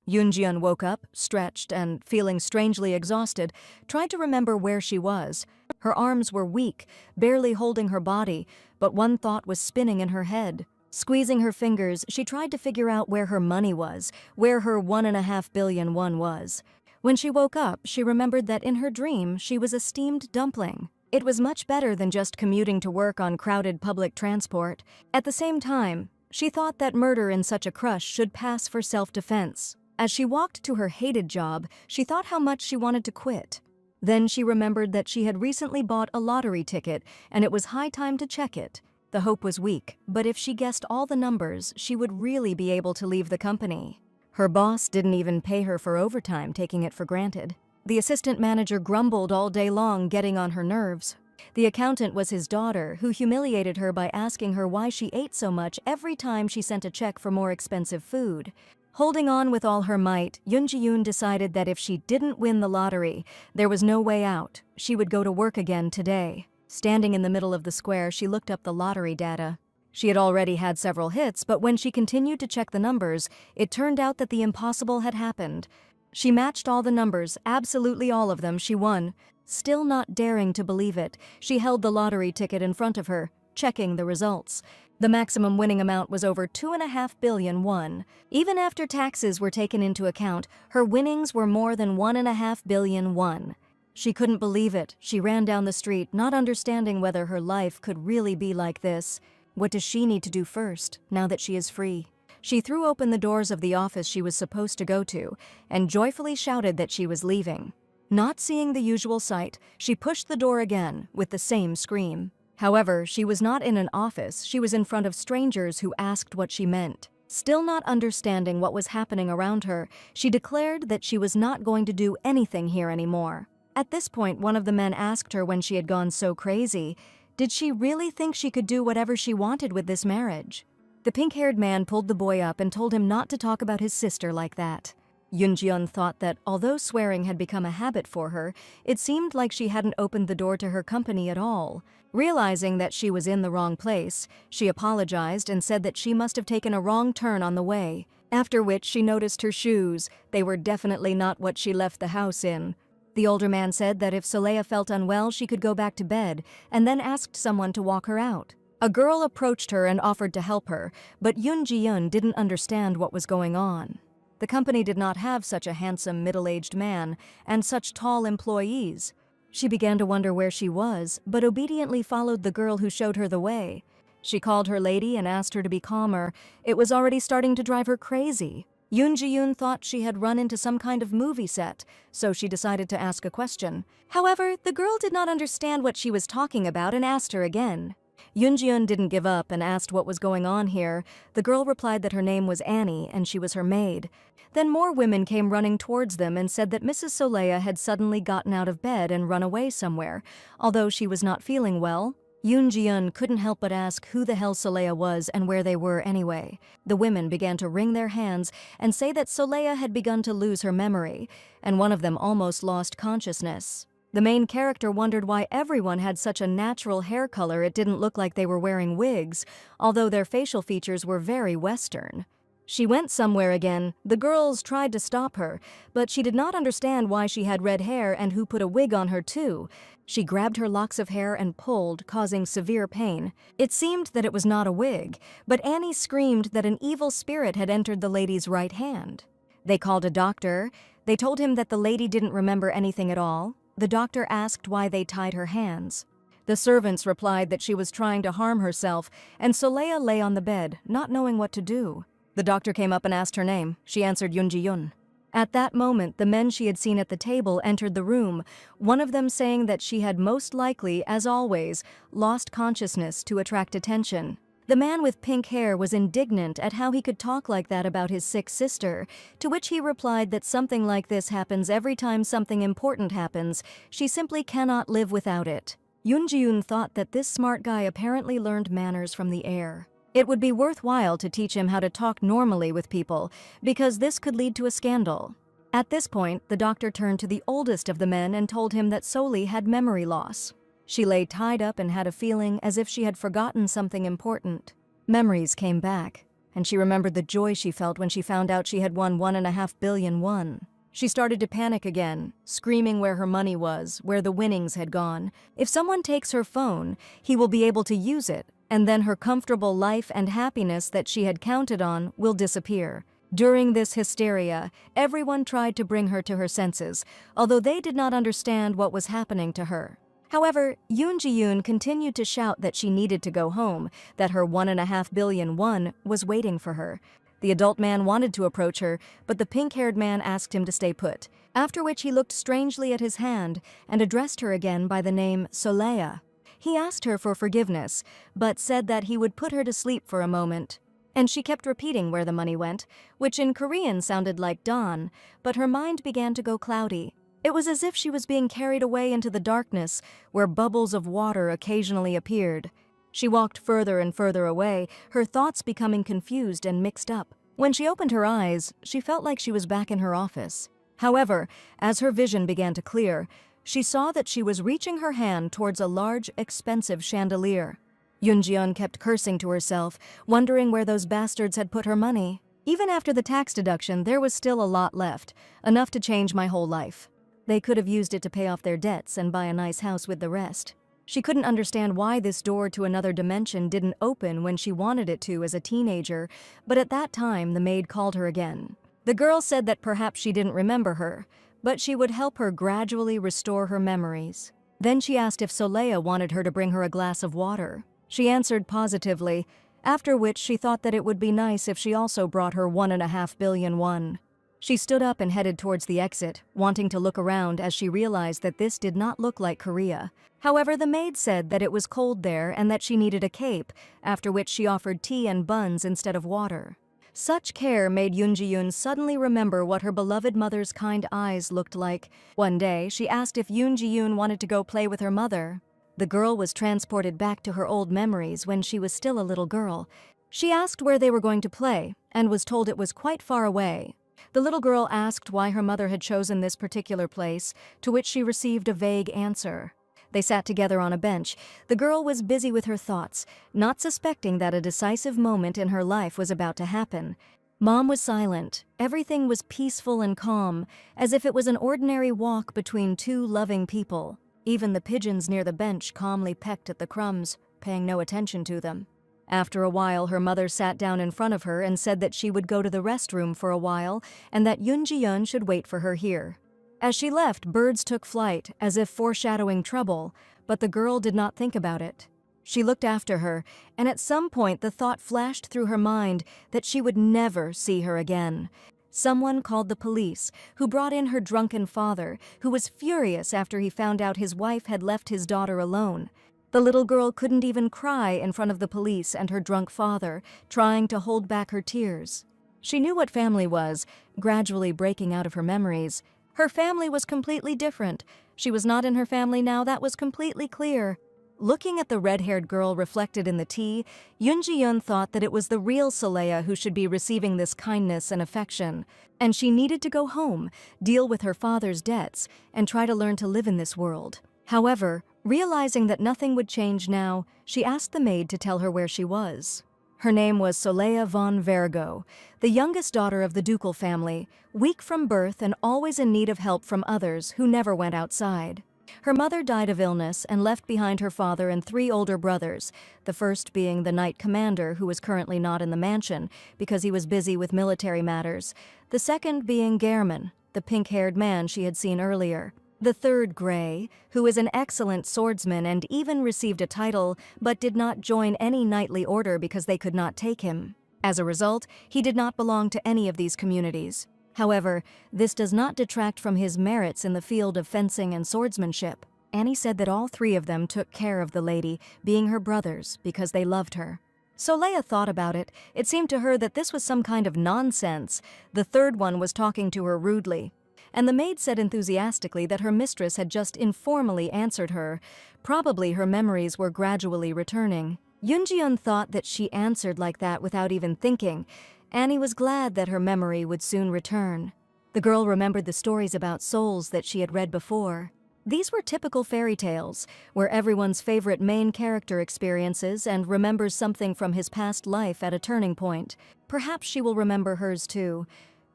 Yoonjiun woke up, stretched, and, feeling strangely exhausted, tried to remember where she was. Her arms were weak, barely holding her body, but one thought was spinning in her head. Squeezing her fingers, she tried to figure out where her money was, where her 1.5 billion won was. When she woke up, she remembered that in her dream she was a steamed dumpling. It was much better than just commuting to work on crowded public transport. At the same time, she thought that murder in such a crush should pass for self-defense. As she walked to her hated job, she thought how much she wanted to quit. Then she remembered that she had recently bought a lottery ticket, and it was high time to check it. The hope was weak, but if she guessed all the numbers, she would really be able to leave the company. Her boss didn't even pay her for overtime, taking it for granted. The assistant manager grumbled all day long, getting on her nerves. The accountant was his daughter, who humiliated her by asking her why she ate so much every time she sent a check for more expensive food. Holding on with all her might, Yoonjiun decided that if she didn't win the lottery, there was no way out. She would go to work again today. Standing in the middle of the square, she looked up the lottery data. She had already had several hits, but when she continued to check the numbers, it turned out that the impossible had happened. She matched all the numbers, absolutely all of them. She won. Still not daring to believe it, she held the lottery ticket in front of her, checking the results. The maximum winning amount was over 2.5 billion won. Even after taxes were taken into account, her winnings were more than 1.5 billion won. She couldn't believe it. She ran down the street, not understanding whether her life could really be like this. What does she need to do first, now that she is free? She threw open the doors of the office she was supposed to go to, and joyfully shouted that she was leaving. Not seeing the usual sight, she pushed the door again, with the same scream. However, she was not in an office, she was in front of strangers who asked what she meant. Still not understanding what was happening around her, she declared that she was not going to do anything here anymore. At this point, one of the men asked her when she had gone so crazy, did she really think she could do whatever she wanted with this marriage? The pink-haired man pulled the boy up and told him not to talk about his sister like that. Yoonjiun thought that, although swearing had become a habit for her, it seemed like she hadn't opened the door to her company at all. Realizing that she was in the wrong place, she apologized and said that she must have taken a wrong turn on the way, after which she noticed her shoes. They were definitely not what she left the house in. The older man said that if Soleil felt unwell, she could go back to bed, and then asked someone to walk her out. A girl approached her and offered to help her, but Yoon Ji-yeon didn't understand what was going on. The company did not have such a handsome middle-aged man and such tall employees. She began to wonder where she was, but obediently followed the girl who showed her the way. She called her lady and asked her to be calmer. It was already starting to drive her crazy. Yoon Ji-yoon thought she had run into some kind of movie set, so she decided to ask a question. However, the girl did not understand what she was talking about and asked her again. Yoon Ji-yeon didn't give up and asked what was going on here. The girl replied that her name was Annie and she was her maid. Then more women came running towards them and said that Mrs. Soleil had suddenly gotten out of bed and run away somewhere. Although she was not feeling well, Yoon Ji-yeon couldn't help but ask who the hell Soleil was and where they were anyway. The women began to wring their hands and say that Soleil had begun to lose her memory, and one of them almost lost consciousness. The main character wondered why everyone had such a natural hair color. It didn't look like they were wearing wigs, although their facial features were very Western. She went somewhere again. The girls tried to stop her, but she did not understand why she had red hair and who put a wig on her too. She grabbed her locks of hair and pulled, causing severe pain. It seemed that it was not a wig, but Annie screamed that an evil spirit had entered the lady's right hand. They called a doctor. They told him that the lady didn't remember anything at all. The doctor asked why they tied her hands. The servants replied that she was trying to harm herself, and Soleil lay on the bed, not knowing what to do. The doctor came up and asked her name. She answered Yoon Ji-yeon. At that moment, the men she had seen at the table entered the room, one of them saying that she had most likely, as always, lost consciousness to attract attention. The man with pink hair was indignant at how he could talk like that about his sick sister, to which he replied that something like this happens every time something important happens. She simply cannot live without it. Yoon Ji-yoon thought that this smart guy apparently learned manners from the air. It would be worthwhile to teach him how to talk normally with people, because this could lead to a scandal. At this point, the doctor turned to the oldest of the men and told him that Soleil had memory loss. She lay tied up and had a feeling as if she had forgotten something important. Memories came back. and she remembered the joy she felt when she found out she had won 1.5 billion won. She started to panic again, screaming where her money was, where the winnings had gone. If someone takes her phone, he will be able to use it, and then her comfortable life and happiness that she had counted on will disappear. During this hysteria, everyone tried to bring her to her senses, although they did not understand what was happening to her. However, Yoon Ji-yoon continued to shout that she needed to go home, that her 1.5 billion won was waiting for her. The adult man wanted to approach her, but the pink-haired man asked him to stay put, after which he looked strangely at his hand and addressed her again by the name Soleya. He asked her for forgiveness, but said that he would put her to sleep for a moment. And she kept repeating where the money went, which in Korean sounded like dawn, but her mind began to go cloudy. It was as if she was being carried away into the darkness, where bubbles of water occasionally appeared. She walked further and further away, her thoughts becoming confused and mixed up. When she opened her eyes, she felt like she was back in her office. However, as her vision began to clear, she saw that she was reaching her hand towards a large, expensive chandelier. Yoon Ji-yoon kept cursing to herself, wondering where those bastards had put her money. Even after the tax deduction, there was still a lot left, enough to change my whole life. They could have used it to pay off their debts and buy a nice house with the rest. She couldn't understand why this door to another dimension didn't open when she wanted it to as a teenager, but at that time the maid called her again. The girl said that perhaps she didn't remember her, but she would help her gradually restore her memories. Then she asked if Soleya wanted her to bring her a glass of water. She answered positively, after which she thought that it would be nice if she also brought her 1.5 billion won. She stood up and headed towards the exit, wanting to look around as she realized that this did not look like Korea. However, the maid said that it was cold there and that she needed a cape, after which she offered tea and buns instead of water. Such care made Yoon Ji-yoon suddenly remember what her beloved mother's kind eyes looked like. One day, she asked if Yoon Ji-yoon wanted to go play with her mother. The girl was transported back to her old memories when she was still a little girl. She asked where they were going to play, and was told it was quite far away. The little girl asked why her mother had chosen this particular place, to which she received a vague answer. They sat together on a bench. The girl was busy with her thoughts, not suspecting that a decisive moment in her life was about to happen. Mom was silent. Everything was peaceful and calm, as if it was an ordinary walk between two loving people. Even the pigeons near the bench calmly pecked at the crumbs, paying no attention to them. After a while, her mother sat down in front of her and said that she would go to the restroom for a while and that Yoon Ji-yoon should wait for her here. As she left, birds took flight, as if foreshadowing trouble, but the girl did not think about it. She looked after her, and at some point the thought flashed through her mind that she would never see her again. Someone called the police, who brought in her drunken father, who was furious after he found out his wife had left his daughter alone. The little girl couldn't even cry in front of the police and her drunk father, trying to hold back her tears. She knew what family was, gradually breaking out of her memories. Her family was completely different. She was not in her family now, that was completely clear. Looking at the red-haired girl reflected in the tea, Yoon Ji-yoon thought that it was the real Soleya who should be receiving this kindness and affection. And she needed to go home, deal with her father's debts, and try to learn to live in this world. However, realizing that nothing would change now, she asked the maid to tell her where she was. Her name was Soleya von Vergo, the youngest daughter of the ducal family, weak from birth and always in need of help from others who never went outside. Her mother died of illness and left behind her father and 3 older brothers, the first being the knight commander who was currently not in the mansion because he was busy with military matters, the second being Gehrman, the pink-haired man she had seen earlier. The third, Gray, who is an excellent swordsman and even received a title but did not join any knightly order because they could not take him. As a result, he did not belong to any of these communities. However, this does not detract from his merits in the field of fencing and swordsmanship. Annie said that all 3 of them took care of the lady, being her brothers, because they loved her. Soleya thought about it. It seemed to her that this was some kind of nonsense. The third one was talking to her rudely. And the maid said enthusiastically that her mistress had just informally answered her. Probably her memories were gradually returning. Yoon Ji-yoon thought that she answered like that without even thinking. Annie was glad that her memory would soon return. The girl remembered the stories about souls that she had read before. These were typical fairy tales, where everyone's favorite main character experiences and remembers something from his past life at a turning point. Perhaps she will remember hers too.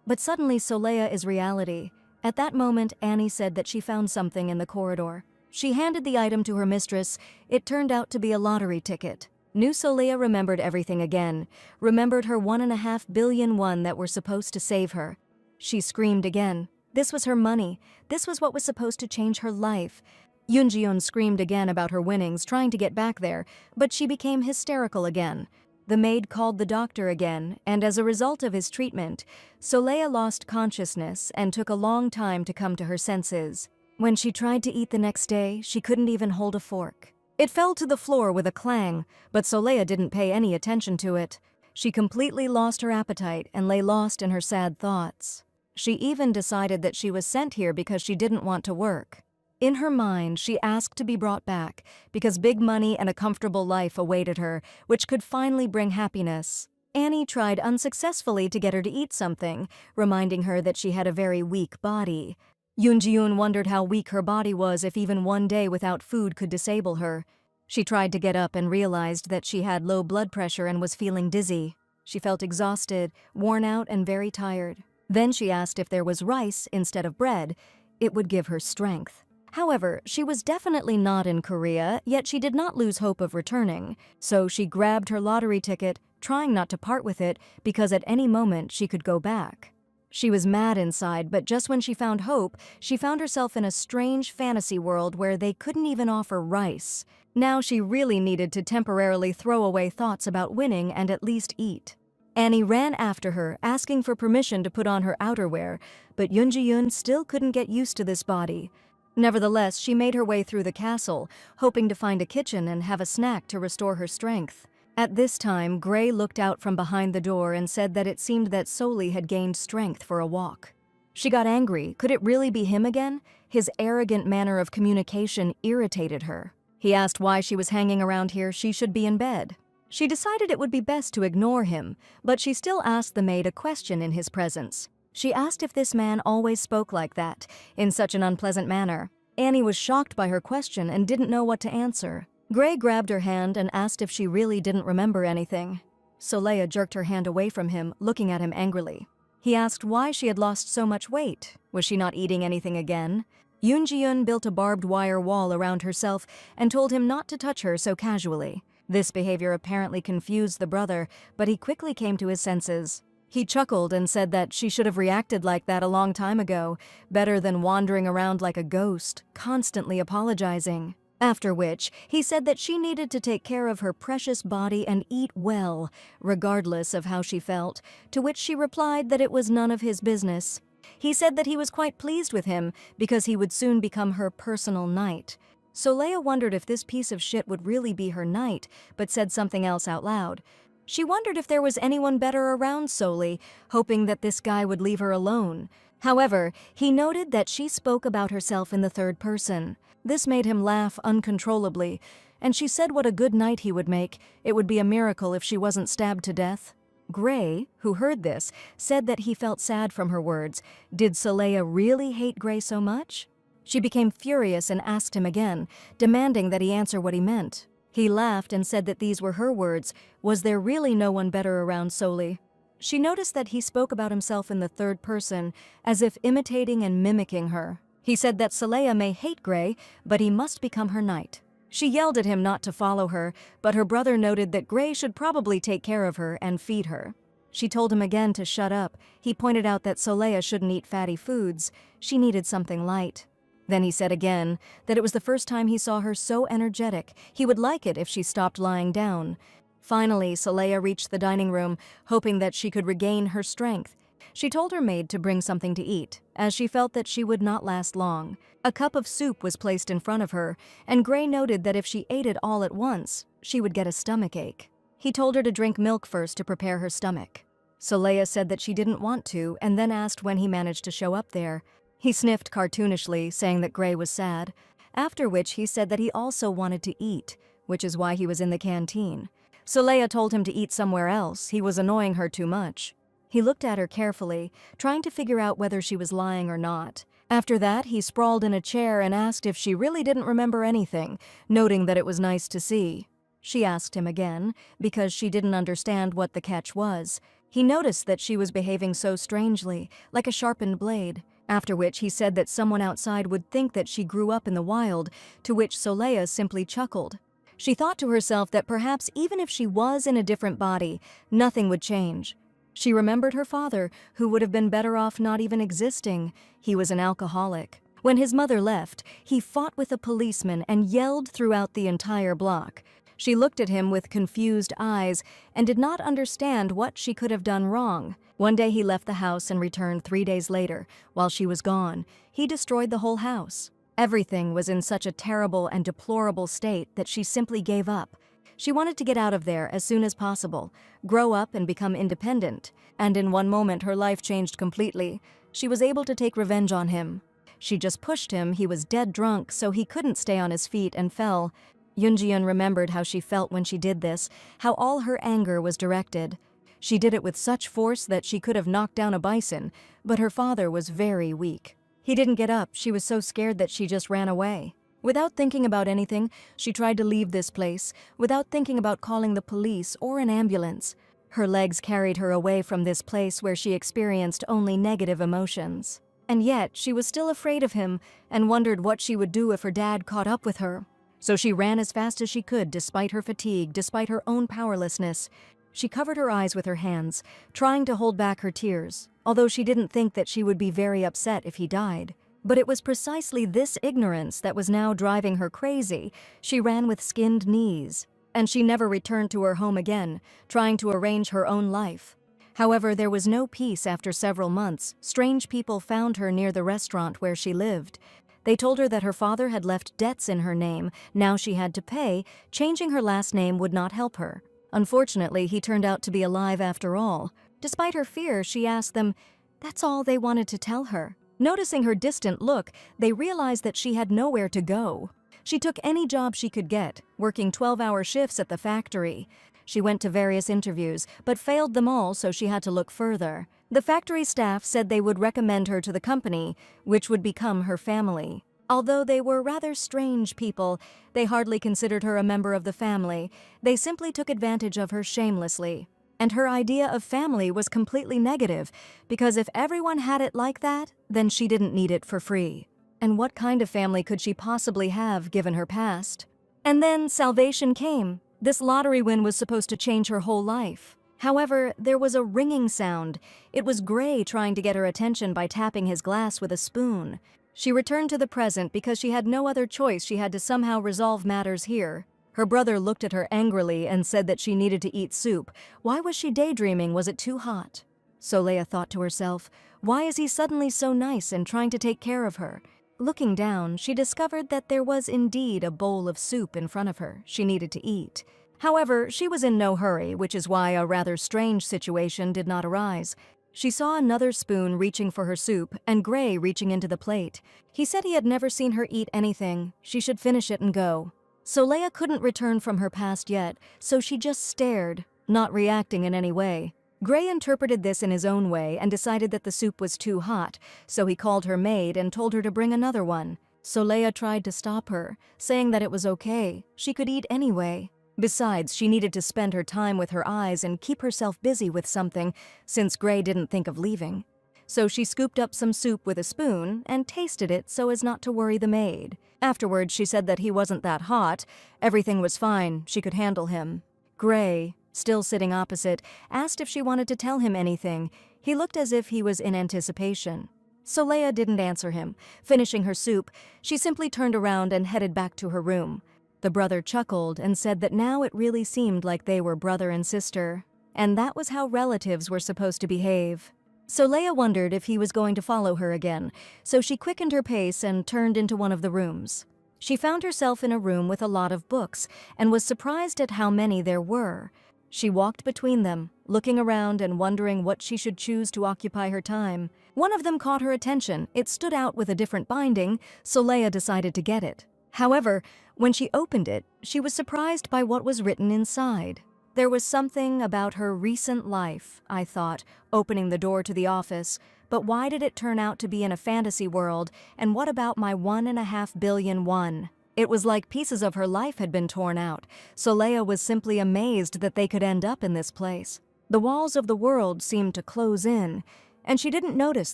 But suddenly Solea is reality. At that moment, Annie said that she found something in the corridor. She handed the item to her mistress. It turned out to be a lottery ticket. New Solea remembered everything again, remembered her 1.5 billion won that were supposed to save her. She screamed again. This was her money. This was what was supposed to change her life. Yoonjiun screamed again about her winnings, trying to get back there, but she became hysterical again. The maid called the doctor again, and as a result of his treatment, Solea lost consciousness and took a long time to come to her senses. When she tried to eat the next day, she couldn't even hold a fork. It fell to the floor with a clang, but Solea didn't pay any attention to it. She completely lost her appetite and lay lost in her sad thoughts. She even decided that she was sent here because she didn't want to work. In her mind, she asked to be brought back because big money and a comfortable life awaited her, which could finally bring happiness. Annie tried unsuccessfully to get her to eat something, reminding her that she had a very weak body. Yoonjiun wondered how weak her body was if even one day without food could disable her. She tried to get up and realized that she had low blood pressure and was feeling dizzy. She felt exhausted, worn out, and very tired. Then she asked if there was rice instead of bread. It would give her strength. However, she was definitely not in Korea, yet she did not lose hope of returning. So she grabbed her lottery ticket, trying not to part with it because at any moment she could go back. She was mad inside, but just when she found hope, she found herself in a strange fantasy world where they couldn't even offer rice. Now she really needed to temporarily throw away thoughts about winning and at least eat. Annie ran after her, asking for permission to put on her outerwear, but Yoonjiun still couldn't get used to this body. Nevertheless, she made her way through the castle, hoping to find a kitchen and have a snack to restore her strength. At this time, Gray looked out from behind the door and said that it seemed that Soli had gained strength for a walk. She got angry. Could it really be him again? His arrogant manner of communication irritated her. He asked why she was hanging around here. She should be in bed. She decided it would be best to ignore him, but she still asked the maid a question in his presence. She asked if this man always spoke like that, in such an unpleasant manner. Annie was shocked by her question and didn't know what to answer. Gray grabbed her hand and asked if she really didn't remember anything. Solea jerked her hand away from him, looking at him angrily. He asked why she had lost so much weight. Was she not eating anything again? Yoonjiun built a barbed wire wall around herself and told him not to touch her so casually. This behavior apparently confused the brother, but he quickly came to his senses. He chuckled and said that she should have reacted like that a long time ago, better than wandering around like a ghost, constantly apologizing. After which, he said that she needed to take care of her precious body and eat well, regardless of how she felt, to which she replied that it was none of his business. He said that he was quite pleased with him because he would soon become her personal knight. Solea wondered if this piece of shit would really be her knight, but said something else out loud. She wondered if there was anyone better around Soli, hoping that this guy would leave her alone. However, he noted that she spoke about herself in the third person. This made him laugh uncontrollably, and she said what a good knight he would make. It would be a miracle if she wasn't stabbed to death. Gray, who heard this, said that he felt sad from her words. Did Solea really hate Gray so much? She became furious and asked him again, demanding that he answer what he meant. He laughed and said that these were her words. Was there really no one better around Soli? She noticed that he spoke about himself in the third person, as if imitating and mimicking her. He said that Solea may hate Gray, but he must become her knight. She yelled at him not to follow her, but her brother noted that Gray should probably take care of her and feed her. She told him again to shut up. He pointed out that Solea shouldn't eat fatty foods. She needed something light. Then he said again that it was the first time he saw her so energetic. He would like it if she stopped lying down. Finally, Solea reached the dining room, hoping that she could regain her strength. She told her maid to bring something to eat, as she felt that she would not last long. A cup of soup was placed in front of her, and Gray noted that if she ate it all at once, she would get a stomachache. He told her to drink milk first to prepare her stomach. Solea said that she didn't want to, and then asked when he managed to show up there. He sniffed cartoonishly, saying that Gray was sad, after which he said that he also wanted to eat, which is why he was in the canteen. Solea told him to eat somewhere else. He was annoying her too much. He looked at her carefully, trying to figure out whether she was lying or not. After that, he sprawled in a chair and asked if she really didn't remember anything, noting that it was nice to see. She asked him again, because she didn't understand what the catch was. He noticed that she was behaving so strangely, like a sharpened blade, after which he said that someone outside would think that she grew up in the wild, to which Soleya simply chuckled. She thought to herself that perhaps even if she was in a different body, nothing would change. She remembered her father, who would have been better off not even existing. He was an alcoholic. When his mother left, he fought with a policeman and yelled throughout the entire block. She looked at him with confused eyes and did not understand what she could have done wrong. One day he left the house and returned 3 days later. While she was gone, he destroyed the whole house. Everything was in such a terrible and deplorable state that she simply gave up. She wanted to get out of there as soon as possible, grow up and become independent, and in one moment her life changed completely. She was able to take revenge on him. She just pushed him. He was dead drunk, so he couldn't stay on his feet and fell. Yoonjiun remembered how she felt when she did this, how all her anger was directed. She did it with such force that she could have knocked down a bison, but her father was very weak. He didn't get up. She was so scared that she just ran away. Without thinking about anything, she tried to leave this place, without thinking about calling the police or an ambulance. Her legs carried her away from this place where she experienced only negative emotions. And yet, she was still afraid of him and wondered what she would do if her dad caught up with her. So she ran as fast as she could, despite her fatigue, despite her own powerlessness. She covered her eyes with her hands, trying to hold back her tears, although she didn't think that she would be very upset if he died. But it was precisely this ignorance that was now driving her crazy. She ran with skinned knees, and she never returned to her home again, trying to arrange her own life. However, there was no peace after several months. Strange people found her near the restaurant where she lived. They told her that her father had left debts in her name. Now she had to pay. Changing her last name would not help her. Unfortunately, he turned out to be alive after all. Despite her fear, she asked them, that's all they wanted to tell her. Noticing her distant look, they realized that she had nowhere to go. She took any job she could get, working 12-hour shifts at the factory. She went to various interviews, but failed them all, so she had to look further. The factory staff said they would recommend her to the company, which would become her family. Although they were rather strange people, they hardly considered her a member of the family. They simply took advantage of her shamelessly. And her idea of family was completely negative, because if everyone had it like that, then she didn't need it for free. And what kind of family could she possibly have, given her past? And then salvation came. This lottery win was supposed to change her whole life. However, there was a ringing sound. It was Gray trying to get her attention by tapping his glass with a spoon. She returned to the present because she had no other choice. She had to somehow resolve matters here. Her brother looked at her angrily and said that she needed to eat soup. Why was she daydreaming? Was it too hot? Soleya thought to herself, why is he suddenly so nice and trying to take care of her? Looking down, she discovered that there was indeed a bowl of soup in front of her she needed to eat. However, she was in no hurry, which is why a rather strange situation did not arise. She saw another spoon reaching for her soup and Gray reaching into the plate. He said he had never seen her eat anything. She should finish it and go. Soleya couldn't return from her past yet, so she just stared, not reacting in any way. Gray interpreted this in his own way and decided that the soup was too hot, so he called her maid and told her to bring another one. Soleya tried to stop her, saying that it was okay. She could eat anyway. Besides, she needed to spend her time with her eyes and keep herself busy with something, since Gray didn't think of leaving. So she scooped up some soup with a spoon and tasted it so as not to worry the maid. Afterwards, she said that he wasn't that hot. Everything was fine. She could handle him. Gray, still sitting opposite, asked if she wanted to tell him anything. He looked as if he was in anticipation. Soleya didn't answer him. Finishing her soup, she simply turned around and headed back to her room. The brother chuckled and said that now it really seemed like they were brother and sister, and that was how relatives were supposed to behave. Soleya wondered if he was going to follow her again, so she quickened her pace and turned into one of the rooms. She found herself in a room with a lot of books and was surprised at how many there were. She walked between them, looking around and wondering what she should choose to occupy her time. One of them caught her attention. It stood out with a different binding. Soleya decided to get it. However, when she opened it, she was surprised by what was written inside. There was something about her recent life, I thought, opening the door to the office. But why did it turn out to be in a fantasy world, and what about my 1.5 billion won? It was like pieces of her life had been torn out. Soleya was simply amazed that they could end up in this place. The walls of the world seemed to close in, and she didn't notice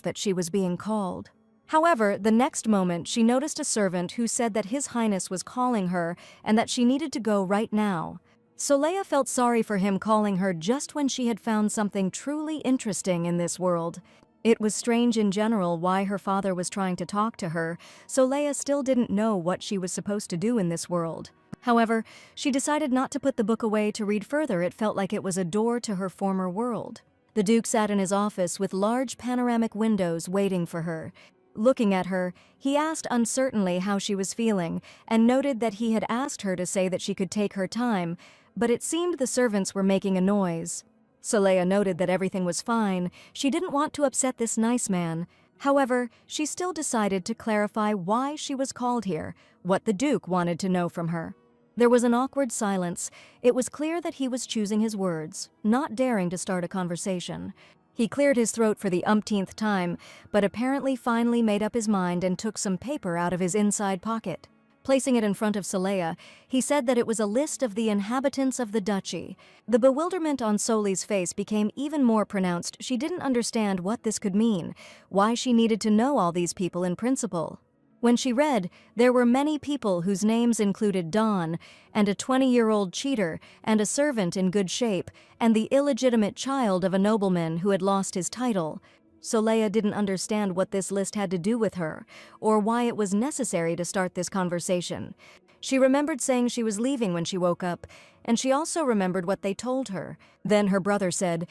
that she was being called. However, the next moment she noticed a servant who said that His Highness was calling her and that she needed to go right now. Soleil felt sorry for him calling her just when she had found something truly interesting in this world. It was strange in general why her father was trying to talk to her. Soleil still didn't know what she was supposed to do in this world. However, she decided not to put the book away to read further. It felt like it was a door to her former world. The Duke sat in his office with large panoramic windows waiting for her. Looking at her, he asked uncertainly how she was feeling and noted that he had asked her to say that she could take her time, but it seemed the servants were making a noise. Soleil noted that everything was fine. She didn't want to upset this nice man. However, she still decided to clarify why she was called here, what the Duke wanted to know from her. There was an awkward silence. It was clear that he was choosing his words, not daring to start a conversation. He cleared his throat for the umpteenth time, but apparently finally made up his mind and took some paper out of his inside pocket. Placing it in front of Soleil, he said that it was a list of the inhabitants of the duchy. The bewilderment on Solei's face became even more pronounced. She didn't understand what this could mean, why she needed to know all these people in principle. When she read, there were many people whose names included Don, and a 20-year-old cheater, and a servant in good shape, and the illegitimate child of a nobleman who had lost his title. Soleil didn't understand what this list had to do with her, or why it was necessary to start this conversation. She remembered saying she was leaving when she woke up, and she also remembered what they told her. Then her brother said,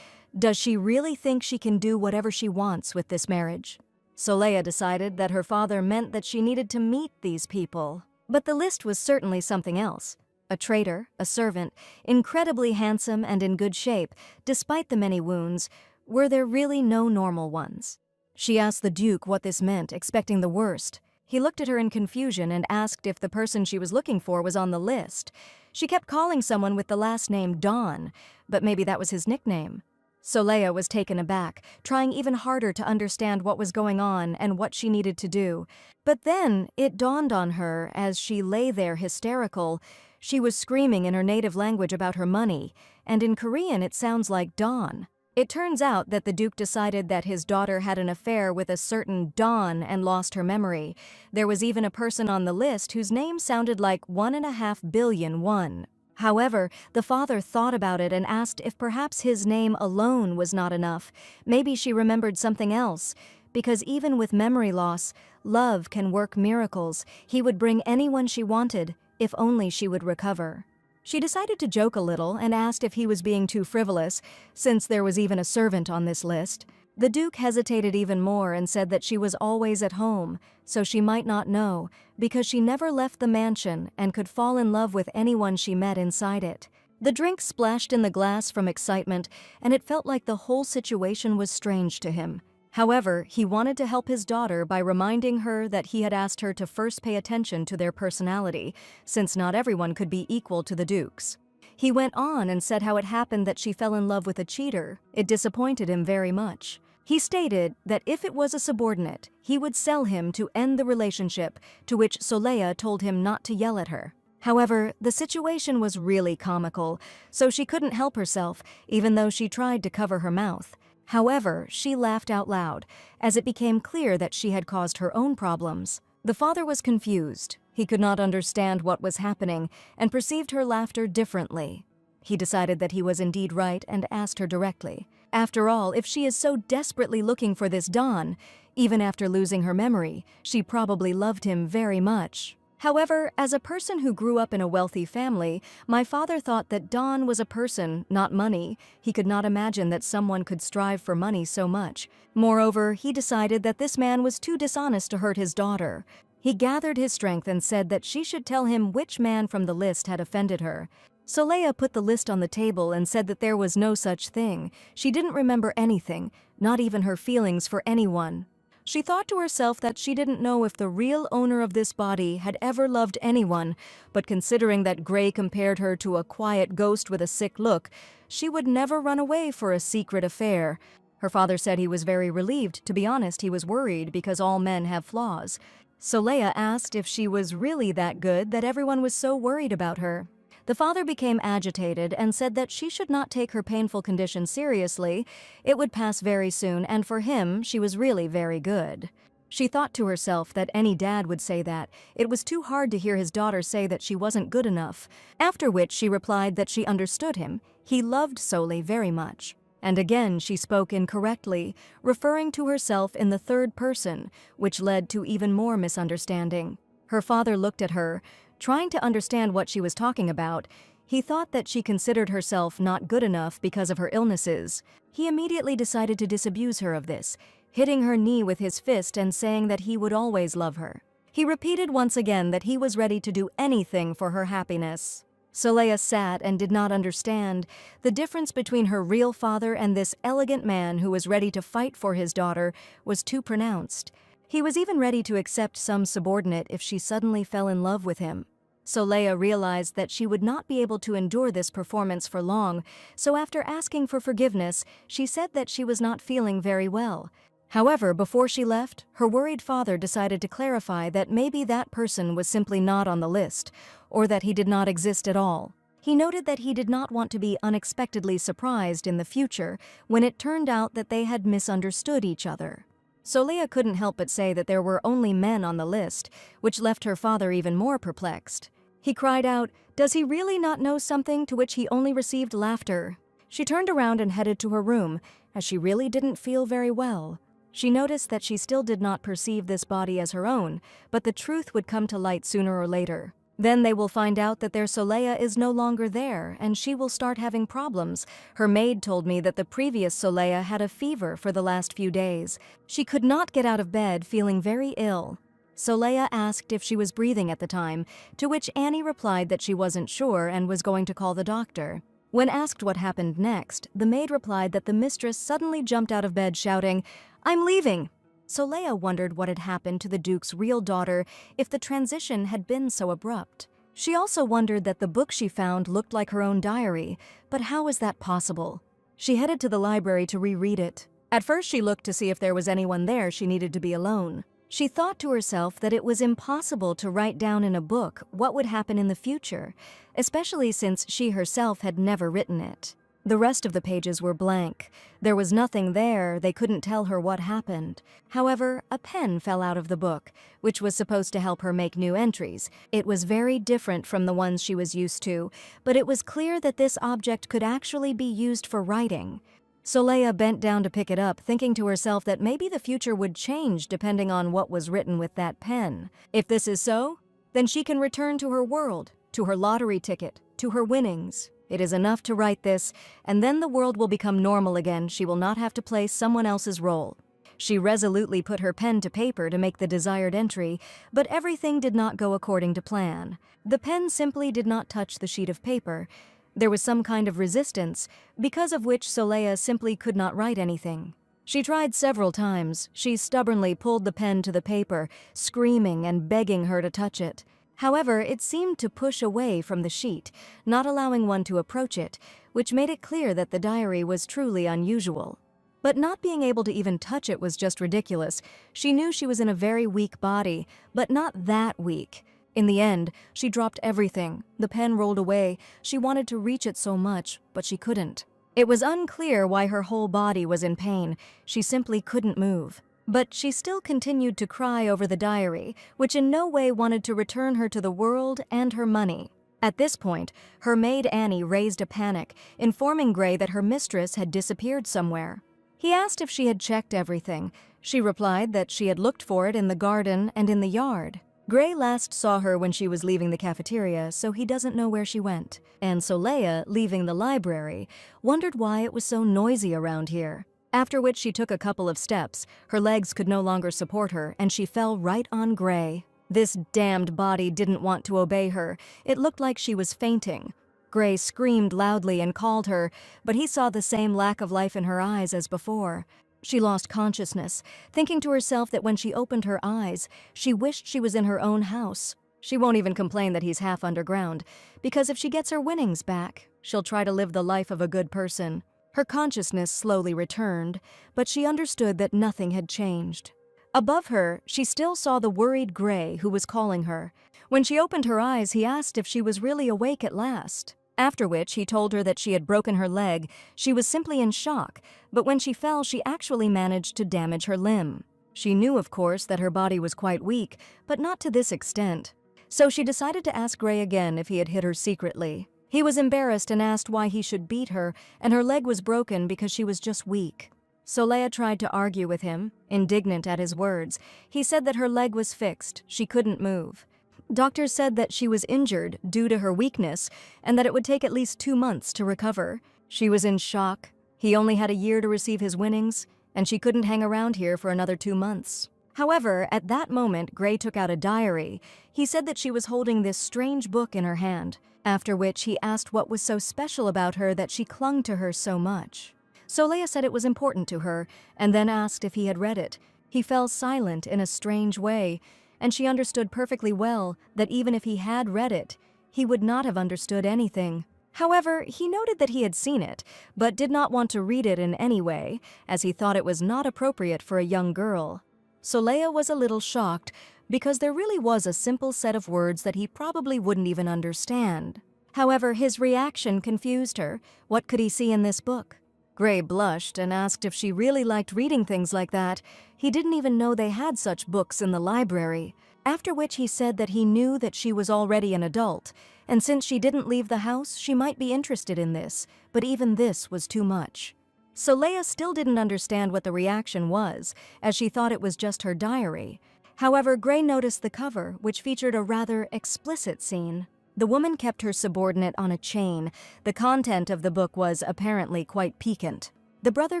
"Does she really think she can do whatever she wants with this marriage?" Soleil decided that her father meant that she needed to meet these people. But the list was certainly something else. A traitor, a servant, incredibly handsome and in good shape, despite the many wounds. Were there really no normal ones? She asked the Duke what this meant, expecting the worst. He looked at her in confusion and asked if the person she was looking for was on the list. She kept calling someone with the last name Don, but maybe that was his nickname. Soleil was taken aback, trying even harder to understand what was going on and what she needed to do. But then it dawned on her as she lay there hysterical. She was screaming in her native language about her money, and in Korean it sounds like Don. It turns out that the Duke decided that his daughter had an affair with a certain Don and lost her memory. There was even a person on the list whose name sounded like 1.5 billion won. However, the father thought about it and asked if perhaps his name alone was not enough. Maybe she remembered something else. Because even with memory loss, love can work miracles. He would bring anyone she wanted, if only she would recover. She decided to joke a little and asked if he was being too frivolous, since there was even a servant on this list. The Duke hesitated even more and said that she was always at home, so she might not know, because she never left the mansion and could fall in love with anyone she met inside it. The drink splashed in the glass from excitement, and it felt like the whole situation was strange to him. However, he wanted to help his daughter by reminding her that he had asked her to first pay attention to their personality, since not everyone could be equal to the Duke's. He went on and said how it happened that she fell in love with a cheater. It disappointed him very much. He stated that if it was a subordinate, he would sell him to end the relationship, to which Soleil told him not to yell at her. However, the situation was really comical, so she couldn't help herself, even though she tried to cover her mouth. However, she laughed out loud, as it became clear that she had caused her own problems. The father was confused. He could not understand what was happening and perceived her laughter differently. He decided that he was indeed right and asked her directly. After all, if she is so desperately looking for this Don, even after losing her memory, she probably loved him very much. However, as a person who grew up in a wealthy family, my father thought that Don was a person, not money. He could not imagine that someone could strive for money so much. Moreover, he decided that this man was too dishonest to hurt his daughter. He gathered his strength and said that she should tell him which man from the list had offended her. Soleil put the list on the table and said that there was no such thing. She didn't remember anything, not even her feelings for anyone. She thought to herself that she didn't know if the real owner of this body had ever loved anyone, but considering that Gray compared her to a quiet ghost with a sick look, she would never run away for a secret affair. Her father said he was very relieved. To be honest, he was worried because all men have flaws. Soleil asked if she was really that good that everyone was so worried about her. The father became agitated and said that she should not take her painful condition seriously. It would pass very soon, and for him, she was really very good. She thought to herself that any dad would say that. It was too hard to hear his daughter say that she wasn't good enough, after which she replied that she understood him. He loved Soli very much. And again she spoke incorrectly, referring to herself in the third person, which led to even more misunderstanding. Her father looked at her, trying to understand what she was talking about. He thought that she considered herself not good enough because of her illnesses. He immediately decided to disabuse her of this, hitting her knee with his fist and saying that he would always love her. He repeated once again that he was ready to do anything for her happiness. Soleil sat and did not understand. The difference between her real father and this elegant man who was ready to fight for his daughter was too pronounced. He was even ready to accept some subordinate if she suddenly fell in love with him. Soleil realized that she would not be able to endure this performance for long, so after asking for forgiveness, she said that she was not feeling very well. However, before she left, her worried father decided to clarify that maybe that person was simply not on the list, or that he did not exist at all. He noted that he did not want to be unexpectedly surprised in the future when it turned out that they had misunderstood each other. Soleil couldn't help but say that there were only men on the list, which left her father even more perplexed. He cried out, "Does he really not know something?" to which he only received laughter. She turned around and headed to her room, as she really didn't feel very well. She noticed that she still did not perceive this body as her own, but the truth would come to light sooner or later. Then they will find out that their Soleil is no longer there, and she will start having problems. Her maid told me that the previous Soleil had a fever for the last few days. She could not get out of bed, feeling very ill. Soleil asked if she was breathing at the time, to which Annie replied that she wasn't sure and was going to call the doctor. When asked what happened next, the maid replied that the mistress suddenly jumped out of bed shouting, "I'm leaving!" Soleil wondered what had happened to the Duke's real daughter if the transition had been so abrupt. She also wondered that the book she found looked like her own diary, but how was that possible? She headed to the library to reread it. At first she looked to see if there was anyone there. She needed to be alone. She thought to herself that it was impossible to write down in a book what would happen in the future, especially since she herself had never written it. The rest of the pages were blank. There was nothing there. They couldn't tell her what happened. However, a pen fell out of the book, which was supposed to help her make new entries. It was very different from the ones she was used to, but it was clear that this object could actually be used for writing. Soleil bent down to pick it up, thinking to herself that maybe the future would change depending on what was written with that pen. If this is so, then she can return to her world, to her lottery ticket, to her winnings. It is enough to write this, and then the world will become normal again. She will not have to play someone else's role. She resolutely put her pen to paper to make the desired entry, but everything did not go according to plan. The pen simply did not touch the sheet of paper. There was some kind of resistance, because of which Soleil simply could not write anything. She tried several times. She stubbornly pulled the pen to the paper, screaming and begging her to touch it. However, it seemed to push away from the sheet, not allowing one to approach it, which made it clear that the diary was truly unusual. But not being able to even touch it was just ridiculous. She knew she was in a very weak body, but not that weak. In the end, she dropped everything. The pen rolled away. She wanted to reach it so much, but she couldn't. It was unclear why her whole body was in pain. She simply couldn't move. But she still continued to cry over the diary, which in no way wanted to return her to the world and her money. At this point, her maid Annie raised a panic, informing Gray that her mistress had disappeared somewhere. He asked if she had checked everything. She replied that she had looked for it in the garden and in the yard. Gray last saw her when she was leaving the cafeteria, so he doesn't know where she went. And Soleil, leaving the library, wondered why it was so noisy around here. After which she took a couple of steps. Her legs could no longer support her, and she fell right on Gray. This damned body didn't want to obey her. It looked like she was fainting. Gray screamed loudly and called her, but he saw the same lack of life in her eyes as before. She lost consciousness, thinking to herself that when she opened her eyes, she wished she was in her own house. She won't even complain that he's half underground, because if she gets her winnings back, she'll try to live the life of a good person. Her consciousness slowly returned, but she understood that nothing had changed. Above her, she still saw the worried Gray who was calling her. When she opened her eyes, he asked if she was really awake at last. After which, he told her that she had broken her leg. She was simply in shock, but when she fell, she actually managed to damage her limb. She knew, of course, that her body was quite weak, but not to this extent. So she decided to ask Gray again if he had hit her secretly. He was embarrassed and asked why he should beat her, and her leg was broken because she was just weak. Soleil tried to argue with him, indignant at his words. He said that her leg was fixed, she couldn't move. Doctors said that she was injured due to her weakness and that it would take at least 2 months to recover. She was in shock. He only had a year to receive his winnings, and she couldn't hang around here for another 2 months. However, at that moment, Gray took out a diary. He said that she was holding this strange book in her hand, after which he asked what was so special about her that she clung to her so much. Soleil said it was important to her, and then asked if he had read it. He fell silent in a strange way, and she understood perfectly well that even if he had read it, he would not have understood anything. However, he noted that he had seen it, but did not want to read it in any way, as he thought it was not appropriate for a young girl. Soleil was a little shocked, because there really was a simple set of words that he probably wouldn't even understand. However, his reaction confused her. What could he see in this book? Gray blushed and asked if she really liked reading things like that. He didn't even know they had such books in the library. After which he said that he knew that she was already an adult, and since she didn't leave the house, she might be interested in this, but even this was too much. Soleil still didn't understand what the reaction was, as she thought it was just her diary. However, Gray noticed the cover, which featured a rather explicit scene. The woman kept her subordinate on a chain. The content of the book was apparently quite piquant. The brother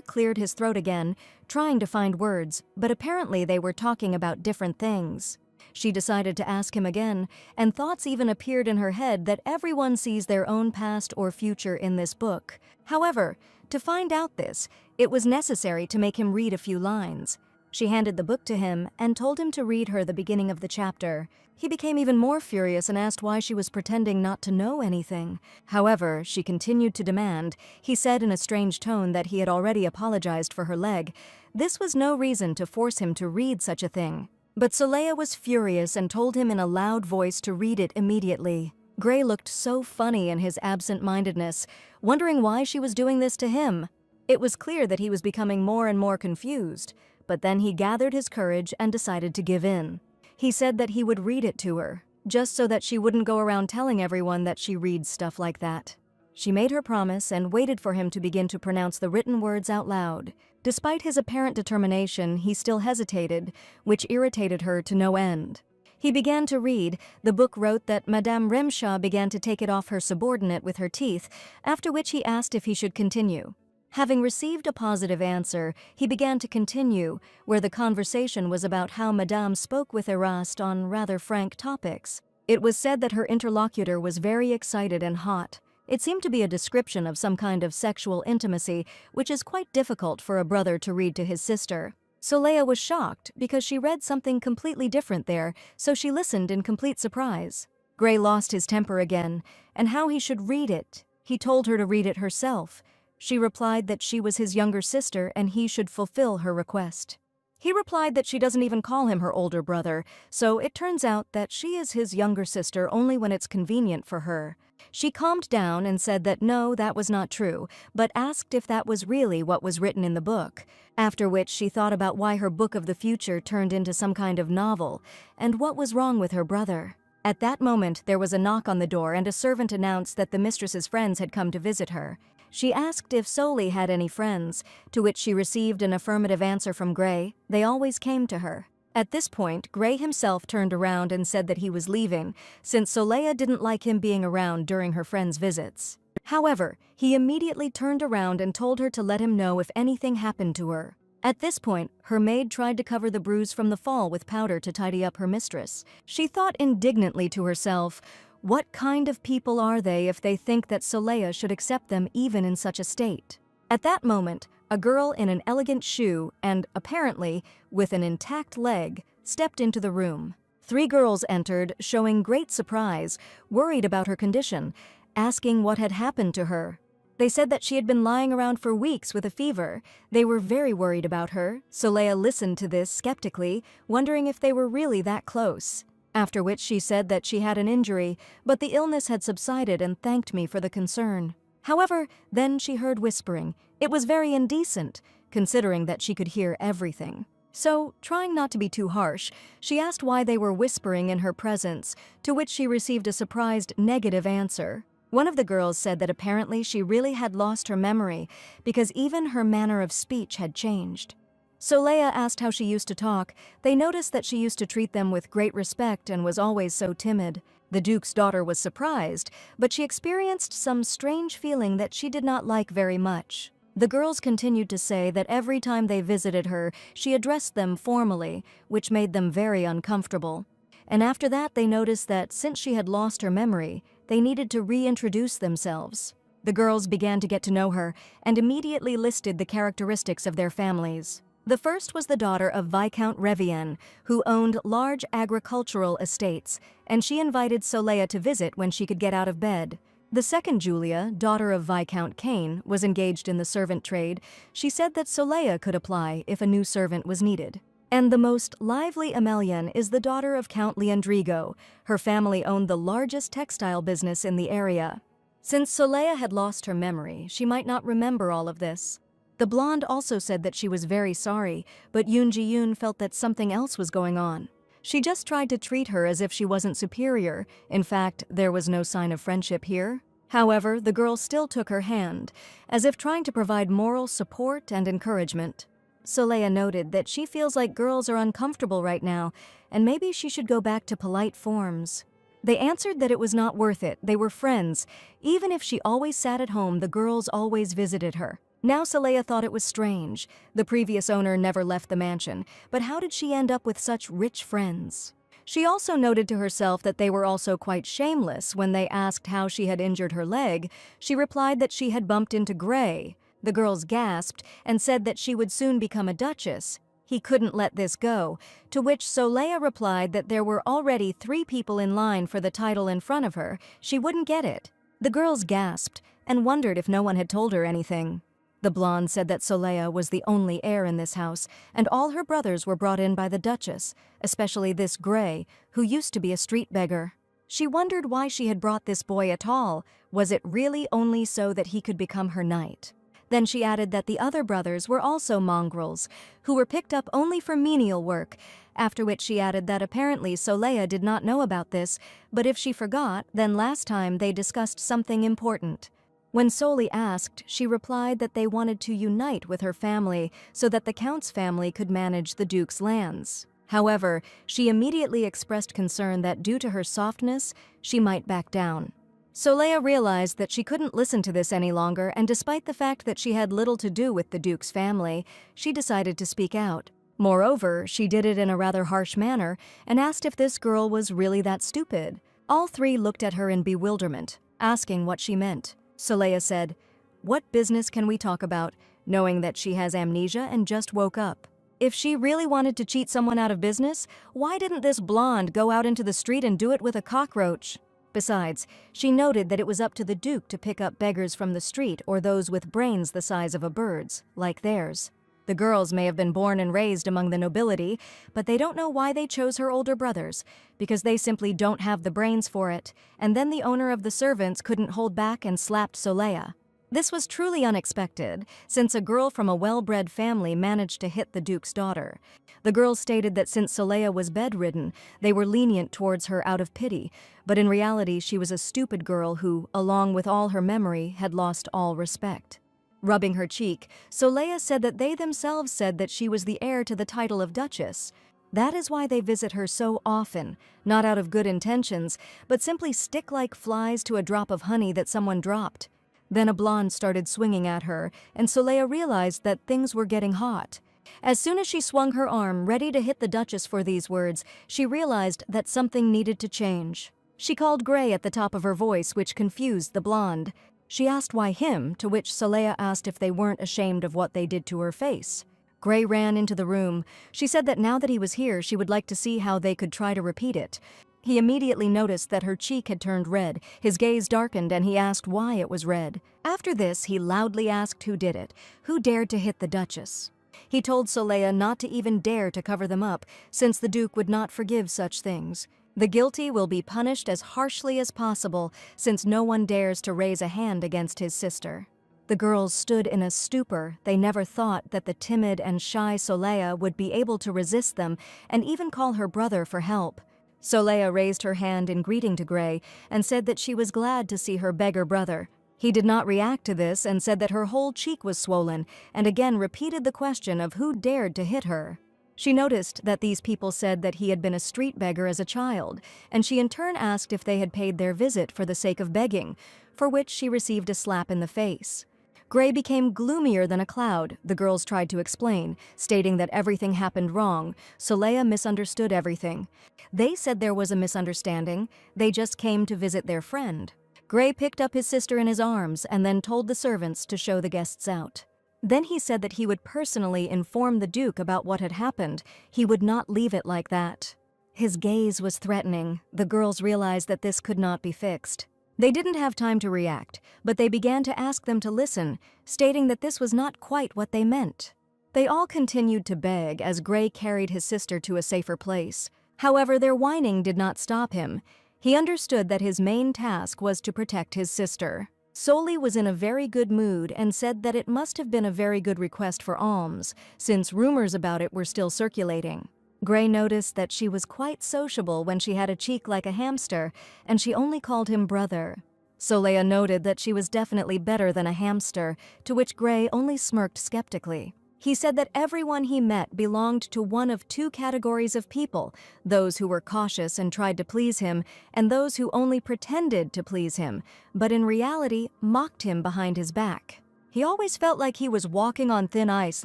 cleared his throat again, trying to find words, but apparently they were talking about different things. She decided to ask him again, and thoughts even appeared in her head that everyone sees their own past or future in this book. However, to find out this, it was necessary to make him read a few lines. She handed the book to him and told him to read her the beginning of the chapter. He became even more furious and asked why she was pretending not to know anything. However, she continued to demand. He said in a strange tone that he had already apologized for her leg. This was no reason to force him to read such a thing. But Soleil was furious and told him in a loud voice to read it immediately. Gray looked so funny in his absent-mindedness, wondering why she was doing this to him. It was clear that he was becoming more and more confused, but then he gathered his courage and decided to give in. He said that he would read it to her, just so that she wouldn't go around telling everyone that she reads stuff like that. She made her promise and waited for him to begin to pronounce the written words out loud. Despite his apparent determination, he still hesitated, which irritated her to no end. He began to read. The book wrote that Madame Remshaw began to take it off her subordinate with her teeth, after which he asked if he should continue. Having received a positive answer, he began to continue, where the conversation was about how Madame spoke with Eraste on rather frank topics. It was said that her interlocutor was very excited and hot. It seemed to be a description of some kind of sexual intimacy, which is quite difficult for a brother to read to his sister. Soleil was shocked because she read something completely different there, so she listened in complete surprise. Gray lost his temper again, and how he should read it. He told her to read it herself. She replied that she was his younger sister and he should fulfill her request. He replied that she doesn't even call him her older brother, so it turns out that she is his younger sister only when it's convenient for her. She calmed down and said that no, that was not true, but asked if that was really what was written in the book, after which she thought about why her book of the future turned into some kind of novel, and what was wrong with her brother. At that moment, there was a knock on the door and a servant announced that the mistress's friends had come to visit her. She asked if Soleil had any friends, to which she received an affirmative answer from Gray. They always came to her. At this point, Gray himself turned around and said that he was leaving, since Soleil didn't like him being around during her friends' visits. However, he immediately turned around and told her to let him know if anything happened to her. At this point, her maid tried to cover the bruise from the fall with powder to tidy up her mistress. She thought indignantly to herself, what kind of people are they if they think that Soleil should accept them even in such a state? At that moment, a girl in an elegant shoe and, apparently, with an intact leg, stepped into the room. 3 girls entered, showing great surprise, worried about her condition, asking what had happened to her. They said that she had been lying around for weeks with a fever. They were very worried about her. Soleil listened to this skeptically, wondering if they were really that close. After which she said that she had an injury, but the illness had subsided and thanked me for the concern. However, then she heard whispering. It was very indecent, considering that she could hear everything. So, trying not to be too harsh, she asked why they were whispering in her presence, to which she received a surprised negative answer. One of the girls said that apparently she really had lost her memory because even her manner of speech had changed. Soleil asked how she used to talk. They noticed that she used to treat them with great respect and was always so timid. The Duke's daughter was surprised, but she experienced some strange feeling that she did not like very much. The girls continued to say that every time they visited her, she addressed them formally, which made them very uncomfortable. And after that, they noticed that since she had lost her memory, they needed to reintroduce themselves. The girls began to get to know her and immediately listed the characteristics of their families. The first was the daughter of Viscount Revienne, who owned large agricultural estates, and she invited Soleil to visit when she could get out of bed. The second, Julia, daughter of Viscount Kane, was engaged in the servant trade. She said that Soleil could apply if a new servant was needed. And the most lively Emelian is the daughter of Count Leandrigo. Her family owned the largest textile business in the area. Since Soleil had lost her memory, she might not remember all of this. The blonde also said that she was very sorry, but Yoon Ji-yoon felt that something else was going on. She just tried to treat her as if she wasn't superior. In fact, there was no sign of friendship here. However, the girl still took her hand, as if trying to provide moral support and encouragement. Soleil noted that she feels like girls are uncomfortable right now, and maybe she should go back to polite forms. They answered that it was not worth it. They were friends. Even if she always sat at home, the girls always visited her. Now Soleil thought it was strange. The previous owner never left the mansion, but how did she end up with such rich friends? She also noted to herself that they were also quite shameless. When they asked how she had injured her leg, she replied that she had bumped into Gray. The girls gasped and said that she would soon become a duchess. He couldn't let this go, to which Soleil replied that there were already 3 people in line for the title in front of her. She wouldn't get it. The girls gasped and wondered if no one had told her anything. The blonde said that Soleil was the only heir in this house, and all her brothers were brought in by the Duchess, especially this Gray, who used to be a street beggar. She wondered why she had brought this boy at all. Was it really only so that he could become her knight? Then she added that the other brothers were also mongrels, who were picked up only for menial work, after which she added that apparently Soleil did not know about this, but if she forgot, then last time they discussed something important. When Soli asked, she replied that they wanted to unite with her family so that the Count's family could manage the Duke's lands. However, she immediately expressed concern that due to her softness, she might back down. Soleil realized that she couldn't listen to this any longer, and despite the fact that she had little to do with the Duke's family, she decided to speak out. Moreover, she did it in a rather harsh manner and asked if this girl was really that stupid. All 3 looked at her in bewilderment, asking what she meant. Soleil said, "What business can we talk about, knowing that she has amnesia and just woke up? If she really wanted to cheat someone out of business, why didn't this blonde go out into the street and do it with a cockroach?" Besides, she noted that it was up to the Duke to pick up beggars from the street or those with brains the size of a bird's, like theirs. The girls may have been born and raised among the nobility, but they don't know why they chose her older brothers, because they simply don't have the brains for it, and then the owner of the servants couldn't hold back and slapped Soleil. This was truly unexpected, since a girl from a well-bred family managed to hit the Duke's daughter. The girls stated that since Soleil was bedridden, they were lenient towards her out of pity, but in reality she was a stupid girl who, along with all her memory, had lost all respect. Rubbing her cheek, Soleil said that they themselves said that she was the heir to the title of Duchess. That is why they visit her so often, not out of good intentions, but simply stick like flies to a drop of honey that someone dropped. Then a blonde started swinging at her, and Soleil realized that things were getting hot. As soon as she swung her arm, ready to hit the Duchess for these words, she realized that something needed to change. She called Gray at the top of her voice, which confused the blonde. She asked why him, to which Soleil asked if they weren't ashamed of what they did to her face. Gray ran into the room. She said that now that he was here, she would like to see how they could try to repeat it. He immediately noticed that her cheek had turned red. His gaze darkened and he asked why it was red. After this, he loudly asked who did it, who dared to hit the Duchess. He told Soleil not to even dare to cover them up, since the Duke would not forgive such things. The guilty will be punished as harshly as possible, since no one dares to raise a hand against his sister. The girls stood in a stupor. They never thought that the timid and shy Soleil would be able to resist them and even call her brother for help. Soleil raised her hand in greeting to Gray and said that she was glad to see her beggar brother. He did not react to this and said that her whole cheek was swollen, and again repeated the question of who dared to hit her. She noticed that these people said that he had been a street beggar as a child, and she in turn asked if they had paid their visit for the sake of begging, for which she received a slap in the face. Gray became gloomier than a cloud. The girls tried to explain, stating that everything happened wrong. Soleil misunderstood everything. They said there was a misunderstanding. They just came to visit their friend. Gray picked up his sister in his arms and then told the servants to show the guests out. Then he said that he would personally inform the Duke about what had happened. He would not leave it like that. His gaze was threatening. The girls realized that this could not be fixed. They didn't have time to react, but they began to ask them to listen, stating that this was not quite what they meant. They all continued to beg as Gray carried his sister to a safer place. However, their whining did not stop him. He understood that his main task was to protect his sister. Soleil was in a very good mood and said that it must have been a very good request for alms, since rumors about it were still circulating. Gray noticed that she was quite sociable when she had a cheek like a hamster, and she only called him brother. Soleil noted that she was definitely better than a hamster, to which Gray only smirked skeptically. He said that everyone he met belonged to one of two categories of people, those who were cautious and tried to please him, and those who only pretended to please him, but in reality mocked him behind his back. He always felt like he was walking on thin ice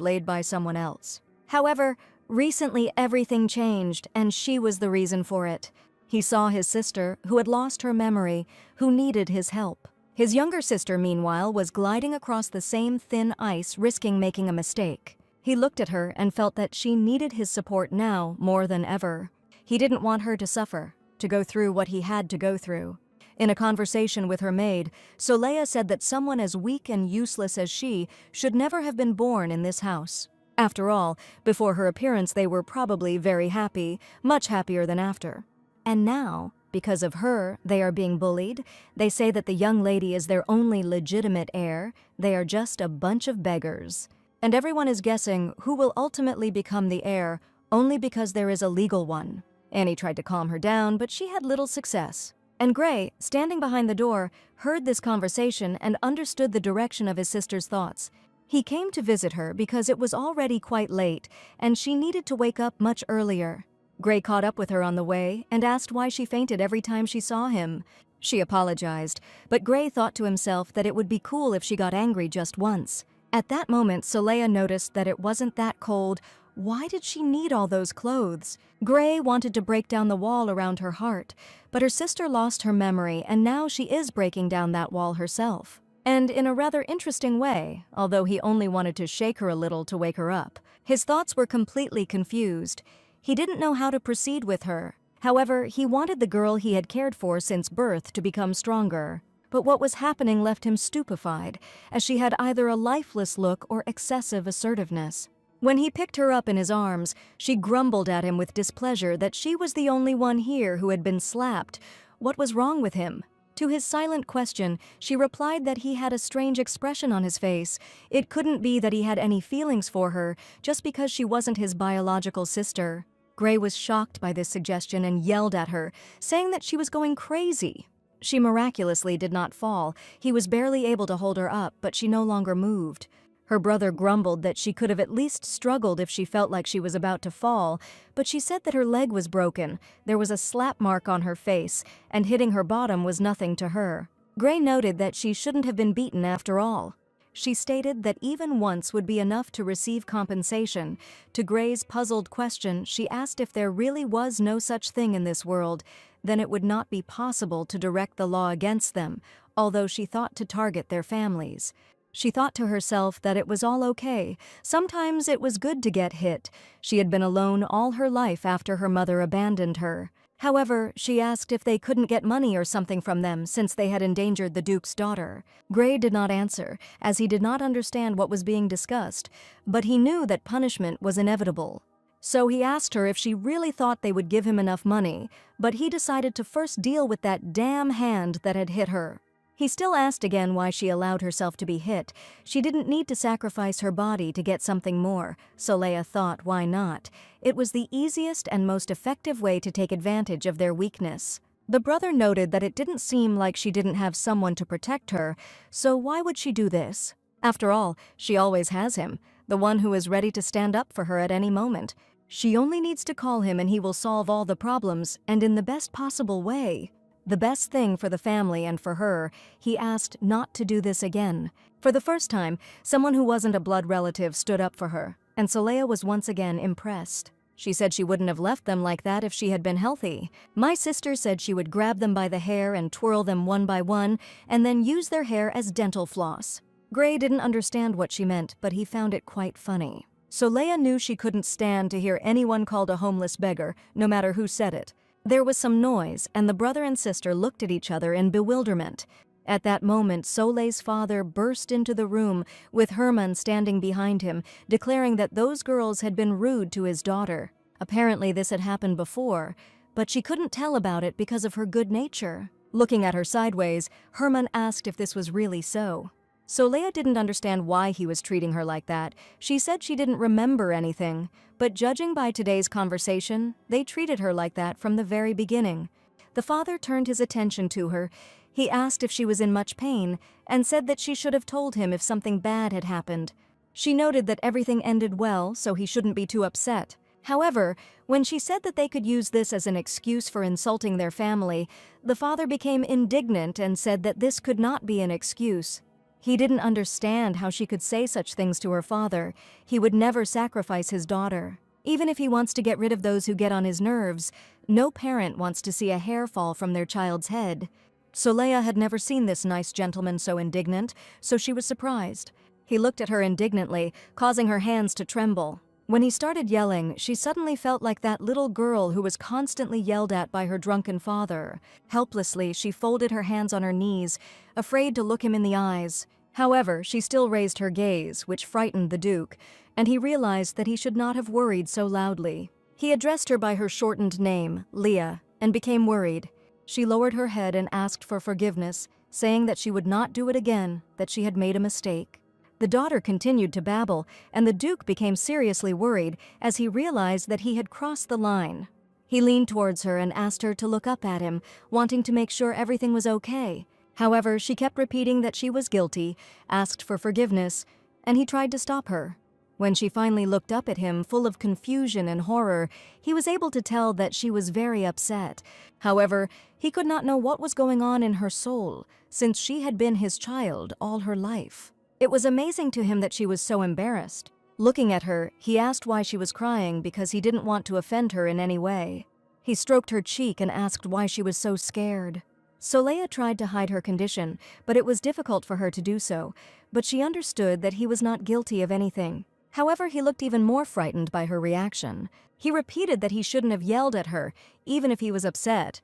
laid by someone else. However, recently everything changed, and she was the reason for it. He saw his sister, who had lost her memory, who needed his help. His younger sister, meanwhile, was gliding across the same thin ice, risking making a mistake. He looked at her and felt that she needed his support now more than ever. He didn't want her to suffer, to go through what he had to go through. In a conversation with her maid, Soleil said that someone as weak and useless as she should never have been born in this house. After all, before her appearance they were probably very happy, much happier than after. And now, because of her, they are being bullied. They say that the young lady is their only legitimate heir. They are just a bunch of beggars. And everyone is guessing who will ultimately become the heir only because there is a legal one. Annie tried to calm her down, but she had little success. And Gray, standing behind the door, heard this conversation and understood the direction of his sister's thoughts. He came to visit her because it was already quite late, and she needed to wake up much earlier. Gray caught up with her on the way and asked why she fainted every time she saw him. She apologized, but Gray thought to himself that it would be cool if she got angry just once. At that moment, Soleil noticed that it wasn't that cold. Why did she need all those clothes? Gray wanted to break down the wall around her heart, but her sister lost her memory, and now she is breaking down that wall herself. And in a rather interesting way, although he only wanted to shake her a little to wake her up. His thoughts were completely confused. He didn't know how to proceed with her. However, he wanted the girl he had cared for since birth to become stronger. But what was happening left him stupefied, as she had either a lifeless look or excessive assertiveness. When he picked her up in his arms, she grumbled at him with displeasure that she was the only one here who had been slapped. What was wrong with him? To his silent question, she replied that he had a strange expression on his face. It couldn't be that he had any feelings for her, just because she wasn't his biological sister. Gray was shocked by this suggestion and yelled at her, saying that she was going crazy. She miraculously did not fall. He was barely able to hold her up, but she no longer moved. Her brother grumbled that she could have at least struggled if she felt like she was about to fall, but she said that her leg was broken, there was a slap mark on her face, and hitting her bottom was nothing to her. Gray noted that she shouldn't have been beaten after all. She stated that even once would be enough to receive compensation. To Gray's puzzled question, she asked if there really was no such thing in this world, then it would not be possible to direct the law against them, although she thought to target their families. She thought to herself that it was all okay. Sometimes it was good to get hit. She had been alone all her life after her mother abandoned her. However, she asked if they couldn't get money or something from them since they had endangered the Duke's daughter. Gray did not answer, as he did not understand what was being discussed, but he knew that punishment was inevitable. So he asked her if she really thought they would give him enough money, but he decided to first deal with that damn hand that had hit her. He still asked again why she allowed herself to be hit. She didn't need to sacrifice her body to get something more, so Leia thought, why not? It was the easiest and most effective way to take advantage of their weakness. The brother noted that it didn't seem like she didn't have someone to protect her, so why would she do this? After all, she always has him, the one who is ready to stand up for her at any moment. She only needs to call him and he will solve all the problems, and in the best possible way. The best thing for the family and for her, he asked not to do this again. For the first time, someone who wasn't a blood relative stood up for her, and Leia was once again impressed. She said she wouldn't have left them like that if she had been healthy. My sister said she would grab them by the hair and twirl them one by one, and then use their hair as dental floss. Gray didn't understand what she meant, but he found it quite funny. So Leia knew she couldn't stand to hear anyone called a homeless beggar, no matter who said it. There was some noise, and the brother and sister looked at each other in bewilderment. At that moment, Solei's father burst into the room, with Herman standing behind him, declaring that those girls had been rude to his daughter. Apparently this had happened before, but she couldn't tell about it because of her good nature. Looking at her sideways, Herman asked if this was really so. So Leia didn't understand why he was treating her like that. She said she didn't remember anything, but judging by today's conversation, they treated her like that from the very beginning. The father turned his attention to her. He asked if she was in much pain and said that she should have told him if something bad had happened. She noted that everything ended well, so he shouldn't be too upset. However, when she said that they could use this as an excuse for insulting their family, the father became indignant and said that this could not be an excuse. He didn't understand how she could say such things to her father. He would never sacrifice his daughter. Even if he wants to get rid of those who get on his nerves, no parent wants to see a hair fall from their child's head. So Leia had never seen this nice gentleman so indignant, so she was surprised. He looked at her indignantly, causing her hands to tremble. When he started yelling, she suddenly felt like that little girl who was constantly yelled at by her drunken father. Helplessly, she folded her hands on her knees, afraid to look him in the eyes. However, she still raised her gaze, which frightened the Duke, and he realized that he should not have worried so loudly. He addressed her by her shortened name, Leah, and became worried. She lowered her head and asked for forgiveness, saying that she would not do it again, that she had made a mistake. The daughter continued to babble, and the Duke became seriously worried as he realized that he had crossed the line. He leaned towards her and asked her to look up at him, wanting to make sure everything was okay. However, she kept repeating that she was guilty, asked for forgiveness, and he tried to stop her. When she finally looked up at him, full of confusion and horror, he was able to tell that she was very upset. However, he could not know what was going on in her soul, since she had been his child all her life. It was amazing to him that she was so embarrassed. Looking at her, he asked why she was crying because he didn't want to offend her in any way. He stroked her cheek and asked why she was so scared. So Leia tried to hide her condition, but it was difficult for her to do so. But she understood that he was not guilty of anything. However, he looked even more frightened by her reaction. He repeated that he shouldn't have yelled at her, even if he was upset,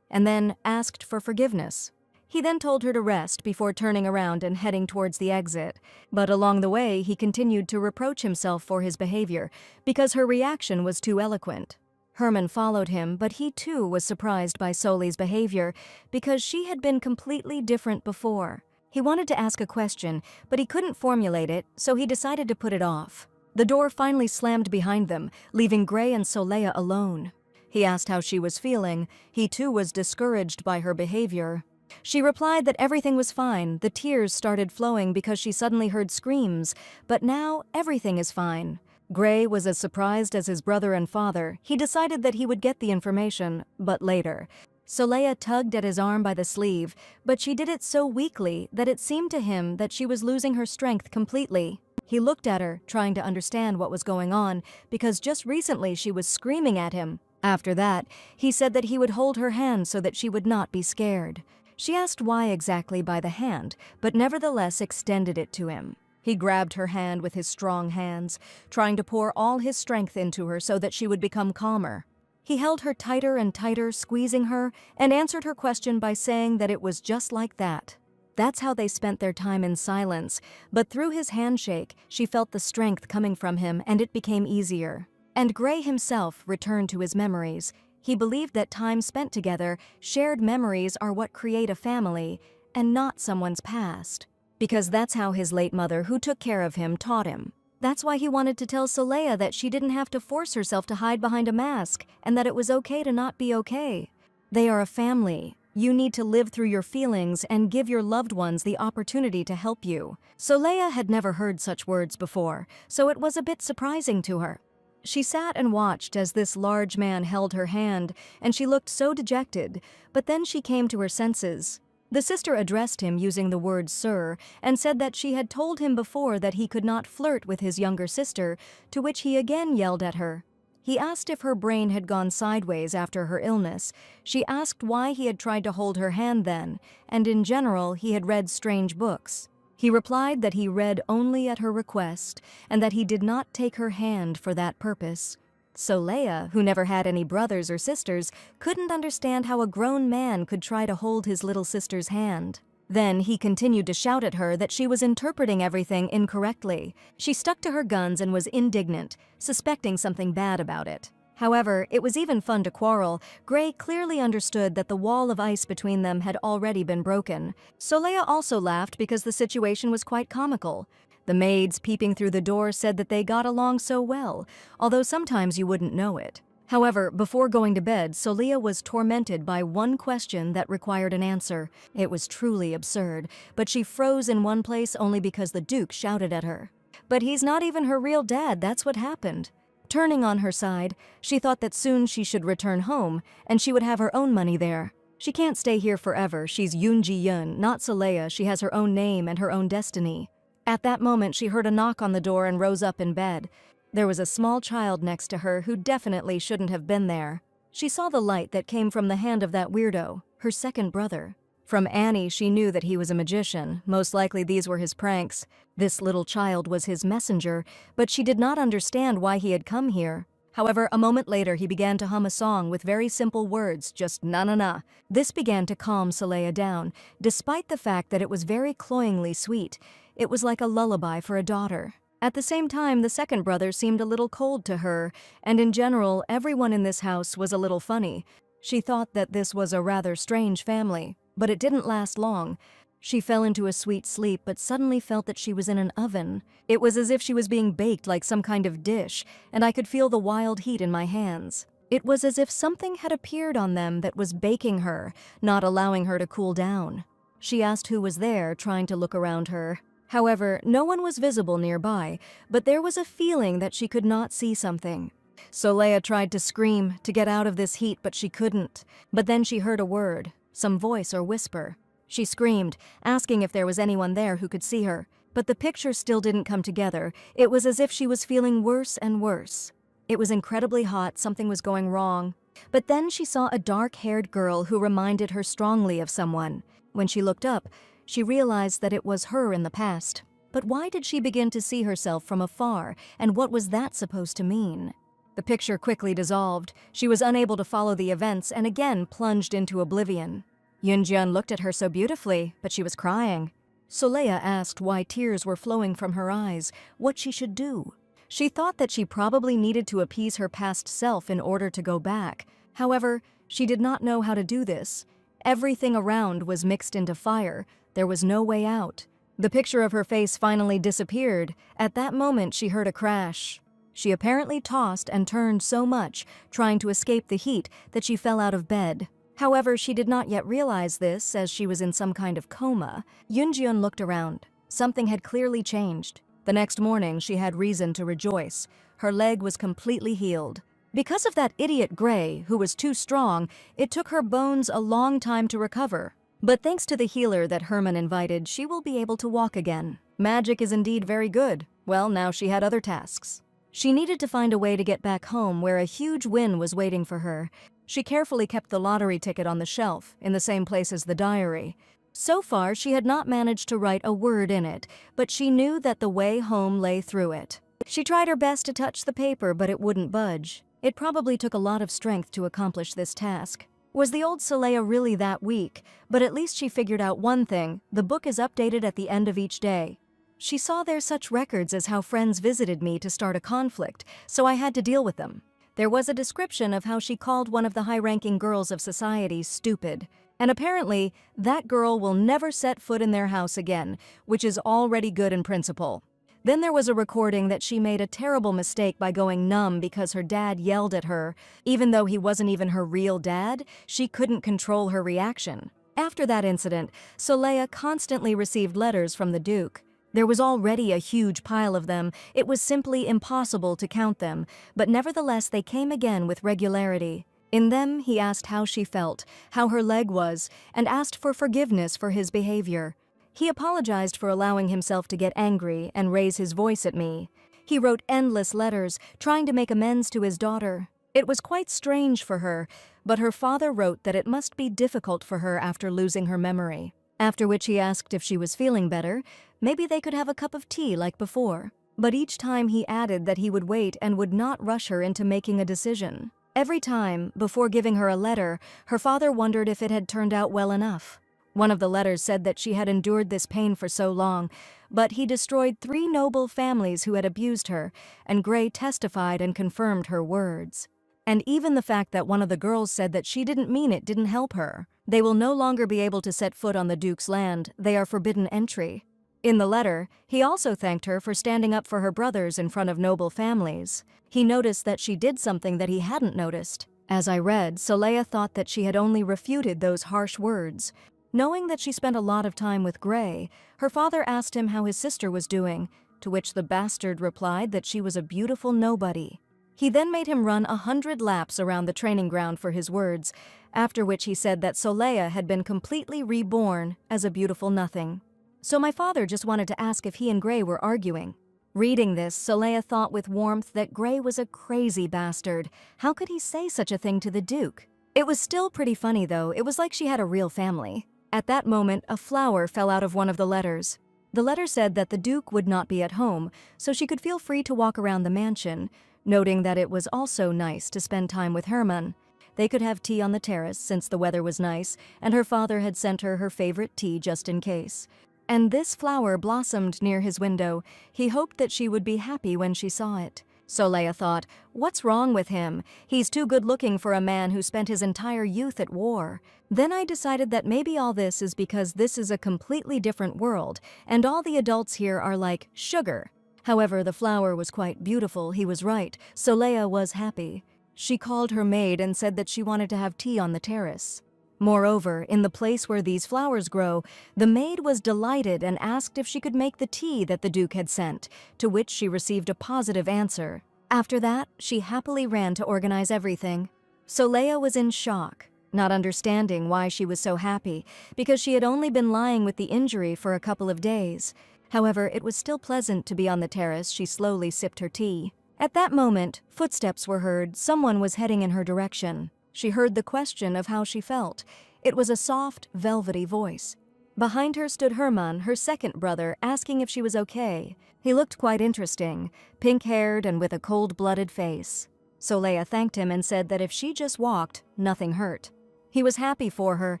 and then asked for forgiveness. He then told her to rest before turning around and heading towards the exit. But along the way, he continued to reproach himself for his behavior, because her reaction was too eloquent. Herman followed him, but he too was surprised by Solei's behavior, because she had been completely different before. He wanted to ask a question, but he couldn't formulate it, so he decided to put it off. The door finally slammed behind them, leaving Gray and Leia alone. He asked how she was feeling. He too was discouraged by her behavior. She replied that everything was fine. The tears started flowing because she suddenly heard screams, but now everything is fine. Gray was as surprised as his brother and father. He decided that he would get the information, but later. Leia tugged at his arm by the sleeve, but she did it so weakly that it seemed to him that she was losing her strength completely. He looked at her, trying to understand what was going on, because just recently she was screaming at him. After that, he said that he would hold her hand so that she would not be scared. She asked why exactly by the hand, but nevertheless extended it to him. He grabbed her hand with his strong hands, trying to pour all his strength into her so that she would become calmer. He held her tighter and tighter, squeezing her, and answered her question by saying that it was just like that. That's how they spent their time in silence, but through his handshake, she felt the strength coming from him and it became easier. And Gray himself returned to his memories. He believed that time spent together, shared memories are what create a family, and not someone's past. Because that's how his late mother, who took care of him, taught him. That's why he wanted to tell Soleil that she didn't have to force herself to hide behind a mask, and that it was okay to not be okay. They are a family. You need to live through your feelings and give your loved ones the opportunity to help you. Soleil had never heard such words before, so it was a bit surprising to her. She sat and watched as this large man held her hand, and she looked so dejected, but then she came to her senses. The sister addressed him using the word sir, and said that she had told him before that he could not flirt with his younger sister, to which he again yelled at her. He asked if her brain had gone sideways after her illness. She asked why he had tried to hold her hand then, and in general he had read strange books. He replied that he read only at her request, and that he did not take her hand for that purpose. Soleil, who never had any brothers or sisters, couldn't understand how a grown man could try to hold his little sister's hand. Then he continued to shout at her that she was interpreting everything incorrectly. She stuck to her guns and was indignant, suspecting something bad about it. However, it was even fun to quarrel. Gray clearly understood that the wall of ice between them had already been broken. Soleil also laughed because the situation was quite comical. The maids peeping through the door said that they got along so well, although sometimes you wouldn't know it. However, before going to bed, Soleil was tormented by one question that required an answer. It was truly absurd, but she froze in one place only because the Duke shouted at her. But he's not even her real dad, that's what happened. Turning on her side, she thought that soon she should return home, and she would have her own money there. She can't stay here forever. She's Yoon Ji-yeon, not Soleil. She has her own name and her own destiny. At that moment, she heard a knock on the door and rose up in bed. There was a small child next to her who definitely shouldn't have been there. She saw the light that came from the hand of that weirdo, her second brother. From Annie, she knew that he was a magician. Most likely these were his pranks. This little child was his messenger, but she did not understand why he had come here. However, a moment later he began to hum a song with very simple words, just na-na-na. This began to calm Soleil down, despite the fact that it was very cloyingly sweet. It was like a lullaby for a daughter. At the same time, the second brother seemed a little cold to her, and in general, everyone in this house was a little funny. She thought that this was a rather strange family, but it didn't last long. She fell into a sweet sleep, but suddenly felt that she was in an oven. It was as if she was being baked like some kind of dish, and I could feel the wild heat in my hands. It was as if something had appeared on them that was baking her, not allowing her to cool down. She asked who was there, trying to look around her. However, no one was visible nearby, but there was a feeling that she could not see something. Soleil tried to scream, to get out of this heat, but she couldn't. But then she heard a word, some voice or whisper. She screamed, asking if there was anyone there who could see her. But the picture still didn't come together. It was as if she was feeling worse and worse. It was incredibly hot, something was going wrong. But then she saw a dark-haired girl who reminded her strongly of someone. When she looked up, she realized that it was her in the past. But why did she begin to see herself from afar, and what was that supposed to mean? The picture quickly dissolved. She was unable to follow the events and again plunged into oblivion. Yoon-jeon looked at her so beautifully, but she was crying. Soleil asked why tears were flowing from her eyes, what she should do. She thought that she probably needed to appease her past self in order to go back. However, she did not know how to do this. Everything around was mixed into fire. There was no way out. The picture of her face finally disappeared. At that moment, she heard a crash. She apparently tossed and turned so much, trying to escape the heat, that she fell out of bed. However, she did not yet realize this, as she was in some kind of coma. Yoon-jeon looked around. Something had clearly changed. The next morning, she had reason to rejoice. Her leg was completely healed. Because of that idiot Gray, who was too strong, it took her bones a long time to recover. But thanks to the healer that Herman invited, she will be able to walk again. Magic is indeed very good. Well, now she had other tasks. She needed to find a way to get back home where a huge win was waiting for her. She carefully kept the lottery ticket on the shelf, in the same place as the diary. So far, she had not managed to write a word in it, but she knew that the way home lay through it. She tried her best to touch the paper, but it wouldn't budge. It probably took a lot of strength to accomplish this task. Was the old Saleya really that weak? But at least she figured out one thing: the book is updated at the end of each day. She saw there such records as how friends visited me to start a conflict, so I had to deal with them. There was a description of how she called one of the high-ranking girls of society stupid. And apparently, that girl will never set foot in their house again, which is already good in principle. Then there was a recording that she made a terrible mistake by going numb because her dad yelled at her. Even though he wasn't even her real dad, she couldn't control her reaction. After that incident, Saleya constantly received letters from the Duke. There was already a huge pile of them. It was simply impossible to count them, but nevertheless they came again with regularity. In them, he asked how she felt, how her leg was, and asked for forgiveness for his behavior. He apologized for allowing himself to get angry and raise his voice at me. He wrote endless letters, trying to make amends to his daughter. It was quite strange for her, but her father wrote that it must be difficult for her after losing her memory. After which he asked if she was feeling better, maybe they could have a cup of tea like before. But each time he added that he would wait and would not rush her into making a decision. Every time, before giving her a letter, her father wondered if it had turned out well enough. One of the letters said that she had endured this pain for so long, but he destroyed 3 noble families who had abused her, and Gray testified and confirmed her words. And even the fact that one of the girls said that she didn't mean it didn't help her. They will no longer be able to set foot on the Duke's land. They are forbidden entry. In the letter, he also thanked her for standing up for her brothers in front of noble families. He noticed that she did something that he hadn't noticed. As I read, Saleya thought that she had only refuted those harsh words. Knowing that she spent a lot of time with Gray, her father asked him how his sister was doing, to which the bastard replied that she was a beautiful nobody. He then made him run 100 laps around the training ground for his words, after which he said that Saleya had been completely reborn as a beautiful nothing. So my father just wanted to ask if he and Gray were arguing. Reading this, Saleya thought with warmth that Gray was a crazy bastard. How could he say such a thing to the Duke? It was still pretty funny though. It was like she had a real family. At that moment, a flower fell out of one of the letters. The letter said that the Duke would not be at home, so she could feel free to walk around the mansion, noting that it was also nice to spend time with Herman. They could have tea on the terrace since the weather was nice, and her father had sent her her favorite tea just in case. And this flower blossomed near his window. He hoped that she would be happy when she saw it. Saleya thought, what's wrong with him? He's too good-looking for a man who spent his entire youth at war. Then I decided that maybe all this is because this is a completely different world, and all the adults here are like sugar. However, the flower was quite beautiful. He was right. Saleya was happy. She called her maid and said that she wanted to have tea on the terrace. Moreover, in the place where these flowers grow, the maid was delighted and asked if she could make the tea that the Duke had sent, to which she received a positive answer. After that, she happily ran to organize everything. Saleya was in shock, not understanding why she was so happy, because she had only been lying with the injury for a couple of days. However, it was still pleasant to be on the terrace. She slowly sipped her tea. At that moment, footsteps were heard. Someone was heading in her direction. She heard the question of how she felt. It was a soft, velvety voice. Behind her stood Herman, her second brother, asking if she was okay. He looked quite interesting, pink-haired and with a cold-blooded face. Saleya thanked him and said that if she just walked, nothing hurt. He was happy for her,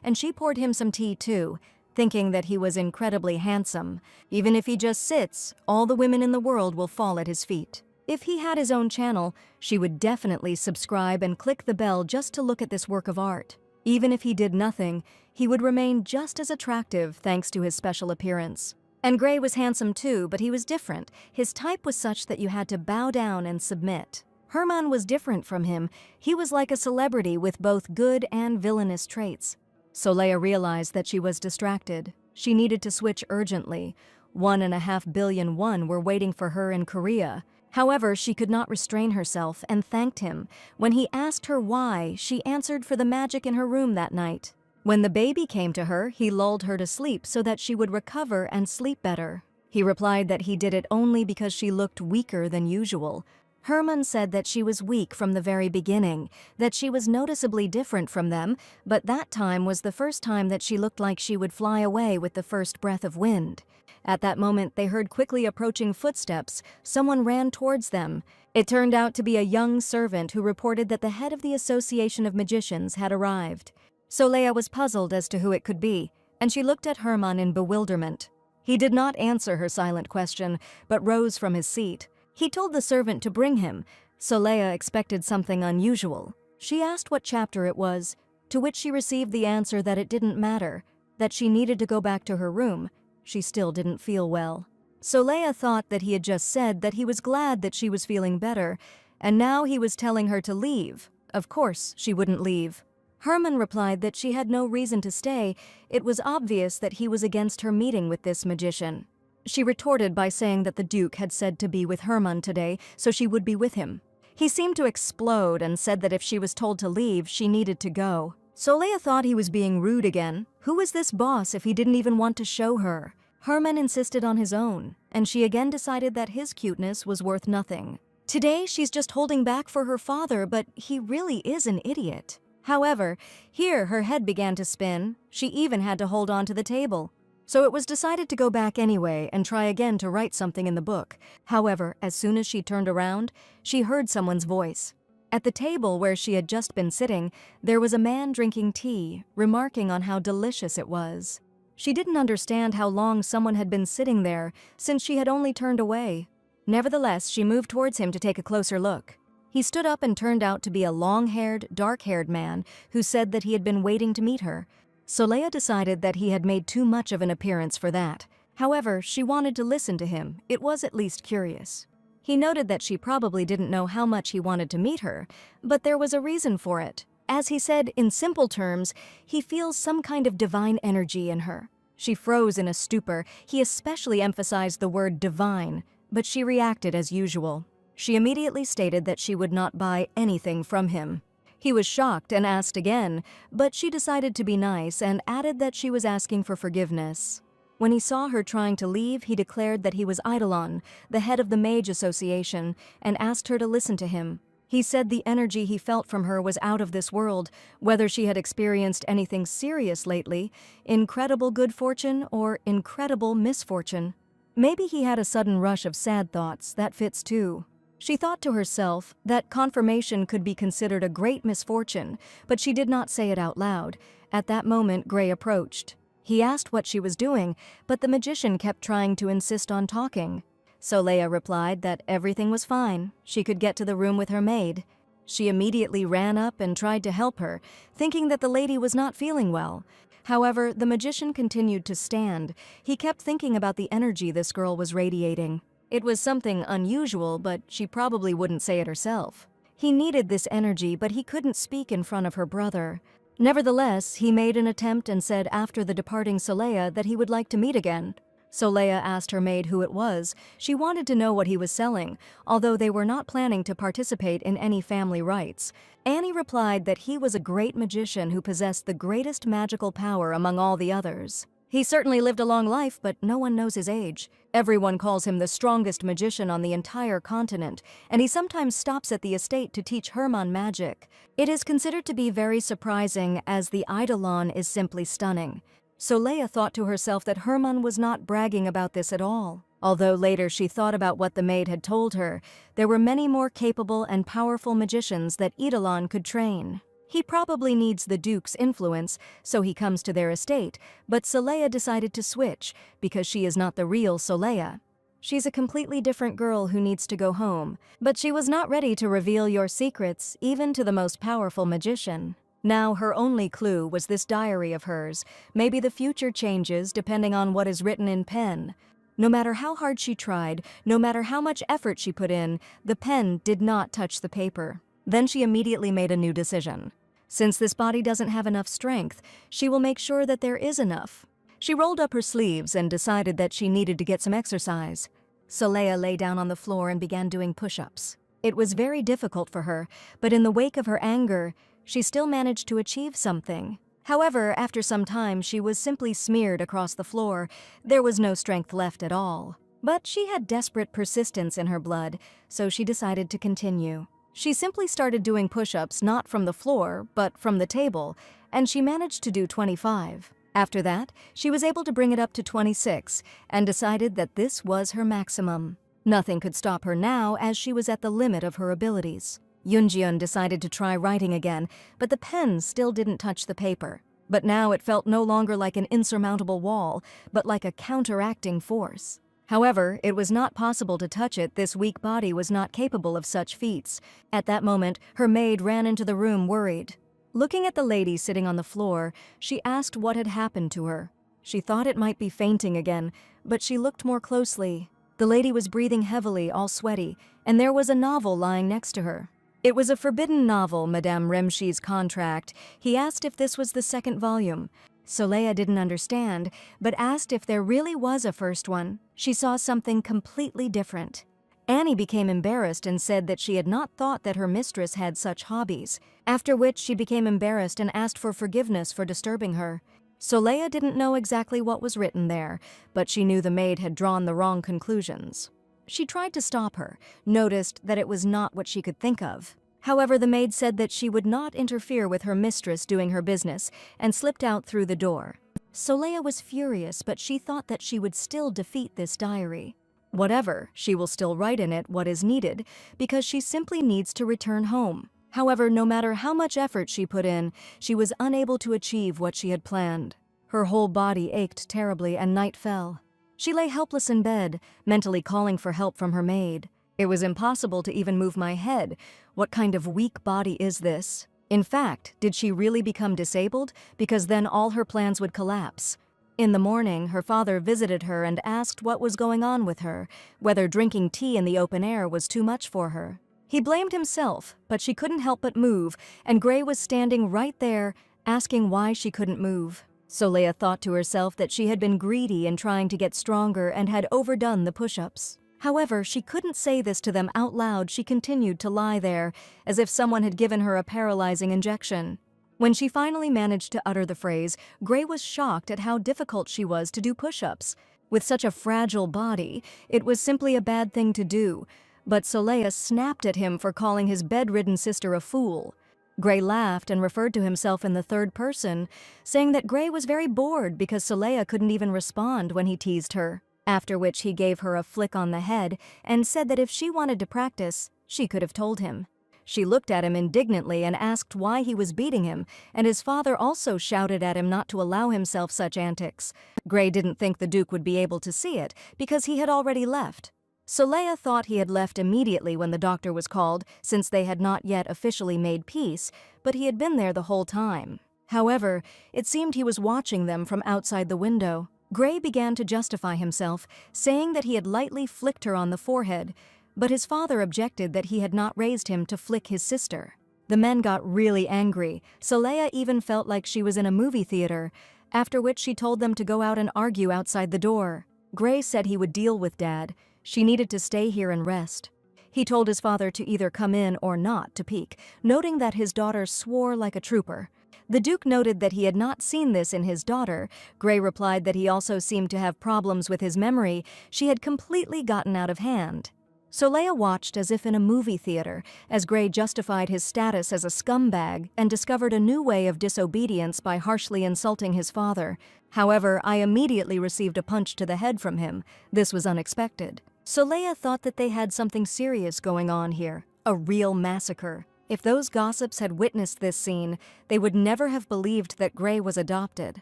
and she poured him some tea too, thinking that he was incredibly handsome. Even if he just sits, all the women in the world will fall at his feet. If he had his own channel, she would definitely subscribe and click the bell just to look at this work of art. Even if he did nothing, he would remain just as attractive thanks to his special appearance. And Gray was handsome too, but he was different. His type was such that you had to bow down and submit. Herman was different from him. He was like a celebrity with both good and villainous traits. Saleya realized that she was distracted. She needed to switch urgently. 1.5 billion won were waiting for her in Korea. However, she could not restrain herself and thanked him. When he asked her why, she answered for the magic in her room that night. When the baby came to her, he lulled her to sleep so that she would recover and sleep better. He replied that he did it only because she looked weaker than usual. Herman said that she was weak from the very beginning, that she was noticeably different from them, but that time was the first time that she looked like she would fly away with the first breath of wind. At that moment, they heard quickly approaching footsteps. Someone ran towards them. It turned out to be a young servant who reported that the head of the Association of Magicians had arrived. Soleil was puzzled as to who it could be, and she looked at Herman in bewilderment. He did not answer her silent question, but rose from his seat. He told the servant to bring him. Soleil expected something unusual. She asked what chapter it was, to which she received the answer that it didn't matter, that she needed to go back to her room. She still didn't feel well. Soleil thought that he had just said that he was glad that she was feeling better, and now he was telling her to leave. Of course she wouldn't leave. Herman replied that she had no reason to stay. It was obvious that he was against her meeting with this magician. She retorted by saying that the Duke had said to be with Herman today, so she would be with him. He seemed to explode and said that if she was told to leave, she needed to go. Soleil thought he was being rude again. Who was this boss if he didn't even want to show her? Herman insisted on his own, and she again decided that his cuteness was worth nothing. Today, she's just holding back for her father, but he really is an idiot. However, here her head began to spin. She even had to hold on to the table. So it was decided to go back anyway and try again to write something in the book. However, as soon as she turned around, she heard someone's voice. At the table where she had just been sitting, there was a man drinking tea, remarking on how delicious it was. She didn't understand how long someone had been sitting there, since she had only turned away. Nevertheless, she moved towards him to take a closer look. He stood up and turned out to be a long-haired, dark-haired man who said that he had been waiting to meet her. Soleil decided that he had made too much of an appearance for that. However, she wanted to listen to him. It was at least curious. He noted that she probably didn't know how much he wanted to meet her, but there was a reason for it. As he said, in simple terms, he feels some kind of divine energy in her. She froze in a stupor. He especially emphasized the word divine, but she reacted as usual. She immediately stated that she would not buy anything from him. He was shocked and asked again, but she decided to be nice and added that she was asking for forgiveness. When he saw her trying to leave, he declared that he was Eidolon, the head of the Mage Association, and asked her to listen to him. He said the energy he felt from her was out of this world, whether she had experienced anything serious lately, incredible good fortune or incredible misfortune. Maybe he had a sudden rush of sad thoughts, that fits too. She thought to herself that confirmation could be considered a great misfortune, but she did not say it out loud. At that moment, Gray approached. He asked what she was doing, but the magician kept trying to insist on talking. Soleil replied that everything was fine. She could get to the room with her maid. She immediately ran up and tried to help her, thinking that the lady was not feeling well. However, the magician continued to stand. He kept thinking about the energy this girl was radiating. It was something unusual, but she probably wouldn't say it herself. He needed this energy, but he couldn't speak in front of her brother. Nevertheless, he made an attempt and said after the departing Soleil that he would like to meet again. Soleil asked her maid who it was. She wanted to know what he was selling, although they were not planning to participate in any family rites. Annie replied that he was a great magician who possessed the greatest magical power among all the others. He certainly lived a long life, but no one knows his age. Everyone calls him the strongest magician on the entire continent, and he sometimes stops at the estate to teach Herman magic. It is considered to be very surprising, as the Eidolon is simply stunning. Soleil thought to herself that Herman was not bragging about this at all. Although later she thought about what the maid had told her, there were many more capable and powerful magicians that Eidolon could train. He probably needs the Duke's influence, so he comes to their estate, but Soleil decided to switch because she is not the real Soleil. She's a completely different girl who needs to go home, but she was not ready to reveal your secrets even to the most powerful magician. Now her only clue was this diary of hers. Maybe the future changes depending on what is written in pen. No matter how hard she tried, no matter how much effort she put in, the pen did not touch the paper. Then she immediately made a new decision. Since this body doesn't have enough strength, she will make sure that there is enough. She rolled up her sleeves and decided that she needed to get some exercise. Soleil lay down on the floor and began doing push-ups. It was very difficult for her, but in the wake of her anger, she still managed to achieve something. However, after some time, she was simply smeared across the floor. There was no strength left at all. But she had desperate persistence in her blood, so she decided to continue. She simply started doing push-ups not from the floor, but from the table, and she managed to do 25. After that, she was able to bring it up to 26 and decided that this was her maximum. Nothing could stop her now, as she was at the limit of her abilities. Yoonjeon decided to try writing again, but the pen still didn't touch the paper. But now it felt no longer like an insurmountable wall, but like a counteracting force. However, it was not possible to touch it. This weak body was not capable of such feats. At that moment, her maid ran into the room worried. Looking at the lady sitting on the floor, she asked what had happened to her. She thought it might be fainting again, but she looked more closely. The lady was breathing heavily, all sweaty, and there was a novel lying next to her. It was a forbidden novel, Madame Remshi's contract. He asked if this was the second volume. Soleil didn't understand, but asked if there really was a first one. She saw something completely different. Annie became embarrassed and said that she had not thought that her mistress had such hobbies, after which she became embarrassed and asked for forgiveness for disturbing her. Soleil didn't know exactly what was written there, but she knew the maid had drawn the wrong conclusions. She tried to stop her, noticed that it was not what she could think of. However, the maid said that she would not interfere with her mistress doing her business, and slipped out through the door. Soleil was furious, but she thought that she would still defeat this diary. Whatever, she will still write in it what is needed, because she simply needs to return home. However, no matter how much effort she put in, she was unable to achieve what she had planned. Her whole body ached terribly, and night fell. She lay helpless in bed, mentally calling for help from her maid. It was impossible to even move my head. What kind of weak body is this? In fact, did she really become disabled? Because then all her plans would collapse. In the morning, her father visited her and asked what was going on with her, whether drinking tea in the open air was too much for her. He blamed himself, but she couldn't help but move, and Gray was standing right there, asking why she couldn't move. Soleil thought to herself that she had been greedy in trying to get stronger and had overdone the push-ups. However, she couldn't say this to them out loud. She continued to lie there, as if someone had given her a paralyzing injection. When she finally managed to utter the phrase, Gray was shocked at how difficult she was to do push-ups. With such a fragile body, it was simply a bad thing to do. But Soleil snapped at him for calling his bedridden sister a fool. Gray laughed and referred to himself in the third person, saying that Gray was very bored because Soleil couldn't even respond when he teased her. After which he gave her a flick on the head and said that if she wanted to practice, she could have told him. She looked at him indignantly and asked why he was beating him, and his father also shouted at him not to allow himself such antics. Gray didn't think the Duke would be able to see it because he had already left. Soleil thought he had left immediately when the doctor was called, since they had not yet officially made peace, but he had been there the whole time. However, it seemed he was watching them from outside the window. Gray began to justify himself, saying that he had lightly flicked her on the forehead, but his father objected that he had not raised him to flick his sister. The men got really angry. Soleil even felt like she was in a movie theater, after which she told them to go out and argue outside the door. Gray said he would deal with Dad. She needed to stay here and rest. He told his father to either come in or not to peek, noting that his daughter swore like a trooper. The Duke noted that he had not seen this in his daughter. Gray replied that he also seemed to have problems with his memory. She had completely gotten out of hand. Soleil watched as if in a movie theater, as Gray justified his status as a scumbag and discovered a new way of disobedience by harshly insulting his father. However, I immediately received a punch to the head from him. This was unexpected. Soleil thought that they had something serious going on here, a real massacre. If those gossips had witnessed this scene, they would never have believed that Gray was adopted.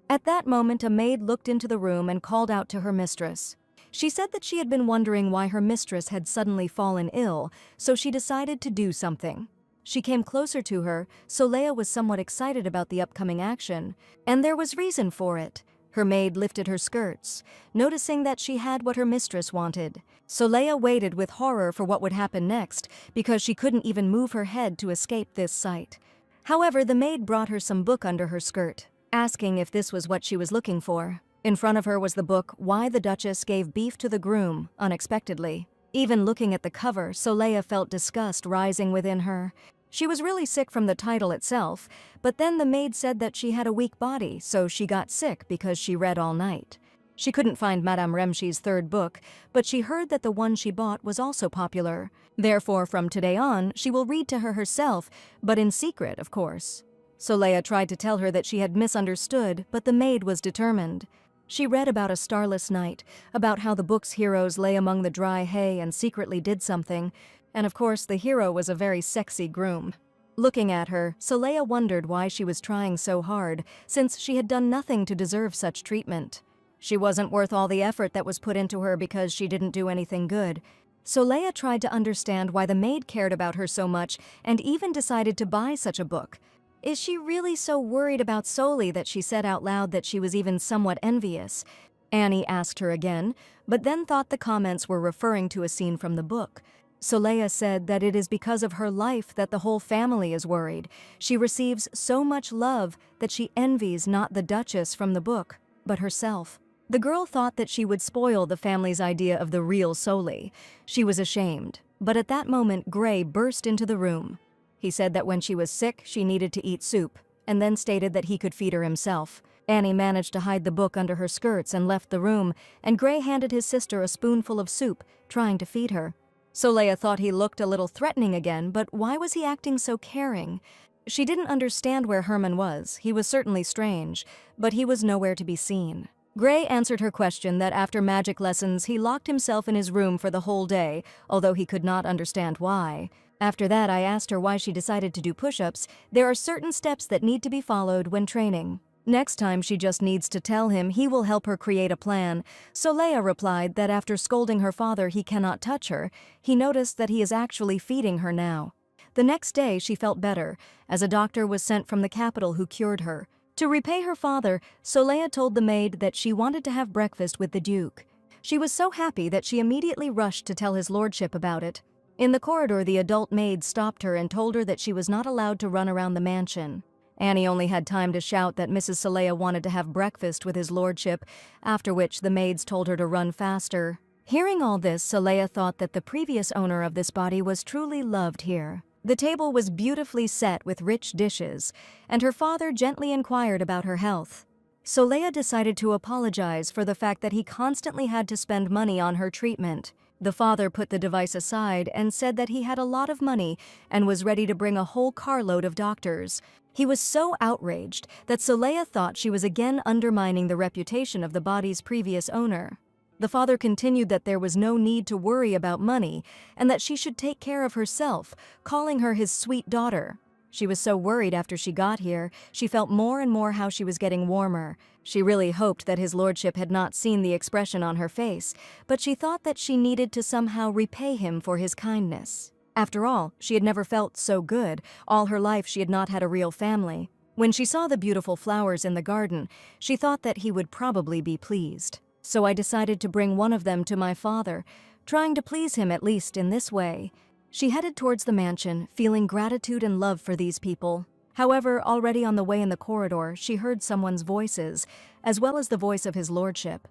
At that moment, a maid looked into the room and called out to her mistress. She said that she had been wondering why her mistress had suddenly fallen ill, so she decided to do something. She came closer to her. Soleil was somewhat excited about the upcoming action, and there was reason for it. Her maid lifted her skirts, noticing that she had what her mistress wanted. Soleil waited with horror for what would happen next, because she couldn't even move her head to escape this sight. However, the maid brought her some book under her skirt, asking if this was what she was looking for. In front of her was the book, Why the Duchess Gave Beef to the Groom, Unexpectedly. Even looking at the cover, Soleil felt disgust rising within her. She was really sick from the title itself, but then the maid said that she had a weak body, so she got sick because she read all night. She couldn't find Madame Remshi's third book, but she heard that the one she bought was also popular. Therefore, from today on, she will read to her herself, but in secret, of course. Soleil tried to tell her that she had misunderstood, but the maid was determined. She read about a starless night, about how the book's heroes lay among the dry hay and secretly did something, and of course the hero was a very sexy groom. Looking at her, Soleil wondered why she was trying so hard, since she had done nothing to deserve such treatment. She wasn't worth all the effort that was put into her because she didn't do anything good. Soleil tried to understand why the maid cared about her so much and even decided to buy such a book. Is she really so worried about Soli that she said out loud that she was even somewhat envious? Annie asked her again, but then thought the comments were referring to a scene from the book. Soleil said that it is because of her life that the whole family is worried. She receives so much love that she envies not the Duchess from the book, but herself. The girl thought that she would spoil the family's idea of the real Soli. She was ashamed, but at that moment Gray burst into the room. He said that when she was sick, she needed to eat soup, and then stated that he could feed her himself. Annie managed to hide the book under her skirts and left the room, and Gray handed his sister a spoonful of soup, trying to feed her. Soleil thought he looked a little threatening again, but why was he acting so caring? She didn't understand where Herman was. He was certainly strange, but he was nowhere to be seen. Gray answered her question that after magic lessons he locked himself in his room for the whole day, although he could not understand why. After that, I asked her why she decided to do push-ups. There are certain steps that need to be followed when training. Next time she just needs to tell him he will help her create a plan. Soleil replied that after scolding her father he cannot touch her, he noticed that he is actually feeding her now. The next day she felt better, as a doctor was sent from the capital who cured her. To repay her father, Soleil told the maid that she wanted to have breakfast with the Duke. She was so happy that she immediately rushed to tell his lordship about it. In the corridor, the adult maid stopped her and told her that she was not allowed to run around the mansion. Annie only had time to shout that Mrs. Soleil wanted to have breakfast with his lordship, after which the maids told her to run faster. Hearing all this, Soleil thought that the previous owner of this body was truly loved here. The table was beautifully set with rich dishes, and her father gently inquired about her health. Soleil decided to apologize for the fact that he constantly had to spend money on her treatment. The father put the device aside and said that he had a lot of money and was ready to bring a whole carload of doctors. He was so outraged that Soleil thought she was again undermining the reputation of the body's previous owner. The father continued that there was no need to worry about money and that she should take care of herself, calling her his sweet daughter. She was so worried after she got here, she felt more and more how she was getting warmer. She really hoped that his lordship had not seen the expression on her face, but she thought that she needed to somehow repay him for his kindness. After all, she had never felt so good. All her life she had not had a real family. When she saw the beautiful flowers in the garden, she thought that he would probably be pleased. So I decided to bring one of them to my father, trying to please him at least in this way. She headed towards the mansion, feeling gratitude and love for these people. However, already on the way in the corridor, she heard someone's voices, as well as the voice of his lordship.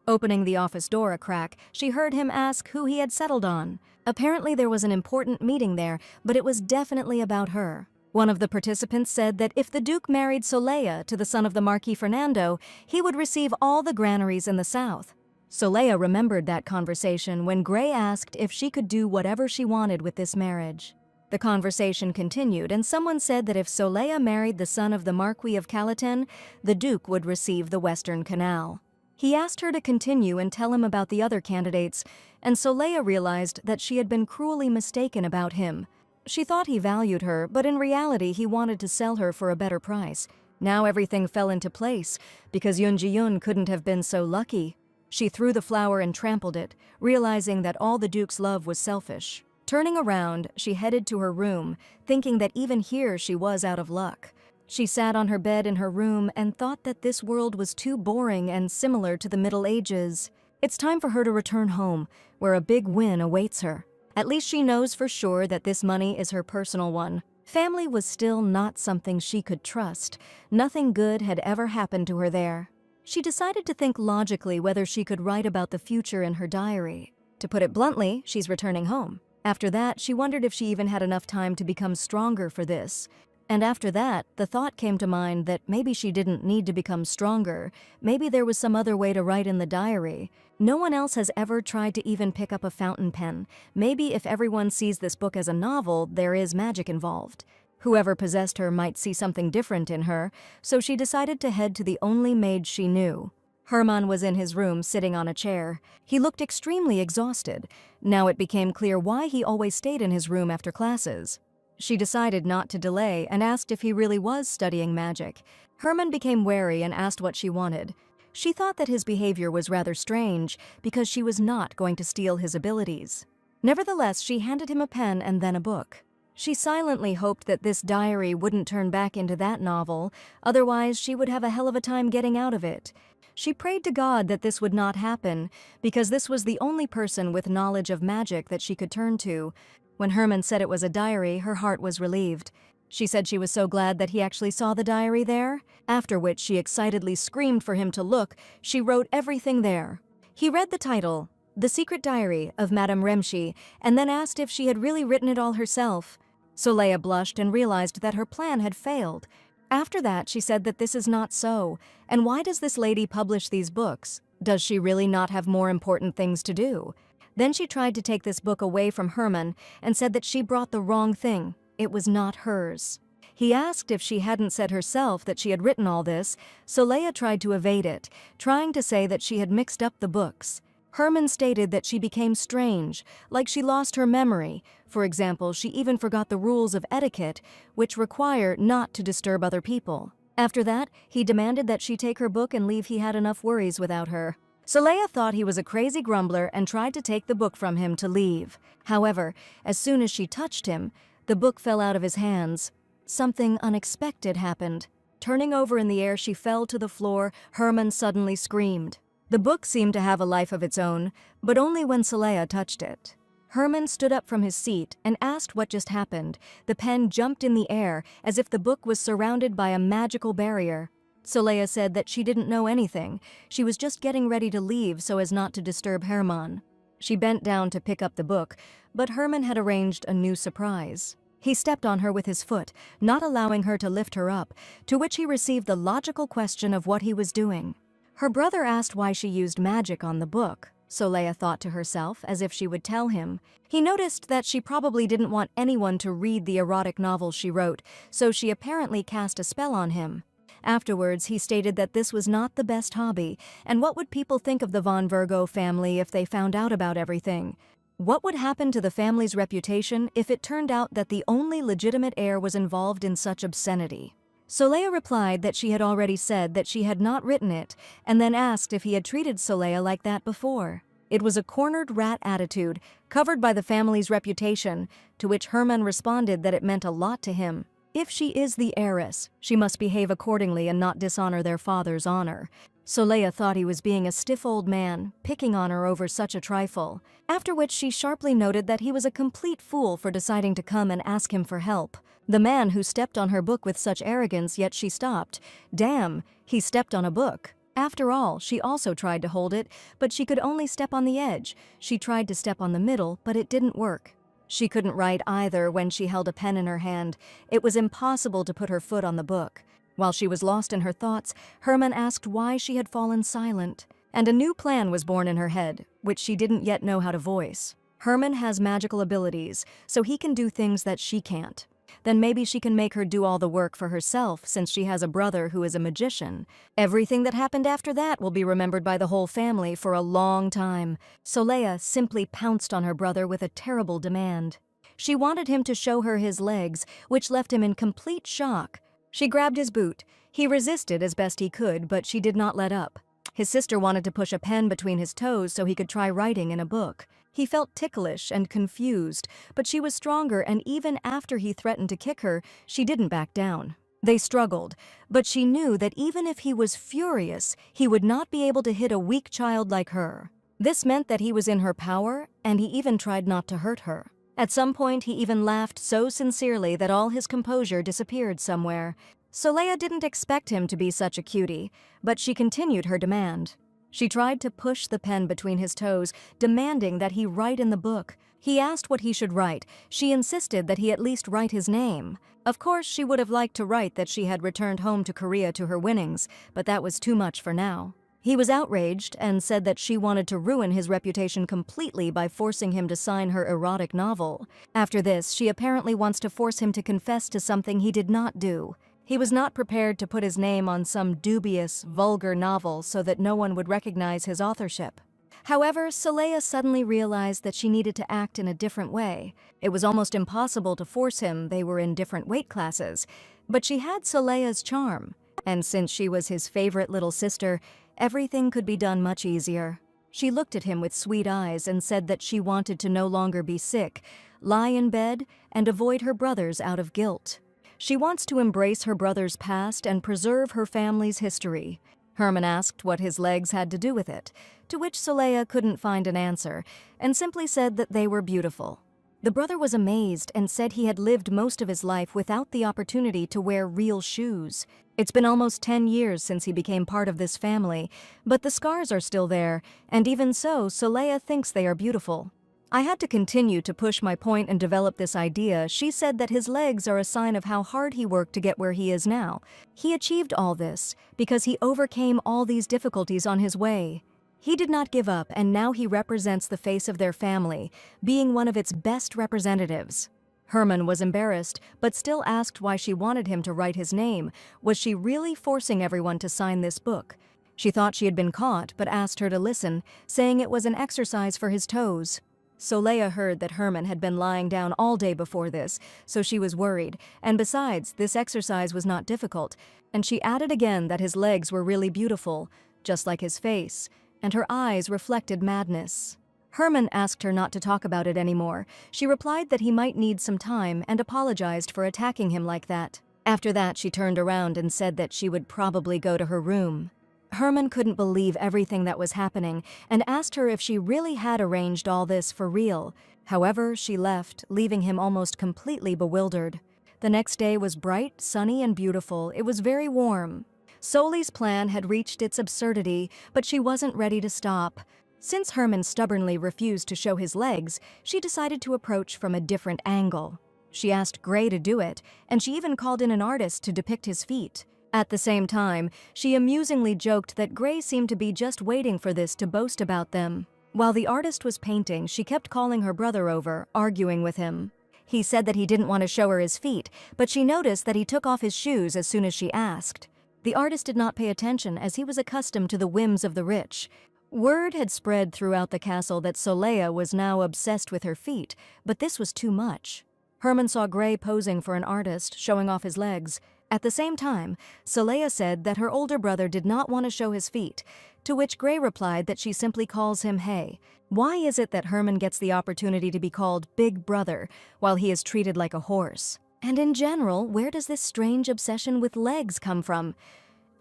Opening the office door a crack, she heard him ask who he had settled on. Apparently there was an important meeting there, but it was definitely about her. One of the participants said that if the Duke married Soleil to the son of the Marquis Fernando, he would receive all the granaries in the south. Soleil remembered that conversation when Gray asked if she could do whatever she wanted with this marriage. The conversation continued, and someone said that if Soleil married the son of the Marquis of Calatin, the Duke would receive the Western Canal. He asked her to continue and tell him about the other candidates, and Soleil realized that she had been cruelly mistaken about him. She thought he valued her, but in reality he wanted to sell her for a better price. Now everything fell into place, because Yoon Ji-yoon couldn't have been so lucky. She threw the flower and trampled it, realizing that all the Duke's love was selfish. Turning around, she headed to her room, thinking that even here she was out of luck. She sat on her bed in her room and thought that this world was too boring and similar to the Middle Ages. It's time for her to return home, where a big win awaits her. At least she knows for sure that this money is her personal one. Family was still not something she could trust. Nothing good had ever happened to her there. She decided to think logically whether she could write about the future in her diary. To put it bluntly, she's returning home. After that, she wondered if she even had enough time to become stronger for this. And after that, the thought came to mind that maybe she didn't need to become stronger. Maybe there was some other way to write in the diary. No one else has ever tried to even pick up a fountain pen. Maybe if everyone sees this book as a novel, there is magic involved. Whoever possessed her might see something different in her, so she decided to head to the only maid she knew, Herman was in his room sitting on a chair. He looked extremely exhausted. Now it became clear why he always stayed in his room after classes. She decided not to delay and asked if he really was studying magic. Herman became wary and asked what she wanted. She thought that his behavior was rather strange because she was not going to steal his abilities. Nevertheless, she handed him a pen and then a book. She silently hoped that this diary wouldn't turn back into that novel, otherwise she would have a hell of a time getting out of it. She prayed to God that this would not happen, because this was the only person with knowledge of magic that she could turn to. When Herman said it was a diary, her heart was relieved. She said she was so glad that he actually saw the diary there, after which she excitedly screamed for him to look. She wrote everything there. He read the title, The Secret Diary of Madame Remshi, and then asked if she had really written it all herself. Soleya blushed and realized that her plan had failed. After that, she said that this is not so. And why does this lady publish these books? Does she really not have more important things to do? Then she tried to take this book away from Herman and said that she brought the wrong thing. It was not hers. He asked if she hadn't said herself that she had written all this. Soleya tried to evade it, trying to say that she had mixed up the books. Herman stated that she became strange, like she lost her memory. For example, she even forgot the rules of etiquette, which require not to disturb other people. After that, he demanded that she take her book and leave. He had enough worries without her. Soleya thought he was a crazy grumbler and tried to take the book from him to leave. However, as soon as she touched him, the book fell out of his hands. Something unexpected happened. Turning over in the air, she fell to the floor. Herman suddenly screamed. The book seemed to have a life of its own, but only when Soleya touched it. Herman stood up from his seat and asked what just happened. The pen jumped in the air as if the book was surrounded by a magical barrier. Soleya said that she didn't know anything. She was just getting ready to leave so as not to disturb Herman. She bent down to pick up the book, but Herman had arranged a new surprise. He stepped on her with his foot, not allowing her to lift her up, to which he received the logical question of what he was doing. Her brother asked why she used magic on the book. Soleya thought to herself, as if she would tell him. He noticed that she probably didn't want anyone to read the erotic novel she wrote, so she apparently cast a spell on him. Afterwards, he stated that this was not the best hobby, and what would people think of the von Virgo family if they found out about everything? What would happen to the family's reputation if it turned out that the only legitimate heir was involved in such obscenity? Soleya replied that she had already said that she had not written it, and then asked if he had treated Soleya like that before. It was a cornered rat attitude, covered by the family's reputation, to which Herman responded that it meant a lot to him. If she is the heiress, she must behave accordingly and not dishonor their father's honor. Soleya thought he was being a stiff old man, picking on her over such a trifle, after which she sharply noted that he was a complete fool for deciding to come and ask him for help. The man who stepped on her book with such arrogance, yet she stopped. Damn, he stepped on a book. After all, she also tried to hold it, but she could only step on the edge. She tried to step on the middle, but it didn't work. She couldn't write either when she held a pen in her hand. It was impossible to put her foot on the book. While she was lost in her thoughts, Herman asked why she had fallen silent. And a new plan was born in her head, which she didn't yet know how to voice. Herman has magical abilities, so he can do things that she can't. Then maybe she can make her do all the work for herself since she has a brother who is a magician. Everything that happened after that will be remembered by the whole family for a long time. Soleya simply pounced on her brother with a terrible demand. She wanted him to show her his legs, which left him in complete shock. She grabbed his boot. He resisted as best he could, but she did not let up. His sister wanted to push a pen between his toes so he could try writing in a book. He felt ticklish and confused, but she was stronger, and even after he threatened to kick her, she didn't back down. They struggled, but she knew that even if he was furious, he would not be able to hit a weak child like her. This meant that he was in her power, and he even tried not to hurt her. At some point, he even laughed so sincerely that all his composure disappeared somewhere. Soleya didn't expect him to be such a cutie, but she continued her demand. She tried to push the pen between his toes, demanding that he write in the book. He asked what he should write. She insisted that he at least write his name. Of course, she would have liked to write that she had returned home to Korea to her winnings, but that was too much for now. He was outraged and said that she wanted to ruin his reputation completely by forcing him to sign her erotic novel. After this, she apparently wants to force him to confess to something he did not do. He was not prepared to put his name on some dubious, vulgar novel so that no one would recognize his authorship. However, Saleya suddenly realized that she needed to act in a different way. It was almost impossible to force him, they were in different weight classes. But she had Saleya's charm, and since she was his favorite little sister, everything could be done much easier. She looked at him with sweet eyes and said that she wanted to no longer be sick, lie in bed, and avoid her brothers out of guilt. She wants to embrace her brother's past and preserve her family's history. Herman asked what his legs had to do with it, to which Saleya couldn't find an answer, and simply said that they were beautiful. The brother was amazed and said he had lived most of his life without the opportunity to wear real shoes. It's been almost 10 years since he became part of this family, but the scars are still there, and even so, Saleya thinks they are beautiful. I had to continue to push my point and develop this idea. She said that his legs are a sign of how hard he worked to get where he is now. He achieved all this because he overcame all these difficulties on his way. He did not give up, and now he represents the face of their family, being one of its best representatives. Herman was embarrassed, but still asked why she wanted him to write his name. Was she really forcing everyone to sign this book? She thought she had been caught, but asked her to listen, saying it was an exercise for his toes. Saleya heard that Herman had been lying down all day before this, so she was worried, and besides, this exercise was not difficult, and she added again that his legs were really beautiful, just like his face, and her eyes reflected madness. Herman asked her not to talk about it anymore. She replied that he might need some time and apologized for attacking him like that. After that, she turned around and said that she would probably go to her room. Herman couldn't believe everything that was happening and asked her if she really had arranged all this for real. However, she left, leaving him almost completely bewildered. The next day was bright, sunny, and beautiful. It was very warm. Soli's plan had reached its absurdity, but she wasn't ready to stop. Since Herman stubbornly refused to show his legs, she decided to approach from a different angle. She asked Gray to do it, and she even called in an artist to depict his feet. At the same time, she amusingly joked that Gray seemed to be just waiting for this to boast about them. While the artist was painting, she kept calling her brother over, arguing with him. He said that he didn't want to show her his feet, but she noticed that he took off his shoes as soon as she asked. The artist did not pay attention as he was accustomed to the whims of the rich. Word had spread throughout the castle that Saleya was now obsessed with her feet, but this was too much. Herman saw Gray posing for an artist, showing off his legs. At the same time, Saleya said that her older brother did not want to show his feet, to which Gray replied that she simply calls him Hey. Why is it that Herman gets the opportunity to be called Big Brother while he is treated like a horse? And in general, where does this strange obsession with legs come from?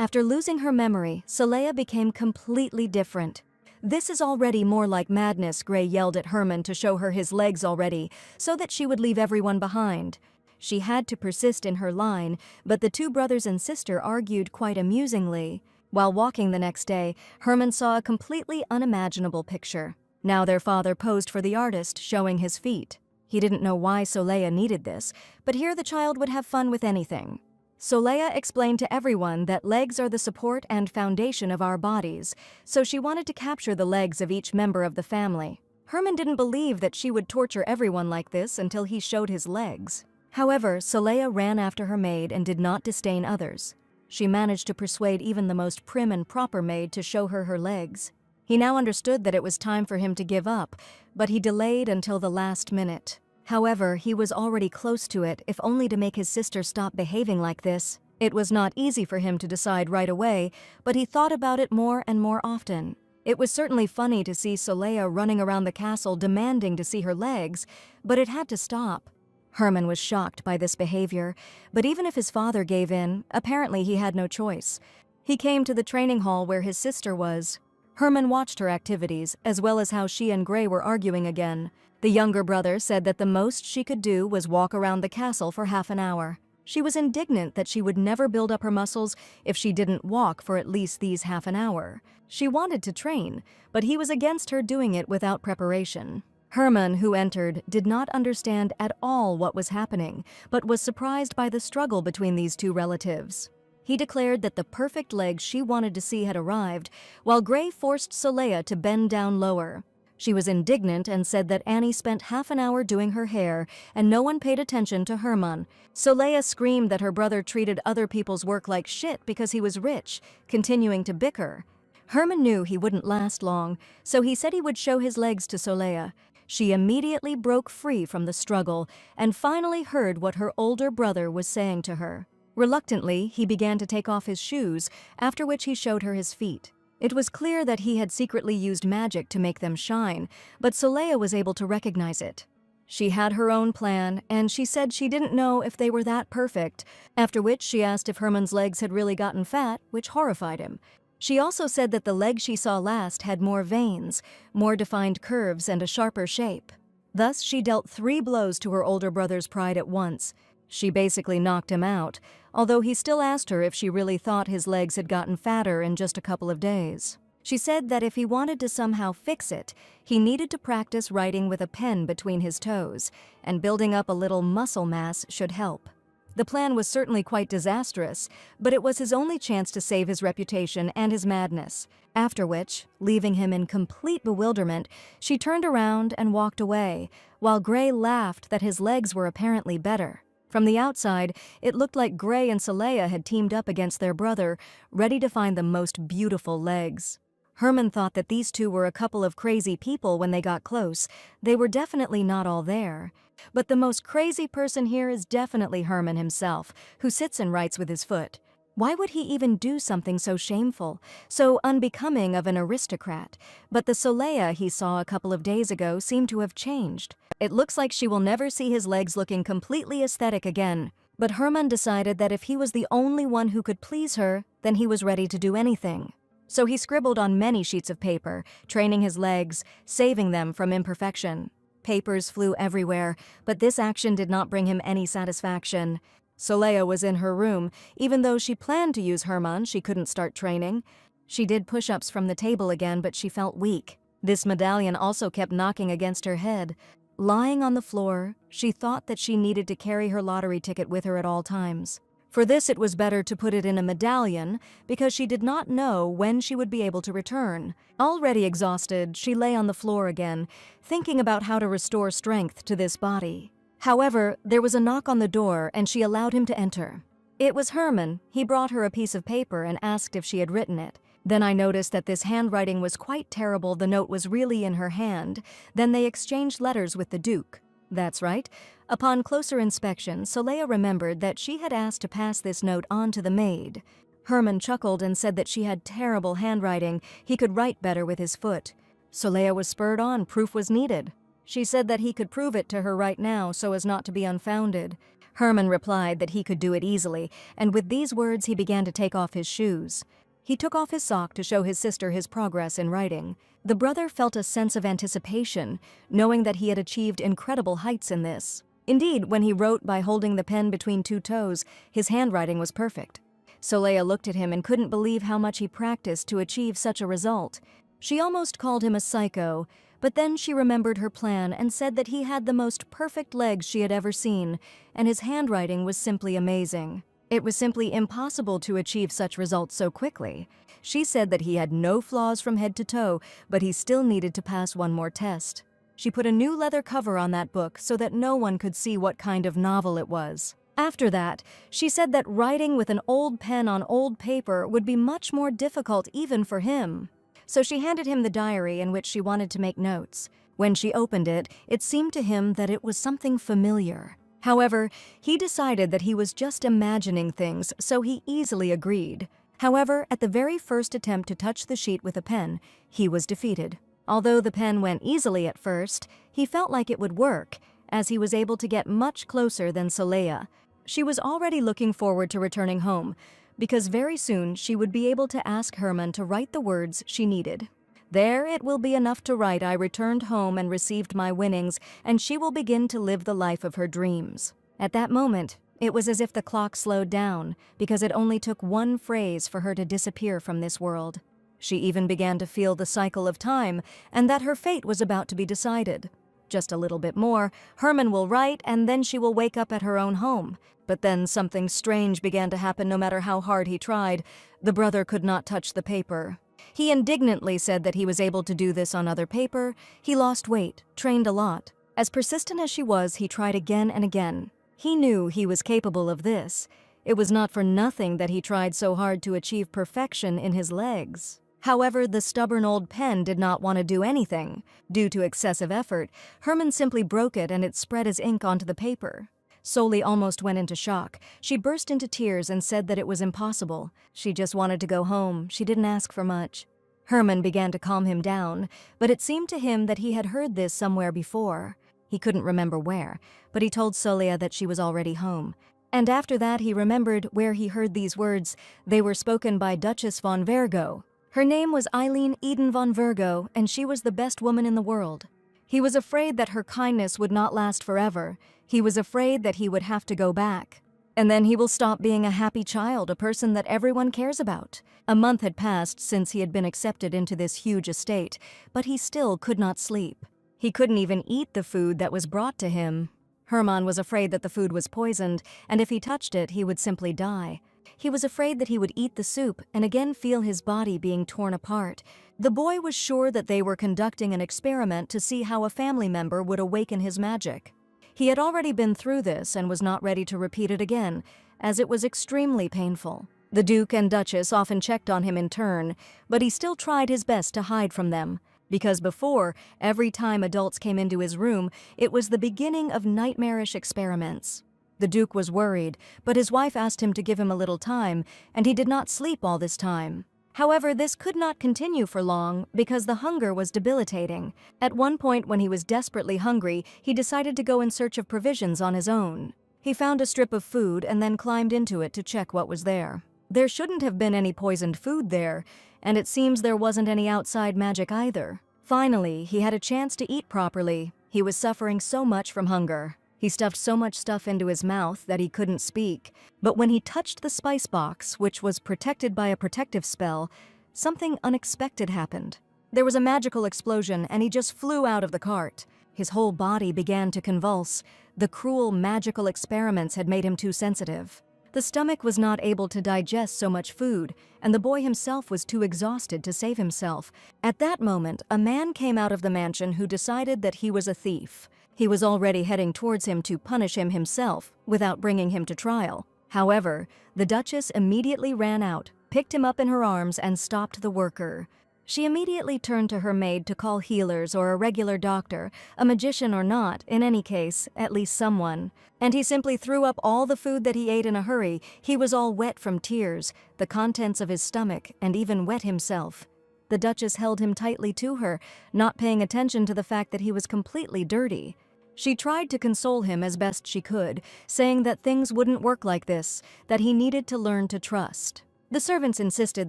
After losing her memory, Saleya became completely different. This is already more like madness, Gray yelled at Herman to show her his legs already, so that she would leave everyone behind. She had to persist in her line, but the two brothers and sister argued quite amusingly. While walking the next day, Herman saw a completely unimaginable picture. Now their father posed for the artist, showing his feet. He didn't know why Saleya needed this, but here the child would have fun with anything. Saleya explained to everyone that legs are the support and foundation of our bodies, so she wanted to capture the legs of each member of the family. Herman didn't believe that she would torture everyone like this until he showed his legs. However, Saleya ran after her maid and did not disdain others. She managed to persuade even the most prim and proper maid to show her legs. He now understood that it was time for him to give up, but he delayed until the last minute. However, he was already close to it, if only to make his sister stop behaving like this. It was not easy for him to decide right away, but he thought about it more and more often. It was certainly funny to see Saleya running around the castle demanding to see her legs, but it had to stop. Herman was shocked by this behavior, but even if his father gave in, apparently he had no choice. He came to the training hall where his sister was. Herman watched her activities, as well as how she and Gray were arguing again. The younger brother said that the most she could do was walk around the castle for half an hour. She was indignant that she would never build up her muscles if she didn't walk for at least these half an hour. She wanted to train, but he was against her doing it without preparation. Herman, who entered, did not understand at all what was happening, but was surprised by the struggle between these two relatives. He declared that the perfect legs she wanted to see had arrived, while Gray forced Saleya to bend down lower. She was indignant and said that Annie spent half an hour doing her hair and no one paid attention to Herman. Soleil screamed that her brother treated other people's work like shit because he was rich, continuing to bicker. Herman knew he wouldn't last long, so he said he would show his legs to Soleil. She immediately broke free from the struggle and finally heard what her older brother was saying to her. Reluctantly, he began to take off his shoes, after which he showed her his feet. It was clear that he had secretly used magic to make them shine, but Soleil was able to recognize it. She had her own plan, and she said she didn't know if they were that perfect, after which she asked if Herman's legs had really gotten fat, which horrified him. She also said that the leg she saw last had more veins, more defined curves, and a sharper shape. Thus, she dealt 3 blows to her older brother's pride at once. She basically knocked him out, although he still asked her if she really thought his legs had gotten fatter in just a couple of days. She said that if he wanted to somehow fix it, he needed to practice writing with a pen between his toes, and building up a little muscle mass should help. The plan was certainly quite disastrous, but it was his only chance to save his reputation and his madness. After which, leaving him in complete bewilderment, she turned around and walked away, while Gray laughed that his legs were apparently better. From the outside, it looked like Gray and Soleil had teamed up against their brother, ready to find the most beautiful legs. Herman thought that these two were a couple of crazy people when they got close. They were definitely not all there. But the most crazy person here is definitely Herman himself, who sits and writes with his foot. Why would he even do something so shameful, so unbecoming of an aristocrat? But the Soleil he saw a couple of days ago seemed to have changed. It looks like she will never see his legs looking completely aesthetic again. But Herman decided that if he was the only one who could please her, then he was ready to do anything. So he scribbled on many sheets of paper, training his legs, saving them from imperfection. Papers flew everywhere, but this action did not bring him any satisfaction. Soleil was in her room. Even though she planned to use Herman, she couldn't start training. She did push-ups from the table again, but she felt weak. This medallion also kept knocking against her head. Lying on the floor, she thought that she needed to carry her lottery ticket with her at all times. For this, it was better to put it in a medallion, because she did not know when she would be able to return. Already exhausted, she lay on the floor again, thinking about how to restore strength to this body. However, there was a knock on the door, and she allowed him to enter. It was Herman. He brought her a piece of paper and asked if she had written it. Then I noticed that this handwriting was quite terrible. The note was really in her hand. Then they exchanged letters with the Duke. That's right. Upon closer inspection, Soleil remembered that she had asked to pass this note on to the maid. Herman chuckled and said that she had terrible handwriting. He could write better with his foot. Soleil was spurred on. Proof was needed. She said that he could prove it to her right now so as not to be unfounded. Herman replied that he could do it easily, and with these words he began to take off his shoes. He took off his sock to show his sister his progress in writing. The brother felt a sense of anticipation, knowing that he had achieved incredible heights in this. Indeed, when he wrote by holding the pen between 2 toes, his handwriting was perfect. Soleil looked at him and couldn't believe how much he practiced to achieve such a result. She almost called him a psycho, but then she remembered her plan and said that he had the most perfect legs she had ever seen, and his handwriting was simply amazing. It was simply impossible to achieve such results so quickly. She said that he had no flaws from head to toe, but he still needed to pass one more test. She put a new leather cover on that book so that no one could see what kind of novel it was. After that, she said that writing with an old pen on old paper would be much more difficult even for him. So she handed him the diary in which she wanted to make notes. When she opened it, it seemed to him that it was something familiar. However, he decided that he was just imagining things, so he easily agreed. However, at the very first attempt to touch the sheet with a pen, he was defeated. Although the pen went easily at first, he felt like it would work, as he was able to get much closer than Soleil. She was already looking forward to returning home, because very soon she would be able to ask Herman to write the words she needed. There it will be enough to write, I returned home and received my winnings, and she will begin to live the life of her dreams. At that moment, it was as if the clock slowed down, because it only took one phrase for her to disappear from this world. She even began to feel the cycle of time, and that her fate was about to be decided. Just a little bit more, Herman will write, and then she will wake up at her own home. But then something strange began to happen no matter how hard he tried. The brother could not touch the paper. He indignantly said that he was able to do this on other paper. He lost weight, trained a lot. As persistent as she was, he tried again and again. He knew he was capable of this. It was not for nothing that he tried so hard to achieve perfection in his legs. However, the stubborn old pen did not want to do anything. Due to excessive effort, Herman simply broke it and it spread as ink onto the paper. Soli almost went into shock. She burst into tears and said that it was impossible. She just wanted to go home. She didn't ask for much. Herman began to calm him down, but it seemed to him that he had heard this somewhere before. He couldn't remember where, but he told Solia that she was already home. And after that he remembered where he heard these words. They were spoken by Duchess von Virgo. Her name was Eileen Eden von Virgo, and she was the best woman in the world. He was afraid that her kindness would not last forever. He was afraid that he would have to go back. And then he will stop being a happy child, a person that everyone cares about. A month had passed since he had been accepted into this huge estate, but he still could not sleep. He couldn't even eat the food that was brought to him. Herman was afraid that the food was poisoned, and if he touched it, he would simply die. He was afraid that he would eat the soup and again feel his body being torn apart. The boy was sure that they were conducting an experiment to see how a family member would awaken his magic. He had already been through this and was not ready to repeat it again, as it was extremely painful. The Duke and Duchess often checked on him in turn, but he still tried his best to hide from them. Because before, every time adults came into his room, it was the beginning of nightmarish experiments. The Duke was worried, but his wife asked him to give him a little time, and he did not sleep all this time. However, this could not continue for long because the hunger was debilitating. At one point, when he was desperately hungry, he decided to go in search of provisions on his own. He found a strip of food and then climbed into it to check what was there. There shouldn't have been any poisoned food there, and it seems there wasn't any outside magic either. Finally, he had a chance to eat properly. He was suffering so much from hunger. He stuffed so much stuff into his mouth that he couldn't speak. But when he touched the spice box, which was protected by a protective spell, something unexpected happened. There was a magical explosion, and he just flew out of the cart. His whole body began to convulse. The cruel magical experiments had made him too sensitive. The stomach was not able to digest so much food, and the boy himself was too exhausted to save himself. At that moment, a man came out of the mansion who decided that he was a thief. He was already heading towards him to punish him himself, without bringing him to trial. However, the Duchess immediately ran out, picked him up in her arms, and stopped the worker. She immediately turned to her maid to call healers or a regular doctor, a magician or not, in any case, at least someone. And he simply threw up all the food that he ate in a hurry. He was all wet from tears, the contents of his stomach, and even wet himself. The Duchess held him tightly to her, not paying attention to the fact that he was completely dirty. She tried to console him as best she could, saying that things wouldn't work like this, that he needed to learn to trust. The servants insisted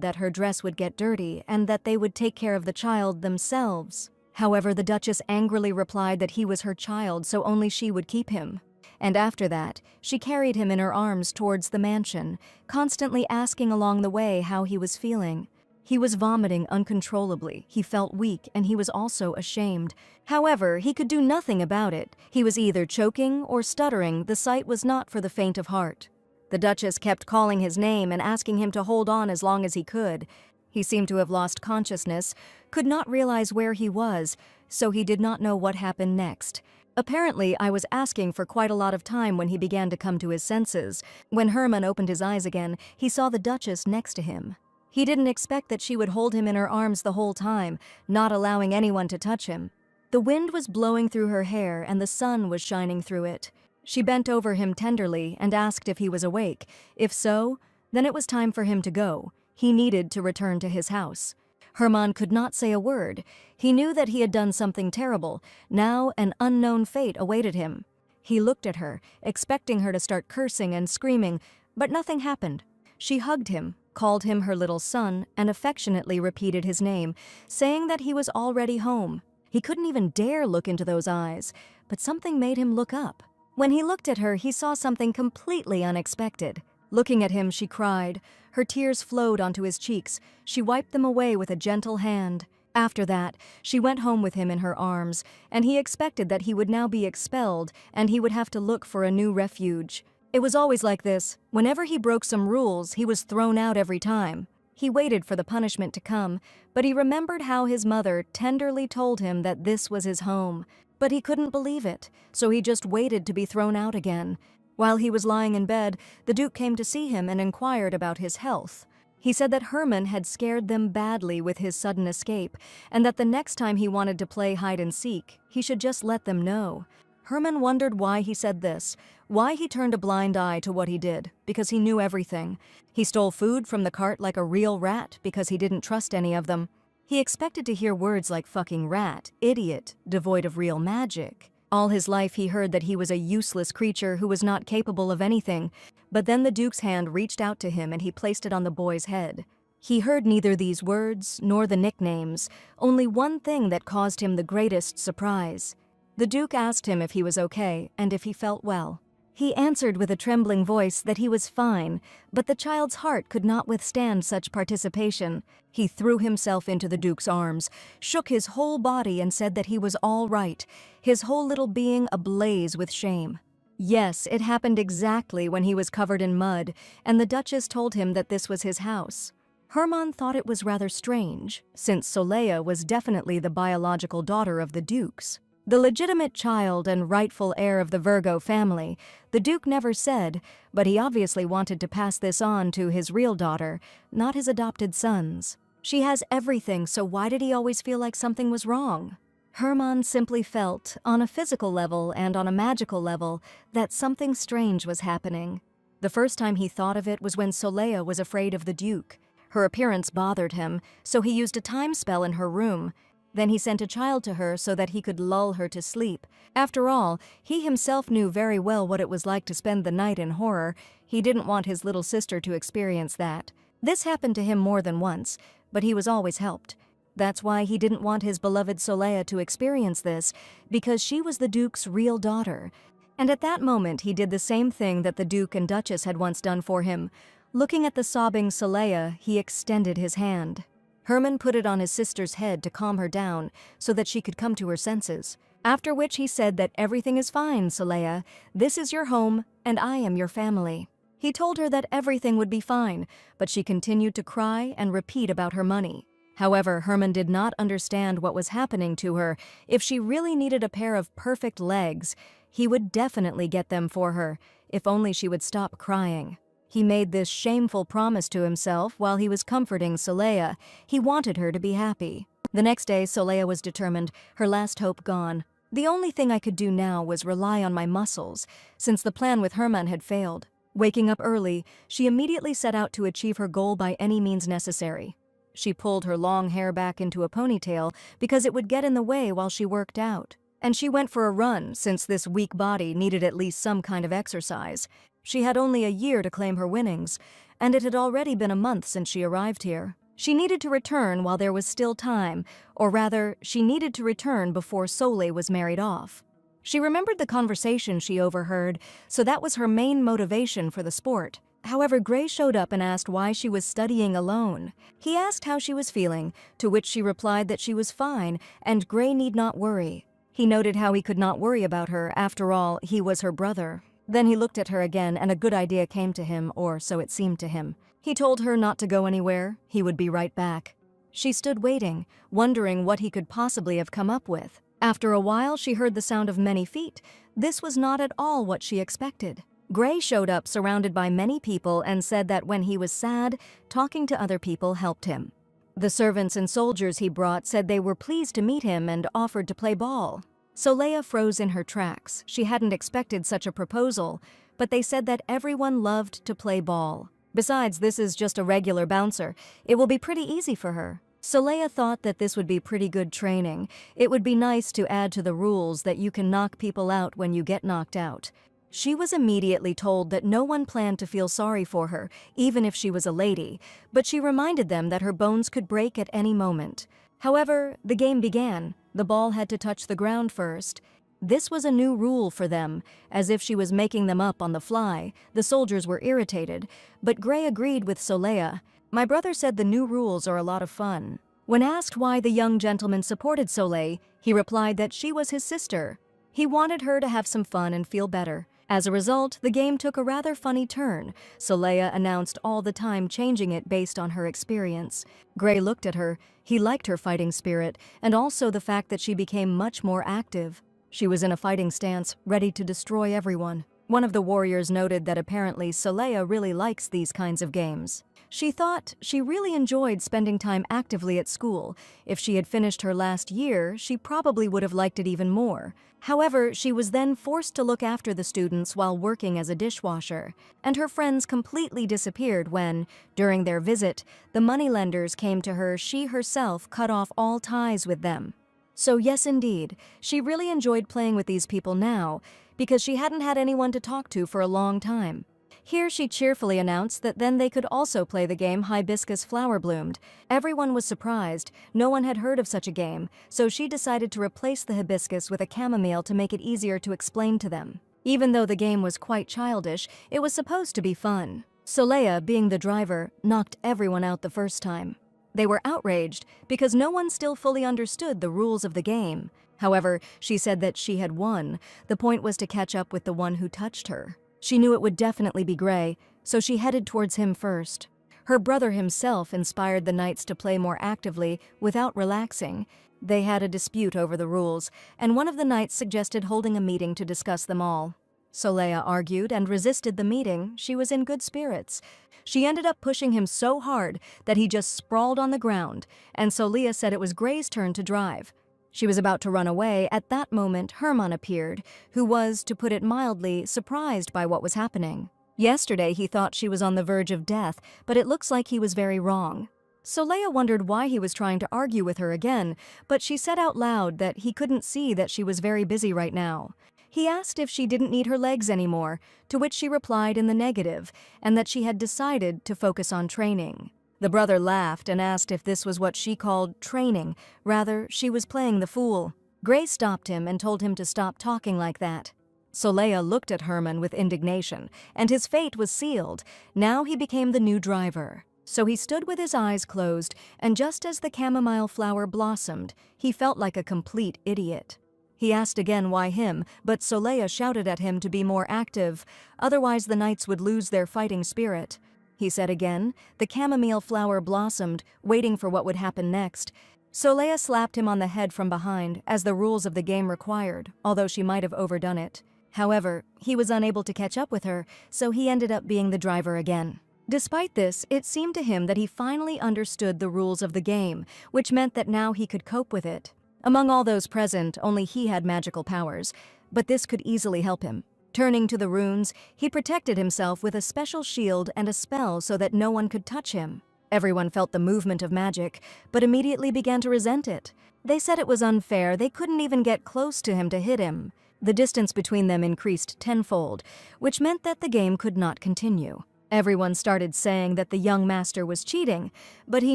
that her dress would get dirty and that they would take care of the child themselves. However, the Duchess angrily replied that he was her child, so only she would keep him. And after that, she carried him in her arms towards the mansion, constantly asking along the way how he was feeling. He was vomiting uncontrollably, he felt weak, and he was also ashamed. However, he could do nothing about it. He was either choking or stuttering. The sight was not for the faint of heart. The Duchess kept calling his name and asking him to hold on as long as he could. He seemed to have lost consciousness, could not realize where he was, so he did not know what happened next. Apparently, I was asking for quite a lot of time when he began to come to his senses. When Herman opened his eyes again, he saw the Duchess next to him. He didn't expect that she would hold him in her arms the whole time, not allowing anyone to touch him. The wind was blowing through her hair and the sun was shining through it. She bent over him tenderly and asked if he was awake. If so, then it was time for him to go. He needed to return to his house. Herman could not say a word. He knew that he had done something terrible. Now an unknown fate awaited him. He looked at her, expecting her to start cursing and screaming, but nothing happened. She hugged him, called him her little son, and affectionately repeated his name, saying that he was already home. He couldn't even dare look into those eyes, but something made him look up. When he looked at her, he saw something completely unexpected. Looking at him, she cried. Her tears flowed onto his cheeks. She wiped them away with a gentle hand. After that, she went home with him in her arms, and he expected that he would now be expelled and he would have to look for a new refuge. It was always like this. Whenever he broke some rules, he was thrown out every time. He waited for the punishment to come, but he remembered how his mother tenderly told him that this was his home. But he couldn't believe it, so he just waited to be thrown out again. While he was lying in bed, the Duke came to see him and inquired about his health. He said that Herman had scared them badly with his sudden escape, and that the next time he wanted to play hide and seek, he should just let them know. Herman wondered why he said this, why he turned a blind eye to what he did, because he knew everything. He stole food from the cart like a real rat because he didn't trust any of them. He expected to hear words like fucking rat, idiot, devoid of real magic. All his life he heard that he was a useless creature who was not capable of anything, but then the Duke's hand reached out to him and he placed it on the boy's head. He heard neither these words nor the nicknames, only one thing that caused him the greatest surprise. The Duke asked him if he was okay and if he felt well. He answered with a trembling voice that he was fine, but the child's heart could not withstand such participation. He threw himself into the Duke's arms, shook his whole body and said that he was all right, his whole little being ablaze with shame. Yes, it happened exactly when he was covered in mud, and the Duchess told him that this was his house. Herman thought it was rather strange, since Soleya was definitely the biological daughter of the Duke's. The legitimate child and rightful heir of the Virgo family, the Duke never said, but he obviously wanted to pass this on to his real daughter, not his adopted sons. She has everything, so why did he always feel like something was wrong? Herman simply felt, on a physical level and on a magical level, that something strange was happening. The first time he thought of it was when Soleya was afraid of the Duke. Her appearance bothered him, so he used a time spell in her room. Then he sent a child to her so that he could lull her to sleep. After all, he himself knew very well what it was like to spend the night in horror. He didn't want his little sister to experience that. This happened to him more than once, but he was always helped. That's why he didn't want his beloved Soleya to experience this, because she was the Duke's real daughter. And at that moment he did the same thing that the Duke and Duchess had once done for him. Looking at the sobbing Soleya, he extended his hand. Herman put it on his sister's head to calm her down so that she could come to her senses, after which he said that everything is fine, Soleya. This is your home, and I am your family. He told her that everything would be fine, but she continued to cry and repeat about her money. However, Herman did not understand what was happening to her. If she really needed a pair of perfect legs, he would definitely get them for her, if only she would stop crying. He made this shameful promise to himself while he was comforting Soleya. He wanted her to be happy. The next day, Soleya was determined, her last hope gone. The only thing I could do now was rely on my muscles, since the plan with Herman had failed. Waking up early, she immediately set out to achieve her goal by any means necessary. She pulled her long hair back into a ponytail because it would get in the way while she worked out. And she went for a run, since this weak body needed at least some kind of exercise. She had only a year to claim her winnings, and it had already been a month since she arrived here. She needed to return while there was still time, or rather, she needed to return before Soleil was married off. She remembered the conversation she overheard, so that was her main motivation for the sport. However, Gray showed up and asked why she was studying alone. He asked how she was feeling, to which she replied that she was fine, and Gray need not worry. He noted how he could not worry about her, after all, he was her brother. Then he looked at her again and a good idea came to him, or so it seemed to him. He told her not to go anywhere, he would be right back. She stood waiting, wondering what he could possibly have come up with. After a while, she heard the sound of many feet. This was not at all what she expected. Gray showed up surrounded by many people and said that when he was sad, talking to other people helped him. The servants and soldiers he brought said they were pleased to meet him and offered to play ball. Soleya froze in her tracks. She hadn't expected such a proposal, but they said that everyone loved to play ball. Besides, this is just a regular bouncer. It will be pretty easy for her. Soleya thought that this would be pretty good training. It would be nice to add to the rules that you can knock people out when you get knocked out. She was immediately told that no one planned to feel sorry for her, even if she was a lady, but she reminded them that her bones could break at any moment. However, the game began. The ball had to touch the ground first. This was a new rule for them, as if she was making them up on the fly. The soldiers were irritated, but Gray agreed with Soleya. My brother said the new rules are a lot of fun. When asked why the young gentleman supported Soleil, he replied that she was his sister. He wanted her to have some fun and feel better. As a result, the game took a rather funny turn. Soleil announced all the time, changing it based on her experience. Gray looked at her. He liked her fighting spirit, and also the fact that she became much more active. She was in a fighting stance, ready to destroy everyone. One of the warriors noted that apparently Soleil really likes these kinds of games. She thought she really enjoyed spending time actively at school. If she had finished her last year, she probably would have liked it even more. However, she was then forced to look after the students while working as a dishwasher, and her friends completely disappeared when, during their visit, the moneylenders came to her. She herself cut off all ties with them. So yes, indeed, she really enjoyed playing with these people now, because she hadn't had anyone to talk to for a long time. Here she cheerfully announced that then they could also play the game Hibiscus Flower Bloomed. Everyone was surprised. No one had heard of such a game, so she decided to replace the hibiscus with a chamomile to make it easier to explain to them. Even though the game was quite childish, it was supposed to be fun. Soleil, being the driver, knocked everyone out the first time. They were outraged because no one still fully understood the rules of the game. However, she said that she had won. The point was to catch up with the one who touched her. She knew it would definitely be Gray, so she headed towards him first. Her brother himself inspired the knights to play more actively without relaxing. They had a dispute over the rules, and one of the knights suggested holding a meeting to discuss them all. Soleil argued and resisted the meeting. She was in good spirits. She ended up pushing him so hard that he just sprawled on the ground, and Soleil said it was Gray's turn to drive. She was about to run away. At that moment, Herman appeared, who was, to put it mildly, surprised by what was happening. Yesterday, he thought she was on the verge of death, but it looks like he was very wrong. Soleil wondered why he was trying to argue with her again, but she said out loud that he couldn't see that she was very busy right now. He asked if she didn't need her legs anymore, to which she replied in the negative, and that she had decided to focus on training. The brother laughed and asked if this was what she called training. Rather, she was playing the fool. Gray stopped him and told him to stop talking like that. Soleil looked at Herman with indignation, and his fate was sealed. Now he became the new driver. So he stood with his eyes closed, and just as the chamomile flower blossomed, he felt like a complete idiot. He asked again why him, but Soleil shouted at him to be more active, otherwise the knights would lose their fighting spirit. He said again. The chamomile flower blossomed, waiting for what would happen next. Soleil slapped him on the head from behind, as the rules of the game required, although she might have overdone it. However, he was unable to catch up with her, so he ended up being the driver again. Despite this, it seemed to him that he finally understood the rules of the game, which meant that now he could cope with it. Among all those present, only he had magical powers, but this could easily help him. Turning to the runes, he protected himself with a special shield and a spell so that no one could touch him. Everyone felt the movement of magic, but immediately began to resent it. They said it was unfair. They couldn't even get close to him to hit him. The distance between them increased tenfold, which meant that the game could not continue. Everyone started saying that the young master was cheating, but he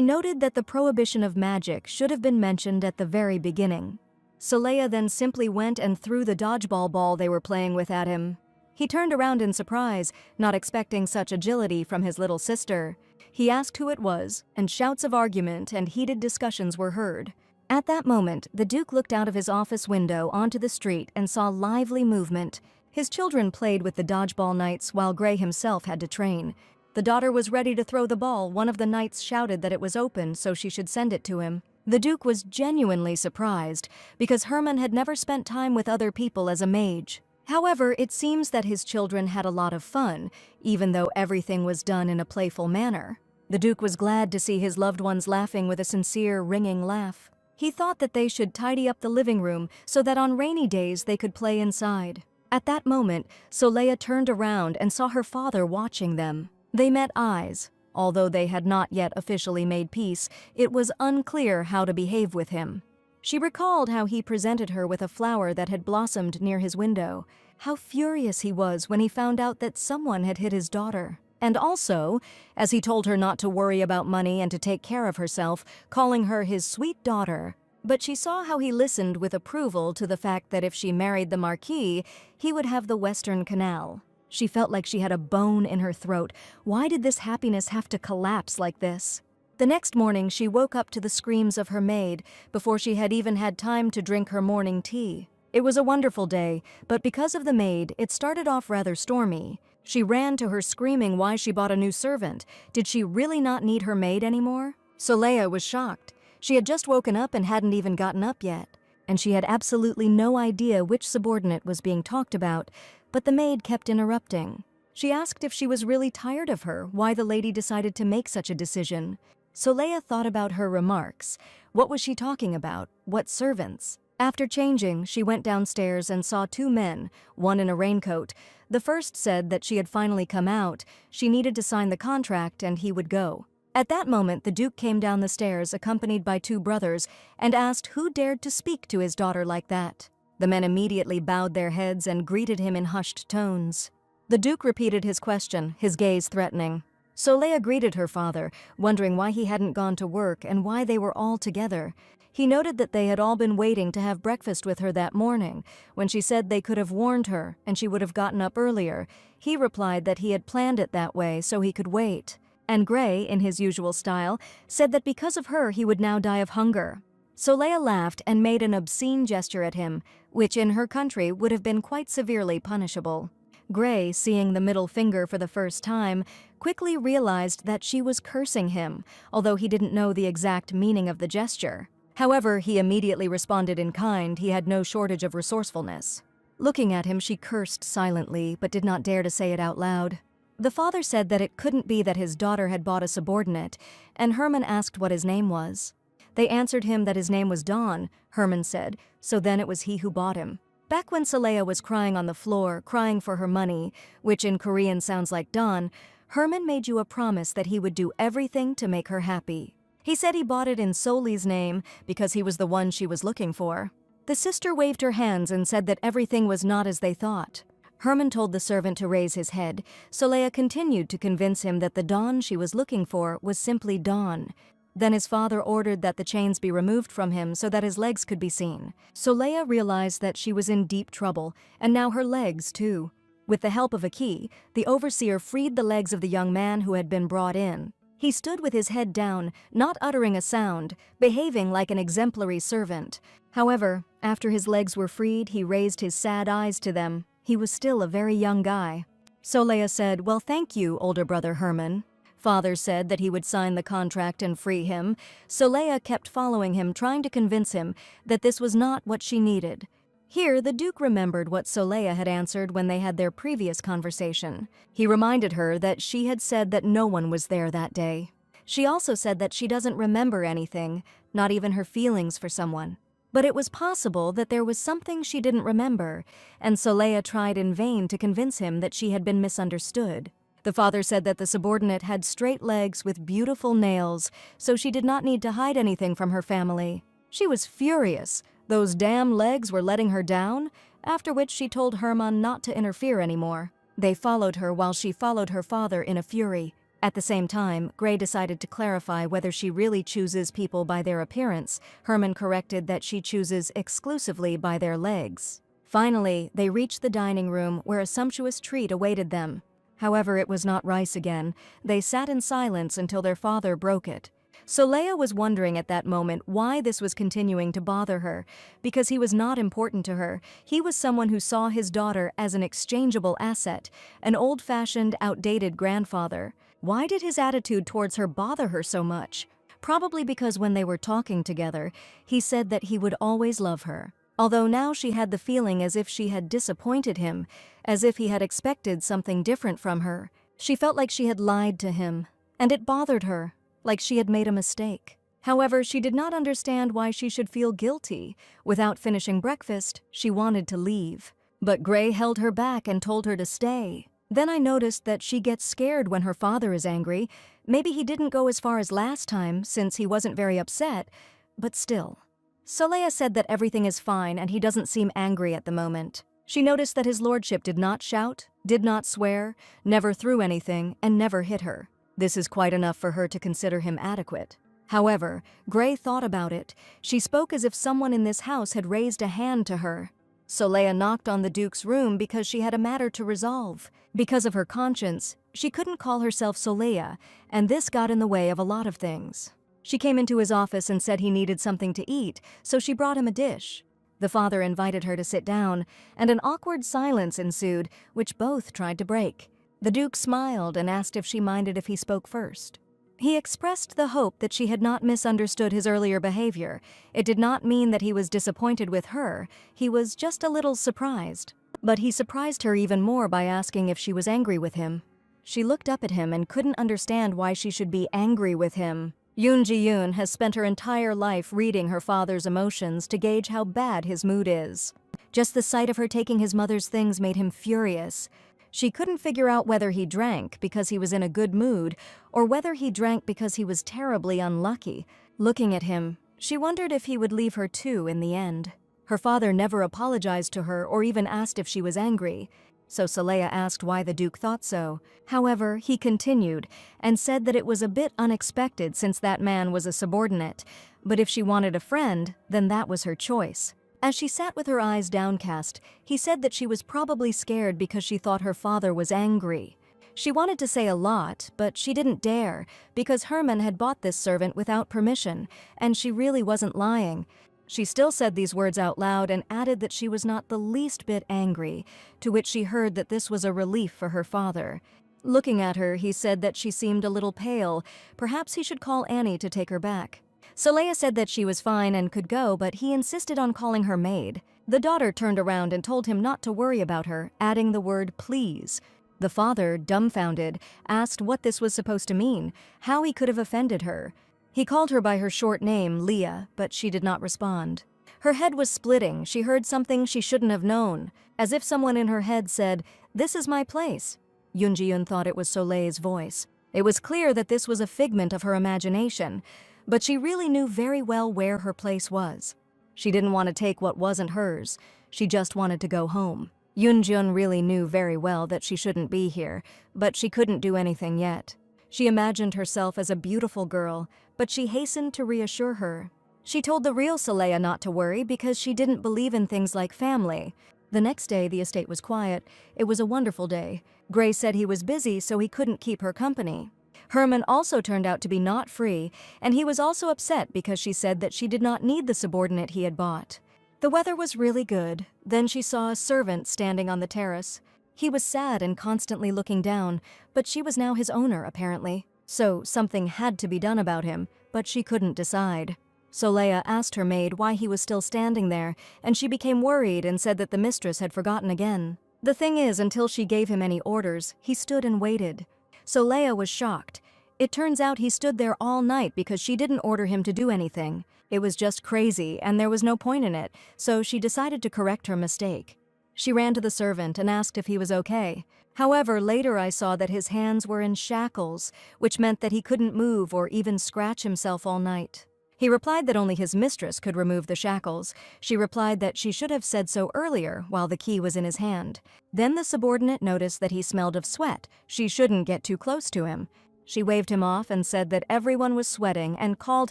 noted that the prohibition of magic should have been mentioned at the very beginning. Soleil then simply went and threw the dodgeball ball they were playing with at him. He turned around in surprise, not expecting such agility from his little sister. He asked who it was, and shouts of argument and heated discussions were heard. At that moment, the Duke looked out of his office window onto the street and saw lively movement. His children played with the dodgeball knights while Gray himself had to train. The daughter was ready to throw the ball. One of the knights shouted that it was open, so she should send it to him. The Duke was genuinely surprised, because Herman had never spent time with other people as a mage. However, it seems that his children had a lot of fun, even though everything was done in a playful manner. The Duke was glad to see his loved ones laughing with a sincere, ringing laugh. He thought that they should tidy up the living room so that on rainy days they could play inside. At that moment, Soleil turned around and saw her father watching them. They met eyes. Although they had not yet officially made peace, it was unclear how to behave with him. She recalled how he presented her with a flower that had blossomed near his window. How furious he was when he found out that someone had hit his daughter. And also, as he told her not to worry about money and to take care of herself, calling her his sweet daughter. But she saw how he listened with approval to the fact that if she married the Marquis, he would have the Western Canal. She felt like she had a bone in her throat. Why did this happiness have to collapse like this? The next morning, she woke up to the screams of her maid before she had even had time to drink her morning tea. It was a wonderful day, but because of the maid, it started off rather stormy. She ran to her screaming why she bought a new servant. Did she really not need her maid anymore? Soleil was shocked. She had just woken up and hadn't even gotten up yet, and she had absolutely no idea which subordinate was being talked about, but the maid kept interrupting. She asked if she was really tired of her, why the lady decided to make such a decision. Soleil thought about her remarks. What was she talking about? What servants? After changing, she went downstairs and saw two men, one in a raincoat. The first said that she had finally come out, she needed to sign the contract, and he would go. At that moment, the Duke came down the stairs accompanied by two brothers and asked who dared to speak to his daughter like that. The men immediately bowed their heads and greeted him in hushed tones. The Duke repeated his question, his gaze threatening. Soleil greeted her father, wondering why he hadn't gone to work and why they were all together. He noted that they had all been waiting to have breakfast with her that morning. When she said they could have warned her and she would have gotten up earlier, he replied that he had planned it that way so he could wait. And Gray, in his usual style, said that because of her he would now die of hunger. Soleil laughed and made an obscene gesture at him, which in her country would have been quite severely punishable. Gray, seeing the middle finger for the first time, quickly realized that she was cursing him, although he didn't know the exact meaning of the gesture. However, he immediately responded in kind. He had no shortage of resourcefulness. Looking at him, she cursed silently, but did not dare to say it out loud. The father said that it couldn't be that his daughter had bought a subordinate, and Herman asked what his name was. They answered him that his name was Don, Herman said, so then it was he who bought him. Back when Soleil was crying on the floor, crying for her money, which in Korean sounds like Don, Herman made you a promise that he would do everything to make her happy. He said he bought it in Soli's name because he was the one she was looking for. The sister waved her hands and said that everything was not as they thought. Herman told the servant to raise his head. Soleil continued to convince him that the Don she was looking for was simply Don. Then his father ordered that the chains be removed from him so that his legs could be seen. Soleil realized that she was in deep trouble, and now her legs too. With the help of a key, the overseer freed the legs of the young man who had been brought in. He stood with his head down, not uttering a sound, behaving like an exemplary servant. However, after his legs were freed, he raised his sad eyes to them. He was still a very young guy. Soleil said, "Well, thank you, older brother Herman." Father said that he would sign the contract and free him. Soleil kept following him, trying to convince him that this was not what she needed. Here, the Duke remembered what Soleil had answered when they had their previous conversation. He reminded her that she had said that no one was there that day. She also said that she doesn't remember anything, not even her feelings for someone. But it was possible that there was something she didn't remember, and Soleil tried in vain to convince him that she had been misunderstood. The father said that the subordinate had straight legs with beautiful nails, so she did not need to hide anything from her family. She was furious. Those damn legs were letting her down, after which she told Herman not to interfere anymore. They followed her while she followed her father in a fury. At the same time, Gray decided to clarify whether she really chooses people by their appearance. Herman corrected that she chooses exclusively by their legs. Finally, they reached the dining room where a sumptuous treat awaited them. However, it was not rice again. They sat in silence until their father broke it. Soleil was wondering at that moment why this was continuing to bother her, because he was not important to her. He was someone who saw his daughter as an exchangeable asset, an old-fashioned, outdated grandfather. Why did his attitude towards her bother her so much? Probably because when they were talking together, he said that he would always love her. Although now she had the feeling as if she had disappointed him, as if he had expected something different from her. She felt like she had lied to him, and it bothered her, like she had made a mistake. However, she did not understand why she should feel guilty. Without finishing breakfast, she wanted to leave. But Gray held her back and told her to stay. Then I noticed that she gets scared when her father is angry. Maybe he didn't go as far as last time, since he wasn't very upset, but still. Soleil said that everything is fine and he doesn't seem angry at the moment. She noticed that his lordship did not shout, did not swear, never threw anything, and never hit her. This is quite enough for her to consider him adequate. However, Gray thought about it. She spoke as if someone in this house had raised a hand to her. Soleil knocked on the Duke's room because she had a matter to resolve. Because of her conscience, she couldn't call herself Soleil, and this got in the way of a lot of things. She came into his office and said he needed something to eat, so she brought him a dish. The father invited her to sit down, and an awkward silence ensued, which both tried to break. The Duke smiled and asked if she minded if he spoke first. He expressed the hope that she had not misunderstood his earlier behavior. It did not mean that he was disappointed with her, he was just a little surprised. But he surprised her even more by asking if she was angry with him. She looked up at him and couldn't understand why she should be angry with him. Yoon Ji-yoon has spent her entire life reading her father's emotions to gauge how bad his mood is. Just the sight of her taking his mother's things made him furious. She couldn't figure out whether he drank because he was in a good mood or whether he drank because he was terribly unlucky. Looking at him, she wondered if he would leave her too in the end. Her father never apologized to her or even asked if she was angry. So Saleha asked why the Duke thought so. However, he continued and said that it was a bit unexpected since that man was a subordinate, but if she wanted a friend, then that was her choice. As she sat with her eyes downcast, he said that she was probably scared because she thought her father was angry. She wanted to say a lot, but she didn't dare because Herman had bought this servant without permission, and she really wasn't lying. She still said these words out loud and added that she was not the least bit angry, to which she heard that this was a relief for her father. Looking at her, he said that she seemed a little pale. Perhaps he should call Annie to take her back. Saleha said that she was fine and could go, but he insisted on calling her maid. The daughter turned around and told him not to worry about her, adding the word please. The father, dumbfounded, asked what this was supposed to mean, how he could have offended her. He called her by her short name, Leah, but she did not respond. Her head was splitting. She heard something she shouldn't have known, as if someone in her head said, "This is my place." Yoon Ji-yoon thought it was Soleil's voice. It was clear that this was a figment of her imagination, but she really knew very well where her place was. She didn't want to take what wasn't hers. She just wanted to go home. Yoon Ji-yoon really knew very well that she shouldn't be here, but she couldn't do anything yet. She imagined herself as a beautiful girl, but she hastened to reassure her. She told the real Saleha not to worry because she didn't believe in things like family. The next day, the estate was quiet. It was a wonderful day. Gray said he was busy, so he couldn't keep her company. Herman also turned out to be not free, and he was also upset because she said that she did not need the subordinate he had bought. The weather was really good. Then she saw a servant standing on the terrace. He was sad and constantly looking down, but she was now his owner, apparently. So something had to be done about him, but she couldn't decide. Saleha asked her maid why he was still standing there, and she became worried and said that the mistress had forgotten again. The thing is, until she gave him any orders, he stood and waited. Saleha was shocked. It turns out he stood there all night because she didn't order him to do anything. It was just crazy, and there was no point in it, so she decided to correct her mistake. She ran to the servant and asked if he was okay. However, later I saw that his hands were in shackles, which meant that he couldn't move or even scratch himself all night. He replied that only his mistress could remove the shackles. She replied that she should have said so earlier while the key was in his hand. Then the subordinate noticed that he smelled of sweat. She shouldn't get too close to him. She waved him off and said that everyone was sweating and called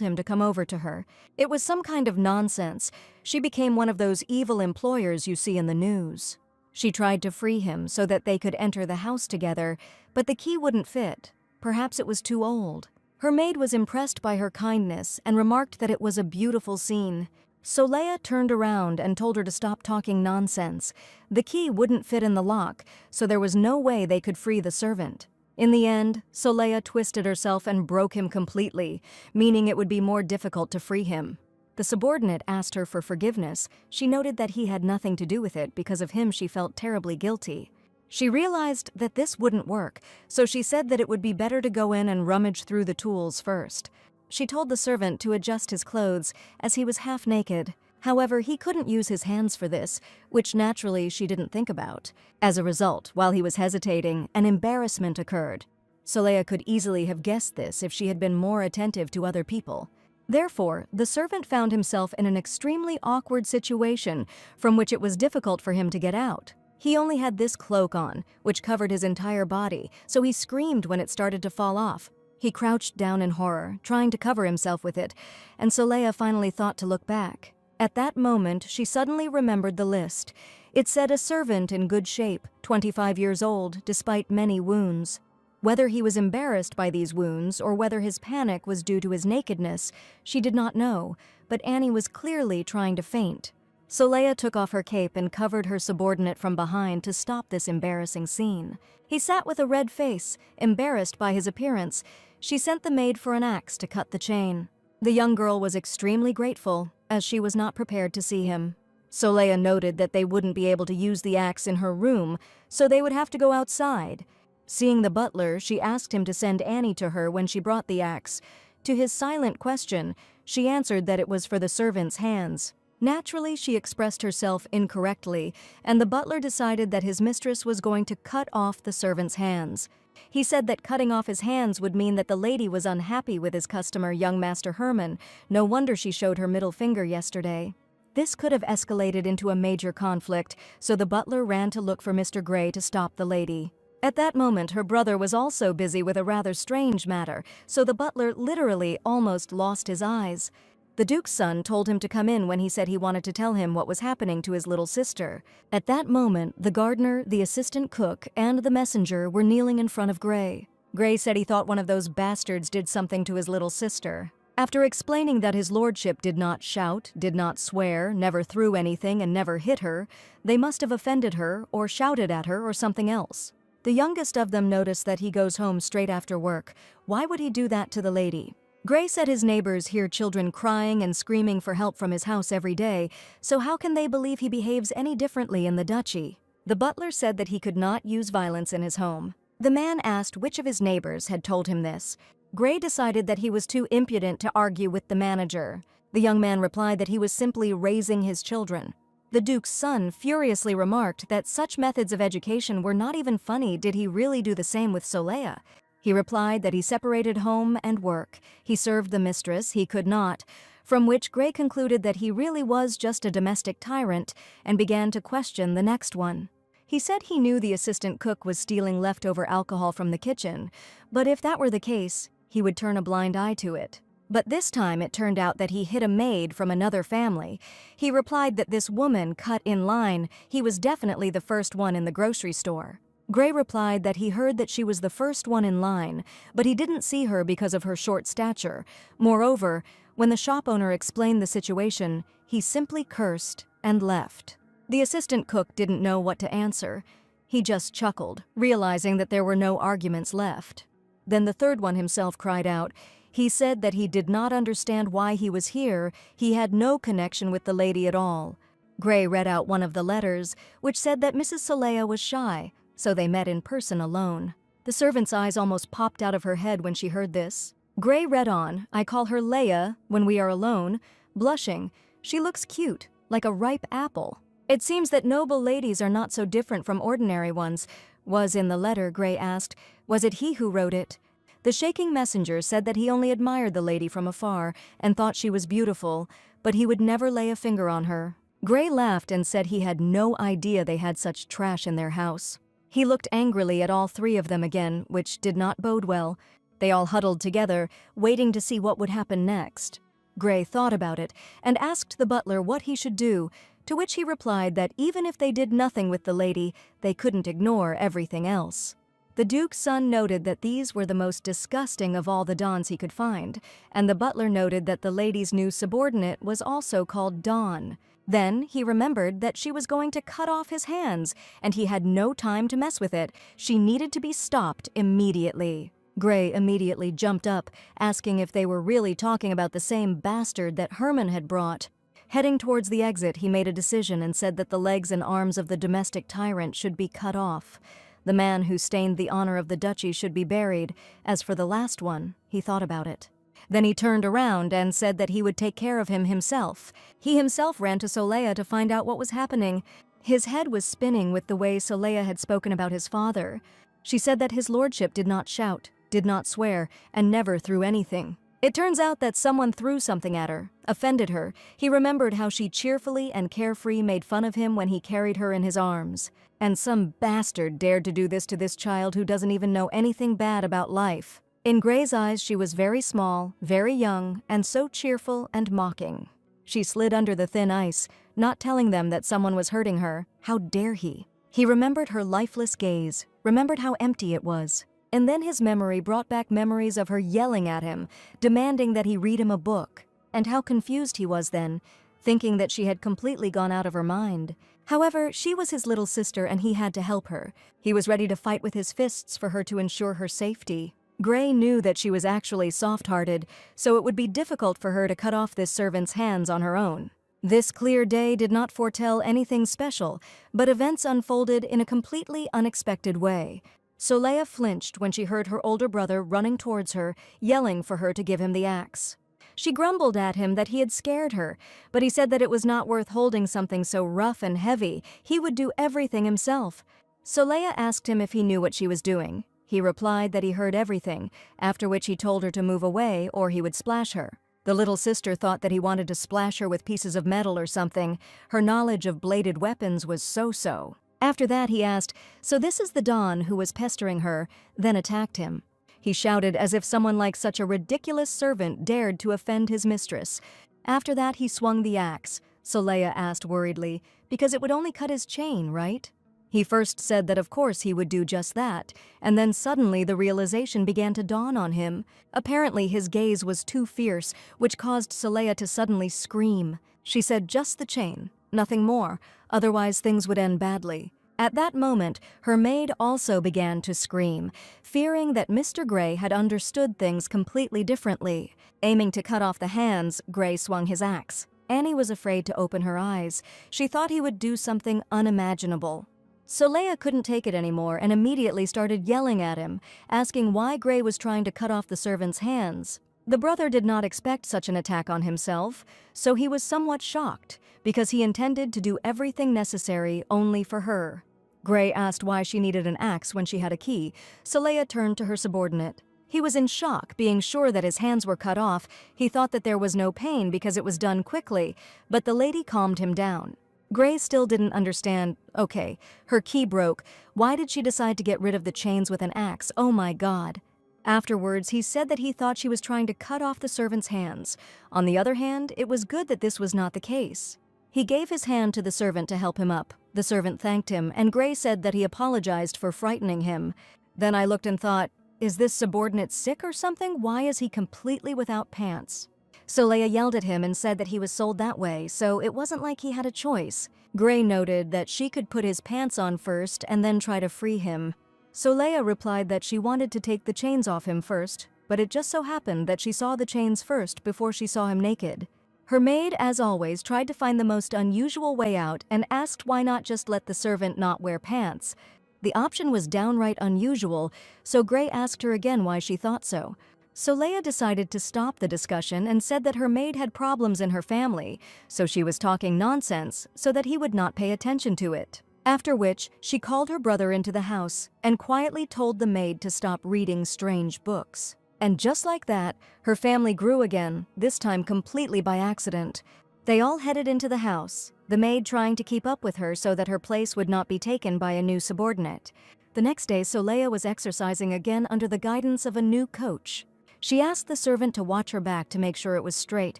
him to come over to her. It was some kind of nonsense. She became one of those evil employers you see in the news. She tried to free him so that they could enter the house together, but the key wouldn't fit. Perhaps it was too old. Her maid was impressed by her kindness and remarked that it was a beautiful scene. Saleha turned around and told her to stop talking nonsense. The key wouldn't fit in the lock, so there was no way they could free the servant. In the end, Saleha twisted herself and broke him completely, meaning it would be more difficult to free him. The subordinate asked her for forgiveness. She noted that he had nothing to do with it. Because of him, she felt terribly guilty. She realized that this wouldn't work, so she said that it would be better to go in and rummage through the tools first. She told the servant to adjust his clothes, as he was half naked. However, he couldn't use his hands for this, which naturally she didn't think about. As a result, while he was hesitating, an embarrassment occurred. Saleha could easily have guessed this if she had been more attentive to other people. Therefore, the servant found himself in an extremely awkward situation from which it was difficult for him to get out. He only had this cloak on, which covered his entire body, so he screamed when it started to fall off. He crouched down in horror, trying to cover himself with it, and Saleha finally thought to look back. At that moment, she suddenly remembered the list. It said a servant in good shape, 25 years old, despite many wounds. Whether he was embarrassed by these wounds or whether his panic was due to his nakedness, she did not know, but Annie was clearly trying to faint. Soleya took off her cape and covered her subordinate from behind to stop this embarrassing scene. He sat with a red face, embarrassed by his appearance. She sent the maid for an axe to cut the chain. The young girl was extremely grateful, as she was not prepared to see him. Soleya noted that they wouldn't be able to use the axe in her room, so they would have to go outside. Seeing the butler, she asked him to send Annie to her when she brought the axe. To his silent question, she answered that it was for the servant's hands. Naturally, she expressed herself incorrectly, and the butler decided that his mistress was going to cut off the servant's hands. He said that cutting off his hands would mean that the lady was unhappy with his customer, young Master Herman. No wonder she showed her middle finger yesterday. This could have escalated into a major conflict, so the butler ran to look for Mr. Gray to stop the lady. At that moment, her brother was also busy with a rather strange matter, so the butler literally almost lost his eyes. The Duke's son told him to come in when he said he wanted to tell him what was happening to his little sister. At that moment, the gardener, the assistant cook, and the messenger were kneeling in front of Gray. Gray said he thought one of those bastards did something to his little sister. After explaining that his lordship did not shout, did not swear, never threw anything, and never hit her, they must have offended her, or shouted at her, or something else. The youngest of them noticed that he goes home straight after work. Why would he do that to the lady? Gray said his neighbors hear children crying and screaming for help from his house every day, so how can they believe he behaves any differently in the duchy? The butler said that he could not use violence in his home. The man asked which of his neighbors had told him this. Gray decided that he was too impudent to argue with the manager. The young man replied that he was simply raising his children. The Duke's son furiously remarked that such methods of education were not even funny. Did he really do the same with Soleya? He replied that he separated home and work. He served the mistress, he could not, from which Gray concluded that he really was just a domestic tyrant and began to question the next one. He said he knew the assistant cook was stealing leftover alcohol from the kitchen, but if that were the case, he would turn a blind eye to it. But this time it turned out that he hid a maid from another family. He replied that this woman cut in line. He was definitely the first one in the grocery store. Gray replied that he heard that she was the first one in line, but he didn't see her because of her short stature. Moreover, when the shop owner explained the situation, he simply cursed and left. The assistant cook didn't know what to answer. He just chuckled, realizing that there were no arguments left. Then the third one himself cried out. He said that he did not understand why he was here. He had no connection with the lady at all. Gray read out one of the letters, which said that Mrs. Soleya was shy, so they met in person alone. The servant's eyes almost popped out of her head when she heard this. Gray read on, I call her Leia when we are alone. Blushing, she looks cute, like a ripe apple. It seems that noble ladies are not so different from ordinary ones. Was in the letter, Gray asked. Was it he who wrote it? The shaking messenger said that he only admired the lady from afar and thought she was beautiful, but he would never lay a finger on her. Gray laughed and said he had no idea they had such trash in their house. He looked angrily at all three of them again, which did not bode well. They all huddled together, waiting to see what would happen next. Gray thought about it and asked the butler what he should do, to which he replied that even if they did nothing with the lady, they couldn't ignore everything else. The Duke's son noted that these were the most disgusting of all the Dons he could find, and the butler noted that the lady's new subordinate was also called Dawn. Then he remembered that she was going to cut off his hands, and he had no time to mess with it. She needed to be stopped immediately. Gray immediately jumped up, asking if they were really talking about the same bastard that Herman had brought. Heading towards the exit, he made a decision and said that the legs and arms of the domestic tyrant should be cut off. The man who stained the honor of the duchy should be buried. As for the last one, he thought about it. Then he turned around and said that he would take care of him himself. He himself ran to Soleya to find out what was happening. His head was spinning with the way Soleya had spoken about his father. She said that his lordship did not shout, did not swear, and never threw anything. It turns out that someone threw something at her, offended her. He remembered how she cheerfully and carefree made fun of him when he carried her in his arms. And some bastard dared to do this to this child who doesn't even know anything bad about life. In Gray's eyes, she was very small, very young, and so cheerful and mocking. She slid under the thin ice, not telling them that someone was hurting her. How dare he? He remembered her lifeless gaze, remembered how empty it was. And then his memory brought back memories of her yelling at him, demanding that he read him a book. And how confused he was then. thinking that she had completely gone out of her mind. However, she was his little sister and he had to help her. He was ready to fight with his fists for her to ensure her safety. Gray knew that she was actually soft-hearted, so it would be difficult for her to cut off this servant's hands on her own. This clear day did not foretell anything special, but events unfolded in a completely unexpected way. Soleil flinched when she heard her older brother running towards her, yelling for her to give him the axe. She grumbled at him that he had scared her, but he said that it was not worth holding something so rough and heavy. He would do everything himself. Soleil asked him if he knew what she was doing. He replied that he heard everything, after which he told her to move away or he would splash her. The little sister thought that he wanted to splash her with pieces of metal or something. Her knowledge of bladed weapons was so-so. After that, he asked, "So this is the Don who was pestering her," then attacked him. He shouted as if someone like such a ridiculous servant dared to offend his mistress. After that, he swung the axe. Soleil asked worriedly, because it would only cut his chain, right? He first said that of course he would do just that, and then suddenly the realization began to dawn on him. Apparently his gaze was too fierce, which caused Soleil to suddenly scream. She said just the chain, nothing more, otherwise things would end badly. At that moment, her maid also began to scream, fearing that Mr. Gray had understood things completely differently. Aiming to cut off the hands, Gray swung his axe. Annie was afraid to open her eyes. She thought he would do something unimaginable. Soleil couldn't take it anymore and immediately started yelling at him, asking why Gray was trying to cut off the servant's hands. The brother did not expect such an attack on himself, so he was somewhat shocked, because he intended to do everything necessary only for her. Gray asked why she needed an axe when she had a key. Soleil turned to her subordinate. He was in shock, being sure that his hands were cut off. He thought that there was no pain because it was done quickly, but the lady calmed him down. Gray still didn't understand. Okay, her key broke. Why did she decide to get rid of the chains with an axe? Oh my God. Afterwards, he said that he thought she was trying to cut off the servant's hands. On the other hand, it was good that this was not the case. He gave his hand to the servant to help him up. The servant thanked him, and Gray said that he apologized for frightening him. Then I looked and thought, is this subordinate sick or something? Why is he completely without pants? Soleil yelled at him and said that he was sold that way, so it wasn't like he had a choice. Gray noted that she could put his pants on first and then try to free him. Soleil replied that she wanted to take the chains off him first, but it just so happened that she saw the chains first before she saw him naked. Her maid, as always, tried to find the most unusual way out and asked why not just let the servant not wear pants. The option was downright unusual, so Gray asked her again why she thought so. Soleil decided to stop the discussion and said that her maid had problems in her family, so she was talking nonsense so that he would not pay attention to it. After which, she called her brother into the house and quietly told the maid to stop reading strange books. And just like that, her family grew again, this time completely by accident. They all headed into the house, the maid trying to keep up with her so that her place would not be taken by a new subordinate. The next day, Soleil was exercising again under the guidance of a new coach. She asked the servant to watch her back to make sure it was straight,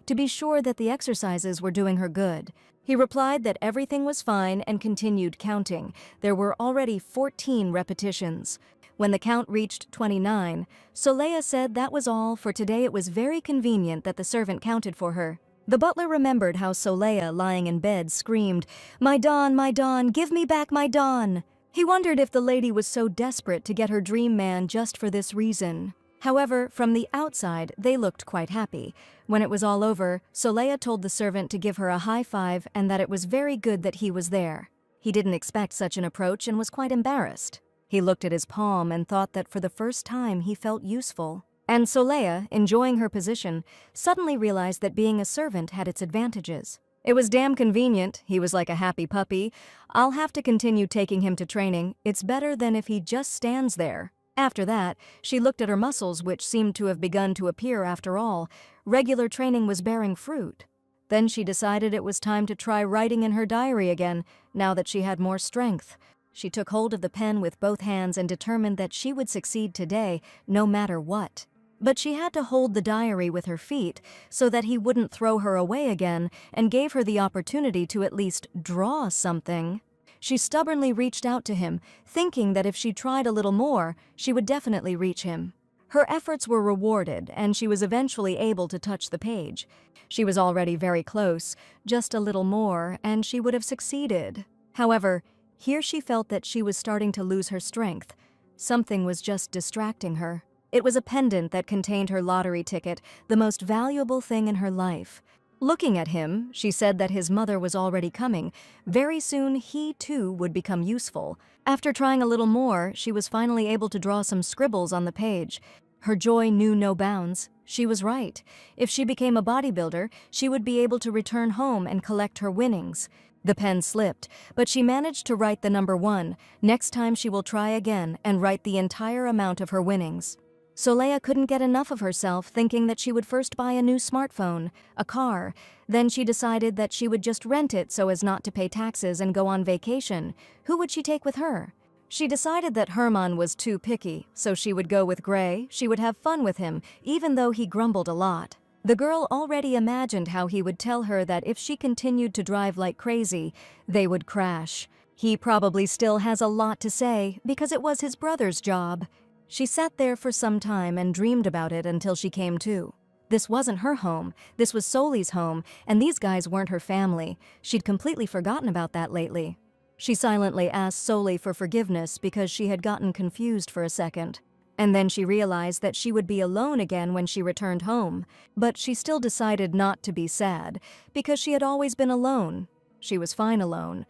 to be sure that the exercises were doing her good. He replied that everything was fine and continued counting. There were already 14 repetitions. When the count reached 29, Soleil said that was all. For today it was very convenient that the servant counted for her. The butler remembered how Soleil, lying in bed, screamed, my Don, give me back my Don." He wondered if the lady was so desperate to get her dream man just for this reason. However, from the outside, they looked quite happy. When it was all over, Soleil told the servant to give her a high five and that it was very good that he was there. He didn't expect such an approach and was quite embarrassed. He looked at his palm and thought that for the first time he felt useful. And Soleil, enjoying her position, suddenly realized that being a servant had its advantages. It was damn convenient. He was like a happy puppy. I'll have to continue taking him to training. It's better than if he just stands there. After that, she looked at her muscles, which seemed to have begun to appear after all. Regular training was bearing fruit. Then she decided it was time to try writing in her diary again, now that she had more strength. She took hold of the pen with both hands and determined that she would succeed today, no matter what. But she had to hold the diary with her feet so that he wouldn't throw her away again, and gave her the opportunity to at least draw something. She stubbornly reached out to him, thinking that if she tried a little more, she would definitely reach him. Her efforts were rewarded, and she was eventually able to touch the page. She was already very close, just a little more, and she would have succeeded. However, here she felt that she was starting to lose her strength. Something was just distracting her. It was a pendant that contained her lottery ticket, the most valuable thing in her life. Looking at him, she said that his mother was already coming. Very soon, he too would become useful. After trying a little more, she was finally able to draw some scribbles on the page. Her joy knew no bounds. She was right. If she became a bodybuilder, she would be able to return home and collect her winnings. The pen slipped, but she managed to write the number 1. Next time she will try again and write the entire amount of her winnings. Soleya couldn't get enough of herself, thinking that she would first buy a new smartphone, a car. Then she decided that she would just rent it so as not to pay taxes and go on vacation. Who would she take with her? She decided that Herman was too picky, so she would go with Gray. She would have fun with him, even though he grumbled a lot. The girl already imagined how he would tell her that if she continued to drive like crazy, they would crash. He probably still has a lot to say, because it was his brother's job. She sat there for some time and dreamed about it until she came to. This wasn't her home, this was Soli's home, and these guys weren't her family. She'd completely forgotten about that lately. She silently asked Soli for forgiveness because she had gotten confused for a second. And then she realized that she would be alone again when she returned home. But she still decided not to be sad, because she had always been alone. She was fine alone.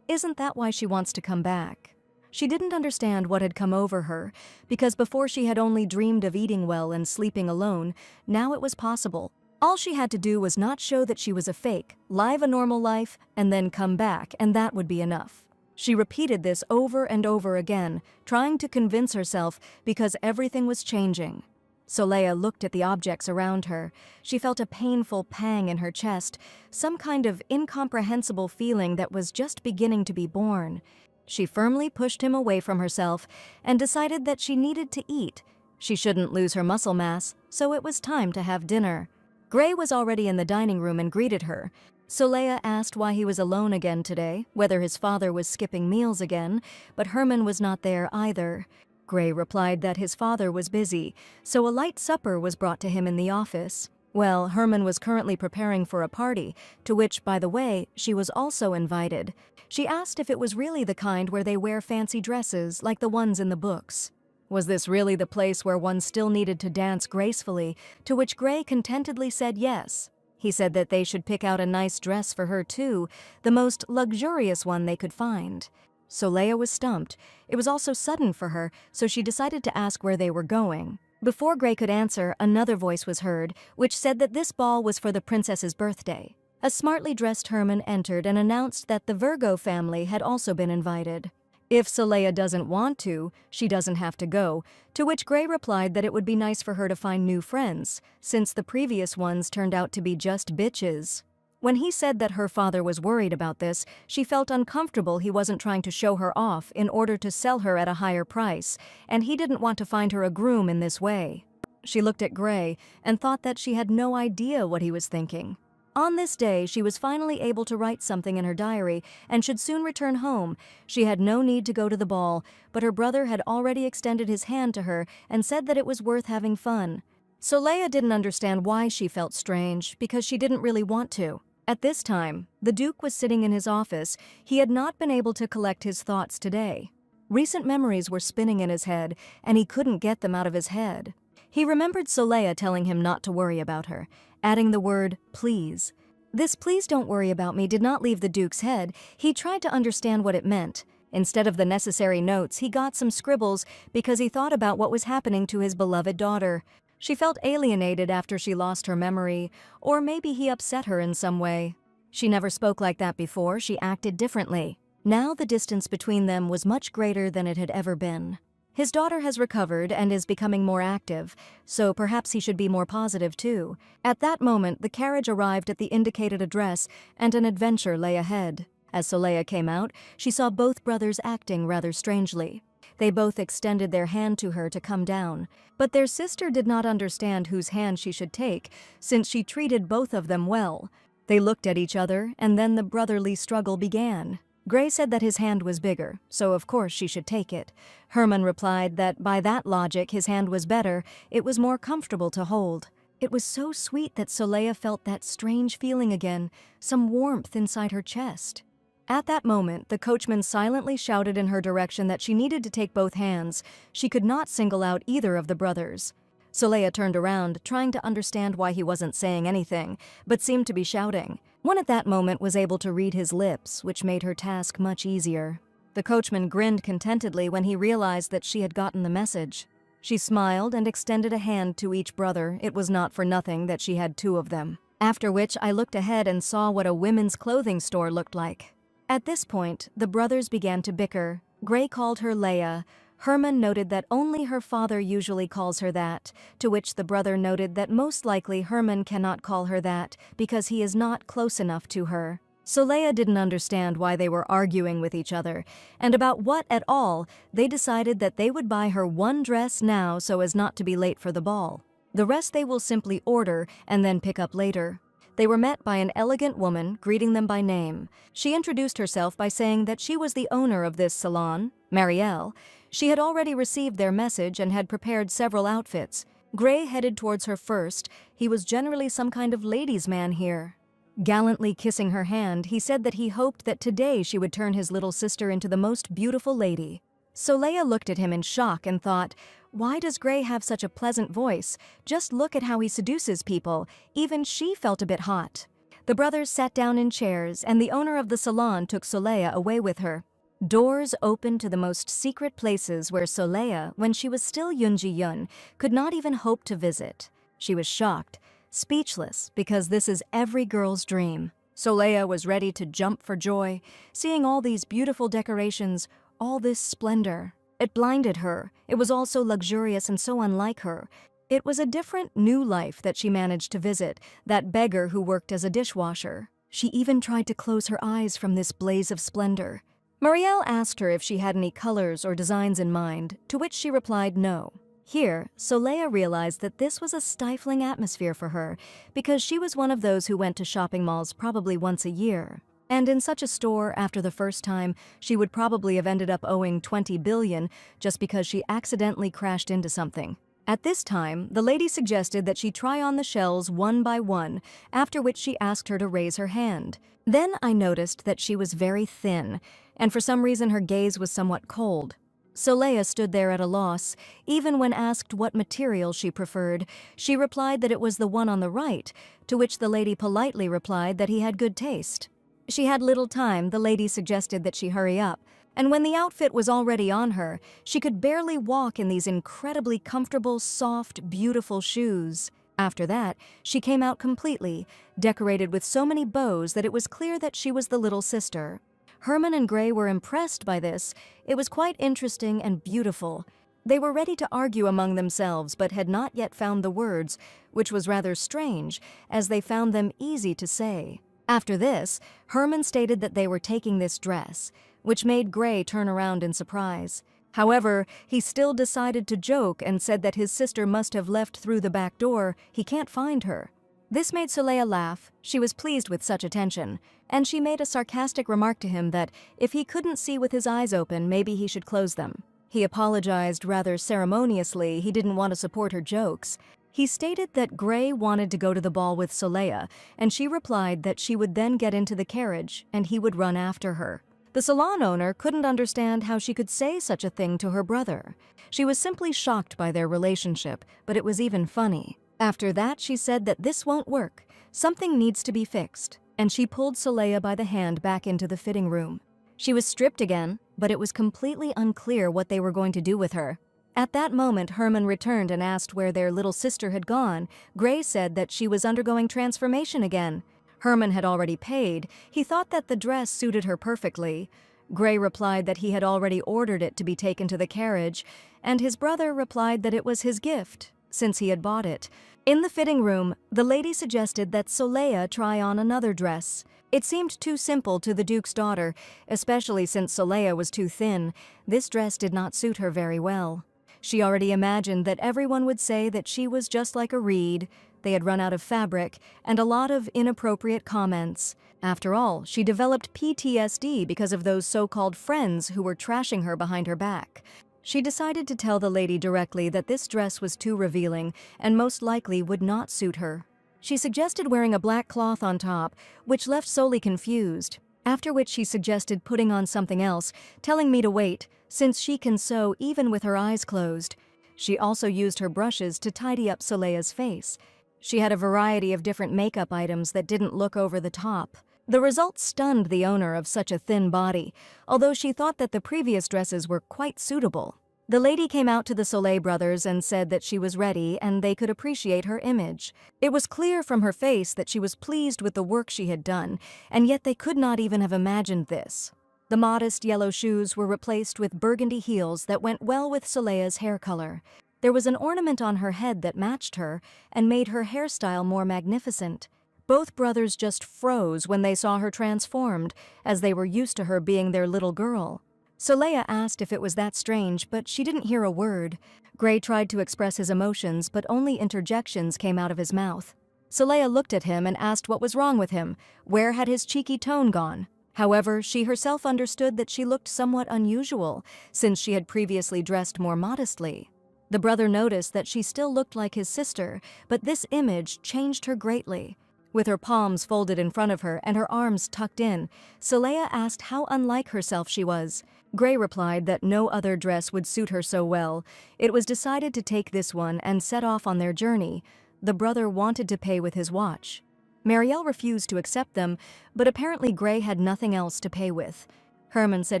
Isn't that why she wants to come back? She didn't understand what had come over her, because before she had only dreamed of eating well and sleeping alone. Now it was possible. All she had to do was not show that she was a fake, live a normal life, and then come back, and that would be enough. She repeated this over and over again, trying to convince herself because everything was changing. Soleya looked at the objects around her. She felt a painful pang in her chest, some kind of incomprehensible feeling that was just beginning to be born. She firmly pushed him away from herself and decided that she needed to eat. She shouldn't lose her muscle mass, so it was time to have dinner. Gray was already in the dining room and greeted her. Soleya asked why he was alone again today, whether his father was skipping meals again, but Herman was not there either. Gray replied that his father was busy, so a light supper was brought to him in the office. Well, Herman was currently preparing for a party, to which, by the way, she was also invited. She asked if it was really the kind where they wear fancy dresses like the ones in the books. Was this really the place where one still needed to dance gracefully, to which Gray contentedly said yes. He said that they should pick out a nice dress for her too, the most luxurious one they could find. Soleya was stumped. It was all so sudden for her, so she decided to ask where they were going. Before Gray could answer, another voice was heard, which said that this ball was for the princess's birthday. A smartly dressed Herman entered and announced that the Virgo family had also been invited. If Soleya doesn't want to, she doesn't have to go, to which Gray replied that it would be nice for her to find new friends, since the previous ones turned out to be just bitches. When he said that her father was worried about this, she felt uncomfortable he wasn't trying to show her off in order to sell her at a higher price, and he didn't want to find her a groom in this way. She looked at Gray and thought that she had no idea what he was thinking. On this day, she was finally able to write something in her diary and should soon return home. She had no need to go to the ball, but her brother had already extended his hand to her and said that it was worth having fun. Soleya didn't understand why she felt strange, because she didn't really want to. At this time, the Duke was sitting in his office. He had not been able to collect his thoughts today. Recent memories were spinning in his head, and he couldn't get them out of his head. He remembered Soleya telling him not to worry about her, adding the word, please. This please don't worry about me did not leave the Duke's head. He tried to understand what it meant. Instead of the necessary notes, he got some scribbles because he thought about what was happening to his beloved daughter. She felt alienated after she lost her memory, or maybe he upset her in some way. She never spoke like that before. She acted differently. Now the distance between them was much greater than it had ever been. His daughter has recovered and is becoming more active, so perhaps he should be more positive too. At that moment, the carriage arrived at the indicated address, and an adventure lay ahead. As Soleya came out, she saw both brothers acting rather strangely. They both extended their hand to her to come down, but their sister did not understand whose hand she should take, since she treated both of them well. They looked at each other, and then the brotherly struggle began. Gray said that his hand was bigger, so of course she should take it. Herman replied that by that logic his hand was better, it was more comfortable to hold. It was so sweet that Soleil felt that strange feeling again, some warmth inside her chest. At that moment, the coachman silently shouted in her direction that she needed to take both hands. She could not single out either of the brothers. Soleil turned around, trying to understand why he wasn't saying anything, but seemed to be shouting. One at that moment was able to read his lips, which made her task much easier. The coachman grinned contentedly when he realized that she had gotten the message. She smiled and extended a hand to each brother. It was not for nothing that she had 2 of them. After which I looked ahead and saw what a women's clothing store looked like. At this point, the brothers began to bicker. Gray called her Leia. Herman noted that only her father usually calls her that, to which the brother noted that most likely Herman cannot call her that because he is not close enough to her. Soleil didn't understand why they were arguing with each other, and about what at all. They decided that they would buy her 1 dress now so as not to be late for the ball. The rest they will simply order and then pick up later. They were met by an elegant woman, greeting them by name. She introduced herself by saying that she was the owner of this salon, Marielle. She had already received their message and had prepared several outfits. Gray headed towards her first. He was generally some kind of ladies' man here. Gallantly kissing her hand, he said that he hoped that today she would turn his little sister into the most beautiful lady. Soleil looked at him in shock and thought, why does Gray have such a pleasant voice? Just look at how he seduces people. Even she felt a bit hot. The brothers sat down in chairs, and the owner of the salon took Soleil away with her. Doors opened to the most secret places where Soleil, when she was still Yoonji-Yun, could not even hope to visit. She was shocked, speechless, because this is every girl's dream. Soleil was ready to jump for joy, seeing all these beautiful decorations, all this splendor. It blinded her. It was all so luxurious and so unlike her. It was a different, new life that she managed to visit, that beggar who worked as a dishwasher. She even tried to close her eyes from this blaze of splendor. Marielle asked her if she had any colors or designs in mind, to which she replied no. Here, Soleil realized that this was a stifling atmosphere for her, because she was one of those who went to shopping malls probably once a year. And in such a store, after the first time, she would probably have ended up owing 20 billion just because she accidentally crashed into something. At this time, the lady suggested that she try on the shells 1 by 1, after which she asked her to raise her hand. Then I noticed that she was very thin, and for some reason her gaze was somewhat cold. Soleil stood there at a loss. Even when asked what material she preferred, she replied that it was the one on the right, to which the lady politely replied that he had good taste. She had little time. The lady suggested that she hurry up, and when the outfit was already on her, she could barely walk in these incredibly comfortable, soft, beautiful shoes. After that, she came out completely, decorated with so many bows that it was clear that she was the little sister. Herman and Gray were impressed by this. It was quite interesting and beautiful. They were ready to argue among themselves, but had not yet found the words, which was rather strange, as they found them easy to say. After this, Herman stated that they were taking this dress, which made Gray turn around in surprise. However, he still decided to joke and said that his sister must have left through the back door. He can't find her. This made Soleil laugh. She was pleased with such attention, and she made a sarcastic remark to him that if he couldn't see with his eyes open, maybe he should close them. He apologized rather ceremoniously. He didn't want to support her jokes. He stated that Gray wanted to go to the ball with Soleil, and she replied that she would then get into the carriage and he would run after her. The salon owner couldn't understand how she could say such a thing to her brother. She was simply shocked by their relationship, but it was even funny. After that, she said that this won't work. Something needs to be fixed, and she pulled Soleil by the hand back into the fitting room. She was stripped again, but it was completely unclear what they were going to do with her. At that moment, Herman returned and asked where their little sister had gone. Gray said that she was undergoing transformation again. Herman had already paid. He thought that the dress suited her perfectly. Gray replied that he had already ordered it to be taken to the carriage, and his brother replied that it was his gift, since he had bought it. In the fitting room, the lady suggested that Soleil try on another dress. It seemed too simple to the Duke's daughter, especially since Soleil was too thin. This dress did not suit her very well. She already imagined that everyone would say that she was just like a reed. They had run out of fabric, and a lot of inappropriate comments. After all, she developed PTSD because of those so-called friends who were trashing her behind her back. She decided to tell the lady directly that this dress was too revealing and most likely would not suit her. She suggested wearing a black cloth on top, which left Soli confused, after which she suggested putting on something else, telling me to wait, since she can sew even with her eyes closed. She also used her brushes to tidy up Soleil's face. She had a variety of different makeup items that didn't look over the top. The result stunned the owner of such a thin body, although she thought that the previous dresses were quite suitable. The lady came out to the Soleil brothers and said that she was ready and they could appreciate her image. It was clear from her face that she was pleased with the work she had done, and yet they could not even have imagined this. The modest yellow shoes were replaced with burgundy heels that went well with Soleil's hair color. There was an ornament on her head that matched her and made her hairstyle more magnificent. Both brothers just froze when they saw her transformed, as they were used to her being their little girl. Soleil asked if it was that strange, but she didn't hear a word. Gray tried to express his emotions, but only interjections came out of his mouth. Soleil looked at him and asked what was wrong with him. Where had his cheeky tone gone? However, she herself understood that she looked somewhat unusual, since she had previously dressed more modestly. The brother noticed that she still looked like his sister, but this image changed her greatly. With her palms folded in front of her and her arms tucked in, Soleil asked how unlike herself she was. Gray replied that no other dress would suit her so well. It was decided to take this one and set off on their journey. The brother wanted to pay with his watch. Marielle refused to accept them, but apparently Gray had nothing else to pay with. Herman said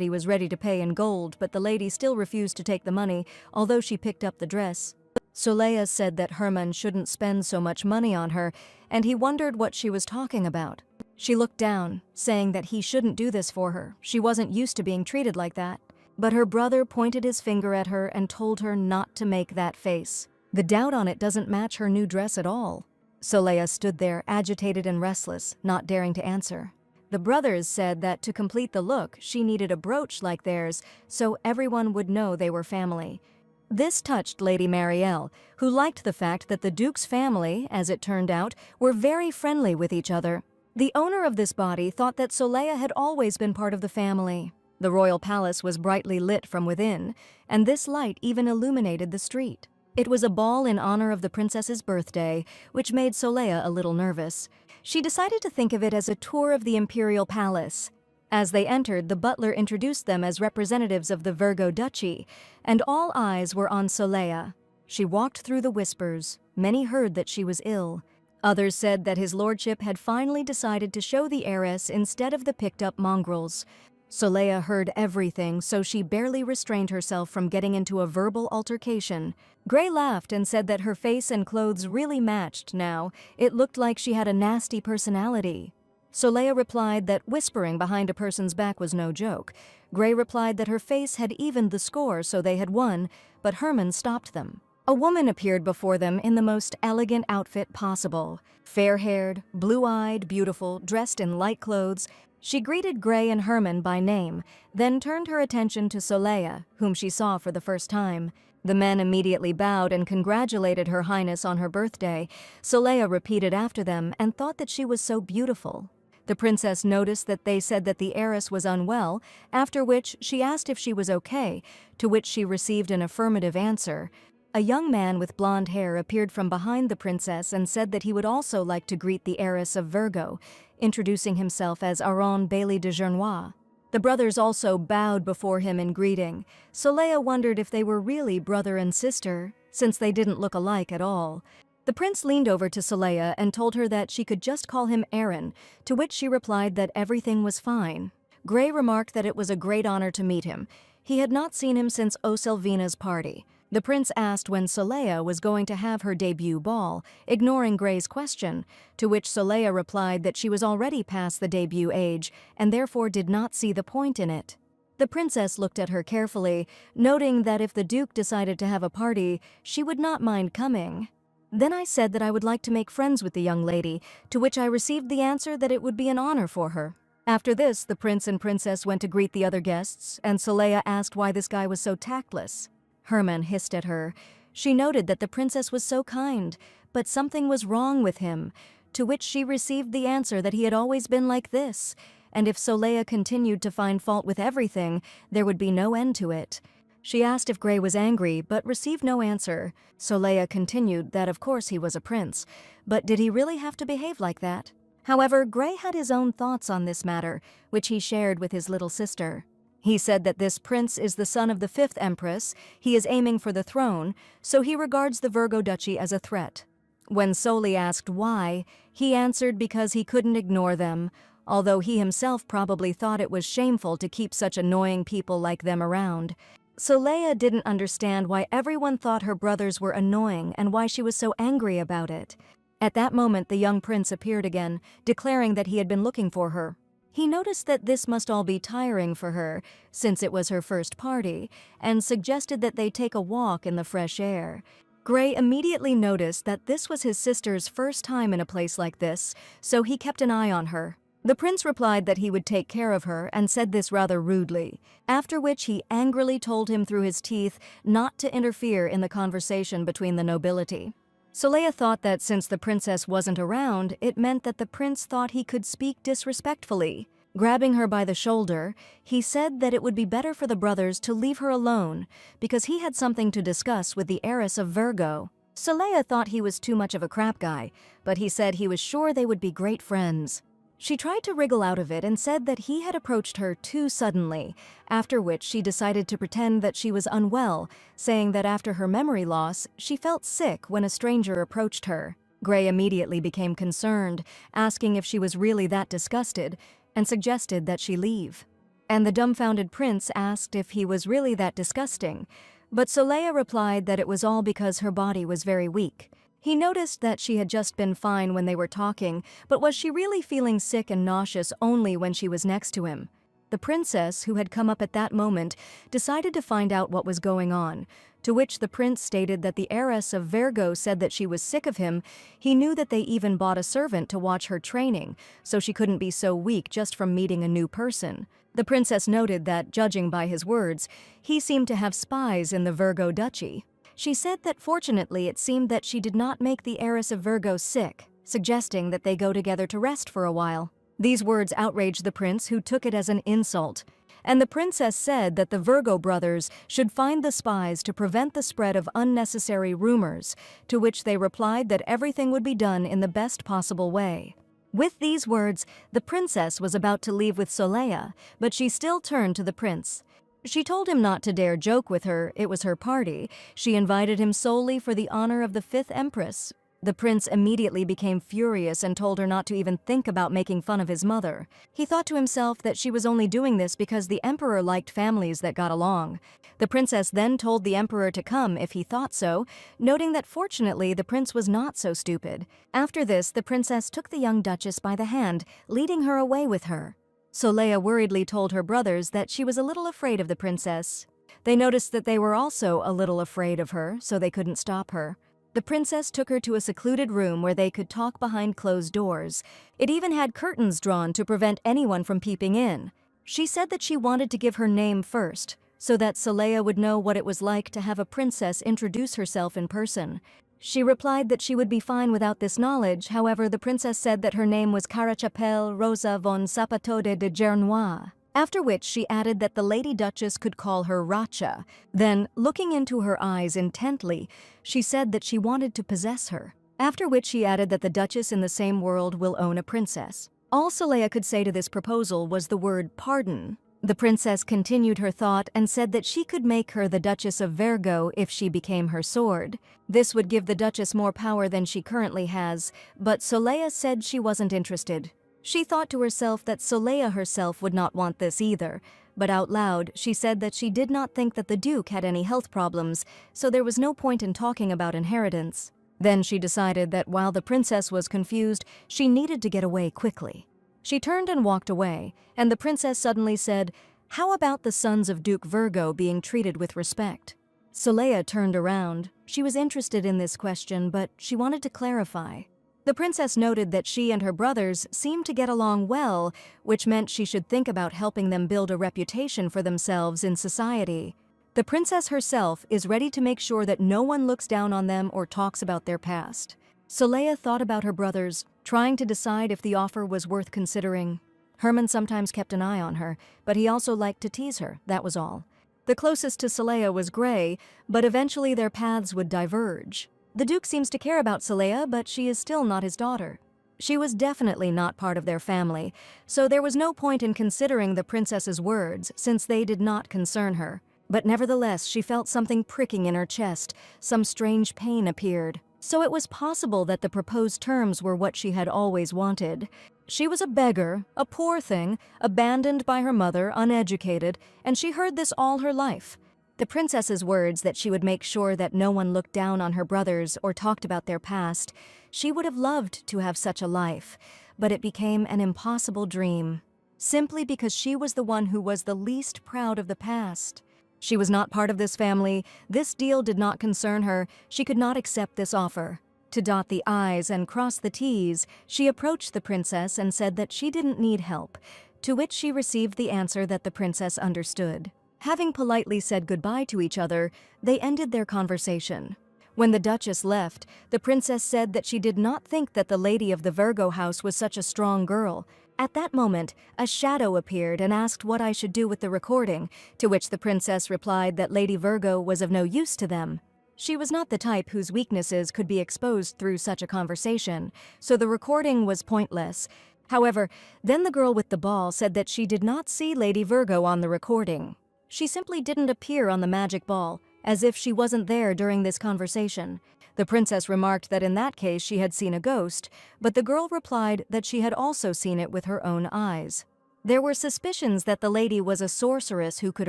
he was ready to pay in gold, but the lady still refused to take the money, although she picked up the dress. Soleil said that Herman shouldn't spend so much money on her, and he wondered what she was talking about. She looked down, saying that he shouldn't do this for her. She wasn't used to being treated like that. But her brother pointed his finger at her and told her not to make that face. The doubt on it doesn't match her new dress at all. Soleil stood there, agitated and restless, not daring to answer. The brothers said that to complete the look, she needed a brooch like theirs, so everyone would know they were family. This touched Lady Marielle, who liked the fact that the Duke's family, as it turned out, were very friendly with each other. The owner of this body thought that Soleil had always been part of the family. The royal palace was brightly lit from within, and this light even illuminated the street. It was a ball in honor of the princess's birthday, which made Soleil a little nervous. She decided to think of it as a tour of the imperial palace. As they entered, the butler introduced them as representatives of the Virgo Duchy, and all eyes were on Soleil. She walked through the whispers. Many heard that she was ill. Others said that his lordship had finally decided to show the heiress instead of the picked-up mongrels. Soleil heard everything, so she barely restrained herself from getting into a verbal altercation. Gray laughed and said that her face and clothes really matched now. It looked like she had a nasty personality. Soleil replied that whispering behind a person's back was no joke. Gray replied that her face had evened the score, so they had won, but Herman stopped them. A woman appeared before them in the most elegant outfit possible. Fair-haired, blue-eyed, beautiful, dressed in light clothes. She greeted Gray and Herman by name, then turned her attention to Soleil, whom she saw for the first time. The men immediately bowed and congratulated Her Highness on her birthday. Soleil repeated after them and thought that she was so beautiful. The princess noticed that they said that the heiress was unwell, after which she asked if she was okay, to which she received an affirmative answer. A young man with blonde hair appeared from behind the princess and said that he would also like to greet the heiress of Virgo, introducing himself as Aron Bailly de Gernois. The brothers also bowed before him in greeting. Soleil wondered if they were really brother and sister, since they didn't look alike at all. The prince leaned over to Soleil and told her that she could just call him Aaron, to which she replied that everything was fine. Gray remarked that it was a great honor to meet him. He had not seen him since Oselvina's party. The prince asked when Soleil was going to have her debut ball, ignoring Gray's question, to which Soleil replied that she was already past the debut age and therefore did not see the point in it. The princess looked at her carefully, noting that if the Duke decided to have a party, she would not mind coming. Then I said that I would like to make friends with the young lady, to which I received the answer that it would be an honor for her. After this, the prince and princess went to greet the other guests, and Soleil asked why this guy was so tactless. Herman hissed at her. She noted that the princess was so kind, but something was wrong with him, to which she received the answer that he had always been like this, and if Soleil continued to find fault with everything, there would be no end to it. She asked if Gray was angry, but received no answer. Soleil continued that of course he was a prince, but did he really have to behave like that? However, Gray had his own thoughts on this matter, which he shared with his little sister. He said that this prince is the son of the 5th Empress, he is aiming for the throne, so he regards the Virgo Duchy as a threat. When Soli asked why, he answered because he couldn't ignore them, although he himself probably thought it was shameful to keep such annoying people like them around. Soleil didn't understand why everyone thought her brothers were annoying and why she was so angry about it. At that moment, the young prince appeared again, declaring that he had been looking for her. He noticed that this must all be tiring for her, since it was her first party, and suggested that they take a walk in the fresh air. Gray immediately noticed that this was his sister's first time in a place like this, so he kept an eye on her. The prince replied that he would take care of her and said this rather rudely, after which he angrily told him through his teeth not to interfere in the conversation between the nobility. Soleil thought that since the princess wasn't around, it meant that the prince thought he could speak disrespectfully. Grabbing her by the shoulder, he said that it would be better for the brothers to leave her alone because he had something to discuss with the heiress of Virgo. Soleil thought he was too much of a crap guy, but he said he was sure they would be great friends. She tried to wriggle out of it and said that he had approached her too suddenly, after which she decided to pretend that she was unwell, saying that after her memory loss, she felt sick when a stranger approached her. Gray immediately became concerned, asking if she was really that disgusted, and suggested that she leave. And the dumbfounded prince asked if he was really that disgusting, but Soleil replied that it was all because her body was very weak. He noticed that she had just been fine when they were talking, but was she really feeling sick and nauseous only when she was next to him? The princess, who had come up at that moment, decided to find out what was going on, to which the prince stated that the heiress of Virgo said that she was sick of him. He knew that they even bought a servant to watch her training, so she couldn't be so weak just from meeting a new person. The princess noted that, judging by his words, he seemed to have spies in the Virgo Duchy. She said that fortunately it seemed that she did not make the heiress of Virgo sick, suggesting that they go together to rest for a while. These words outraged the prince, who took it as an insult. And the princess said that the Virgo brothers should find the spies to prevent the spread of unnecessary rumors, to which they replied that everything would be done in the best possible way. With these words, the princess was about to leave with Soleil, but she still turned to the prince. She told him not to dare joke with her, it was her party. She invited him solely for the honor of the 5th Empress. The prince immediately became furious and told her not to even think about making fun of his mother. He thought to himself that she was only doing this because the emperor liked families that got along. The princess then told the emperor to come if he thought so, noting that fortunately the prince was not so stupid. After this, the princess took the young duchess by the hand, leading her away with her. Soleil worriedly told her brothers that she was a little afraid of the princess. They noticed that they were also a little afraid of her, so they couldn't stop her. The princess took her to a secluded room where they could talk behind closed doors. It even had curtains drawn to prevent anyone from peeping in. She said that she wanted to give her name first, so that Soleil would know what it was like to have a princess introduce herself in person. She replied that she would be fine without this knowledge. However, the princess said that her name was Carachapelle Rosa von Sapatode de Gernois, after which she added that the Lady Duchess could call her Racha. Then, looking into her eyes intently, she said that she wanted to possess her, after which she added that the Duchess in the same world will own a princess. All Soleil could say to this proposal was the word pardon. The princess continued her thought and said that she could make her the Duchess of Virgo if she became her sword. This would give the Duchess more power than she currently has, but Soleil said she wasn't interested. She thought to herself that Soleil herself would not want this either, but out loud she said that she did not think that the Duke had any health problems, so there was no point in talking about inheritance. Then she decided that while the princess was confused, she needed to get away quickly. She turned and walked away, and the princess suddenly said, "How about the sons of Duke Virgo being treated with respect?" Soleil turned around. She was interested in this question, but she wanted to clarify. The princess noted that she and her brothers seemed to get along well, which meant she should think about helping them build a reputation for themselves in society. The princess herself is ready to make sure that no one looks down on them or talks about their past. Soleil thought about her brothers, trying to decide if the offer was worth considering. Herman sometimes kept an eye on her, but he also liked to tease her, that was all. The closest to Soleil was Gray, but eventually their paths would diverge. The Duke seems to care about Soleil, but she is still not his daughter. She was definitely not part of their family, so there was no point in considering the princess's words since they did not concern her. But nevertheless, she felt something pricking in her chest. Some strange pain appeared. So it was possible that the proposed terms were what she had always wanted. She was a beggar, a poor thing, abandoned by her mother, uneducated, and she heard this all her life. The princess's words that she would make sure that no one looked down on her brothers or talked about their past. She would have loved to have such a life, but it became an impossible dream, simply because she was the one who was the least proud of the past. She was not part of this family. This deal did not concern her. She could not accept this offer. To dot the I's and cross the T's, she approached the princess and said that she didn't need help, to which she received the answer that the princess understood. Having politely said goodbye to each other, they ended their conversation. When the Duchess left, the princess said that she did not think that the lady of the Virgo house was such a strong girl. At that moment, a shadow appeared and asked what I should do with the recording, to which the princess replied that Lady Virgo was of no use to them. She was not the type whose weaknesses could be exposed through such a conversation, so the recording was pointless. However, then the girl with the ball said that she did not see Lady Virgo on the recording. She simply didn't appear on the magic ball, as if she wasn't there during this conversation. The princess remarked that in that case she had seen a ghost, but the girl replied that she had also seen it with her own eyes. There were suspicions that the lady was a sorceress who could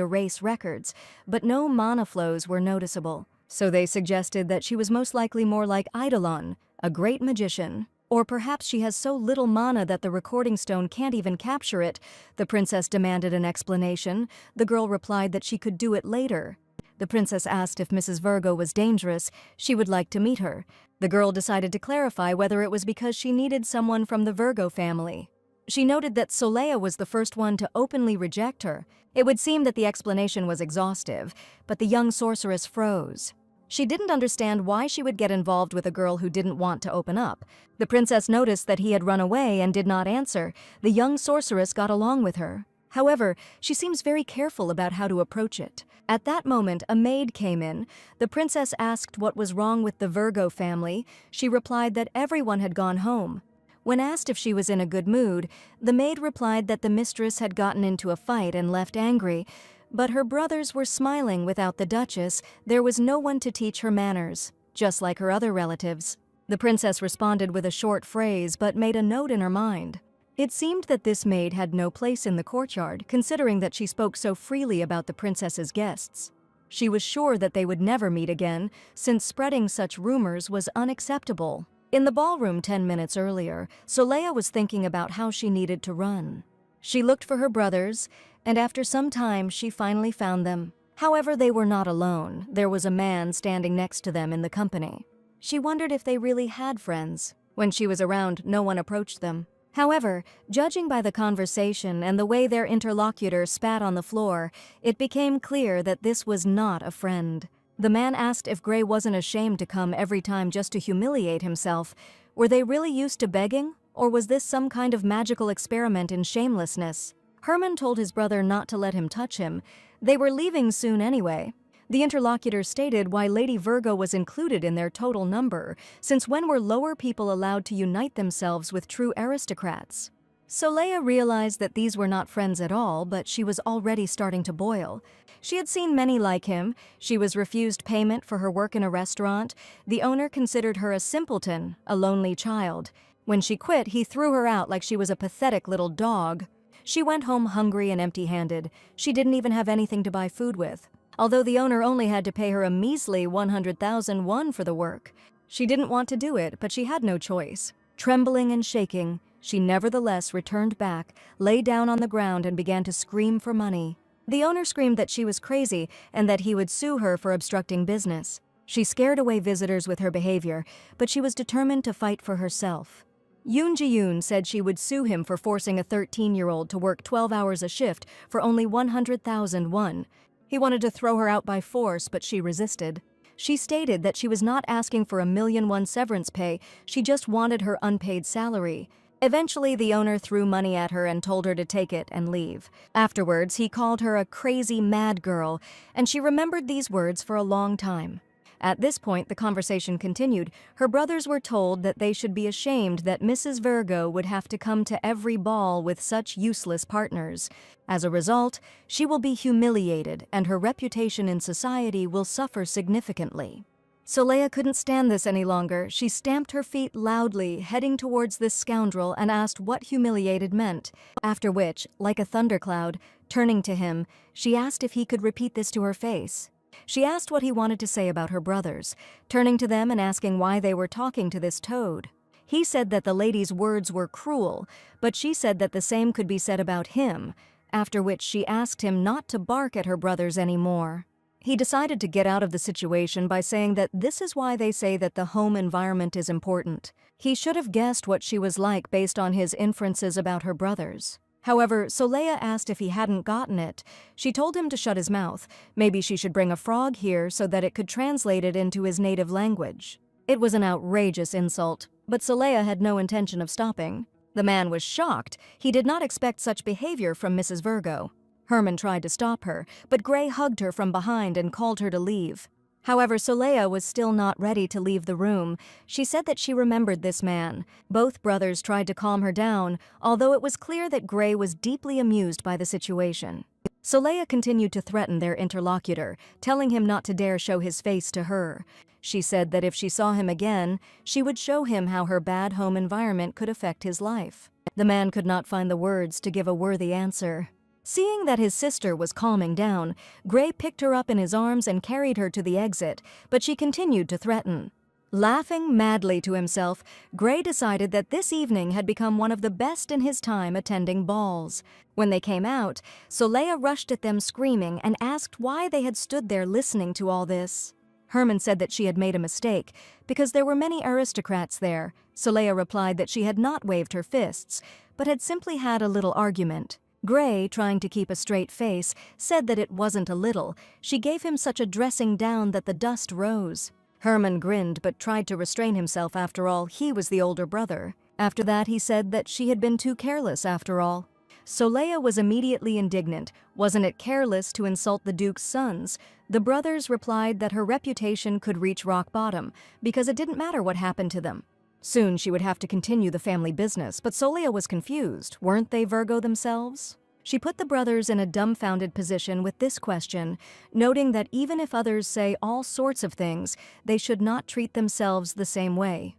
erase records, but no mana flows were noticeable. So they suggested that she was most likely more like Eidolon, a great magician. Or perhaps she has so little mana that the recording stone can't even capture it. The princess demanded an explanation. The girl replied that she could do it later. The princess asked if Mrs. Virgo was dangerous. She would like to meet her. The girl decided to clarify whether it was because she needed someone from the Virgo family. She noted that Soleil was the first one to openly reject her. It would seem that the explanation was exhaustive, but the young sorceress froze. She didn't understand why she would get involved with a girl who didn't want to open up. The princess noticed that he had run away and did not answer. The young sorceress got along with her. However, she seems very careful about how to approach it. At that moment, a maid came in. The princess asked what was wrong with the Virgo family. She replied that everyone had gone home. When asked if she was in a good mood, the maid replied that the mistress had gotten into a fight and left angry. But her brothers were smiling without the Duchess. There was no one to teach her manners, just like her other relatives. The princess responded with a short phrase, but made a note in her mind. It seemed that this maid had no place in the courtyard, considering that she spoke so freely about the princess's guests. She was sure that they would never meet again, since spreading such rumors was unacceptable. In the ballroom 10 minutes earlier, Soleil was thinking about how she needed to run. She looked for her brothers, and after some time she finally found them. However, they were not alone. There was a man standing next to them in the company. She wondered if they really had friends. When she was around, no one approached them. However, judging by the conversation and the way their interlocutor spat on the floor, it became clear that this was not a friend. The man asked if Gray wasn't ashamed to come every time just to humiliate himself. Were they really used to begging, or was this some kind of magical experiment in shamelessness? Herman told his brother not to let him touch him. They were leaving soon anyway. The interlocutor stated why Lady Virgo was included in their total number, since when were lower people allowed to unite themselves with true aristocrats? Soleil realized that these were not friends at all, but she was already starting to boil. She had seen many like him. She was refused payment for her work in a restaurant. The owner considered her a simpleton, a lonely child. When she quit, he threw her out like she was a pathetic little dog. She went home hungry and empty-handed. She didn't even have anything to buy food with. Although the owner only had to pay her a measly 100,000 won for the work. She didn't want to do it, but she had no choice. Trembling and shaking, she nevertheless returned back, lay down on the ground and began to scream for money. The owner screamed that she was crazy and that he would sue her for obstructing business. She scared away visitors with her behavior, but she was determined to fight for herself. Yoon Ji-yoon said she would sue him for forcing a 13-year-old to work 12 hours a shift for only 100,000 won. He wanted to throw her out by force, but she resisted. She stated that she was not asking for $1,000,001 severance pay, she just wanted her unpaid salary. Eventually, the owner threw money at her and told her to take it and leave. Afterwards, he called her a crazy mad girl, and she remembered these words for a long time. At this point, the conversation continued. Her brothers were told that they should be ashamed that Mrs. Virgo would have to come to every ball with such useless partners. As a result, she will be humiliated and her reputation in society will suffer significantly. Soleya couldn't stand this any longer. She stamped her feet loudly, heading towards this scoundrel, and asked what humiliated meant, after which, like a thundercloud, turning to him, she asked if he could repeat this to her face. She asked what he wanted to say about her brothers, turning to them and asking why they were talking to this toad. He said that the lady's words were cruel, but she said that the same could be said about him, after which she asked him not to bark at her brothers anymore. He decided to get out of the situation by saying that this is why they say that the home environment is important. He should have guessed what she was like based on his inferences about her brothers. However, Soleya asked if he hadn't gotten it. She told him to shut his mouth. Maybe she should bring a frog here so that it could translate it into his native language. It was an outrageous insult, but Soleya had no intention of stopping. The man was shocked. He did not expect such behavior from Mrs. Virgo. Herman tried to stop her, but Gray hugged her from behind and called her to leave. However, Soleya was still not ready to leave the room. She said that she remembered this man. Both brothers tried to calm her down, although it was clear that Gray was deeply amused by the situation. Soleya continued to threaten their interlocutor, telling him not to dare show his face to her. She said that if she saw him again, she would show him how her bad home environment could affect his life. The man could not find the words to give a worthy answer. Seeing that his sister was calming down, Gray picked her up in his arms and carried her to the exit, but she continued to threaten. Laughing madly to himself, Gray decided that this evening had become one of the best in his time attending balls. When they came out, Soleya rushed at them screaming and asked why they had stood there listening to all this. Herman said that she had made a mistake, because there were many aristocrats there. Soleya replied that she had not waved her fists, but had simply had a little argument. Gray, trying to keep a straight face, said that it wasn't a little. She gave him such a dressing down that the dust rose. Herman grinned but tried to restrain himself. After all, he was the older brother. After that, he said that she had been too careless after all. Soleya was immediately indignant. Wasn't it careless to insult the Duke's sons? The brothers replied that her reputation could reach rock bottom because it didn't matter what happened to them. Soon she would have to continue the family business, but Soleya was confused. Weren't they Virgo themselves? She put the brothers in a dumbfounded position with this question, noting that even if others say all sorts of things, they should not treat themselves the same way.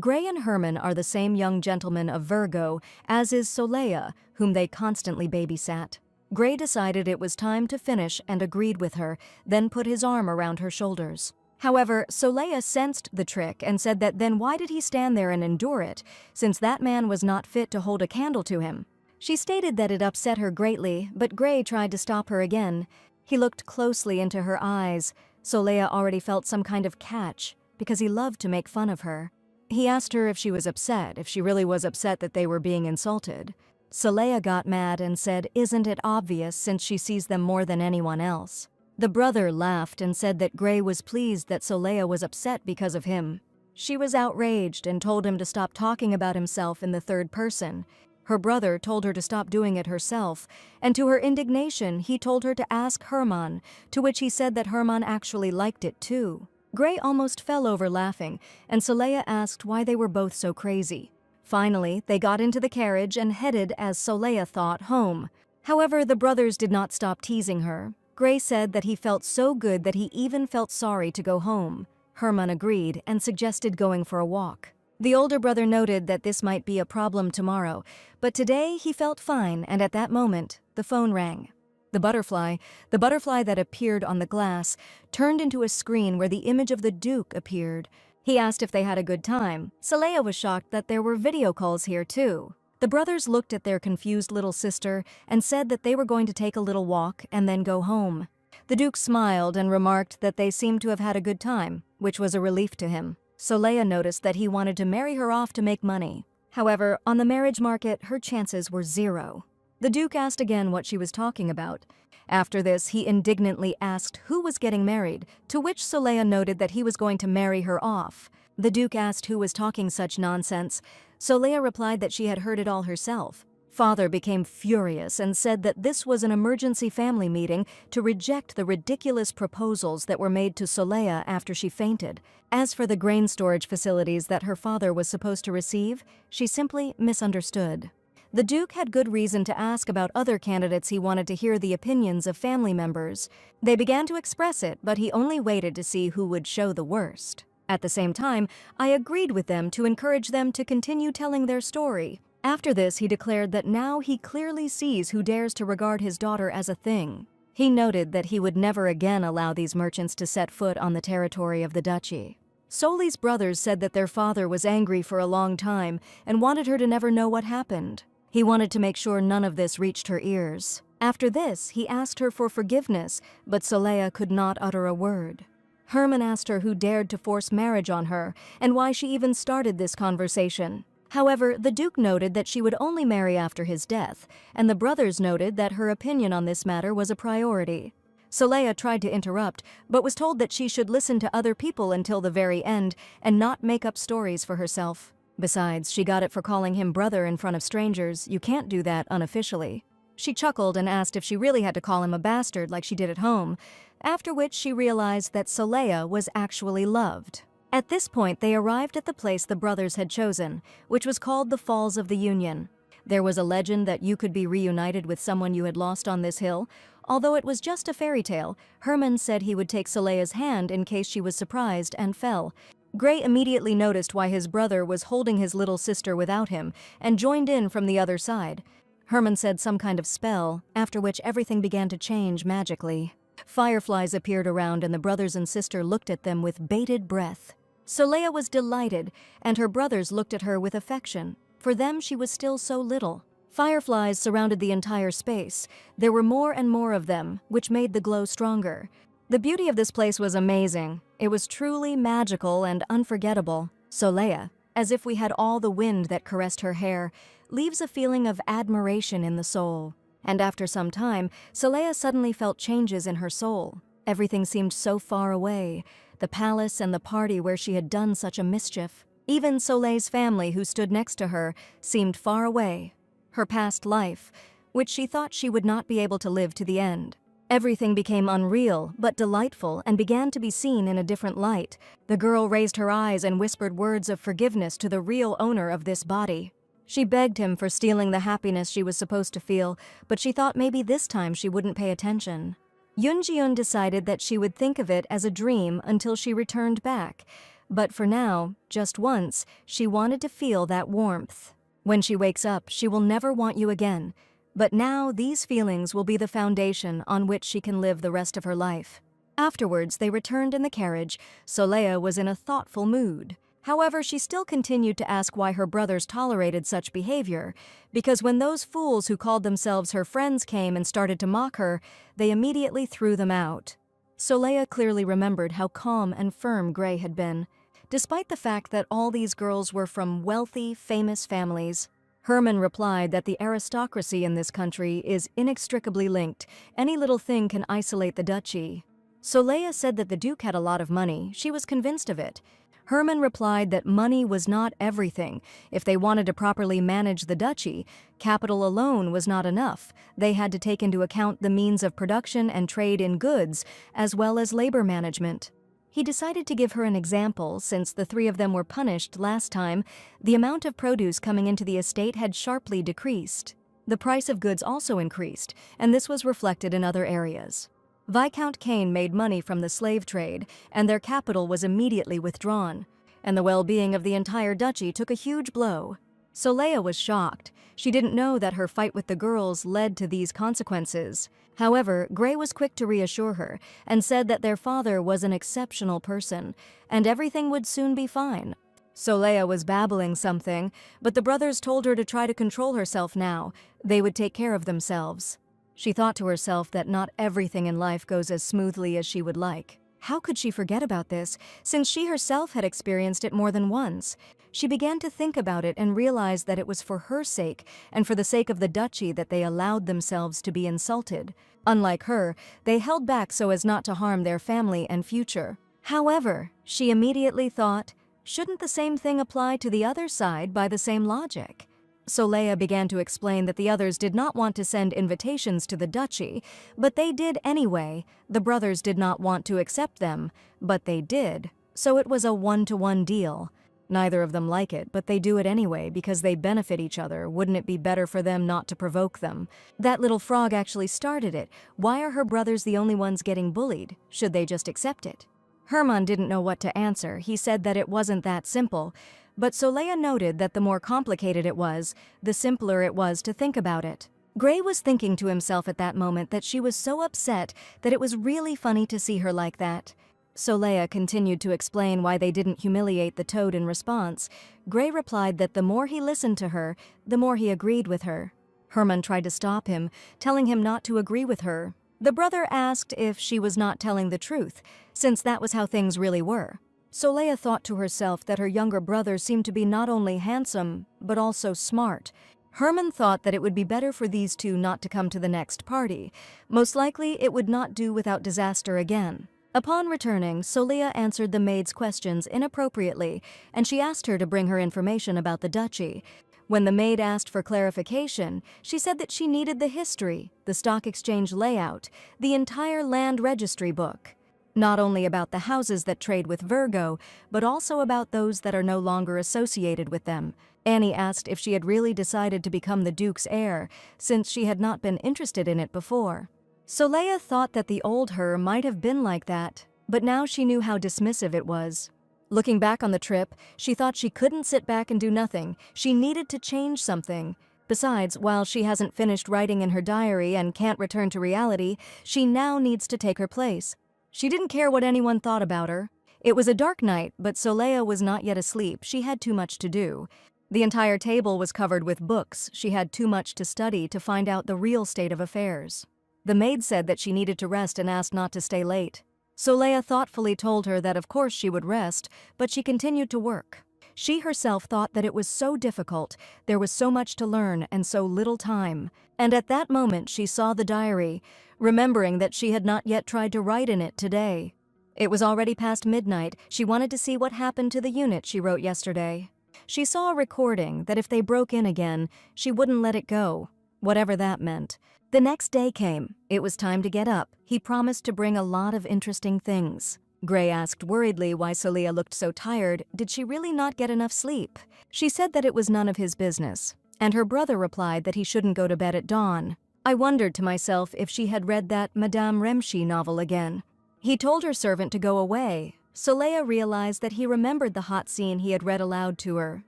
Gray and Herman are the same young gentleman of Virgo, as is Soleya, whom they constantly babysat. Gray decided it was time to finish and agreed with her, then put his arm around her shoulders. However, Soleya sensed the trick and said that then why did he stand there and endure it, since that man was not fit to hold a candle to him. She stated that it upset her greatly, but Gray tried to stop her again. He looked closely into her eyes. Soleya already felt some kind of catch, because he loved to make fun of her. He asked her if she was upset, if she really was upset that they were being insulted. Soleya got mad and said, "Isn't it obvious since she sees them more than anyone else?" The brother laughed and said that Gray was pleased that Soleya was upset because of him. She was outraged and told him to stop talking about himself in the third person. Her brother told her to stop doing it herself, and to her indignation, he told her to ask Herman, to which he said that Herman actually liked it too. Gray almost fell over laughing, and Soleya asked why they were both so crazy. Finally, they got into the carriage and headed, as Soleya thought, home. However, the brothers did not stop teasing her. Gray said that he felt so good that he even felt sorry to go home. Herman agreed and suggested going for a walk. The older brother noted that this might be a problem tomorrow, but today he felt fine, and at that moment, the phone rang. The butterfly that appeared on the glass, turned into a screen where the image of the Duke appeared. He asked if they had a good time. Soleya was shocked that there were video calls here too. The brothers looked at their confused little sister and said that they were going to take a little walk and then go home. The Duke smiled and remarked that they seemed to have had a good time, which was a relief to him. Soleya noticed that he wanted to marry her off to make money. However, on the marriage market, her chances were zero. The Duke asked again what she was talking about. After this, he indignantly asked who was getting married, to which Soleya noted that he was going to marry her off. The Duke asked who was talking such nonsense. Soleya replied that she had heard it all herself. Father became furious and said that this was an emergency family meeting to reject the ridiculous proposals that were made to Soleya after she fainted. As for the grain storage facilities that her father was supposed to receive, she simply misunderstood. The Duke had good reason to ask about other candidates. He wanted to hear the opinions of family members. They began to express it, but he only waited to see who would show the worst. At the same time, I agreed with them to encourage them to continue telling their story. After this, he declared that now he clearly sees who dares to regard his daughter as a thing. He noted that he would never again allow these merchants to set foot on the territory of the duchy. Soli's brothers said that their father was angry for a long time and wanted her to never know what happened. He wanted to make sure none of this reached her ears. After this, he asked her for forgiveness, but Soleya could not utter a word. Herman asked her who dared to force marriage on her and why she even started this conversation. However, the Duke noted that she would only marry after his death, and the brothers noted that her opinion on this matter was a priority. Soleya tried to interrupt, but was told that she should listen to other people until the very end and not make up stories for herself. Besides, she got it for calling him brother in front of strangers. You can't do that unofficially. She chuckled and asked if she really had to call him a bastard like she did at home, after which she realized that Soleya was actually loved. At this point, they arrived at the place the brothers had chosen, which was called the Falls of the Union. There was a legend that you could be reunited with someone you had lost on this hill. Although it was just a fairy tale, Herman said he would take Soleya's hand in case she was surprised and fell. Gray immediately noticed why his brother was holding his little sister without him and joined in from the other side. Herman said some kind of spell, after which everything began to change magically. Fireflies appeared around and the brothers and sister looked at them with bated breath. Soleya was delighted, and her brothers looked at her with affection. For them, she was still so little. Fireflies surrounded the entire space. There were more and more of them, which made the glow stronger. The beauty of this place was amazing. It was truly magical and unforgettable. Soleya, as if we had all the wind that caressed her hair, leaves a feeling of admiration in the soul. And after some time, Soleya suddenly felt changes in her soul. Everything seemed so far away. The palace and the party where she had done such a mischief. Even Solei's family, who stood next to her, seemed far away. Her past life, which she thought she would not be able to live to the end. Everything became unreal, but delightful, and began to be seen in a different light. The girl raised her eyes and whispered words of forgiveness to the real owner of this body. She begged him for stealing the happiness she was supposed to feel, but she thought maybe this time she wouldn't pay attention. Yoon-ji-eun decided that she would think of it as a dream until she returned back. But for now, just once, she wanted to feel that warmth. When she wakes up, she will never want you again. But now, these feelings will be the foundation on which she can live the rest of her life. Afterwards, they returned in the carriage. Soleya was in a thoughtful mood. However, she still continued to ask why her brothers tolerated such behavior, because when those fools who called themselves her friends came and started to mock her, they immediately threw them out. Soleya clearly remembered how calm and firm Gray had been, despite the fact that all these girls were from wealthy, famous families. Herman replied that the aristocracy in this country is inextricably linked. Any little thing can isolate the duchy. Soleya said that the Duke had a lot of money. She was convinced of it. Herman replied that money was not everything. If they wanted to properly manage the duchy, capital alone was not enough. They had to take into account the means of production and trade in goods, as well as labor management. He decided to give her an example. Since the three of them were punished last time, the amount of produce coming into the estate had sharply decreased. The price of goods also increased, and this was reflected in other areas. Viscount Kane made money from the slave trade, and their capital was immediately withdrawn, and the well-being of the entire duchy took a huge blow. Soleya was shocked. She didn't know that her fight with the girls led to these consequences. However, Gray was quick to reassure her and said that their father was an exceptional person, and everything would soon be fine. Soleya was babbling something, but the brothers told her to try to control herself now. They would take care of themselves. She thought to herself that not everything in life goes as smoothly as she would like. How could she forget about this, since she herself had experienced it more than once? She began to think about it and realized that it was for her sake and for the sake of the duchy that they allowed themselves to be insulted. Unlike her, they held back so as not to harm their family and future. However, she immediately thought, shouldn't the same thing apply to the other side by the same logic? So Leia began to explain that the others did not want to send invitations to the duchy, but they did anyway. The brothers did not want to accept them, but they did, so it was a one-to-one deal. Neither of them like it, but they do it anyway because they benefit each other. Wouldn't it be better for them not to provoke them? That little frog actually started it. Why are her brothers the only ones getting bullied? Should they just accept it? Herman didn't know what to answer. He said that it wasn't that simple. But Leia noted that the more complicated it was, the simpler it was to think about it. Gray was thinking to himself at that moment that she was so upset that it was really funny to see her like that. So Leia continued to explain why they didn't humiliate the toad in response. Gray replied that the more he listened to her, the more he agreed with her. Herman tried to stop him, telling him not to agree with her. The brother asked if she was not telling the truth, since that was how things really were. So Leia thought to herself that her younger brother seemed to be not only handsome, but also smart. Herman thought that it would be better for these two not to come to the next party. Most likely, it would not do without disaster again. Upon returning, Leia answered the maid's questions inappropriately, and she asked her to bring her information about the duchy. When the maid asked for clarification, she said that she needed the history, the stock exchange layout, the entire land registry book. Not only about the houses that trade with Virgo, but also about those that are no longer associated with them. Annie asked if she had really decided to become the Duke's heir, since she had not been interested in it before. So Leia thought that the old her might have been like that, but now she knew how dismissive it was. Looking back on the trip, she thought she couldn't sit back and do nothing. She needed to change something. Besides, while she hasn't finished writing in her diary and can't return to reality, she now needs to take her place. She didn't care what anyone thought about her. It was a dark night, but Leia was not yet asleep. She had too much to do. The entire table was covered with books. She had too much to study to find out the real state of affairs. The maid said that she needed to rest and asked not to stay late. So Leia thoughtfully told her that of course she would rest, but she continued to work. She herself thought that it was so difficult, there was so much to learn and so little time. And at that moment she saw the diary, remembering that she had not yet tried to write in it today. It was already past midnight. She wanted to see what happened to the unit she wrote yesterday. She saw a recording that if they broke in again, she wouldn't let it go, whatever that meant. The next day came. It was time to get up. He promised to bring a lot of interesting things. Gray asked worriedly why Leia looked so tired. Did she really not get enough sleep? She said that it was none of his business, and her brother replied that he shouldn't go to bed at dawn. I wondered to myself if she had read that Madame Remshi novel again. He told her servant to go away. Leia realized that he remembered the hot scene he had read aloud to her.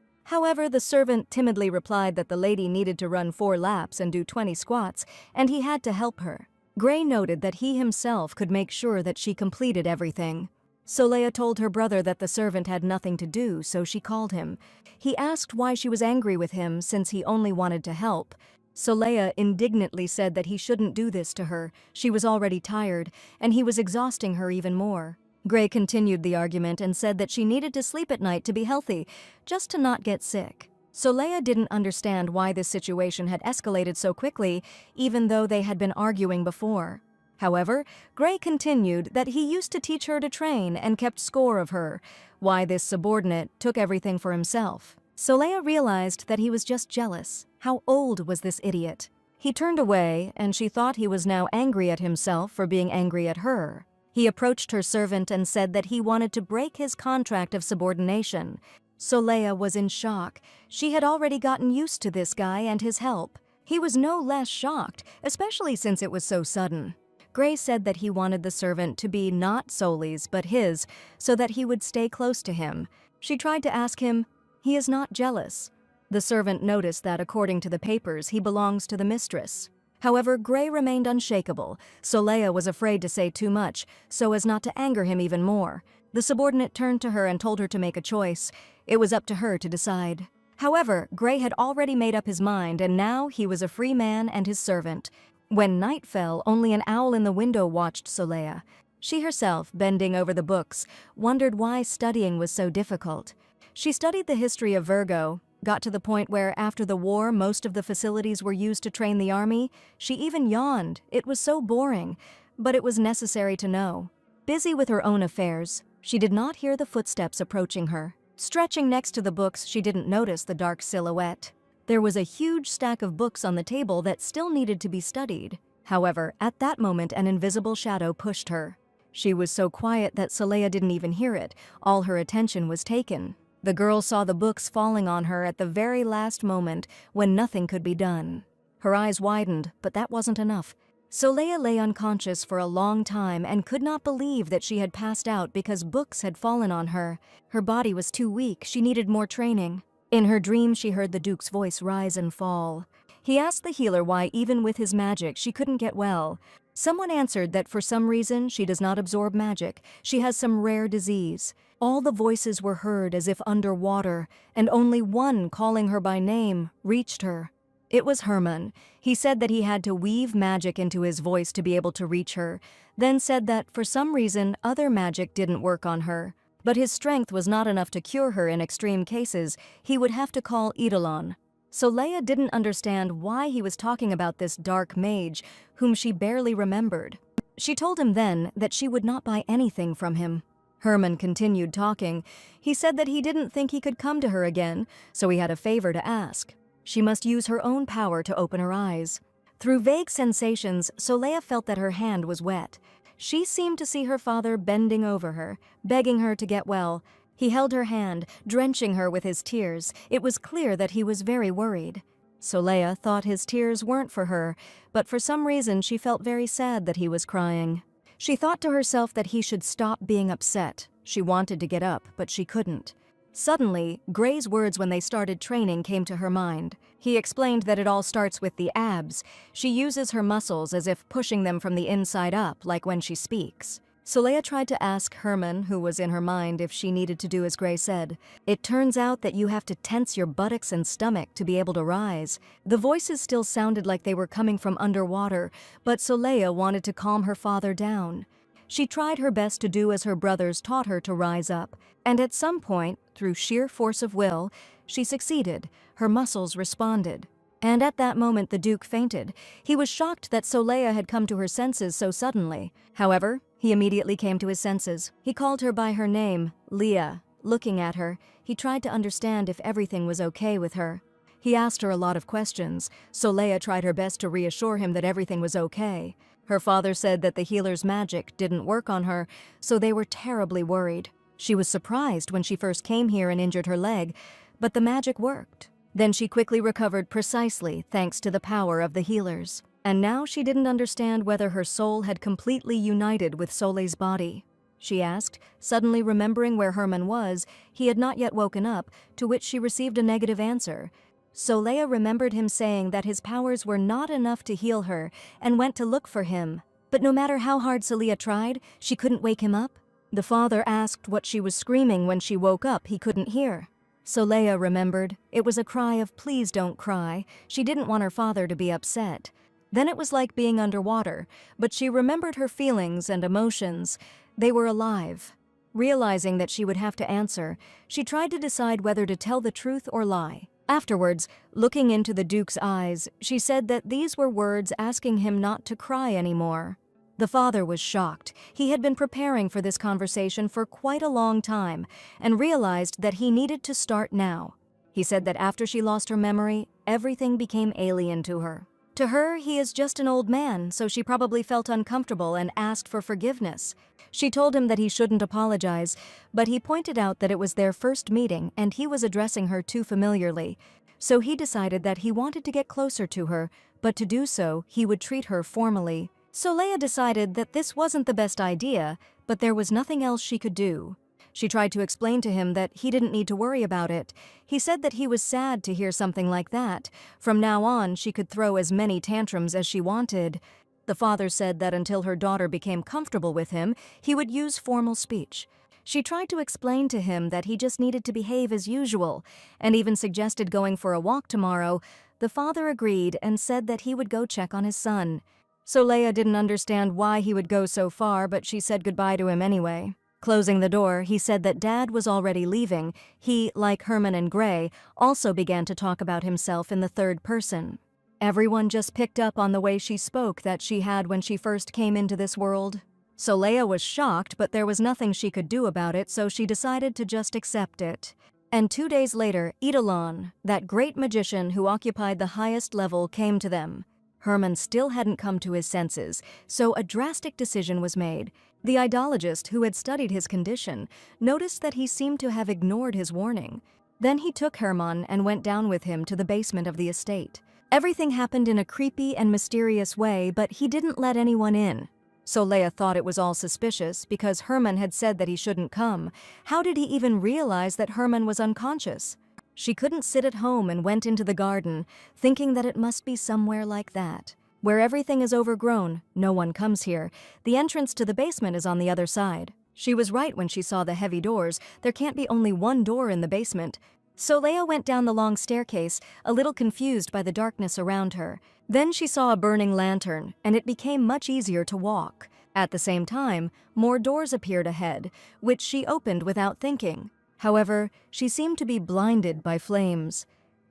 However, the servant timidly replied that the lady needed to run 4 laps and do 20 squats, and he had to help her. Gray noted that he himself could make sure that she completed everything. Leia told her brother that the servant had nothing to do, so she called him. He asked why she was angry with him since he only wanted to help. Leia indignantly said that he shouldn't do this to her. She was already tired, and he was exhausting her even more. Gray continued the argument and said that she needed to sleep at night to be healthy, just to not get sick. Leia didn't understand why this situation had escalated so quickly, even though they had been arguing before. However, Gray continued that he used to teach her to train and kept score of her, why this subordinate took everything for himself. Leia realized that he was just jealous. How old was this idiot? He turned away, and she thought he was now angry at himself for being angry at her. He approached her servant and said that he wanted to break his contract of subordination. Leia was in shock. She had already gotten used to this guy and his help. He was no less shocked, especially since it was so sudden. Gray said that he wanted the servant to be not Soli's but his, so that he would stay close to him. She tried to ask him, "He is not jealous." The servant noticed that according to the papers, he belongs to the mistress. However, Gray remained unshakable. Leia was afraid to say too much, so as not to anger him even more. The subordinate turned to her and told her to make a choice. It was up to her to decide. However, Gray had already made up his mind, and now he was a free man and his servant. When night fell, only an owl in the window watched Leia. She herself, bending over the books, wondered why studying was so difficult. She studied the history of Virgo, got to the point where after the war most of the facilities were used to train the army. She even yawned. It was so boring, but it was necessary to know. Busy with her own affairs, she did not hear the footsteps approaching her. Stretching next to the books, she didn't notice the dark silhouette. There was a huge stack of books on the table that still needed to be studied. However, at that moment an invisible shadow pushed her. She was so quiet that Saleha didn't even hear it. All her attention was taken. The girl saw the books falling on her at the very last moment when nothing could be done. Her eyes widened, but that wasn't enough. Saleha lay unconscious for a long time and could not believe that she had passed out because books had fallen on her. Her body was too weak, she needed more training. In her dream, she heard the Duke's voice rise and fall. He asked the healer why even with his magic she couldn't get well. Someone answered that for some reason she does not absorb magic, she has some rare disease. All the voices were heard as if underwater, and only one, calling her by name, reached her. It was Herman. He said that he had to weave magic into his voice to be able to reach her, then said that for some reason other magic didn't work on her. But his strength was not enough to cure her in extreme cases. He would have to call Eidolon. Saleha didn't understand why he was talking about this dark mage, whom she barely remembered. She told him then that she would not buy anything from him. Herman continued talking. He said that he didn't think he could come to her again, so he had a favor to ask. She must use her own power to open her eyes. Through vague sensations, Saleha felt that her hand was wet. She seemed to see her father bending over her, begging her to get well. He held her hand, drenching her with his tears. It was clear that he was very worried. Saleha thought his tears weren't for her, but for some reason she felt very sad that he was crying. She thought to herself that he should stop being upset. She wanted to get up, but she couldn't. Suddenly, Gray's words when they started training came to her mind. He explained that it all starts with the abs. She uses her muscles as if pushing them from the inside up, like when she speaks. Saleha tried to ask Herman, who was in her mind, if she needed to do as Gray said. It turns out that you have to tense your buttocks and stomach to be able to rise. The voices still sounded like they were coming from underwater, but Saleha wanted to calm her father down. She tried her best to do as her brothers taught her to rise up, and at some point, through sheer force of will, she succeeded. Her muscles responded. And at that moment the Duke fainted. He was shocked that Saleha had come to her senses so suddenly. However, he immediately came to his senses. He called her by her name, Leah. Looking at her, he tried to understand if everything was okay with her. He asked her a lot of questions. Saleha tried her best to reassure him that everything was okay. Her father said that the healer's magic didn't work on her, so they were terribly worried. She was surprised when she first came here and injured her leg, but the magic worked. Then she quickly recovered precisely thanks to the power of the healers. And now she didn't understand whether her soul had completely united with Solei's body. She asked, suddenly remembering where Herman was. He had not yet woken up, to which she received a negative answer. Saleha remembered him saying that his powers were not enough to heal her and went to look for him. But no matter how hard Saleha tried, she couldn't wake him up. The father asked what she was screaming when she woke up. He couldn't hear. Saleha remembered. It was a cry of please don't cry. She didn't want her father to be upset. Then it was like being underwater, but she remembered her feelings and emotions. They were alive. Realizing that she would have to answer, she tried to decide whether to tell the truth or lie. Afterwards, looking into the Duke's eyes, she said that these were words asking him not to cry anymore. The father was shocked. He had been preparing for this conversation for quite a long time and realized that he needed to start now. He said that after she lost her memory, everything became alien to her. To her, he is just an old man, so she probably felt uncomfortable and asked for forgiveness. She told him that he shouldn't apologize, but he pointed out that it was their first meeting and he was addressing her too familiarly. So he decided that he wanted to get closer to her, but to do so, he would treat her formally. Saleha decided that this wasn't the best idea, but there was nothing else she could do. She tried to explain to him that he didn't need to worry about it. He said that he was sad to hear something like that. From now on, she could throw as many tantrums as she wanted. The father said that until her daughter became comfortable with him, he would use formal speech. She tried to explain to him that he just needed to behave as usual, and even suggested going for a walk tomorrow. The father agreed and said that he would go check on his son. Soleil didn't understand why he would go so far, but she said goodbye to him anyway. Closing the door, he said that Dad was already leaving. He, like Herman and Gray, also began to talk about himself in the third person. Everyone just picked up on the way she spoke that she had when she first came into this world. Soleil was shocked, but there was nothing she could do about it, so she decided to just accept it. And 2 days later, Eidolon, that great magician who occupied the highest level, came to them. Herman still hadn't come to his senses, so a drastic decision was made. The idologist, who had studied his condition, noticed that he seemed to have ignored his warning. Then he took Herman and went down with him to the basement of the estate. Everything happened in a creepy and mysterious way, but he didn't let anyone in. Soleil thought it was all suspicious because Herman had said that he shouldn't come. How did he even realize that Herman was unconscious? She couldn't sit at home and went into the garden, thinking that it must be somewhere like that, where everything is overgrown, no one comes here. The entrance to the basement is on the other side. She was right when she saw the heavy doors. There can't be only one door in the basement. Soleil went down the long staircase, a little confused by the darkness around her. Then she saw a burning lantern, and it became much easier to walk. At the same time, more doors appeared ahead, which she opened without thinking. However, she seemed to be blinded by flames.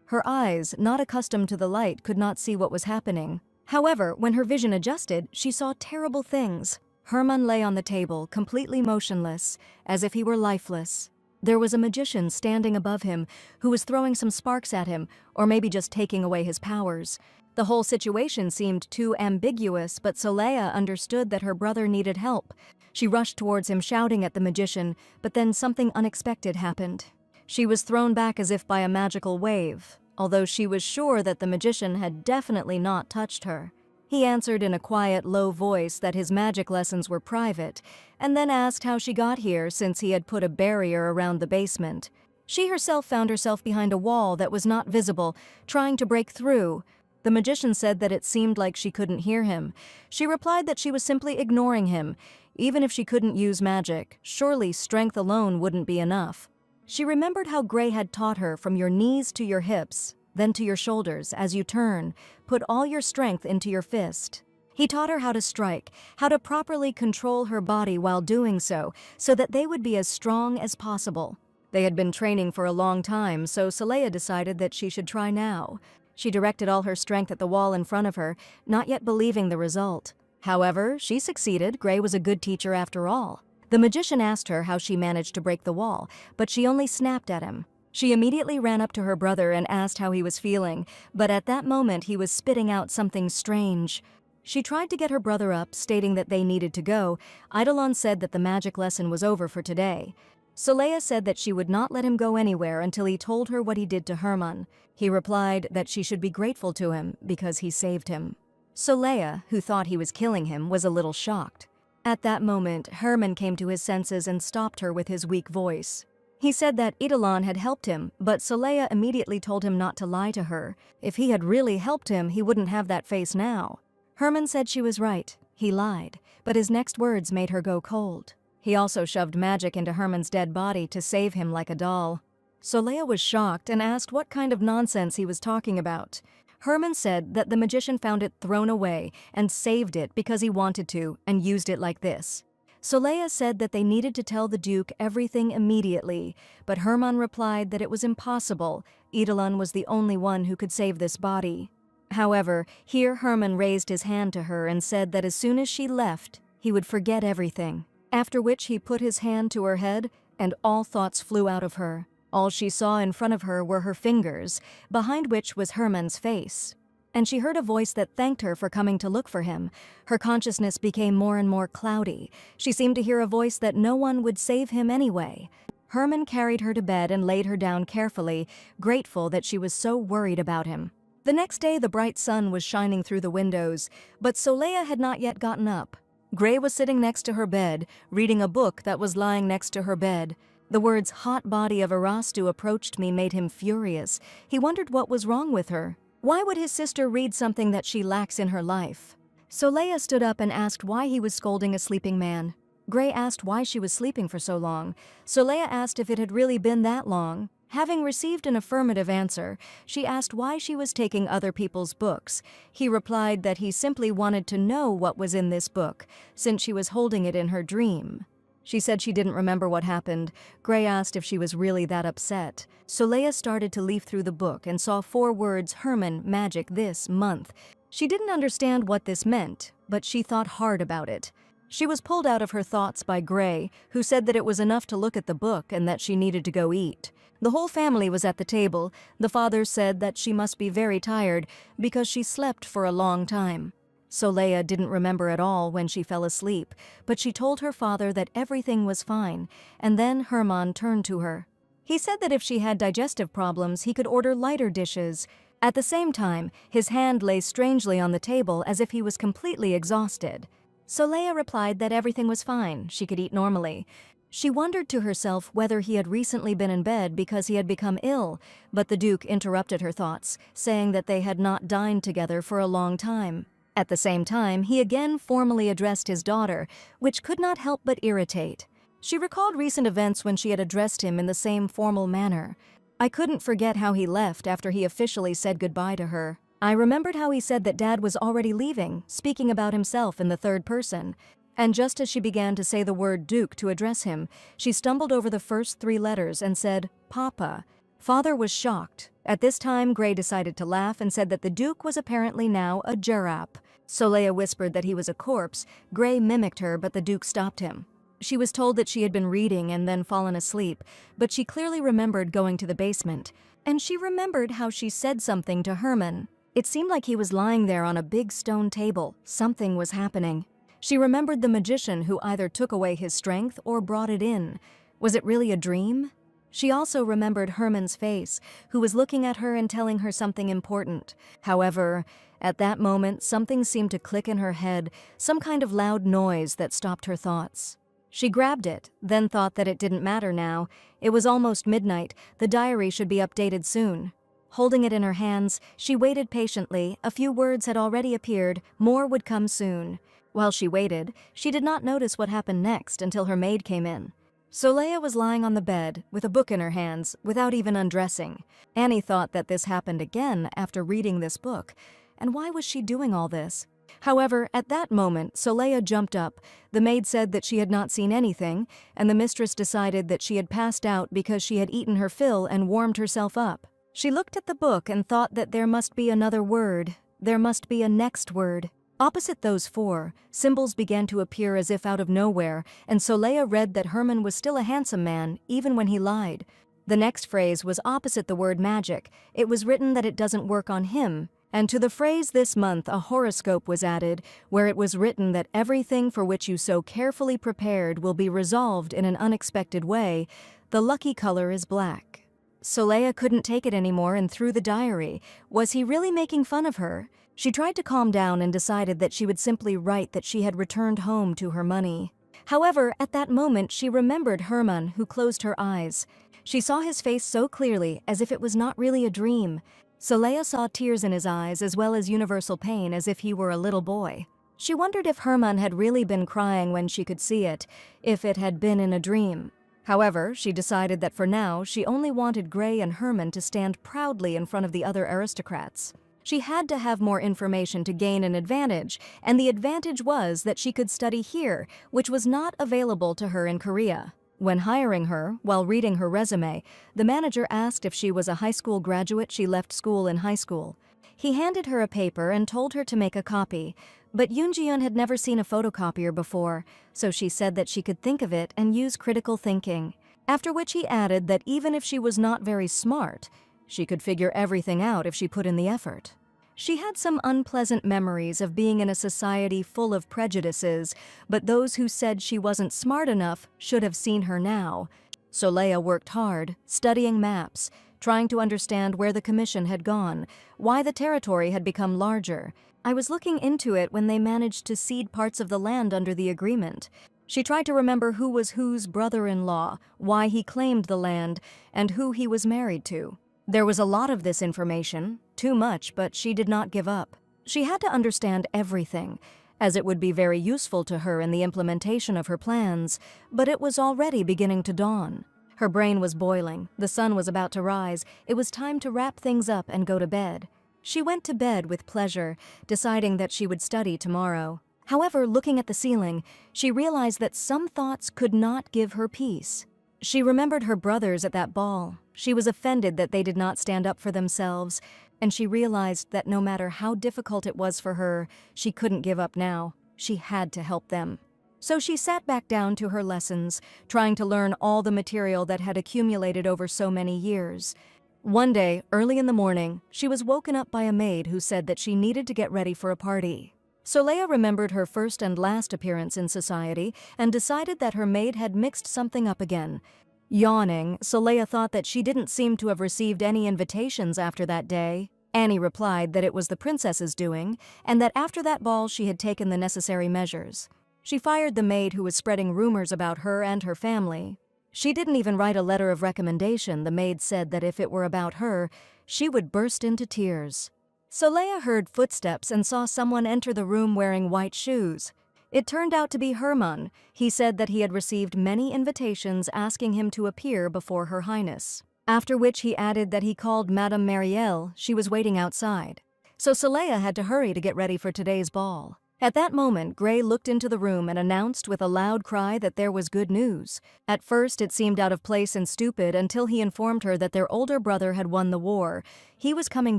Her eyes, not accustomed to the light, could not see what was happening. However, when her vision adjusted, she saw terrible things. Herman lay on the table, completely motionless, as if he were lifeless. There was a magician standing above him who was throwing some sparks at him, or maybe just taking away his powers. The whole situation seemed too ambiguous, but Soleil understood that her brother needed help. She rushed towards him, shouting at the magician, but then something unexpected happened. She was thrown back as if by a magical wave, although she was sure that the magician had definitely not touched her. He answered in a quiet, low voice that his magic lessons were private, and then asked how she got here since he had put a barrier around the basement. She herself found herself behind a wall that was not visible, trying to break through. The magician said that it seemed like she couldn't hear him. She replied that she was simply ignoring him. Even if she couldn't use magic, surely strength alone wouldn't be enough. She remembered how Gray had taught her from your knees to your hips, then to your shoulders. As you turn, put all your strength into your fist. He taught her how to strike, how to properly control her body while doing so that they would be as strong as possible. They had been training for a long time, so Soleil decided that she should try now. She directed all her strength at the wall in front of her, not yet believing the result. However, she succeeded. Gray was a good teacher after all. The magician asked her how she managed to break the wall, but she only snapped at him. She immediately ran up to her brother and asked how he was feeling, but at that moment he was spitting out something strange. She tried to get her brother up, stating that they needed to go. Eidolon said that the magic lesson was over for today. Soleil said that she would not let him go anywhere until he told her what he did to Herman. He replied that she should be grateful to him because he saved him. Soleil, who thought he was killing him, was a little shocked. At that moment, Herman came to his senses and stopped her with his weak voice. He said that Eidolon had helped him, but Soleil immediately told him not to lie to her. If he had really helped him, he wouldn't have that face now. Herman said she was right. He lied, but his next words made her go cold. He also shoved magic into Herman's dead body to save him like a doll. Soleil was shocked and asked what kind of nonsense he was talking about. Herman said that the magician found it thrown away and saved it because he wanted to and used it like this. Soleil said that they needed to tell the Duke everything immediately, but Herman replied that it was impossible. Eidolon was the only one who could save this body. However, here Herman raised his hand to her and said that as soon as she left, he would forget everything. After which he put his hand to her head, and all thoughts flew out of her. All she saw in front of her were her fingers, behind which was Herman's face. And she heard a voice that thanked her for coming to look for him. Her consciousness became more and more cloudy. She seemed to hear a voice that no one would save him anyway. Herman carried her to bed and laid her down carefully, grateful that she was so worried about him. The next day the bright sun was shining through the windows, but Soleil had not yet gotten up. Gray was sitting next to her bed, reading a book that was lying next to her bed. The words "hot body of Arastu approached me" made him furious. He wondered what was wrong with her. Why would his sister read something that she lacks in her life? Soleil stood up and asked why he was scolding a sleeping man. Gray asked why she was sleeping for so long. Soleil asked if it had really been that long. Having received an affirmative answer, she asked why she was taking other people's books. He replied that he simply wanted to know what was in this book, since she was holding it in her dream. She said she didn't remember what happened. Gray asked if she was really that upset. Soleil started to leaf through the book and saw 4 words: Herman, magic, this, month. She didn't understand what this meant, but she thought hard about it. She was pulled out of her thoughts by Gray, who said that it was enough to look at the book and that she needed to go eat. The whole family was at the table. The father said that she must be very tired because she slept for a long time. Soleil didn't remember at all when she fell asleep, but she told her father that everything was fine, and then Herman turned to her. He said that if she had digestive problems, he could order lighter dishes. At the same time, his hand lay strangely on the table as if he was completely exhausted. Soleil replied that everything was fine, she could eat normally. She wondered to herself whether he had recently been in bed because he had become ill, but the Duke interrupted her thoughts, saying that they had not dined together for a long time. At the same time, he again formally addressed his daughter, which could not help but irritate. She recalled recent events when she had addressed him in the same formal manner. I couldn't forget how he left after he officially said goodbye to her. I remembered how he said that Dad was already leaving, speaking about himself in the third person. And just as she began to say the word Duke to address him, she stumbled over the first 3 letters and said, Papa. Father was shocked. At this time, Gray decided to laugh and said that the Duke was apparently now a Jurap. Soleil whispered that he was a corpse. Gray mimicked her, but the Duke stopped him. She was told that she had been reading and then fallen asleep, but she clearly remembered going to the basement. And she remembered how she said something to Herman. It seemed like he was lying there on a big stone table. Something was happening. She remembered the magician who either took away his strength or brought it in. Was it really a dream? She also remembered Herman's face, who was looking at her and telling her something important. However, at that moment, something seemed to click in her head, some kind of loud noise that stopped her thoughts. She grabbed it, then thought that it didn't matter now. It was almost midnight. The diary should be updated soon. Holding it in her hands, she waited patiently. A few words had already appeared. More would come soon. While she waited, she did not notice what happened next until her maid came in. Soleil was lying on the bed, with a book in her hands, without even undressing. Annie thought that this happened again after reading this book. And why was she doing all this? However, at that moment, Soleil jumped up. The maid said that she had not seen anything, and the mistress decided that she had passed out because she had eaten her fill and warmed herself up. She looked at the book and thought that there must be another word. There must be a next word. Opposite those 4, symbols began to appear as if out of nowhere, and Soleil read that Herman was still a handsome man, even when he lied. The next phrase was opposite the word magic. It was written that it doesn't work on him. And to the phrase this month, a horoscope was added, where it was written that everything for which you so carefully prepared will be resolved in an unexpected way. The lucky color is black. Soleil couldn't take it anymore and threw the diary. Was he really making fun of her? She tried to calm down and decided that she would simply write that she had returned home to her money. However, at that moment, she remembered Herman, who closed her eyes. She saw his face so clearly, as if it was not really a dream. Soleil saw tears in his eyes as well as universal pain, as if he were a little boy. She wondered if Herman had really been crying when she could see it, if it had been in a dream. However, she decided that for now, she only wanted Gray and Herman to stand proudly in front of the other aristocrats. She had to have more information to gain an advantage, and the advantage was that she could study here, which was not available to her in Korea. When hiring her, while reading her resume, the manager asked if she was a high school graduate. She left school in high school. He handed her a paper and told her to make a copy, but Yoon-jiun had never seen a photocopier before, so she said that she could think of it and use critical thinking. After which he added that even if she was not very smart, she could figure everything out if she put in the effort. She had some unpleasant memories of being in a society full of prejudices, but those who said she wasn't smart enough should have seen her now. Soleil worked hard, studying maps, trying to understand where the commission had gone, why the territory had become larger. I was looking into it when they managed to cede parts of the land under the agreement. She tried to remember who was whose brother-in-law, why he claimed the land, and who he was married to. There was a lot of this information, too much, but she did not give up. She had to understand everything, as it would be very useful to her in the implementation of her plans, but it was already beginning to dawn. Her brain was boiling, the sun was about to rise, it was time to wrap things up and go to bed. She went to bed with pleasure, deciding that she would study tomorrow. However, looking at the ceiling, she realized that some thoughts could not give her peace. She remembered her brothers at that ball. She was offended that they did not stand up for themselves, and she realized that no matter how difficult it was for her, she couldn't give up now. She had to help them. So she sat back down to her lessons, trying to learn all the material that had accumulated over so many years. One day, early in the morning, she was woken up by a maid who said that she needed to get ready for a party. Soleil remembered her first and last appearance in society and decided that her maid had mixed something up again. Yawning, Soleil thought that she didn't seem to have received any invitations after that day. Annie replied that it was the princess's doing, and that after that ball she had taken the necessary measures. She fired the maid who was spreading rumors about her and her family. She didn't even write a letter of recommendation. The maid said that if it were about her, she would burst into tears. Soleil heard footsteps and saw someone enter the room wearing white shoes. It turned out to be Herman. He said that he had received many invitations asking him to appear before Her Highness. After which he added that he called Madame Marielle. She was waiting outside. So Soleil had to hurry to get ready for today's ball. At that moment, Gray looked into the room and announced with a loud cry that there was good news. At first, it seemed out of place and stupid until he informed her that their older brother had won the war. He was coming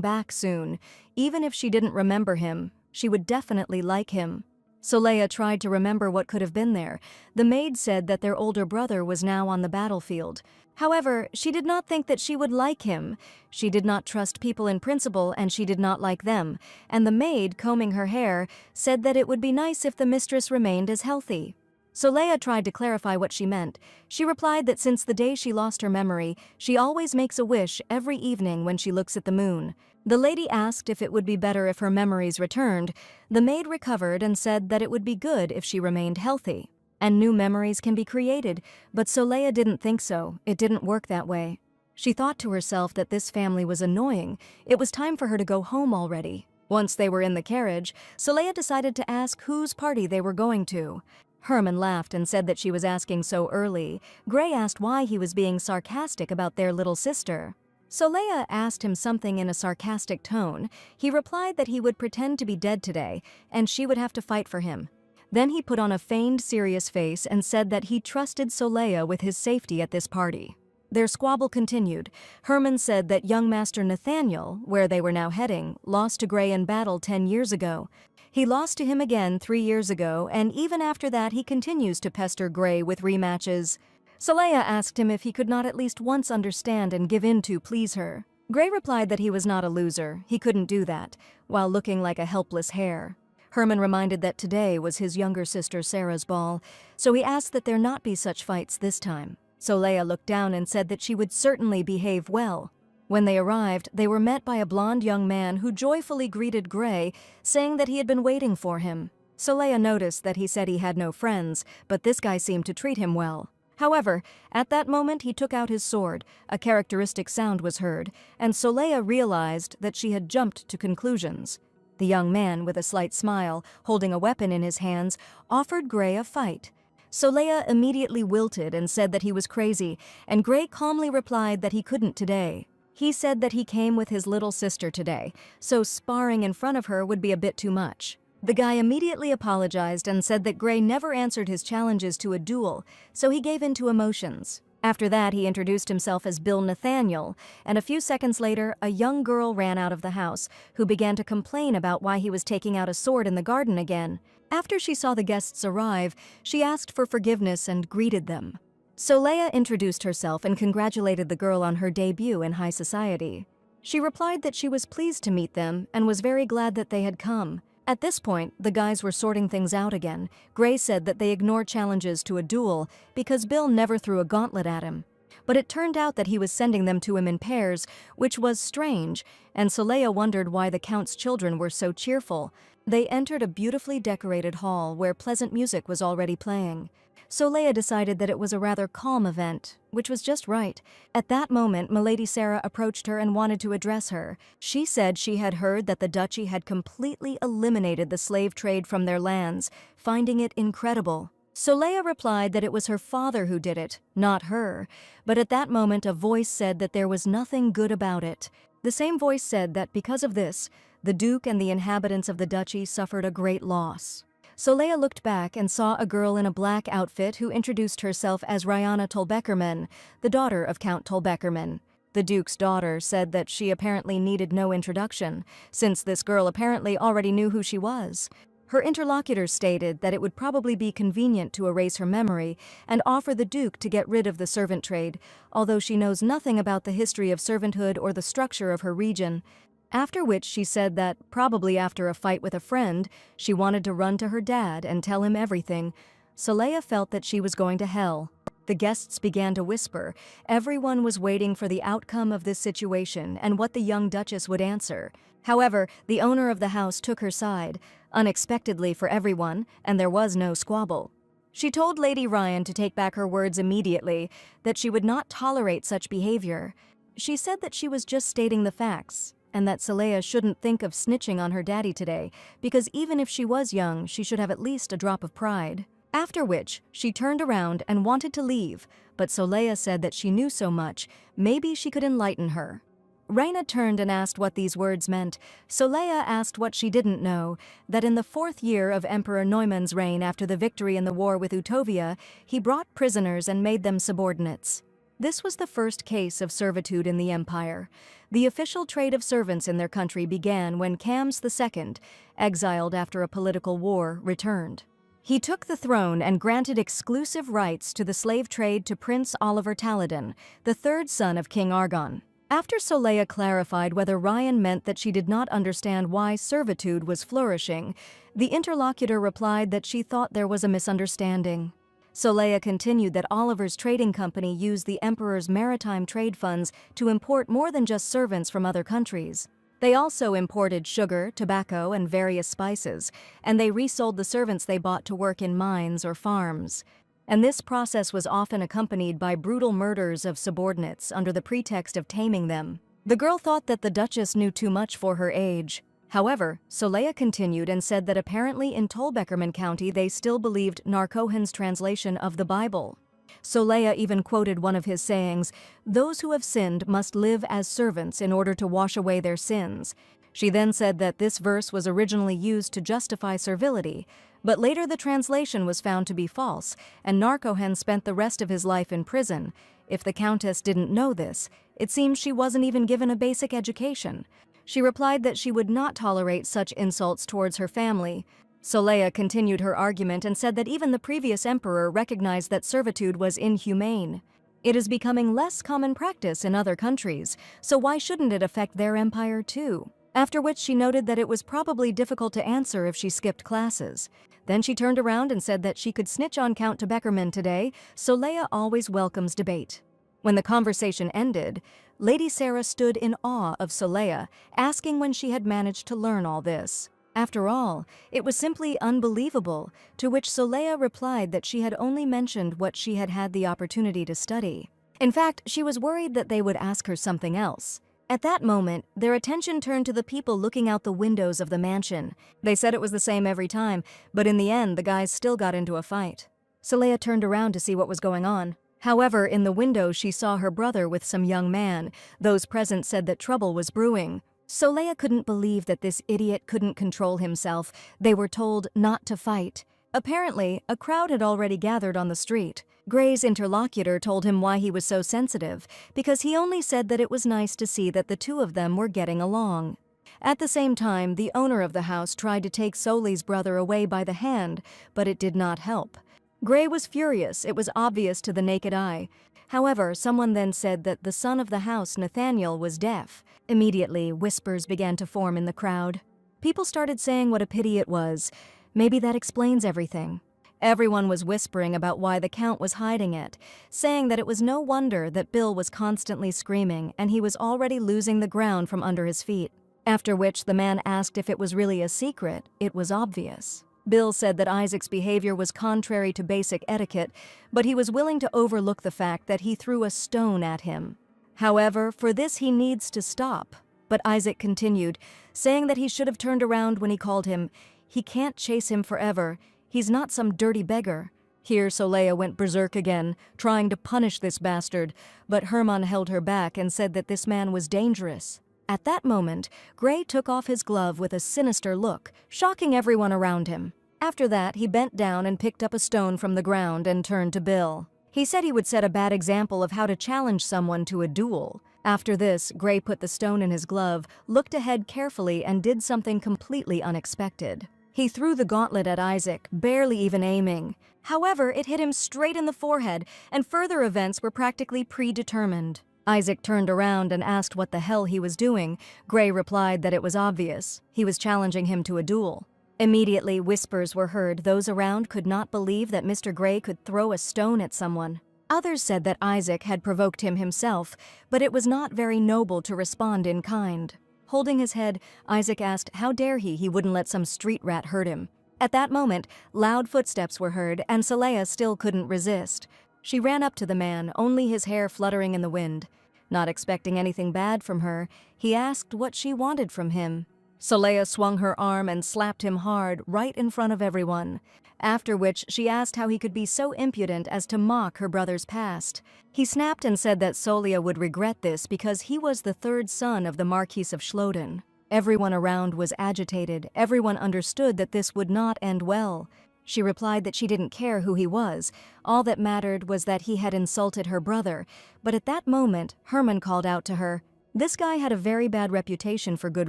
back soon. Even if she didn't remember him, she would definitely like him. Soleil tried to remember what could have been there. The maid said that their older brother was now on the battlefield. However, she did not think that she would like him. She did not trust people in principle, and she did not like them. And the maid, combing her hair, said that it would be nice if the mistress remained as healthy. Soleil tried to clarify what she meant. She replied that since the day she lost her memory, she always makes a wish every evening when she looks at the moon. The lady asked if it would be better if her memories returned. The maid recovered and said that it would be good if she remained healthy. And new memories can be created, but Soleil didn't think so. It didn't work that way. She thought to herself that this family was annoying. It was time for her to go home already. Once they were in the carriage, Soleil decided to ask whose party they were going to. Herman laughed and said that she was asking so early. Gray asked why he was being sarcastic about their little sister. Soleil asked him something in a sarcastic tone. He replied that he would pretend to be dead today, and she would have to fight for him. Then he put on a feigned serious face and said that he trusted Soleil with his safety at this party. Their squabble continued. Herman said that young Master Nathaniel, where they were now heading, lost to Gray in battle 10 years ago. He lost to him again 3 years ago, and even after that he continues to pester Gray with rematches. Soleil asked him if he could not at least once understand and give in to please her. Gray replied that he was not a loser, he couldn't do that, while looking like a helpless hare. Herman reminded that today was his younger sister Sarah's ball, so he asked that there not be such fights this time. Soleil looked down and said that she would certainly behave well. When they arrived, they were met by a blond young man who joyfully greeted Gray, saying that he had been waiting for him. Soleil noticed that he said he had no friends, but this guy seemed to treat him well. However, at that moment he took out his sword, a characteristic sound was heard, and Soleil realized that she had jumped to conclusions. The young man, with a slight smile, holding a weapon in his hands, offered Gray a fight. Soleil immediately wilted and said that he was crazy, and Gray calmly replied that he couldn't today. He said that he came with his little sister today, so sparring in front of her would be a bit too much. The guy immediately apologized and said that Gray never answered his challenges to a duel, so he gave in to emotions. After that, he introduced himself as Bill Nathaniel, and a few seconds later, a young girl ran out of the house, who began to complain about why he was taking out a sword in the garden again. After she saw the guests arrive, she asked for forgiveness and greeted them. Soleil introduced herself and congratulated the girl on her debut in high society. She replied that she was pleased to meet them and was very glad that they had come. At this point, the guys were sorting things out again. Gray said that they ignored challenges to a duel because Bill never threw a gauntlet at him. But it turned out that he was sending them to him in pairs, which was strange, and Soleil wondered why the Count's children were so cheerful. They entered a beautifully decorated hall where pleasant music was already playing. Soleil decided that it was a rather calm event, which was just right. At that moment, Milady Sarah approached her and wanted to address her. She said she had heard that the duchy had completely eliminated the slave trade from their lands, finding it incredible. Solea replied that it was her father who did it, not her, but at that moment a voice said that there was nothing good about it. The same voice said that because of this, the Duke and the inhabitants of the duchy suffered a great loss. Solea looked back and saw a girl in a black outfit who introduced herself as Rihanna Tolbeckerman, the daughter of Count Tolbeckerman. The Duke's daughter said that she apparently needed no introduction, since this girl apparently already knew who she was. Her interlocutors stated that it would probably be convenient to erase her memory and offer the Duke to get rid of the servant trade, although she knows nothing about the history of servanthood or the structure of her region. After which she said that, probably after a fight with a friend, she wanted to run to her dad and tell him everything. Solea felt that she was going to hell. The guests began to whisper. Everyone was waiting for the outcome of this situation and what the young Duchess would answer. However, the owner of the house took her side, unexpectedly for everyone, and there was no squabble. She told Lady Ryan to take back her words immediately, that she would not tolerate such behavior. She said that she was just stating the facts, and that Solea shouldn't think of snitching on her daddy today, because even if she was young, she should have at least a drop of pride. After which, she turned around and wanted to leave, but Solea said that she knew so much, maybe she could enlighten her. Raina turned and asked what these words meant. Solea asked what she didn't know, that in the 4th year of Emperor Neumann's reign after the victory in the war with Utovia, he brought prisoners and made them subordinates. This was the first case of servitude in the empire. The official trade of servants in their country began when Cams II, exiled after a political war, returned. He took the throne and granted exclusive rights to the slave trade to Prince Oliver Taladin, the 3rd son of King Argon. After Solea clarified whether Ryan meant that she did not understand why servitude was flourishing, the interlocutor replied that she thought there was a misunderstanding. Solea continued that Oliver's trading company used the emperor's maritime trade funds to import more than just servants from other countries. They also imported sugar, tobacco, and various spices, and they resold the servants they bought to work in mines or farms. And this process was often accompanied by brutal murders of subordinates under the pretext of taming them. The girl thought that the Duchess knew too much for her age. However, Solea continued and said that apparently in Tolbeckerman County they still believed Narcohen's translation of the Bible. Solea even quoted one of his sayings, "Those who have sinned must live as servants in order to wash away their sins." She then said that this verse was originally used to justify servility, but later the translation was found to be false, and Narcohen spent the rest of his life in prison. If the Countess didn't know this, it seems she wasn't even given a basic education. She replied that she would not tolerate such insults towards her family. Solea continued her argument and said that even the previous emperor recognized that servitude was inhumane. It is becoming less common practice in other countries, so why shouldn't it affect their empire too? After which she noted that it was probably difficult to answer if she skipped classes. Then she turned around and said that she could snitch on Count Tolbeckerman today. Solea always welcomes debate. When the conversation ended, Lady Sarah stood in awe of Solea, asking when she had managed to learn all this. After all, it was simply unbelievable, to which Solea replied that she had only mentioned what she had had the opportunity to study. In fact, she was worried that they would ask her something else. At that moment, their attention turned to the people looking out the windows of the mansion. They said it was the same every time, but in the end, the guys still got into a fight. Solea turned around to see what was going on. However, in the window she saw her brother with some young man. Those present said that trouble was brewing. Solea couldn't believe that this idiot couldn't control himself. They were told not to fight. Apparently, a crowd had already gathered on the street. Gray's interlocutor told him why he was so sensitive, because he only said that it was nice to see that the two of them were getting along. At the same time, the owner of the house tried to take Soli's brother away by the hand, but it did not help. Gray was furious, it was obvious to the naked eye. However, someone then said that the son of the house, Nathaniel, was deaf. Immediately, whispers began to form in the crowd. People started saying what a pity it was. Maybe that explains everything. Everyone was whispering about why the Count was hiding it, saying that it was no wonder that Bill was constantly screaming and he was already losing the ground from under his feet. After which the man asked if it was really a secret. It was obvious. Bill said that Isaac's behavior was contrary to basic etiquette, but he was willing to overlook the fact that he threw a stone at him. However, for this he needs to stop. But Isaac continued, saying that he should have turned around when he called him. He can't chase him forever. He's not some dirty beggar. Here Solea went berserk again, trying to punish this bastard, but Herman held her back and said that this man was dangerous. At that moment, Gray took off his glove with a sinister look, shocking everyone around him. After that, he bent down and picked up a stone from the ground and turned to Bill. He said he would set a bad example of how to challenge someone to a duel. After this, Gray put the stone in his glove, looked ahead carefully, and did something completely unexpected. He threw the gauntlet at Isaac, barely even aiming. However, it hit him straight in the forehead, and further events were practically predetermined. Isaac turned around and asked what the hell he was doing. Gray replied that it was obvious. He was challenging him to a duel. Immediately, whispers were heard. Those around could not believe that Mr. Gray could throw a stone at someone. Others said that Isaac had provoked him himself, but it was not very noble to respond in kind. Holding his head, Isaac asked how dare he wouldn't let some street rat hurt him. At that moment, loud footsteps were heard, and Solea still couldn't resist. She ran up to the man, only his hair fluttering in the wind. Not expecting anything bad from her, he asked what she wanted from him. Solea swung her arm and slapped him hard, right in front of everyone. After which, she asked how he could be so impudent as to mock her brother's past. He snapped and said that Solea would regret this because he was the third son of the Marquis of Schloden. Everyone around was agitated. Everyone understood that this would not end well. She replied that she didn't care who he was. All that mattered was that he had insulted her brother. But at that moment, Herman called out to her. This guy had a very bad reputation for good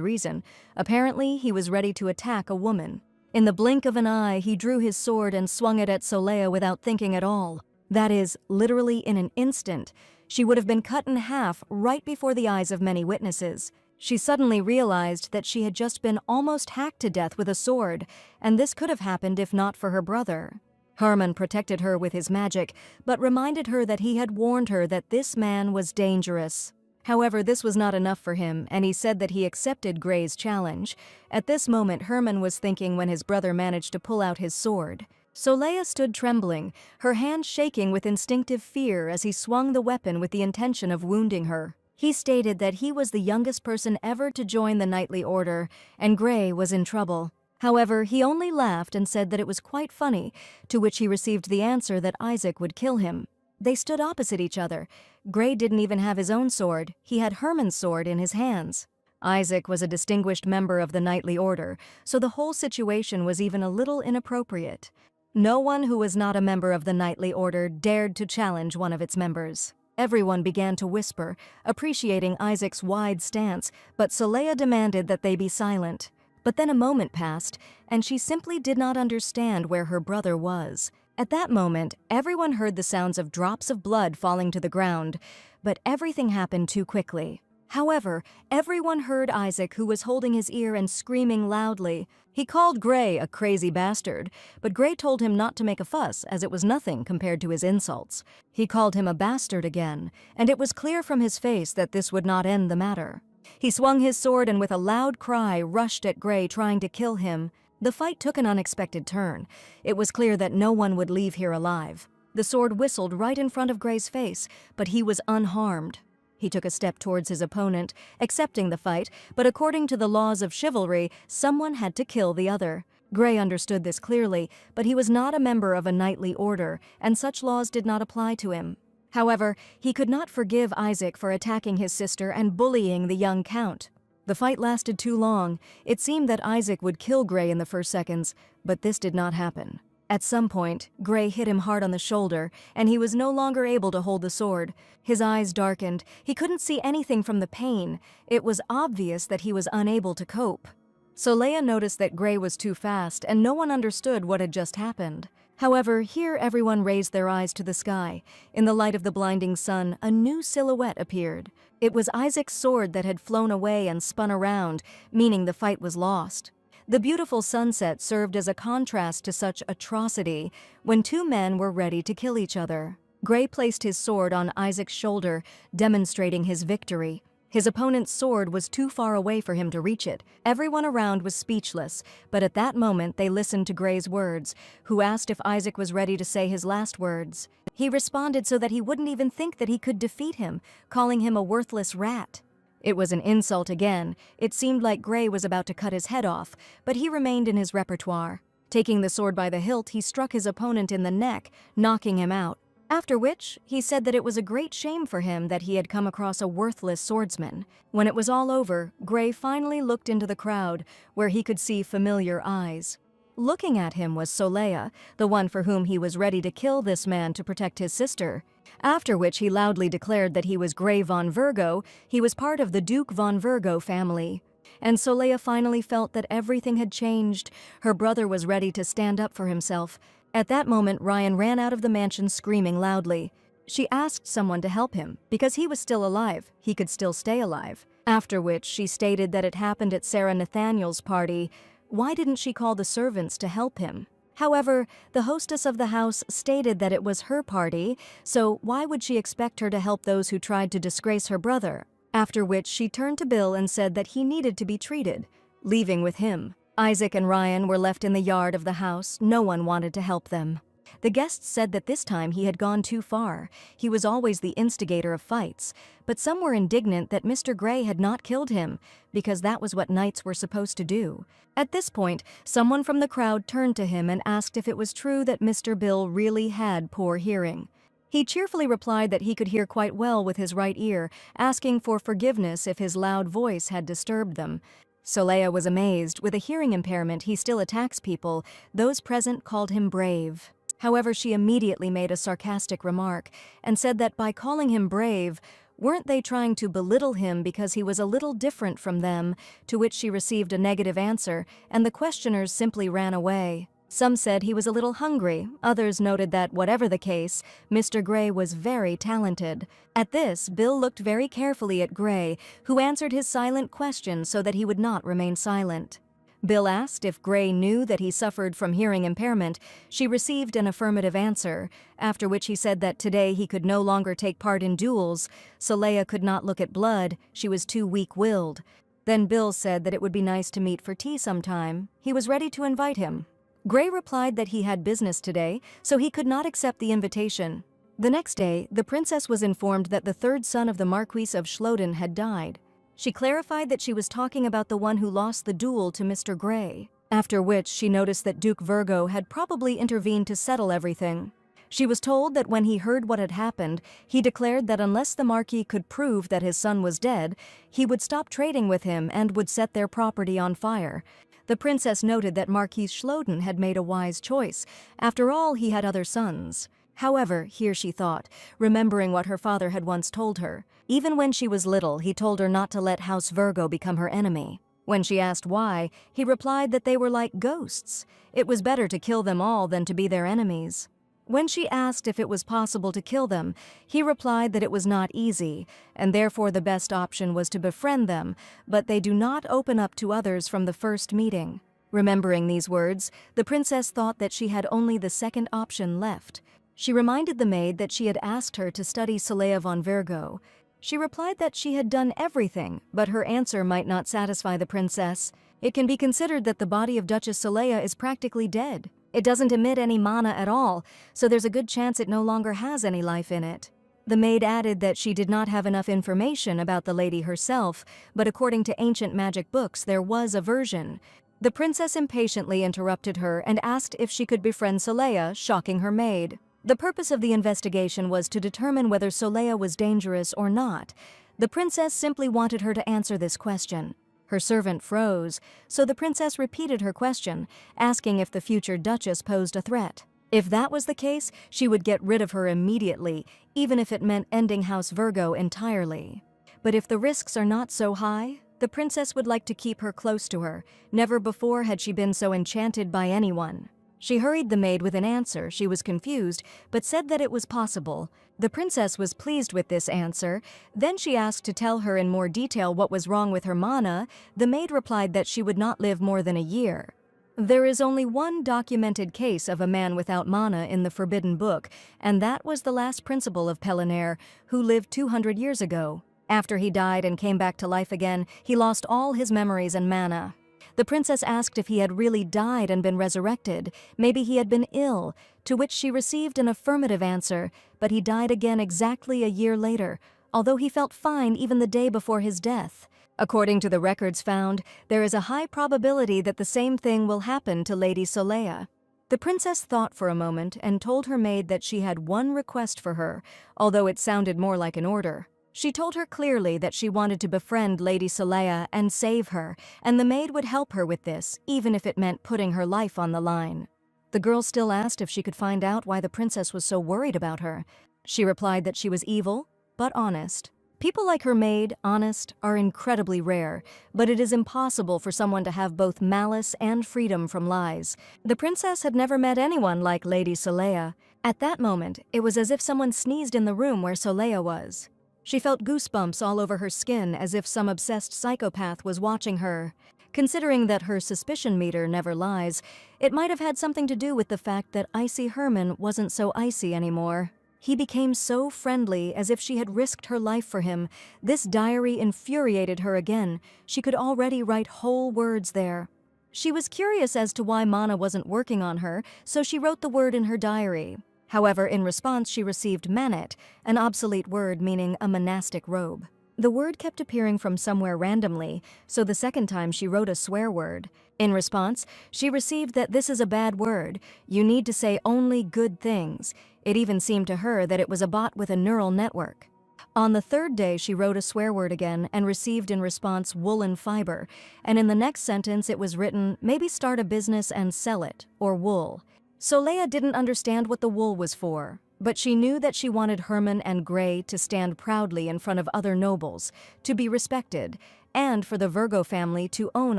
reason. Apparently, he was ready to attack a woman. In the blink of an eye, he drew his sword and swung it at Solea without thinking at all. That is, literally in an instant. She would have been cut in half right before the eyes of many witnesses. She suddenly realized that she had just been almost hacked to death with a sword, and this could have happened if not for her brother. Herman protected her with his magic, but reminded her that he had warned her that this man was dangerous. However, this was not enough for him, and he said that he accepted Gray's challenge. At this moment, Herman was thinking when his brother managed to pull out his sword. Solea stood trembling, her hand shaking with instinctive fear as he swung the weapon with the intention of wounding her. He stated that he was the youngest person ever to join the Knightly Order, and Gray was in trouble. However, he only laughed and said that it was quite funny, to which he received the answer that Isaac would kill him. They stood opposite each other. Gray didn't even have his own sword. He had Herman's sword in his hands. Isaac was a distinguished member of the Knightly Order, so the whole situation was even a little inappropriate. No one who was not a member of the Knightly Order dared to challenge one of its members. Everyone began to whisper, appreciating Isaac's wide stance, but Solea demanded that they be silent. But then a moment passed, and she simply did not understand where her brother was. At that moment, everyone heard the sounds of drops of blood falling to the ground, but everything happened too quickly. However, everyone heard Isaac, who was holding his ear and screaming loudly. He called Gray a crazy bastard, but Gray told him not to make a fuss, as it was nothing compared to his insults. He called him a bastard again, and it was clear from his face that this would not end the matter. He swung his sword and with a loud cry rushed at Gray, trying to kill him. The fight took an unexpected turn. It was clear that no one would leave here alive. The sword whistled right in front of Gray's face, but he was unharmed. He took a step towards his opponent, accepting the fight, but according to the laws of chivalry, someone had to kill the other. Gray understood this clearly, but he was not a member of a knightly order, and such laws did not apply to him. However, he could not forgive Isaac for attacking his sister and bullying the young count. The fight lasted too long. It seemed that Isaac would kill Gray in the first seconds, but this did not happen. At some point, Gray hit him hard on the shoulder, and he was no longer able to hold the sword. His eyes darkened. He couldn't see anything from the pain. It was obvious that he was unable to cope. Solea noticed that Gray was too fast, and no one understood what had just happened. However, here everyone raised their eyes to the sky. In the light of the blinding sun, a new silhouette appeared. It was Isaac's sword that had flown away and spun around, meaning the fight was lost. The beautiful sunset served as a contrast to such atrocity when two men were ready to kill each other. Gray placed his sword on Isaac's shoulder, demonstrating his victory. His opponent's sword was too far away for him to reach it. Everyone around was speechless, but at that moment they listened to Gray's words, who asked if Isaac was ready to say his last words. He responded so that he wouldn't even think that he could defeat him, calling him a worthless rat. It was an insult again. It seemed like Gray was about to cut his head off, but he remained in his repertoire. Taking the sword by the hilt, he struck his opponent in the neck, knocking him out. After which, he said that it was a great shame for him that he had come across a worthless swordsman. When it was all over, Gray finally looked into the crowd, where he could see familiar eyes. Looking at him was Solea, the one for whom he was ready to kill this man to protect his sister. After which he loudly declared that he was Gray von Virgo, he was part of the Duke von Virgo family. And Solea finally felt that everything had changed. Her brother was ready to stand up for himself. At that moment, Ryan ran out of the mansion screaming loudly. She asked someone to help him, because he was still alive, he could still stay alive. After which, she stated that it happened at Sarah Nathaniel's party. Why didn't she call the servants to help him? However, the hostess of the house stated that it was her party, so why would she expect her to help those who tried to disgrace her brother? After which, she turned to Bill and said that he needed to be treated, leaving with him. Isaac and Ryan were left in the yard of the house. No one wanted to help them. The guests said that this time he had gone too far. He was always the instigator of fights, but some were indignant that Mr. Gray had not killed him, because that was what knights were supposed to do. At this point, someone from the crowd turned to him and asked if it was true that Mr. Bill really had poor hearing. He cheerfully replied that he could hear quite well with his right ear, asking for forgiveness if his loud voice had disturbed them. Solea was amazed. With a hearing impairment, he still attacks people. Those present called him brave. However, she immediately made a sarcastic remark and said that by calling him brave, weren't they trying to belittle him because he was a little different from them, to which she received a negative answer, and the questioners simply ran away. Some said he was a little hungry, others noted that, whatever the case, Mr. Gray was very talented. At this, Bill looked very carefully at Gray, who answered his silent question so that he would not remain silent. Bill asked if Gray knew that he suffered from hearing impairment. She received an affirmative answer, after which he said that today he could no longer take part in duels. Solea could not look at blood, she was too weak-willed. Then Bill said that it would be nice to meet for tea sometime. He was ready to invite him. Gray replied that he had business today, so he could not accept the invitation. The next day, the princess was informed that the third son of the Marquis of Schloden had died. She clarified that she was talking about the one who lost the duel to Mr. Gray, after which she noticed that Duke Virgo had probably intervened to settle everything. She was told that when he heard what had happened, he declared that unless the Marquis could prove that his son was dead, he would stop trading with him and would set their property on fire. The princess noted that Marquis Schloden had made a wise choice. After all, he had other sons. However, here she thought, remembering what her father had once told her. Even when she was little, he told her not to let House Virgo become her enemy. When she asked why, he replied that they were like ghosts. It was better to kill them all than to be their enemies. When she asked if it was possible to kill them, he replied that it was not easy, and therefore the best option was to befriend them, but they do not open up to others from the first meeting. Remembering these words, the princess thought that she had only the second option left. She reminded the maid that she had asked her to study Solea von Virgo. She replied that she had done everything, but her answer might not satisfy the princess. It can be considered that the body of Duchess Solea is practically dead. It doesn't emit any mana at all, so there's a good chance it no longer has any life in it. The maid added that she did not have enough information about the lady herself, but according to ancient magic books, there was a version. The princess impatiently interrupted her and asked if she could befriend Solea, shocking her maid. The purpose of the investigation was to determine whether Solea was dangerous or not. The princess simply wanted her to answer this question. Her servant froze, so the princess repeated her question, asking if the future duchess posed a threat. If that was the case, she would get rid of her immediately, even if it meant ending House Virgo entirely. But if the risks are not so high, the princess would like to keep her close to her. Never before had she been so enchanted by anyone. She hurried the maid with an answer. She was confused, but said that it was possible. The princess was pleased with this answer. Then she asked to tell her in more detail what was wrong with her mana. The maid replied that she would not live more than a year. There is only one documented case of a man without mana in the Forbidden Book, and that was the last principal of Billionaire, who lived 200 years ago. After he died and came back to life again, he lost all his memories and mana. The princess asked if he had really died and been resurrected. Maybe he had been ill, to which she received an affirmative answer, but he died again exactly a year later, although he felt fine even the day before his death. According to the records found, there is a high probability that the same thing will happen to Lady Solea. The princess thought for a moment and told her maid that she had one request for her, although it sounded more like an order. She told her clearly that she wanted to befriend Lady Solea and save her, and the maid would help her with this, even if it meant putting her life on the line. The girl still asked if she could find out why the princess was so worried about her. She replied that she was evil, but honest. People like her maid, honest, are incredibly rare, but it is impossible for someone to have both malice and freedom from lies. The princess had never met anyone like Lady Solea. At that moment, it was as if someone sneezed in the room where Solea was. She felt goosebumps all over her skin, as if some obsessed psychopath was watching her. Considering that her suspicion meter never lies, it might have had something to do with the fact that Icy Herman wasn't so icy anymore. He became so friendly, as if she had risked her life for him. This diary infuriated her again. She could already write whole words there. She was curious as to why Mana wasn't working on her, so she wrote the word in her diary. However, in response she received manet, an obsolete word meaning a monastic robe. The word kept appearing from somewhere randomly, so the second time she wrote a swear word. In response, she received that this is a bad word. You need to say only good things. It even seemed to her that it was a bot with a neural network. On the third day, she wrote a swear word again and received in response woolen fiber, and in the next sentence it was written, maybe start a business and sell it, or wool. Solea didn't understand what the wool was for, but she knew that she wanted Herman and Gray to stand proudly in front of other nobles, to be respected, and for the Virgo family to own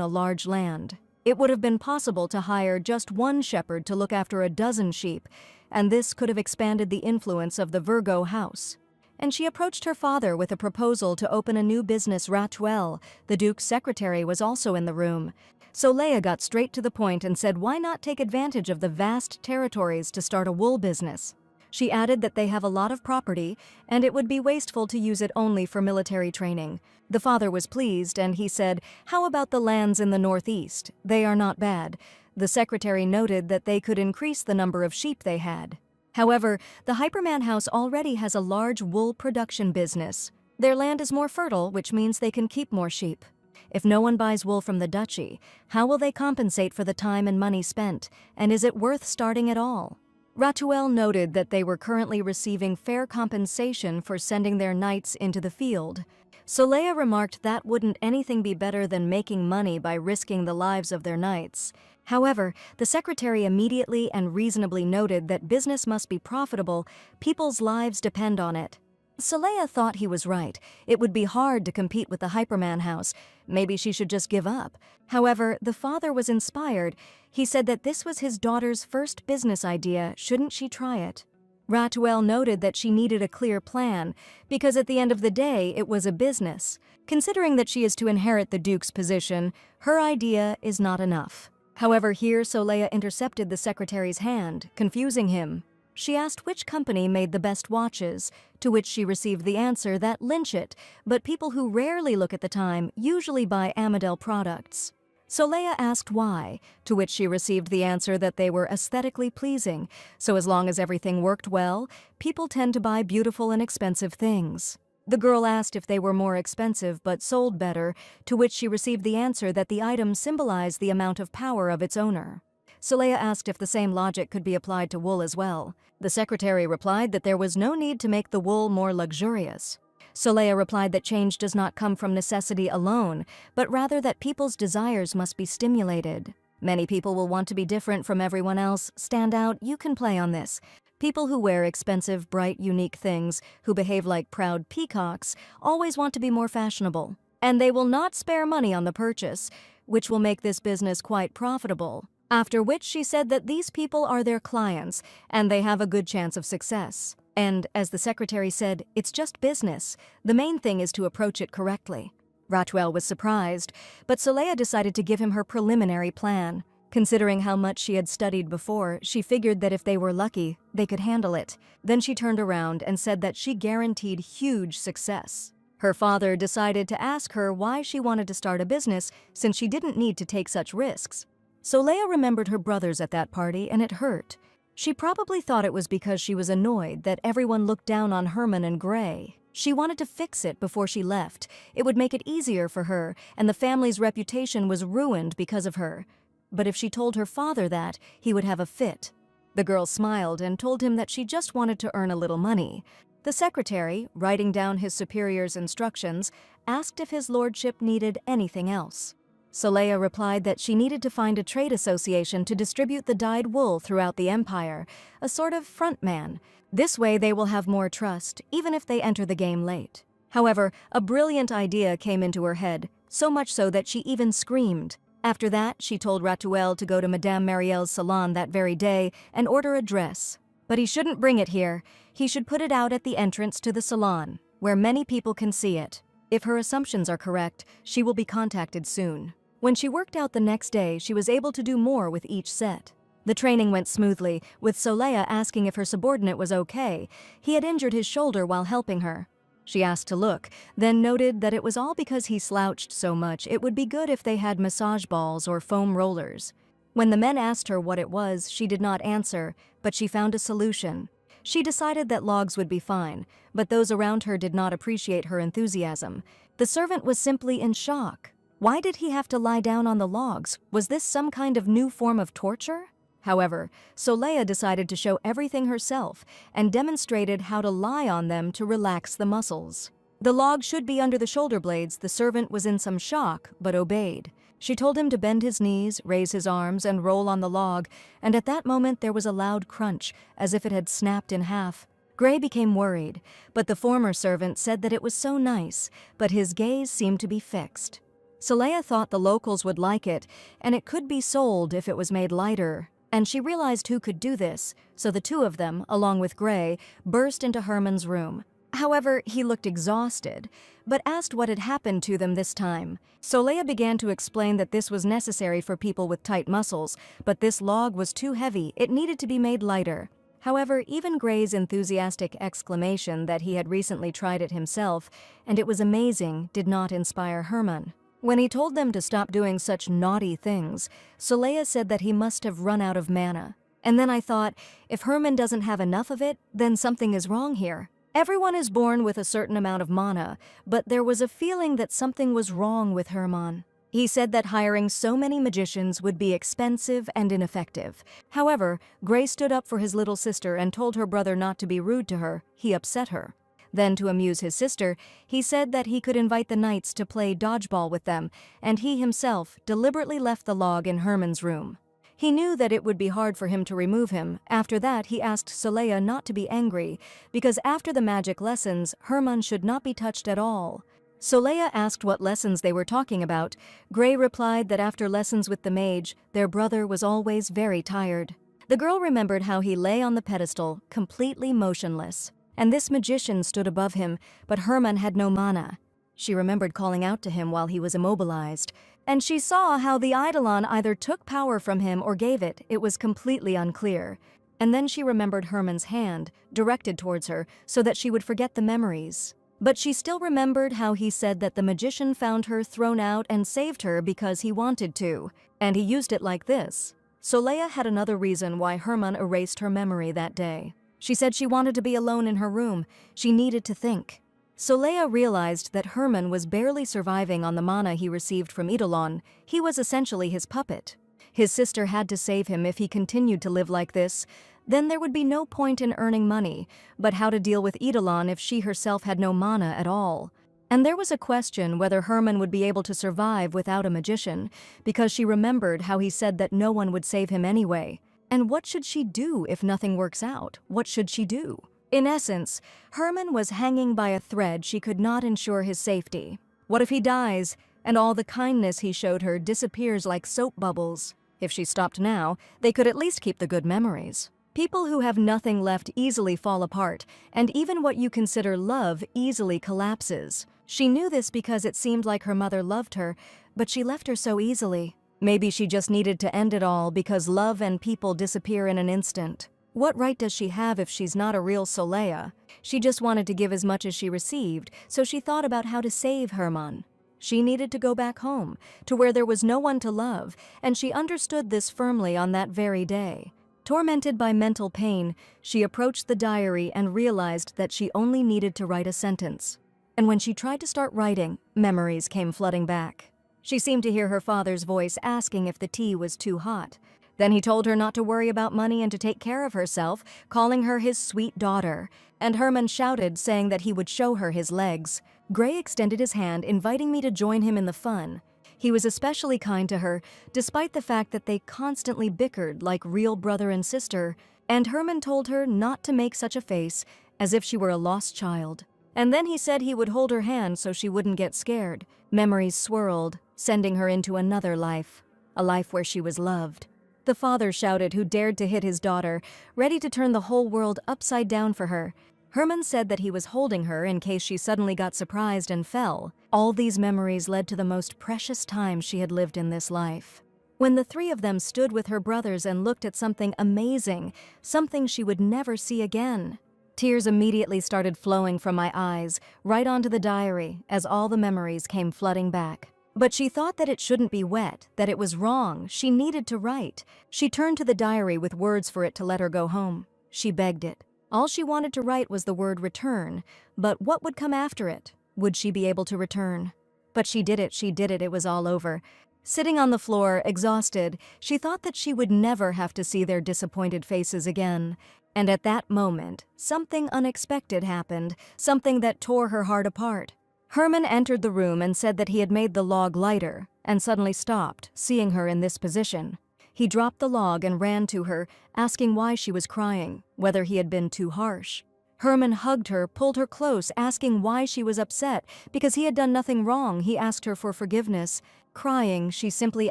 a large land. It would have been possible to hire just one shepherd to look after a dozen sheep, and this could have expanded the influence of the Virgo house. And she approached her father with a proposal to open a new business, Ratuel. The Duke's secretary was also in the room. Solea got straight to the point and said why not take advantage of the vast territories to start a wool business. She added that they have a lot of property, and it would be wasteful to use it only for military training. The father was pleased, and he said, how about the lands in the northeast? They are not bad. The secretary noted that they could increase the number of sheep they had. However, the Hyperman house already has a large wool production business. Their land is more fertile, which means they can keep more sheep. If no one buys wool from the duchy, how will they compensate for the time and money spent, and is it worth starting at all? Ratuel noted that they were currently receiving fair compensation for sending their knights into the field. Solea remarked that wouldn't anything be better than making money by risking the lives of their knights. However, the secretary immediately and reasonably noted that business must be profitable, people's lives depend on it. Solea thought he was right. It would be hard to compete with the Hyperman house. Maybe she should just give up. However, the father was inspired. He said that this was his daughter's first business idea. Shouldn't she try it? Ratuel noted that she needed a clear plan, because at the end of the day, it was a business. Considering that she is to inherit the Duke's position, her idea is not enough. However, here Solea intercepted the secretary's hand, confusing him. She asked which company made the best watches, to which she received the answer that Lynchit, but people who rarely look at the time usually buy Amadel products. Solea asked why, to which she received the answer that they were aesthetically pleasing, so as long as everything worked well, people tend to buy beautiful and expensive things. The girl asked if they were more expensive but sold better, to which she received the answer that the item symbolized the amount of power of its owner. Solea asked if the same logic could be applied to wool as well. The secretary replied that there was no need to make the wool more luxurious. Solea replied that change does not come from necessity alone, but rather that people's desires must be stimulated. Many people will want to be different from everyone else, stand out, you can play on this. People who wear expensive, bright, unique things, who behave like proud peacocks, always want to be more fashionable. And they will not spare money on the purchase, which will make this business quite profitable. After which she said that these people are their clients, and they have a good chance of success. And, as the secretary said, it's just business. The main thing is to approach it correctly. Ratuel was surprised, but Solea decided to give him her preliminary plan. Considering how much she had studied before, she figured that if they were lucky, they could handle it. Then she turned around and said that she guaranteed huge success. Her father decided to ask her why she wanted to start a business since she didn't need to take such risks. Solea remembered her brothers at that party, and it hurt. She probably thought it was because she was annoyed that everyone looked down on Herman and Gray. She wanted to fix it before she left. It would make it easier for her, and the family's reputation was ruined because of her. But if she told her father that, he would have a fit. The girl smiled and told him that she just wanted to earn a little money. The secretary, writing down his superior's instructions, asked if his lordship needed anything else. Soleya replied that she needed to find a trade association to distribute the dyed wool throughout the empire, a sort of frontman. This way they will have more trust, even if they enter the game late. However, a brilliant idea came into her head, so much so that she even screamed. After that, she told Ratuel to go to Madame Marielle's salon that very day and order a dress. But he shouldn't bring it here. He should put it out at the entrance to the salon, where many people can see it. If her assumptions are correct, she will be contacted soon. When she worked out the next day, she was able to do more with each set. The training went smoothly, with Soleya asking if her subordinate was okay. He had injured his shoulder while helping her. She asked to look, then noted that it was all because he slouched so much. It would be good if they had massage balls or foam rollers. When the men asked her what it was, she did not answer, but she found a solution. She decided that logs would be fine, but those around her did not appreciate her enthusiasm. The servant was simply in shock. Why did he have to lie down on the logs? Was this some kind of new form of torture? However, Soleya decided to show everything herself and demonstrated how to lie on them to relax the muscles. The log should be under the shoulder blades. The servant was in some shock, but obeyed. She told him to bend his knees, raise his arms, and roll on the log, and at that moment there was a loud crunch, as if it had snapped in half. Gray became worried, but the former servant said that it was so nice, but his gaze seemed to be fixed. Soleya thought the locals would like it, and it could be sold if it was made lighter. And she realized who could do this, so the two of them, along with Gray, burst into Herman's room. However, he looked exhausted, but asked what had happened to them this time. Soleya began to explain that this was necessary for people with tight muscles, but this log was too heavy, it needed to be made lighter. However, even Gray's enthusiastic exclamation that he had recently tried it himself, and it was amazing, did not inspire Herman. When he told them to stop doing such naughty things, Soleya said that he must have run out of mana. And then I thought, if Herman doesn't have enough of it, then something is wrong here. Everyone is born with a certain amount of mana, but there was a feeling that something was wrong with Herman. He said that hiring so many magicians would be expensive and ineffective. However, Gray stood up for his little sister and told her brother not to be rude to her. He upset her. Then, to amuse his sister, he said that he could invite the knights to play dodgeball with them, and he himself deliberately left the log in Herman's room. He knew that it would be hard for him to remove him. After that, he asked Soleya not to be angry, because after the magic lessons, Herman should not be touched at all. Soleya asked what lessons they were talking about. Gray replied that after lessons with the mage, their brother was always very tired. The girl remembered how he lay on the pedestal, completely motionless. And this magician stood above him, but Herman had no mana. She remembered calling out to him while he was immobilized. And she saw how the Eidolon either took power from him or gave it. It was completely unclear. And then she remembered Herman's hand, directed towards her, so that she would forget the memories. But she still remembered how he said that the magician found her thrown out and saved her because he wanted to. And he used it like this. Soleya had another reason why Herman erased her memory that day. She said she wanted to be alone in her room. She needed to think. Soleya realized that Herman was barely surviving on the mana he received from Eidolon. He was essentially his puppet. His sister had to save him if he continued to live like this. Then there would be no point in earning money, but how to deal with Eidolon if she herself had no mana at all. And there was a question whether Herman would be able to survive without a magician, because she remembered how he said that no one would save him anyway. And what should she do if nothing works out? What should she do? In essence, Herman was hanging by a thread. She could not ensure his safety. What if he dies, and all the kindness he showed her disappears like soap bubbles? If she stopped now, they could at least keep the good memories. People who have nothing left easily fall apart, and even what you consider love easily collapses. She knew this because it seemed like her mother loved her, but she left her so easily. Maybe she just needed to end it all because love and people disappear in an instant. What right does she have if she's not a real Soleya? She just wanted to give as much as she received, so she thought about how to save Herman. She needed to go back home, to where there was no one to love, and she understood this firmly on that very day. Tormented by mental pain, she approached the diary and realized that she only needed to write a sentence. And when she tried to start writing, memories came flooding back. She seemed to hear her father's voice asking if the tea was too hot. Then he told her not to worry about money and to take care of herself, calling her his sweet daughter. And Herman shouted, saying that he would show her his legs. Gray extended his hand, inviting me to join him in the fun. He was especially kind to her, despite the fact that they constantly bickered like real brother and sister, and Herman told her not to make such a face, as if she were a lost child. And then he said he would hold her hand so she wouldn't get scared. Memories swirled, sending her into another life, a life where she was loved. The father shouted, who dared to hit his daughter, ready to turn the whole world upside down for her. Herman said that he was holding her in case she suddenly got surprised and fell. All these memories led to the most precious time she had lived in this life. When the three of them stood with her brothers and looked at something amazing, something she would never see again. Tears immediately started flowing from my eyes, right onto the diary, as all the memories came flooding back. But she thought that it shouldn't be wet, that it was wrong, she needed to write. She turned to the diary with words for it to let her go home. She begged it. All she wanted to write was the word return, but what would come after it? Would she be able to return? But she did it, it was all over. Sitting on the floor, exhausted, she thought that she would never have to see their disappointed faces again. And at that moment, something unexpected happened, something that tore her heart apart. Herman entered the room and said that he had made the log lighter, and suddenly stopped, seeing her in this position. He dropped the log and ran to her, asking why she was crying, whether he had been too harsh. Herman hugged her, pulled her close, asking why she was upset, because he had done nothing wrong. He asked her for forgiveness. Crying, she simply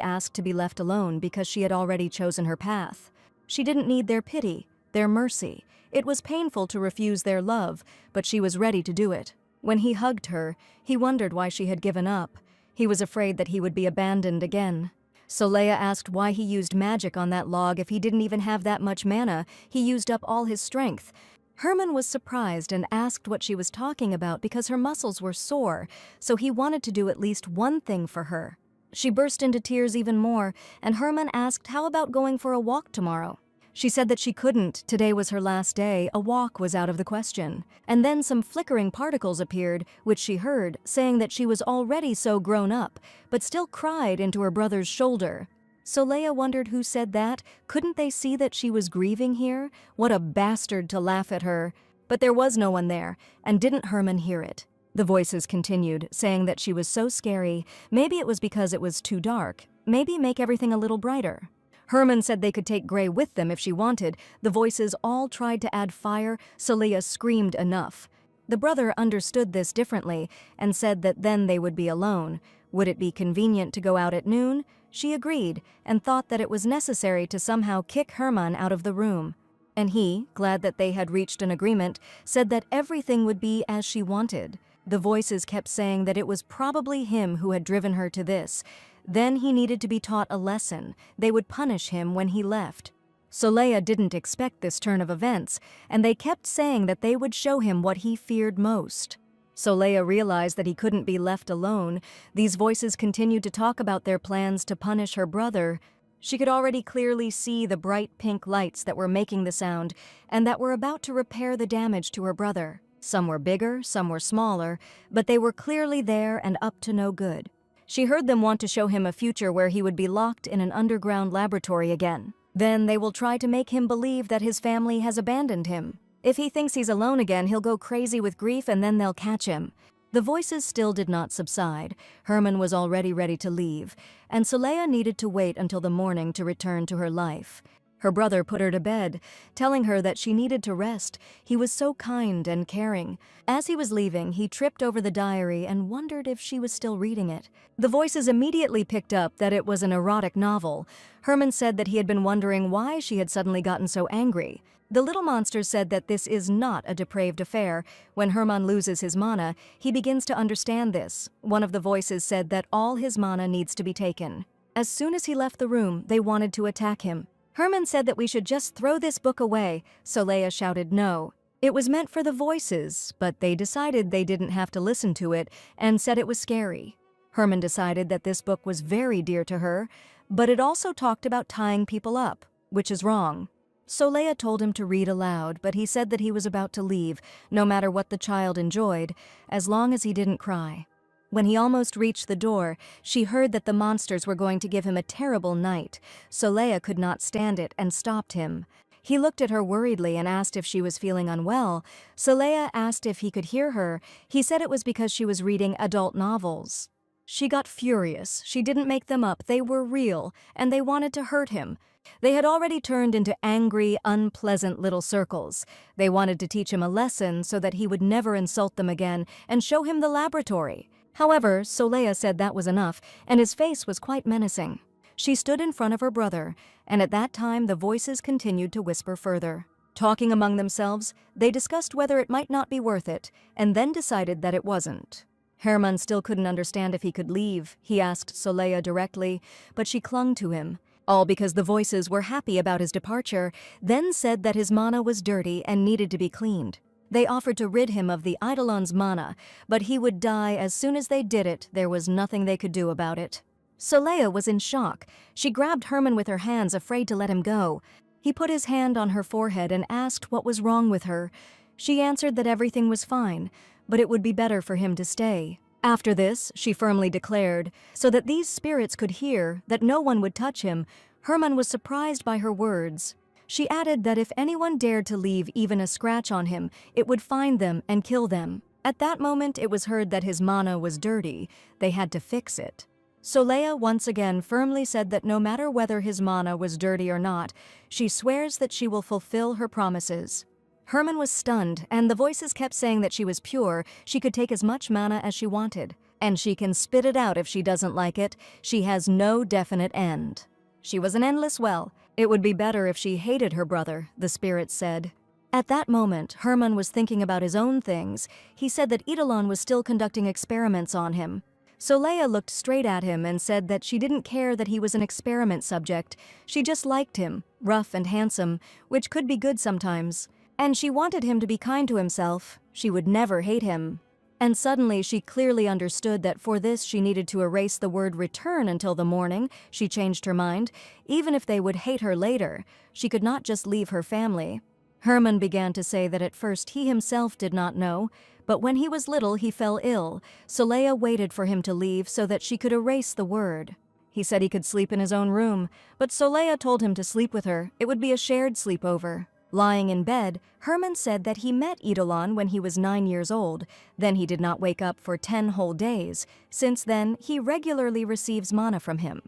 asked to be left alone because she had already chosen her path. She didn't need their pity, their mercy. It was painful to refuse their love, but she was ready to do it. When he hugged her, he wondered why she had given up. He was afraid that he would be abandoned again. So Leia asked why he used magic on that log if he didn't even have that much mana. He used up all his strength. Herman was surprised and asked what she was talking about because her muscles were sore, so he wanted to do at least one thing for her. She burst into tears even more, and Herman asked how about going for a walk tomorrow. She said that she couldn't. Today was her last day. A walk was out of the question. And then some flickering particles appeared, which she heard, saying that she was already so grown up, but still cried into her brother's shoulder. So Leia wondered who said that. Couldn't they see that she was grieving here? What a bastard to laugh at her. But there was no one there, and didn't Herman hear it? The voices continued, saying that she was so scary. Maybe it was because it was too dark. Maybe make everything a little brighter. Herman said they could take Gray with them if she wanted. The voices all tried to add fire, so Leia screamed enough. The brother understood this differently and said that then they would be alone. Would it be convenient to go out at noon? She agreed and thought that it was necessary to somehow kick Herman out of the room. And he, glad that they had reached an agreement, said that everything would be as she wanted. The voices kept saying that it was probably him who had driven her to this. Then he needed to be taught a lesson. They would punish him when he left. So Leia didn't expect this turn of events, and they kept saying that they would show him what he feared most. So Leia realized that he couldn't be left alone. These voices continued to talk about their plans to punish her brother. She could already clearly see the bright pink lights that were making the sound and that were about to repair the damage to her brother. Some were bigger, some were smaller, but they were clearly there and up to no good. She heard them want to show him a future where he would be locked in an underground laboratory again. Then they will try to make him believe that his family has abandoned him. If he thinks he's alone again, he'll go crazy with grief and then they'll catch him. The voices still did not subside. Herman was already ready to leave, and Leia needed to wait until the morning to return to her life. Her brother put her to bed, telling her that she needed to rest. He was so kind and caring. As he was leaving, he tripped over the diary and wondered if she was still reading it. The voices immediately picked up that it was an erotic novel. Herman said that he had been wondering why she had suddenly gotten so angry. The little monster said that this is not a depraved affair. When Herman loses his mana, he begins to understand this. One of the voices said that all his mana needs to be taken. As soon as he left the room, they wanted to attack him. Herman said that we should just throw this book away, so Leia shouted no. It was meant for the voices, but they decided they didn't have to listen to it and said it was scary. Herman decided that this book was very dear to her, but it also talked about tying people up, which is wrong. Soleil told him to read aloud, but he said that he was about to leave, no matter what the child enjoyed, as long as he didn't cry. When he almost reached the door, she heard that the monsters were going to give him a terrible night. Soleil could not stand it and stopped him. He looked at her worriedly and asked if she was feeling unwell. Soleil asked if he could hear her. He said it was because she was reading adult novels. She got furious. She didn't make them up. They were real, and they wanted to hurt him. They had already turned into angry, unpleasant little circles. They wanted to teach him a lesson so that he would never insult them again and show him the laboratory. However, Soleil said that was enough, and his face was quite menacing. She stood in front of her brother, and at that time the voices continued to whisper further. Talking among themselves, they discussed whether it might not be worth it, and then decided that it wasn't. Herman still couldn't understand if he could leave. He asked Soleil directly, but she clung to him. All because the voices were happy about his departure, then said that his mana was dirty and needed to be cleaned. They offered to rid him of the Eidolon's mana, but he would die as soon as they did it. There was nothing they could do about it. Soleil was in shock. She grabbed Herman with her hands, afraid to let him go. He put his hand on her forehead and asked what was wrong with her. She answered that everything was fine, but it would be better for him to stay. After this, she firmly declared, so that these spirits could hear, that no one would touch him. Herman was surprised by her words. She added that if anyone dared to leave even a scratch on him, it would find them and kill them. At that moment, it was heard that his mana was dirty. They had to fix it. Soleil once again firmly said that no matter whether his mana was dirty or not, she swears that she will fulfill her promises. Herman was stunned, and the voices kept saying that she was pure, she could take as much mana as she wanted, and she can spit it out if she doesn't like it. She has no definite end. She was an endless well. It would be better if she hated her brother, the spirits said. At that moment, Herman was thinking about his own things. He said that Eidolon was still conducting experiments on him. Soleil looked straight at him and said that she didn't care that he was an experiment subject. She just liked him, rough and handsome, which could be good sometimes. And she wanted him to be kind to himself. She would never hate him. And suddenly she clearly understood that for this she needed to erase the word return until the morning. She changed her mind. Even if they would hate her later, she could not just leave her family. Herman began to say that at first he himself did not know, but when he was little he fell ill. Soleil waited for him to leave so that she could erase the word. He said he could sleep in his own room, but Soleil told him to sleep with her. It would be a shared sleepover. Lying in bed, Herman said that he met Eidolon when he was 9 years old. Then he did not wake up for 10 whole days. Since then, he regularly receives mana from him.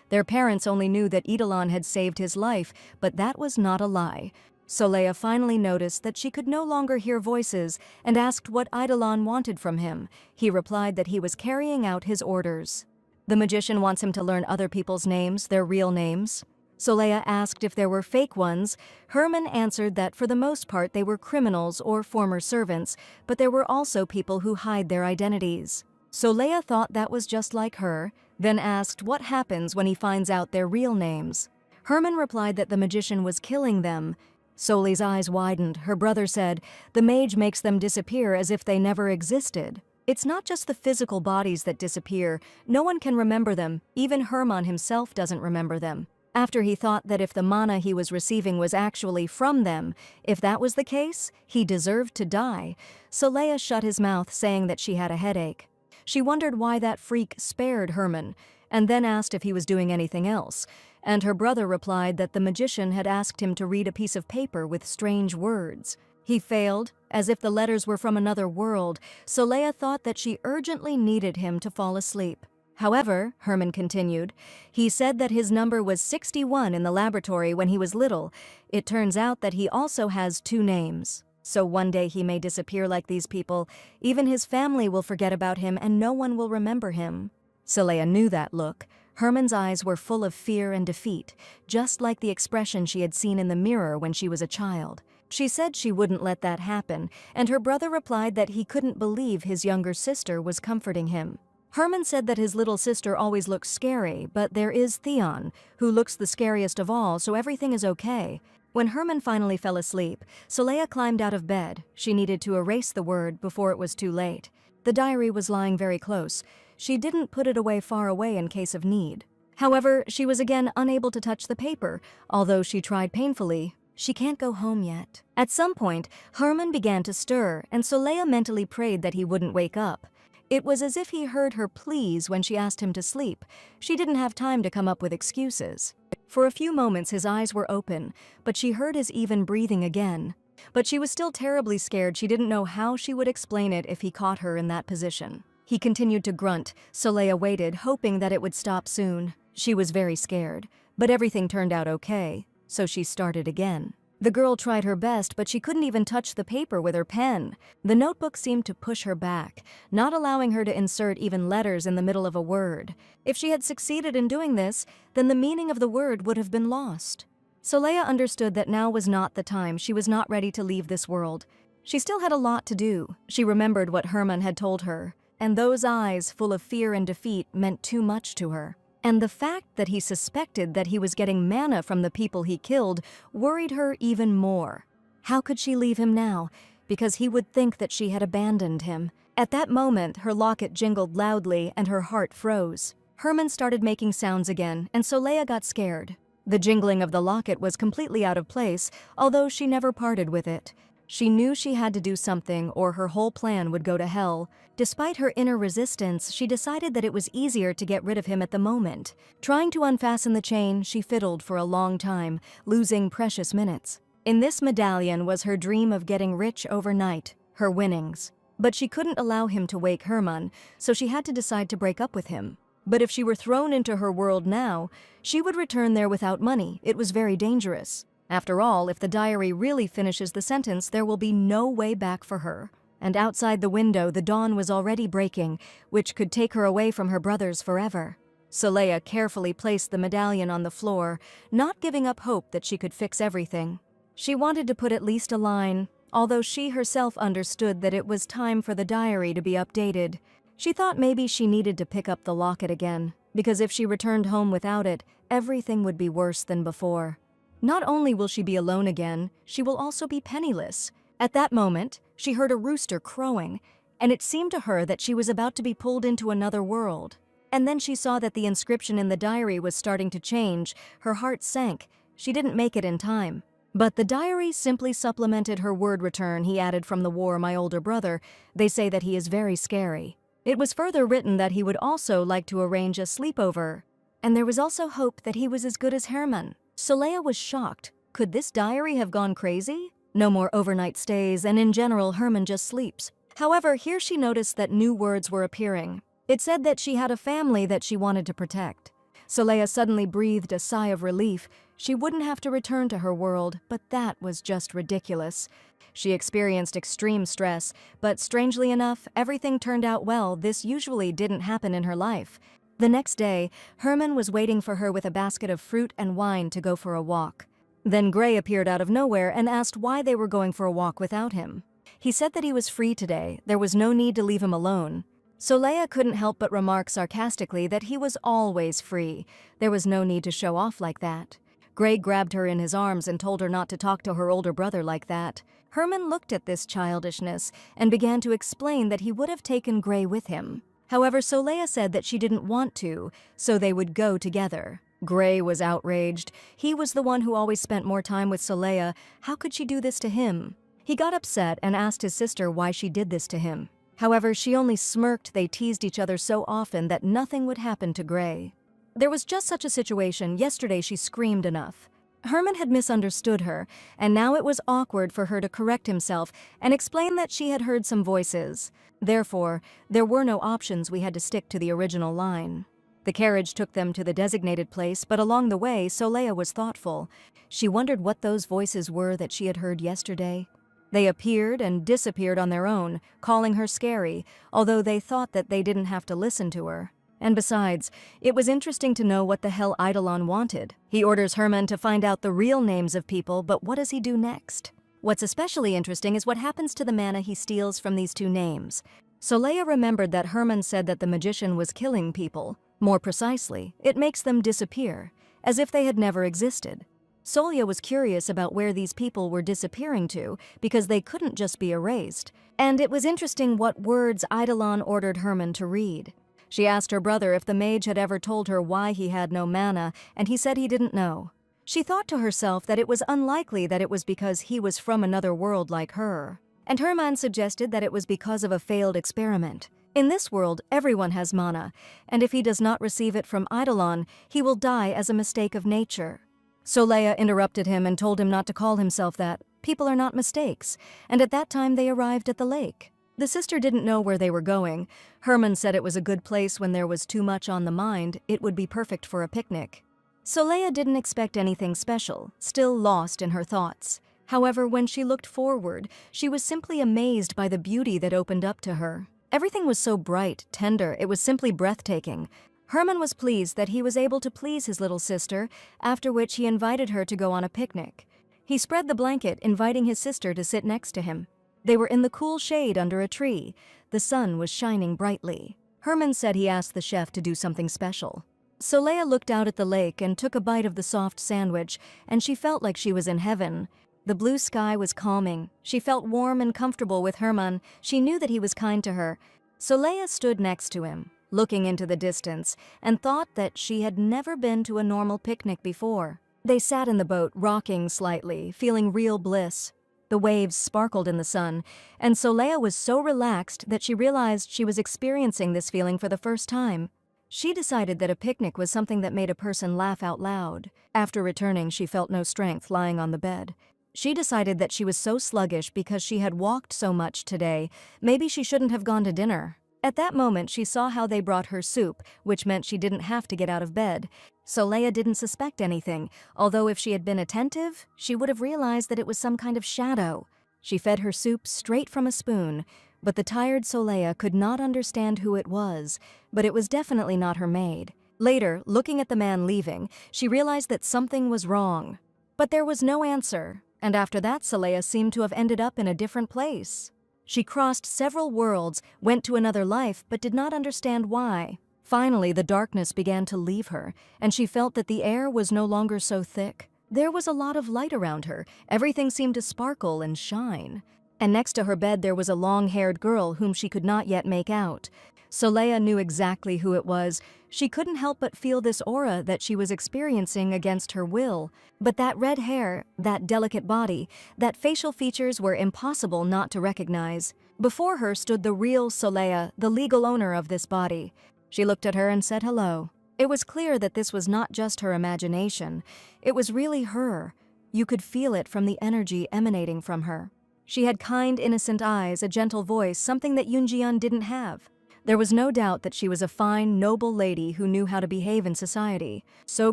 Their parents only knew that Eidolon had saved his life, but that was not a lie. Soleil finally noticed that she could no longer hear voices and asked what Eidolon wanted from him. He replied that he was carrying out his orders. The magician wants him to learn other people's names, their real names. Soleil asked if there were fake ones. Herman answered that for the most part they were criminals or former servants, but there were also people who hide their identities. Soleil thought that was just like her, then asked what happens when he finds out their real names. Herman replied that the magician was killing them. Soleil's eyes widened. Her brother said, "The mage makes them disappear as if they never existed." It's not just the physical bodies that disappear. No one can remember them. Even Herman himself doesn't remember them. After he thought that if the mana he was receiving was actually from them, if that was the case, he deserved to die. Soleil shut his mouth, saying that she had a headache. She wondered why that freak spared Herman, and then asked if he was doing anything else. And her brother replied that the magician had asked him to read a piece of paper with strange words. He failed, as if the letters were from another world. Soleil thought that she urgently needed him to fall asleep. However, Herman continued, he said that his number was 61 in the laboratory when he was little. It turns out that he also has 2 names. So one day he may disappear like these people. Even his family will forget about him and no one will remember him. Soleil knew that look. Herman's eyes were full of fear and defeat, just like the expression she had seen in the mirror when she was a child. She said she wouldn't let that happen, and her brother replied that he couldn't believe his younger sister was comforting him. Herman said that his little sister always looks scary, but there is Theon, who looks the scariest of all, so everything is okay. When Herman finally fell asleep, Soleil climbed out of bed. She needed to erase the word before it was too late. The diary was lying very close. She didn't put it away far away in case of need. However, she was again unable to touch the paper. Although she tried painfully, She can't go home yet. At some point, Herman began to stir, and Soleil mentally prayed that he wouldn't wake up. It was as if he heard her pleas when she asked him to sleep. She didn't have time to come up with excuses. For a few moments his eyes were open, but she heard his even breathing again. But she was still terribly scared. She didn't know how she would explain it if he caught her in that position. He continued to grunt. Soleil waited, hoping that it would stop soon. She was very scared, but everything turned out okay, so she started again. The girl tried her best, but she couldn't even touch the paper with her pen. The notebook seemed to push her back, not allowing her to insert even letters in the middle of a word. If she had succeeded in doing this, then the meaning of the word would have been lost. Soleil understood that now was not the time. She was not ready to leave this world. She still had a lot to do. She remembered what Herman had told her, and those eyes, full of fear and defeat, meant too much to her. And the fact that he suspected that he was getting mana from the people he killed worried her even more. How could she leave him now? Because he would think that she had abandoned him. At that moment, her locket jingled loudly and her heart froze. Herman started making sounds again, and Soleil got scared. The jingling of the locket was completely out of place, although she never parted with it. She knew she had to do something or her whole plan would go to hell. Despite her inner resistance, she decided that it was easier to get rid of him at the moment. Trying to unfasten the chain, she fiddled for a long time, losing precious minutes. In this medallion was her dream of getting rich overnight, her winnings. But she couldn't allow him to wake Herman, so she had to decide to break up with him. But if she were thrown into her world now, she would return there without money. It was very dangerous. After all, if the diary really finishes the sentence, there will be no way back for her. And outside the window, the dawn was already breaking, which could take her away from her brothers forever. Soleil carefully placed the medallion on the floor, not giving up hope that she could fix everything. She wanted to put at least a line, although she herself understood that it was time for the diary to be updated. She thought maybe she needed to pick up the locket again, because if she returned home without it, everything would be worse than before. Not only will she be alone again, she will also be penniless. At that moment, she heard a rooster crowing, and it seemed to her that she was about to be pulled into another world. And then she saw that the inscription in the diary was starting to change. Her heart sank. She didn't make it in time. But the diary simply supplemented her word return he added from the war, my older brother. They say that he is very scary. It was further written that he would also like to arrange a sleepover. And there was also hope that he was as good as Herman. Soleil was shocked. Could this diary have gone crazy? No more overnight stays, and in general, Herman just sleeps. However, here she noticed that new words were appearing. It said that she had a family that she wanted to protect. Soleil suddenly breathed a sigh of relief. She wouldn't have to return to her world, but that was just ridiculous. She experienced extreme stress, but strangely enough, everything turned out well. This usually didn't happen in her life. The next day, Herman was waiting for her with a basket of fruit and wine to go for a walk. Then Gray appeared out of nowhere and asked why they were going for a walk without him. He said that he was free today. There was no need to leave him alone. Soleil couldn't help but remark sarcastically that he was always free. There was no need to show off like that. Gray grabbed her in his arms and told her not to talk to her older brother like that. Herman looked at this childishness and began to explain that he would have taken Gray with him. However, Soleil said that she didn't want to, so they would go together. Gray was outraged. He was the one who always spent more time with Soleil. How could she do this to him? He got upset and asked his sister why she did this to him. However, she only smirked. They teased each other so often that nothing would happen to Gray. There was just such a situation. Yesterday she screamed enough. Herman had misunderstood her, and now it was awkward for her to correct himself and explain that she had heard some voices. Therefore, there were no options. We had to stick to the original line. The carriage took them to the designated place, but along the way, Soleil was thoughtful. She wondered what those voices were that she had heard yesterday. They appeared and disappeared on their own, calling her scary, although they thought that they didn't have to listen to her. And besides, it was interesting to know what the hell Eidolon wanted. He orders Herman to find out the real names of people, but what does he do next? What's especially interesting is what happens to the mana he steals from these two names. Soleil remembered that Herman said that the magician was killing people. More precisely, it makes them disappear, as if they had never existed. Soleil was curious about where these people were disappearing to, because they couldn't just be erased. And it was interesting what words Eidolon ordered Herman to read. She asked her brother if the mage had ever told her why he had no mana, and he said he didn't know. She thought to herself that it was unlikely that it was because he was from another world like her. And Herman suggested that it was because of a failed experiment. In this world, everyone has mana, and if he does not receive it from Eidolon, he will die as a mistake of nature. Soleil interrupted him and told him not to call himself that. People are not mistakes, and at that time they arrived at the lake. The sister didn't know where they were going. Herman said it was a good place when there was too much on the mind, it would be perfect for a picnic. Soleil didn't expect anything special, still lost in her thoughts. However, when she looked forward, she was simply amazed by the beauty that opened up to her. Everything was so bright, tender, it was simply breathtaking. Herman was pleased that he was able to please his little sister, after which he invited her to go on a picnic. He spread the blanket, inviting his sister to sit next to him. They were in the cool shade under a tree. The sun was shining brightly. Herman said he asked the chef to do something special. Soleil looked out at the lake and took a bite of the soft sandwich, and she felt like she was in heaven. The blue sky was calming. She felt warm and comfortable with Herman. She knew that he was kind to her. Soleil stood next to him, looking into the distance, and thought that she had never been to a normal picnic before. They sat in the boat, rocking slightly, feeling real bliss. The waves sparkled in the sun, and Soleil was so relaxed that she realized she was experiencing this feeling for the first time. She decided that a picnic was something that made a person laugh out loud. After returning, she felt no strength lying on the bed. She decided that she was so sluggish because she had walked so much today. Maybe she shouldn't have gone to dinner. At that moment, she saw how they brought her soup, which meant she didn't have to get out of bed. Soleil didn't suspect anything, although if she had been attentive, she would have realized that it was some kind of shadow. She fed her soup straight from a spoon, but the tired Soleil could not understand who it was, but it was definitely not her maid. Later, looking at the man leaving, she realized that something was wrong. But there was no answer, and after that Soleil seemed to have ended up in a different place. She crossed several worlds, went to another life, but did not understand why. Finally, the darkness began to leave her, and she felt that the air was no longer so thick. There was a lot of light around her. Everything seemed to sparkle and shine. And next to her bed there was a long-haired girl whom she could not yet make out. Soleil knew exactly who it was. She couldn't help but feel this aura that she was experiencing against her will. But that red hair, that delicate body, that facial features were impossible not to recognize. Before her stood the real Soleil, the legal owner of this body. She looked at her and said hello. It was clear that this was not just her imagination. It was really her. You could feel it from the energy emanating from her. She had kind, innocent eyes, a gentle voice, something that Yoonji-yeon didn't have. There was no doubt that she was a fine, noble lady who knew how to behave in society. So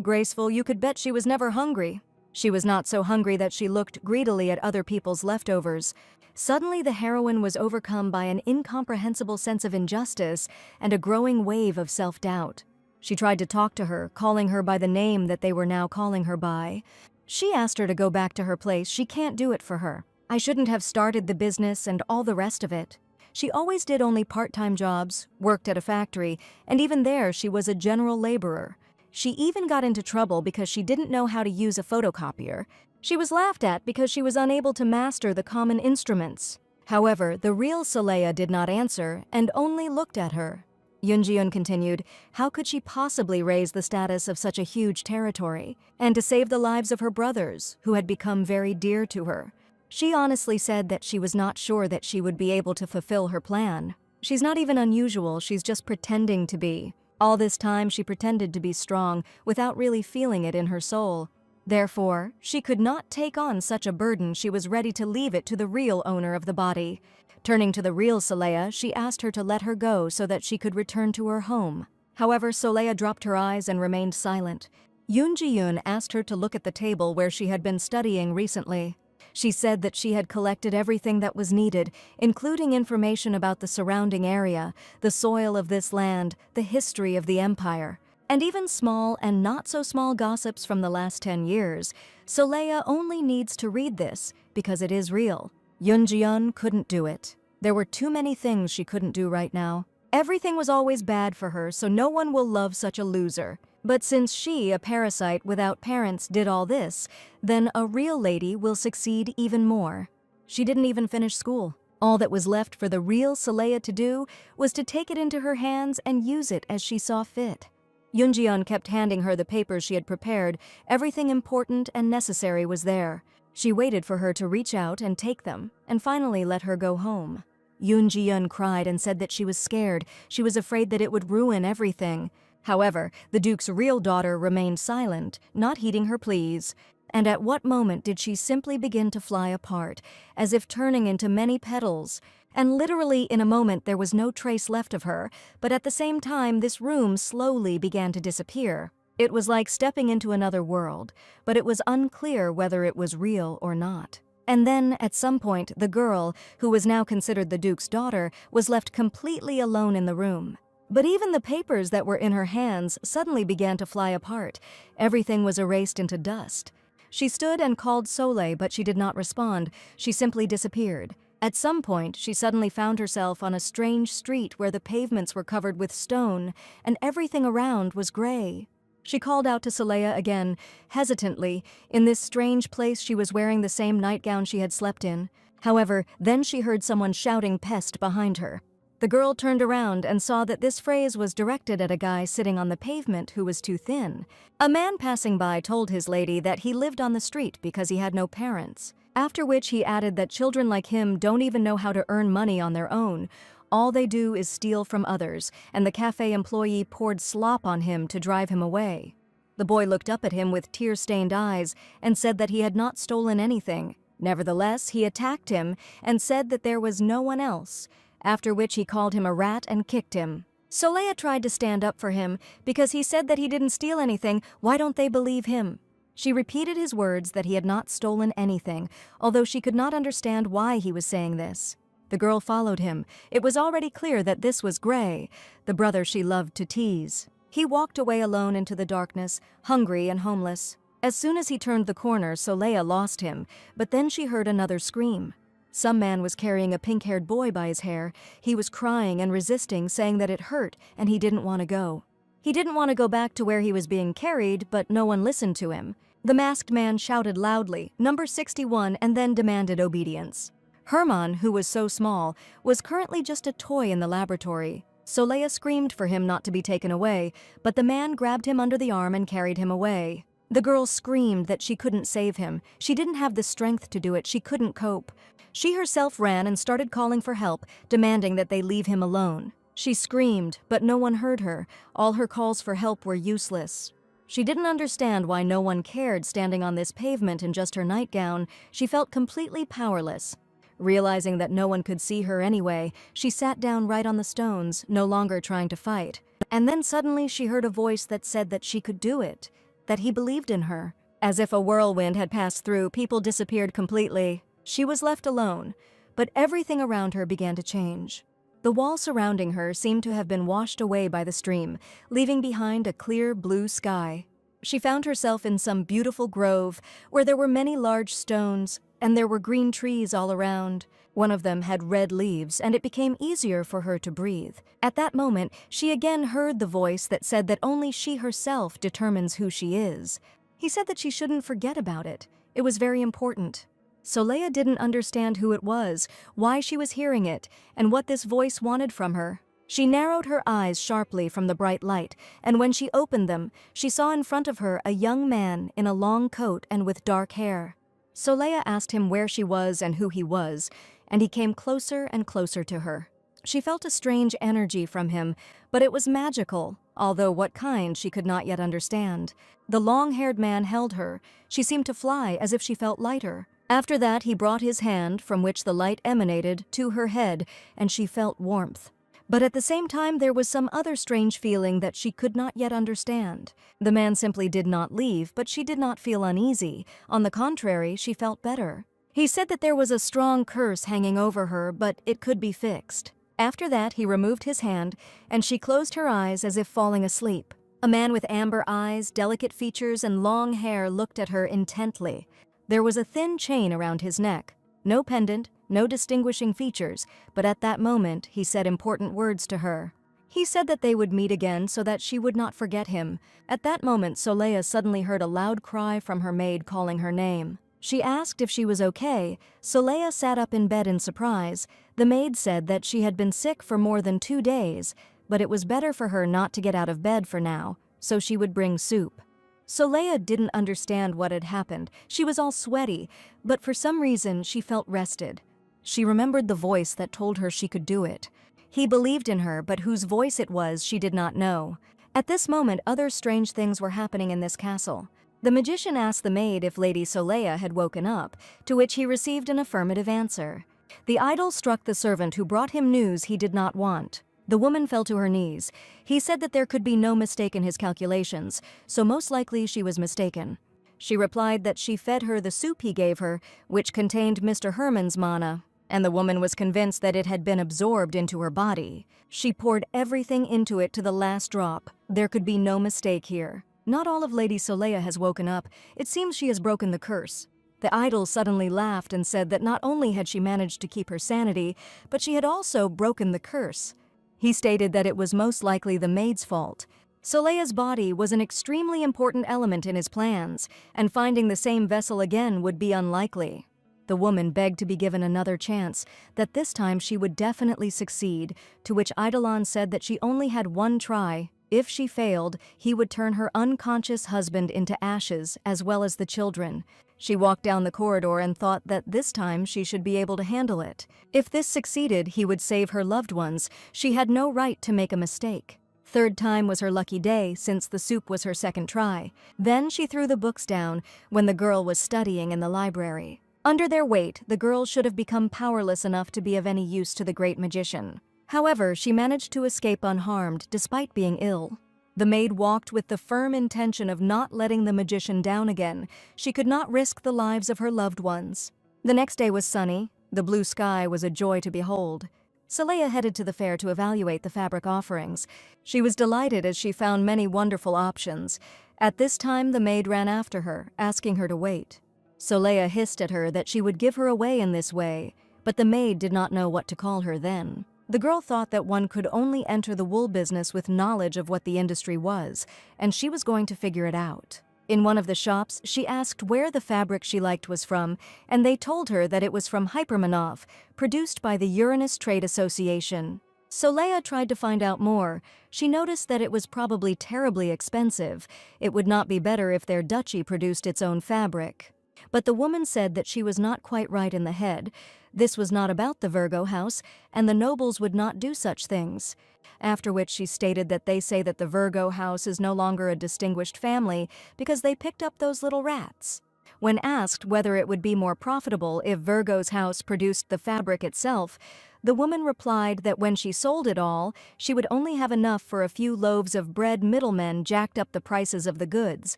graceful, you could bet she was never hungry. She was not so hungry that she looked greedily at other people's leftovers. Suddenly, the heroine was overcome by an incomprehensible sense of injustice and a growing wave of self-doubt. She tried to talk to her, calling her by the name that they were now calling her by. She asked her to go back to her place. She can't do it for her. I shouldn't have started the business and all the rest of it. She always did only part-time jobs, worked at a factory, and even there she was a general laborer. She even got into trouble because she didn't know how to use a photocopier. She was laughed at because she was unable to master the common instruments. However, the real Soleil did not answer and only looked at her. Yoonji-yeon continued, how could she possibly raise the status of such a huge territory, and to save the lives of her brothers, who had become very dear to her? She honestly said that she was not sure that she would be able to fulfill her plan. She's not even unusual, she's just pretending to be. All this time she pretended to be strong without really feeling it in her soul. Therefore, she could not take on such a burden. She was ready to leave it to the real owner of the body. Turning to the real Soleil, she asked her to let her go so that she could return to her home. However, Soleil dropped her eyes and remained silent. Yoonji-yeon asked her to look at the table where she had been studying recently. She said that she had collected everything that was needed, including information about the surrounding area, the soil of this land, the history of the empire, and even small and not so small gossips from the last 10 years. Soleil only needs to read this because it is real. Yoonji-yeon couldn't do it. There were too many things she couldn't do right now. Everything was always bad for her, so no one will love such a loser. But since she, a parasite without parents, did all this, then a real lady will succeed even more. She didn't even finish school. All that was left for the real Soleil to do was to take it into her hands and use it as she saw fit. Yoonjiun kept handing her the papers she had prepared. Everything important and necessary was there. She waited for her to reach out and take them, and finally let her go home. Yoonjiun cried and said that she was scared. She was afraid that it would ruin everything. However, the Duke's real daughter remained silent, not heeding her pleas. And at what moment did she simply begin to fly apart, as if turning into many petals? And literally in a moment there was no trace left of her, but at the same time this room slowly began to disappear. It was like stepping into another world, but it was unclear whether it was real or not. And then, at some point, the girl, who was now considered the Duke's daughter, was left completely alone in the room. But even the papers that were in her hands suddenly began to fly apart. Everything was erased into dust. She stood and called Soleil, but she did not respond. She simply disappeared. At some point, she suddenly found herself on a strange street where the pavements were covered with stone, and everything around was gray. She called out to Soleil again, hesitantly. In this strange place she was wearing the same nightgown she had slept in. However, then she heard someone shouting pest behind her. The girl turned around and saw that this phrase was directed at a guy sitting on the pavement who was too thin. A man passing by told his lady that he lived on the street because he had no parents. After which he added that children like him don't even know how to earn money on their own. All they do is steal from others, and the cafe employee poured slop on him to drive him away. The boy looked up at him with tear-stained eyes and said that he had not stolen anything. Nevertheless, he attacked him and said that there was no one else, after which he called him a rat and kicked him. Soleil tried to stand up for him because he said that he didn't steal anything. Why don't they believe him? She repeated his words that he had not stolen anything, although she could not understand why he was saying this. The girl followed him. It was already clear that this was Gray, the brother she loved to tease. He walked away alone into the darkness, hungry and homeless. As soon as he turned the corner, Soleil lost him, but then she heard another scream. Some man was carrying a pink-haired boy by his hair. He was crying and resisting, saying that it hurt and he didn't want to go. He didn't want to go back to where he was being carried, but no one listened to him. The masked man shouted loudly, "Number 61," and then demanded obedience. Herman, who was so small, was currently just a toy in the laboratory. Soleil screamed for him not to be taken away, but the man grabbed him under the arm and carried him away. The girl screamed that she couldn't save him. She didn't have the strength to do it. She couldn't cope. She herself ran and started calling for help, demanding that they leave him alone. She screamed, but no one heard her. All her calls for help were useless. She didn't understand why no one cared standing on this pavement in just her nightgown. She felt completely powerless. Realizing that no one could see her anyway, she sat down right on the stones, no longer trying to fight. And then suddenly she heard a voice that said that she could do it, that he believed in her. As if a whirlwind had passed through, people disappeared completely. She was left alone, but everything around her began to change. The wall surrounding her seemed to have been washed away by the stream, leaving behind a clear blue sky. She found herself in some beautiful grove where there were many large stones, and there were green trees all around. One of them had red leaves, and it became easier for her to breathe. At that moment, she again heard the voice that said that only she herself determines who she is. He said that she shouldn't forget about it. It was very important. Soleil didn't understand who it was, why she was hearing it, and what this voice wanted from her. She narrowed her eyes sharply from the bright light, and when she opened them, she saw in front of her a young man in a long coat and with dark hair. Soleil asked him where she was and who he was, and he came closer and closer to her. She felt a strange energy from him, but it was magical, although what kind she could not yet understand. The long-haired man held her. She seemed to fly as if she felt lighter. After that, he brought his hand, from which the light emanated, to her head, and she felt warmth. But at the same time, there was some other strange feeling that she could not yet understand. The man simply did not leave, but she did not feel uneasy. On the contrary, she felt better. He said that there was a strong curse hanging over her, but it could be fixed. After that, he removed his hand, and she closed her eyes as if falling asleep. A man with amber eyes, delicate features, and long hair looked at her intently. There was a thin chain around his neck. No pendant, no distinguishing features, but at that moment he said important words to her. He said that they would meet again so that she would not forget him. At that moment, Soleil suddenly heard a loud cry from her maid calling her name. She asked if she was okay. Soleil sat up in bed in surprise. The maid said that she had been sick for more than 2 days, but it was better for her not to get out of bed for now. so she would bring soup. Soleil didn't understand what had happened. She was all sweaty, but for some reason she felt rested. She remembered the voice that told her she could do it. He believed in her, but whose voice it was she did not know. At this moment, other strange things were happening in this castle. The magician asked the maid if Lady Soleil had woken up, to which he received an affirmative answer. The idol struck the servant who brought him news he did not want. The woman fell to her knees. He said that there could be no mistake in his calculations, so most likely she was mistaken. She replied that she fed her the soup he gave her, which contained Mr. Herman's manna, and the woman was convinced that it had been absorbed into her body. She poured everything into it to the last drop. There could be no mistake here. Not all of Lady Soleil has woken up. It seems she has broken the curse. The idol suddenly laughed and said that not only had she managed to keep her sanity, but she had also broken the curse. He stated that it was most likely the maid's fault. Soleil's body was an extremely important element in his plans, and finding the same vessel again would be unlikely. The woman begged to be given another chance, that this time she would definitely succeed, to which Eidolon said that she only had one try. If she failed, he would turn her unconscious husband into ashes, as well as the children. She walked down the corridor and thought that this time she should be able to handle it. If this succeeded, he would save her loved ones. She had no right to make a mistake. Third time was her lucky day, since the soup was her second try. Then she threw the books down when the girl was studying in the library. Under their weight, the girl should have become powerless enough to be of any use to the great magician. However, she managed to escape unharmed despite being ill. The maid walked with the firm intention of not letting the magician down again. She could not risk the lives of her loved ones. The next day was sunny. The blue sky was a joy to behold. Soleil headed to the fair to evaluate the fabric offerings. She was delighted as she found many wonderful options. At this time, the maid ran after her, asking her to wait. Soleil hissed at her that she would give her away in this way, but the maid did not know what to call her then. The girl thought that one could only enter the wool business with knowledge of what the industry was, and she was going to figure it out. In one of the shops, she asked where the fabric she liked was from, and they told her that it was from Hypermanov, produced by the Uranus Trade Association. Soleil tried to find out more. She noticed that it was probably terribly expensive. It would not be better if their duchy produced its own fabric. But the woman said that she was not quite right in the head. This was not about the Virgo house, and the nobles would not do such things. After which she stated that they say that the Virgo house is no longer a distinguished family because they picked up those little rats. When asked whether it would be more profitable if Virgo's house produced the fabric itself, the woman replied that when she sold it all, she would only have enough for a few loaves of bread. Middlemen jacked up the prices of the goods.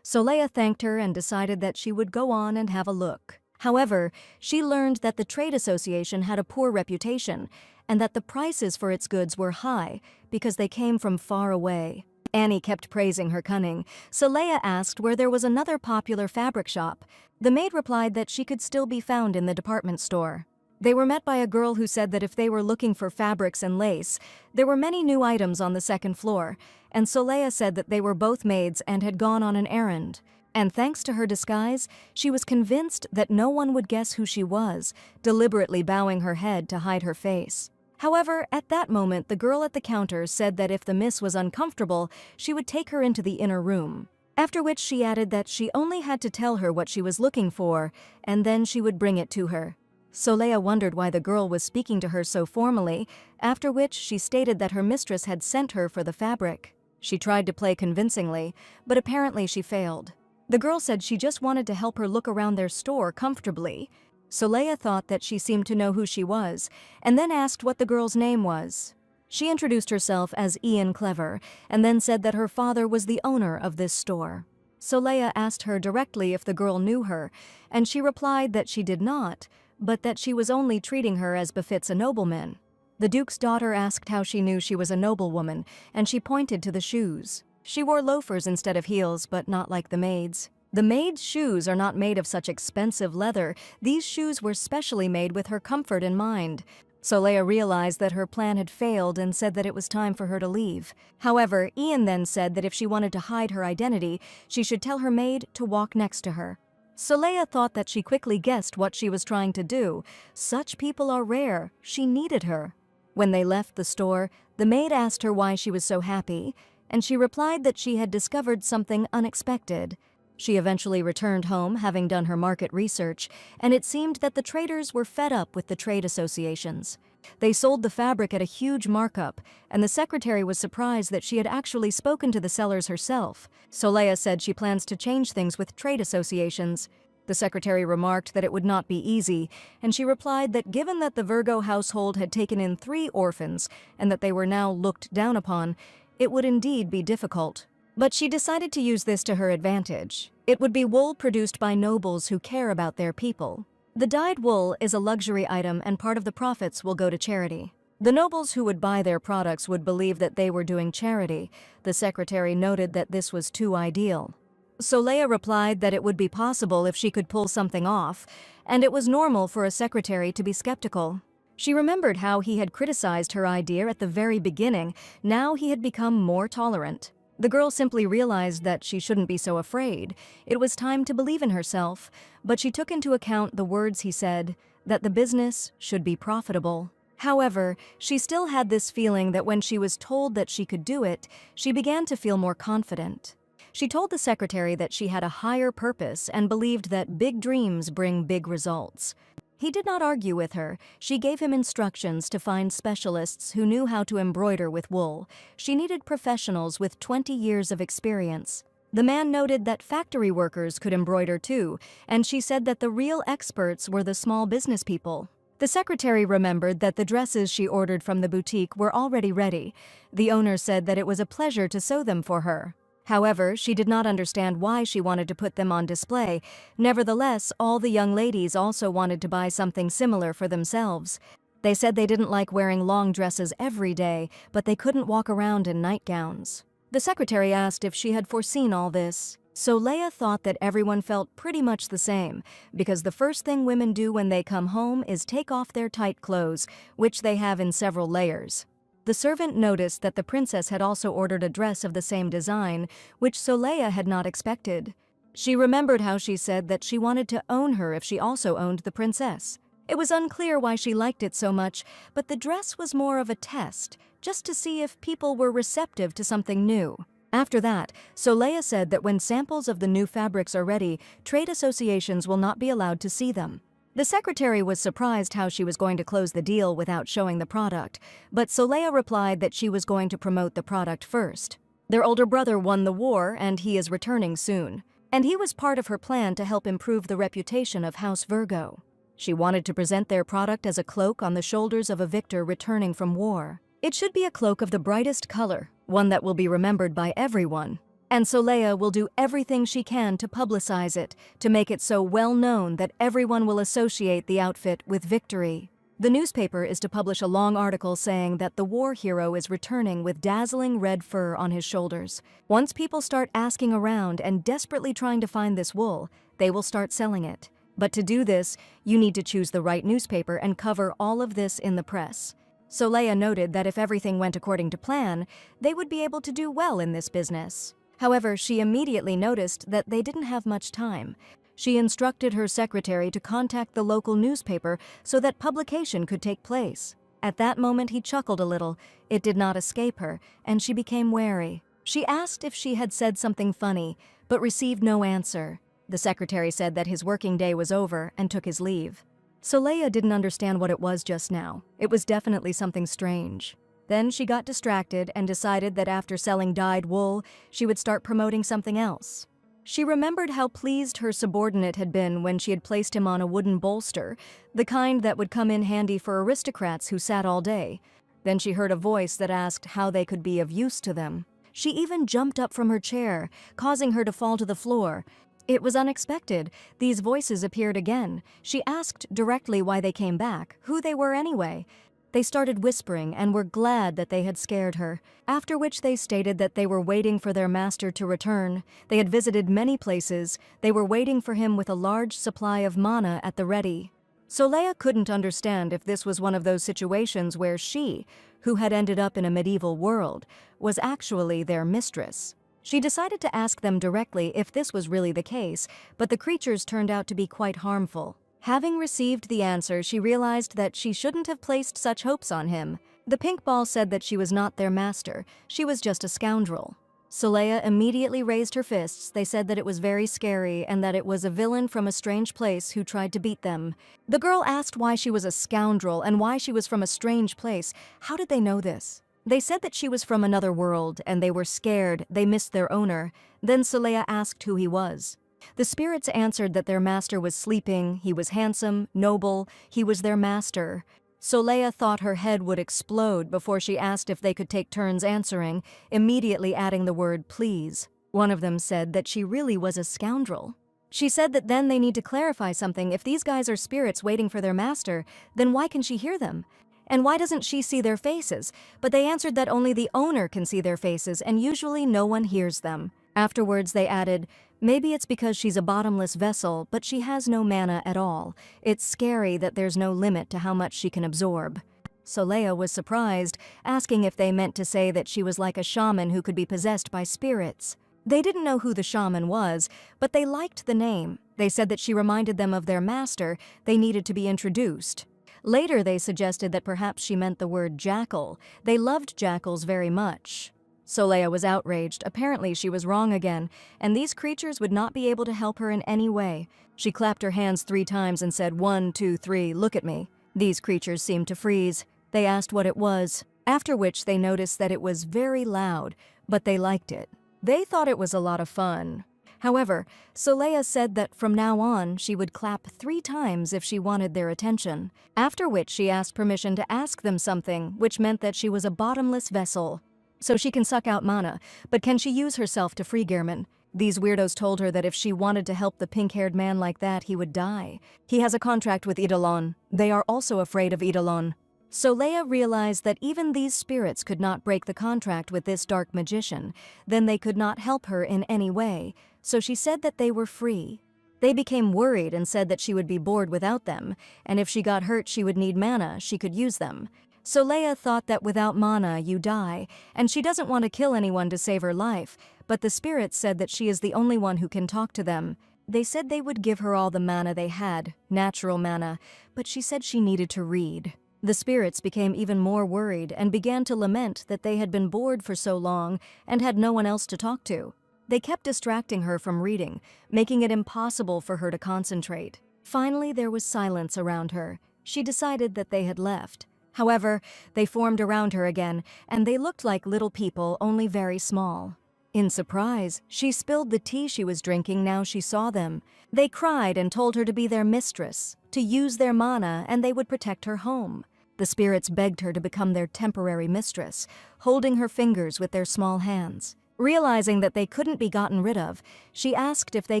Soleil thanked her and decided that she would go on and have a look. However, she learned that the trade association had a poor reputation and that the prices for its goods were high because they came from far away. Annie kept praising her cunning. Soleil asked where there was another popular fabric shop. The maid replied that she could still be found in the department store. They were met by a girl who said that if they were looking for fabrics and lace, there were many new items on the second floor, and Soleil said that they were both maids and had gone on an errand. And thanks to her disguise, she was convinced that no one would guess who she was, deliberately bowing her head to hide her face. However, at that moment, the girl at the counter said that if the miss was uncomfortable, she would take her into the inner room. After which she added that she only had to tell her what she was looking for, and then she would bring it to her. Soleil wondered why the girl was speaking to her so formally, after which she stated that her mistress had sent her for the fabric. She tried to play convincingly, but apparently she failed. The girl said she just wanted to help her look around their store comfortably. Soleil thought that she seemed to know who she was, and then asked what the girl's name was. She introduced herself as Ian Clever, and then said that her father was the owner of this store. Soleil asked her directly if the girl knew her, and she replied that she did not, but that she was only treating her as befits a nobleman. The Duke's daughter asked how she knew she was a noblewoman, and she pointed to the shoes. She wore loafers instead of heels, but not like the maid's. The maid's shoes are not made of such expensive leather. These shoes were specially made with her comfort in mind. Soleil realized that her plan had failed and said that it was time for her to leave. However, Ian then said that if she wanted to hide her identity, she should tell her maid to walk next to her. Soleil thought that she quickly guessed what she was trying to do. Such people are rare. She needed her. When they left the store, the maid asked her why she was so happy. and she replied that she had discovered something unexpected. She eventually returned home, having done her market research, and it seemed that the traders were fed up with the trade associations. They sold the fabric at a huge markup, and the secretary was surprised that she had actually spoken to the sellers herself. Soleil said she plans to change things with trade associations. The secretary remarked that it would not be easy, and she replied that given that the Virgo household had taken in 3 orphans and that they were now looked down upon, it would indeed be difficult. But she decided to use this to her advantage. It would be wool produced by nobles who care about their people. The dyed wool is a luxury item and part of the profits will go to charity. The nobles who would buy their products would believe that they were doing charity. The secretary noted that this was too ideal. Soleil replied that it would be possible if she could pull something off, and it was normal for a secretary to be skeptical. She remembered how he had criticized her idea at the very beginning. Now he had become more tolerant. The girl simply realized that she shouldn't be so afraid. It was time to believe in herself, but she took into account the words he said, that the business should be profitable. However, she still had this feeling that when she was told that she could do it, she began to feel more confident. She told the secretary that she had a higher purpose and believed that big dreams bring big results. He did not argue with her. She gave him instructions to find specialists who knew how to embroider with wool. She needed professionals with 20 years of experience. The man noted that factory workers could embroider too, and she said that the real experts were the small business people. The secretary remembered that the dresses she ordered from the boutique were already ready. The owner said that it was a pleasure to sew them for her. However, she did not understand why she wanted to put them on display. Nevertheless, all the young ladies also wanted to buy something similar for themselves. They said they didn't like wearing long dresses every day, but they couldn't walk around in nightgowns. The secretary asked if she had foreseen all this. Soleil thought that everyone felt pretty much the same, because the first thing women do when they come home is take off their tight clothes, which they have in several layers. The servant noticed that the princess had also ordered a dress of the same design, which Soleil had not expected. She remembered how she said that she wanted to own her if she also owned the princess. It was unclear why she liked it so much, but the dress was more of a test, just to see if people were receptive to something new. After that, Soleil said that when samples of the new fabrics are ready, trade associations will not be allowed to see them. The secretary was surprised how she was going to close the deal without showing the product, but Soleil replied that she was going to promote the product first. Their older brother won the war, and he is returning soon. And he was part of her plan to help improve the reputation of House Virgo. She wanted to present their product as a cloak on the shoulders of a victor returning from war. It should be a cloak of the brightest color, one that will be remembered by everyone. And Soleil will do everything she can to publicize it, to make it so well known that everyone will associate the outfit with victory. The newspaper is to publish a long article saying that the war hero is returning with dazzling red fur on his shoulders. Once people start asking around and desperately trying to find this wool, they will start selling it. But to do this, you need to choose the right newspaper and cover all of this in the press. Soleil noted that if everything went according to plan, they would be able to do well in this business. However, she immediately noticed that they didn't have much time. She instructed her secretary to contact the local newspaper so that publication could take place. At that moment, he chuckled a little. It did not escape her, and she became wary. She asked if she had said something funny, but received no answer. The secretary said that his working day was over and took his leave. Soleil didn't understand what it was just now. It was definitely something strange. Then she got distracted and decided that after selling dyed wool, she would start promoting something else. She remembered how pleased her subordinate had been when she had placed him on a wooden bolster, the kind that would come in handy for aristocrats who sat all day. Then she heard a voice that asked how they could be of use to them. She even jumped up from her chair, causing her to fall to the floor. It was unexpected. These voices appeared again. She asked directly why they came back, who they were anyway. They started whispering and were glad that they had scared her, after which they stated that they were waiting for their master to return. They had visited many places. They were waiting for him with a large supply of mana at the ready. Soleil couldn't understand if this was one of those situations where she, who had ended up in a medieval world, was actually their mistress. She decided to ask them directly if this was really the case, but the creatures turned out to be quite harmful. Having received the answer, she realized that she shouldn't have placed such hopes on him. The pink ball said that she was not their master, she was just a scoundrel. Soleil immediately raised her fists. They said that it was very scary and that it was a villain from a strange place who tried to beat them. The girl asked why she was a scoundrel and why she was from a strange place. How did they know this? They said that she was from another world and they were scared, they missed their owner. Then Soleil asked who he was. The spirits answered that their master was sleeping, he was handsome, noble, he was their master. Soleil thought her head would explode before she asked if they could take turns answering, immediately adding the word please. One of them said that she really was a scoundrel. She said that then they need to clarify something. If these guys are spirits waiting for their master, then why can she hear them? And why doesn't she see their faces? But they answered that only the owner can see their faces and usually no one hears them. Afterwards they added, maybe it's because she's a bottomless vessel, but she has no mana at all. It's scary that there's no limit to how much she can absorb. Soleil was surprised, asking if they meant to say that she was like a shaman who could be possessed by spirits. They didn't know who the shaman was, but they liked the name. They said that she reminded them of their master, they needed to be introduced. Later they suggested that perhaps she meant the word jackal. They loved jackals very much. Soleil was outraged. Apparently she was wrong again, and these creatures would not be able to help her in any way. She clapped her hands 3 times and said, 1, 2, 3, look at me. These creatures seemed to freeze. They asked what it was, after which they noticed that it was very loud, but they liked it. They thought it was a lot of fun. However, Soleil said that from now on she would clap 3 times if she wanted their attention, after which she asked permission to ask them something, which meant that she was a bottomless vessel. So she can suck out mana, but can she use herself to free Gehrman? These weirdos told her that if she wanted to help the pink-haired man like that, he would die. He has a contract with Eidolon. They are also afraid of Eidolon. Soleil realized that even these spirits could not break the contract with this dark magician. Then they could not help her in any way, so she said that they were free. They became worried and said that she would be bored without them, and if she got hurt she would need mana, she could use them. Soleil thought that without mana you die, and she doesn't want to kill anyone to save her life, but the spirits said that she is the only one who can talk to them. They said they would give her all the mana they had, natural mana, but she said she needed to read. The spirits became even more worried and began to lament that they had been bored for so long and had no one else to talk to. They kept distracting her from reading, making it impossible for her to concentrate. Finally, there was silence around her. She decided that they had left. However, they formed around her again, and they looked like little people, only very small. In surprise, she spilled the tea she was drinking now she saw them. They cried and told her to be their mistress, to use their mana, and they would protect her home. The spirits begged her to become their temporary mistress, holding her fingers with their small hands. Realizing that they couldn't be gotten rid of, she asked if they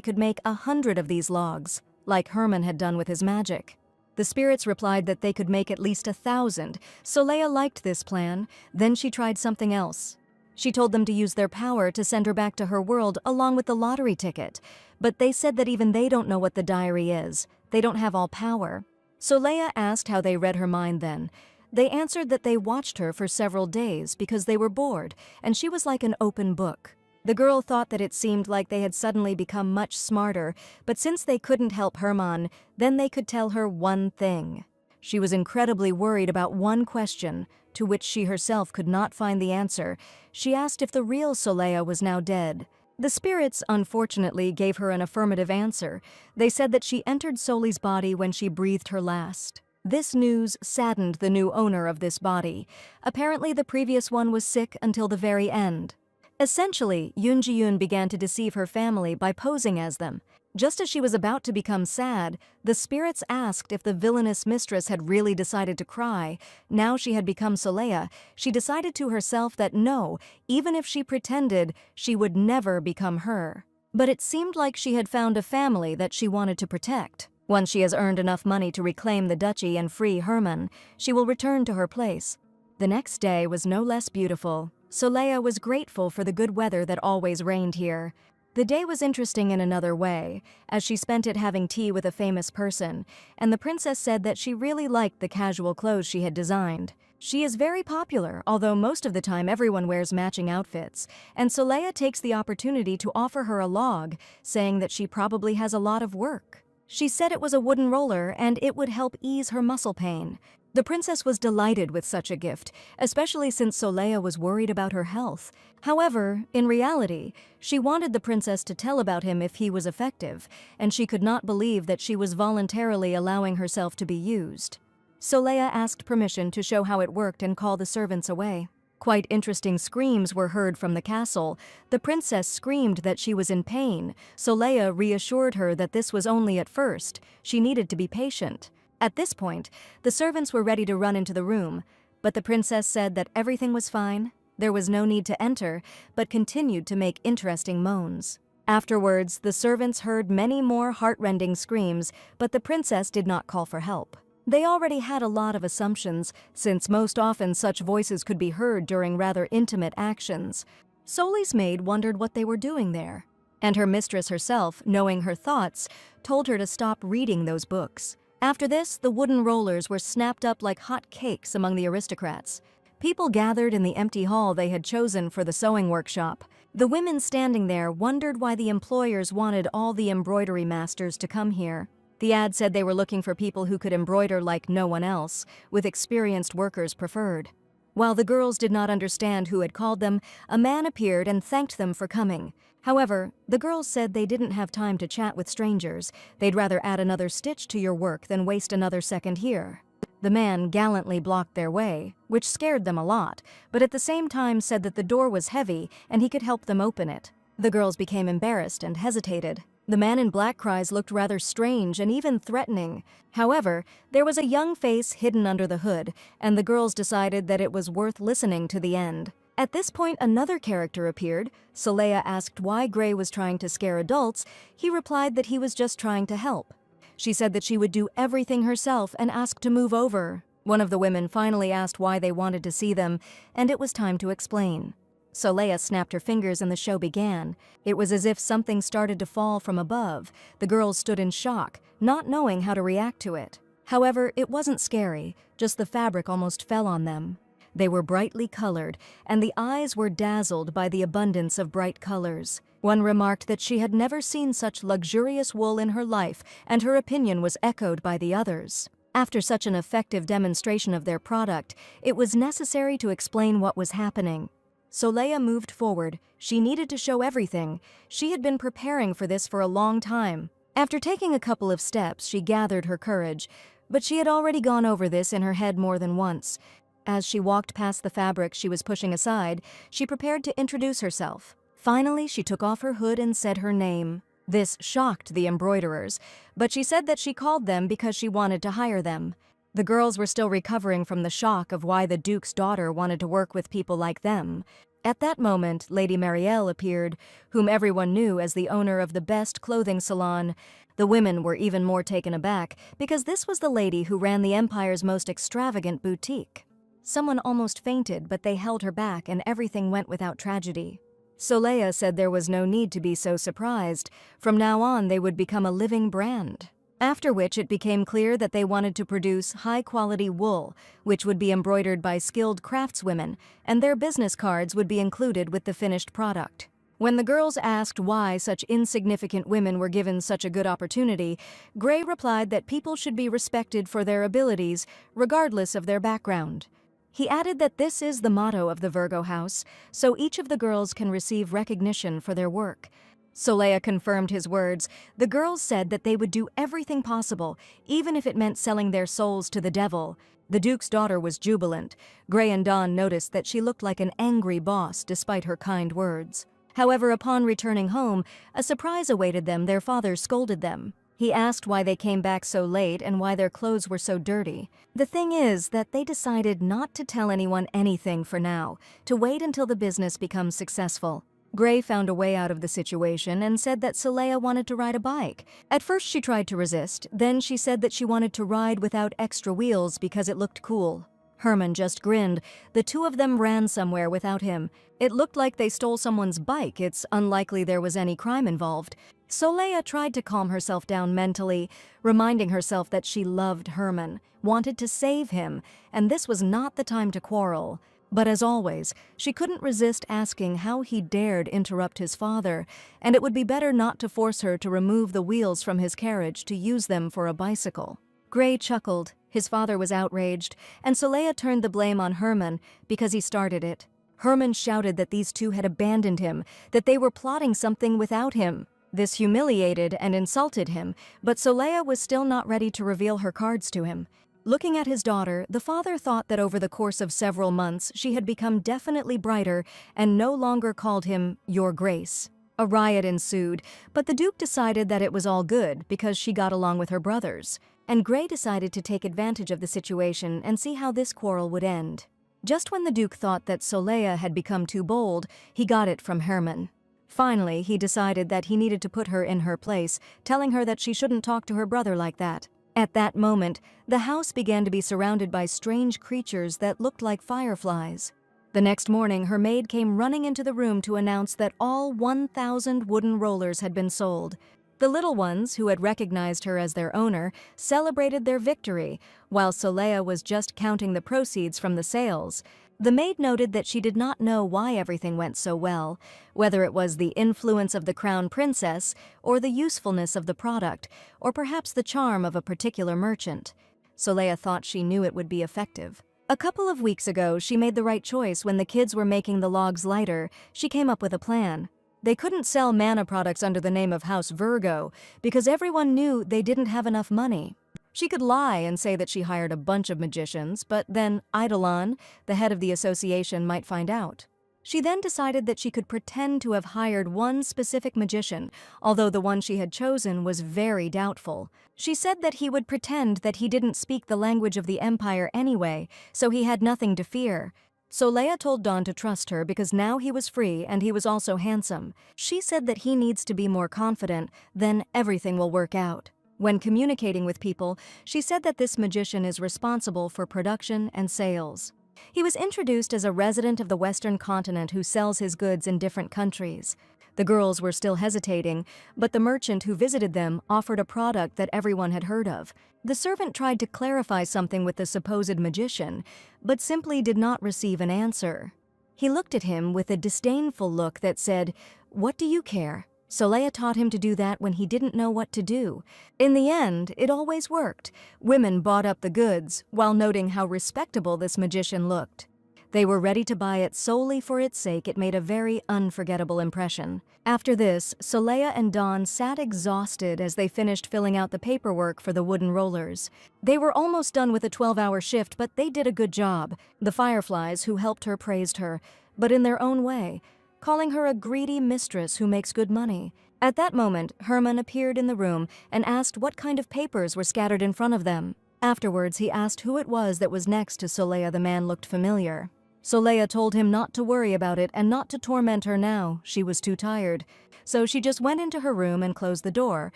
could make 100 of these logs, like Herman had done with his magic. The spirits replied that they could make at least 1,000. Soleil liked this plan. Then she tried something else. She told them to use their power to send her back to her world along with the lottery ticket. But they said that even they don't know what the diary is. They don't have all power. Soleil asked how they read her mind then. They answered that they watched her for several days because they were bored, and she was like an open book. The girl thought that it seemed like they had suddenly become much smarter, but since they couldn't help Herman, then they could tell her one thing. She was incredibly worried about one question, to which she herself could not find the answer. She asked if the real Soleil was now dead. The spirits, unfortunately, gave her an affirmative answer. They said that she entered Soli's body when she breathed her last. This news saddened the new owner of this body. Apparently the previous one was sick until the very end. Essentially, Yoon Ji-yoon began to deceive her family by posing as them. Just as she was about to become sad, the spirits asked if the villainous mistress had really decided to cry. Now she had become Soleil. She decided to herself that no, even if she pretended, she would never become her. But it seemed like she had found a family that she wanted to protect. Once she has earned enough money to reclaim the duchy and free Herman, she will return to her place. The next day was no less beautiful. Soleil was grateful for the good weather that always reigned here. The day was interesting in another way, as she spent it having tea with a famous person, and the princess said that she really liked the casual clothes she had designed. She is very popular, although most of the time everyone wears matching outfits, and Soleil takes the opportunity to offer her a log, saying that she probably has a lot of work. She said it was a wooden roller and it would help ease her muscle pain. The princess was delighted with such a gift, especially since Soleya was worried about her health. However, in reality, she wanted the princess to tell about him if he was effective, and she could not believe that she was voluntarily allowing herself to be used. Soleya asked permission to show how it worked and call the servants away. Quite interesting screams were heard from the castle. The princess screamed that she was in pain. Soleya reassured her that this was only at first. She needed to be patient. At this point, the servants were ready to run into the room, but the princess said that everything was fine. There was no need to enter, but continued to make interesting moans. Afterwards, the servants heard many more heart-rending screams, but the princess did not call for help. They already had a lot of assumptions, since most often such voices could be heard during rather intimate actions. Soli's maid wondered what they were doing there, and her mistress herself, knowing her thoughts, told her to stop reading those books. After this, the wooden rollers were snapped up like hot cakes among the aristocrats. People gathered in the empty hall they had chosen for the sewing workshop. The women standing there wondered why the employers wanted all the embroidery masters to come here. The ad said they were looking for people who could embroider like no one else, with experienced workers preferred. While the girls did not understand who had called them, a man appeared and thanked them for coming. However, the girls said they didn't have time to chat with strangers. They'd rather add another stitch to your work than waste another second here. The man gallantly blocked their way, which scared them a lot, but at the same time said that the door was heavy and he could help them open it. The girls became embarrassed and hesitated. The man in black cries looked rather strange and even threatening. However, there was a young face hidden under the hood, and the girls decided that it was worth listening to the end. At this point, another character appeared. Soleya asked why Gray was trying to scare adults. He replied that he was just trying to help. She said that she would do everything herself and asked to move over. One of the women finally asked why they wanted to see them, and it was time to explain. Soleya snapped her fingers and the show began. It was as if something started to fall from above. The girls stood in shock, not knowing how to react to it. However, it wasn't scary, just the fabric almost fell on them. They were brightly colored, and the eyes were dazzled by the abundance of bright colors. One remarked that she had never seen such luxurious wool in her life, and her opinion was echoed by the others. After such an effective demonstration of their product, it was necessary to explain what was happening. Soleya moved forward. She needed to show everything. She had been preparing for this for a long time. After taking a couple of steps, she gathered her courage, but she had already gone over this in her head more than once. As she walked past the fabric she was pushing aside, she prepared to introduce herself. Finally, she took off her hood and said her name. This shocked the embroiderers, but she said that she called them because she wanted to hire them. The girls were still recovering from the shock of why the Duke's daughter wanted to work with people like them. At that moment, Lady Marielle appeared, whom everyone knew as the owner of the best clothing salon. The women were even more taken aback because this was the lady who ran the Empire's most extravagant boutique. Someone almost fainted, but they held her back and everything went without tragedy. Soleya said there was no need to be so surprised. From now on, they would become a living brand. After which it became clear that they wanted to produce high-quality wool, which would be embroidered by skilled craftswomen, and their business cards would be included with the finished product. When the girls asked why such insignificant women were given such a good opportunity, Gray replied that people should be respected for their abilities, regardless of their background. He added that this is the motto of the Virgo house, so each of the girls can receive recognition for their work. Soleya confirmed his words. The girls said that they would do everything possible, even if it meant selling their souls to the devil. The Duke's daughter was jubilant. Gray and Dawn noticed that she looked like an angry boss despite her kind words. However, upon returning home, a surprise awaited them. Their father scolded them. He asked why they came back so late and why their clothes were so dirty. The thing is that they decided not to tell anyone anything for now, to wait until the business becomes successful. Gray found a way out of the situation and said that Soleya wanted to ride a bike. At first she tried to resist, then she said that she wanted to ride without extra wheels because it looked cool. Herman just grinned. The two of them ran somewhere without him. It looked like they stole someone's bike. It's unlikely there was any crime involved. Soleya tried to calm herself down mentally, reminding herself that she loved Herman, wanted to save him, and this was not the time to quarrel. But as always, she couldn't resist asking how he dared interrupt his father, and it would be better not to force her to remove the wheels from his carriage to use them for a bicycle. Gray chuckled. His father was outraged, and Soleil turned the blame on Herman because he started it. Herman shouted that these two had abandoned him, that they were plotting something without him. This humiliated and insulted him, but Soleil was still not ready to reveal her cards to him. Looking at his daughter, the father thought that over the course of several months she had become definitely brighter and no longer called him Your Grace. A riot ensued, but the Duke decided that it was all good because she got along with her brothers, and Gray decided to take advantage of the situation and see how this quarrel would end. Just when the Duke thought that Soleil had become too bold, he got it from Herman. Finally, he decided that he needed to put her in her place, telling her that she shouldn't talk to her brother like that. At that moment, the house began to be surrounded by strange creatures that looked like fireflies. The next morning, her maid came running into the room to announce that all 1,000 wooden rollers had been sold. The little ones, who had recognized her as their owner, celebrated their victory, while Soleil was just counting the proceeds from the sales. The maid noted that she did not know why everything went so well, whether it was the influence of the crown princess, or the usefulness of the product, or perhaps the charm of a particular merchant. Soleil thought she knew it would be effective. A couple of weeks ago, she made the right choice when the kids were making the logs lighter. She came up with a plan. They couldn't sell Manhwa products under the name of House Virgo because everyone knew they didn't have enough money. She could lie and say that she hired a bunch of magicians, but then Eidolon, the head of the association, might find out. She then decided that she could pretend to have hired one specific magician, although the one she had chosen was very doubtful. She said that he would pretend that he didn't speak the language of the Empire anyway, so he had nothing to fear. Soleil told Dawn to trust her because now he was free and he was also handsome. She said that he needs to be more confident, then everything will work out. When communicating with people, she said that this magician is responsible for production and sales. He was introduced as a resident of the Western continent who sells his goods in different countries. The girls were still hesitating, but the merchant who visited them offered a product that everyone had heard of. The servant tried to clarify something with the supposed magician, but simply did not receive an answer. He looked at him with a disdainful look that said, "What do you care?" Soleil taught him to do that when he didn't know what to do. In the end, it always worked. Women bought up the goods, while noting how respectable this magician looked. They were ready to buy it solely for its sake. It made a very unforgettable impression. After this, Soleil and Dawn sat exhausted as they finished filling out the paperwork for the wooden rollers. They were almost done with a 12-hour shift, but they did a good job. The fireflies who helped her praised her, but in their own way, calling her a greedy mistress who makes good money. At that moment, Herman appeared in the room and asked what kind of papers were scattered in front of them. Afterwards, he asked who it was that was next to Soleil. The man looked familiar. Soleil told him not to worry about it and not to torment her now. She was too tired. So she just went into her room and closed the door,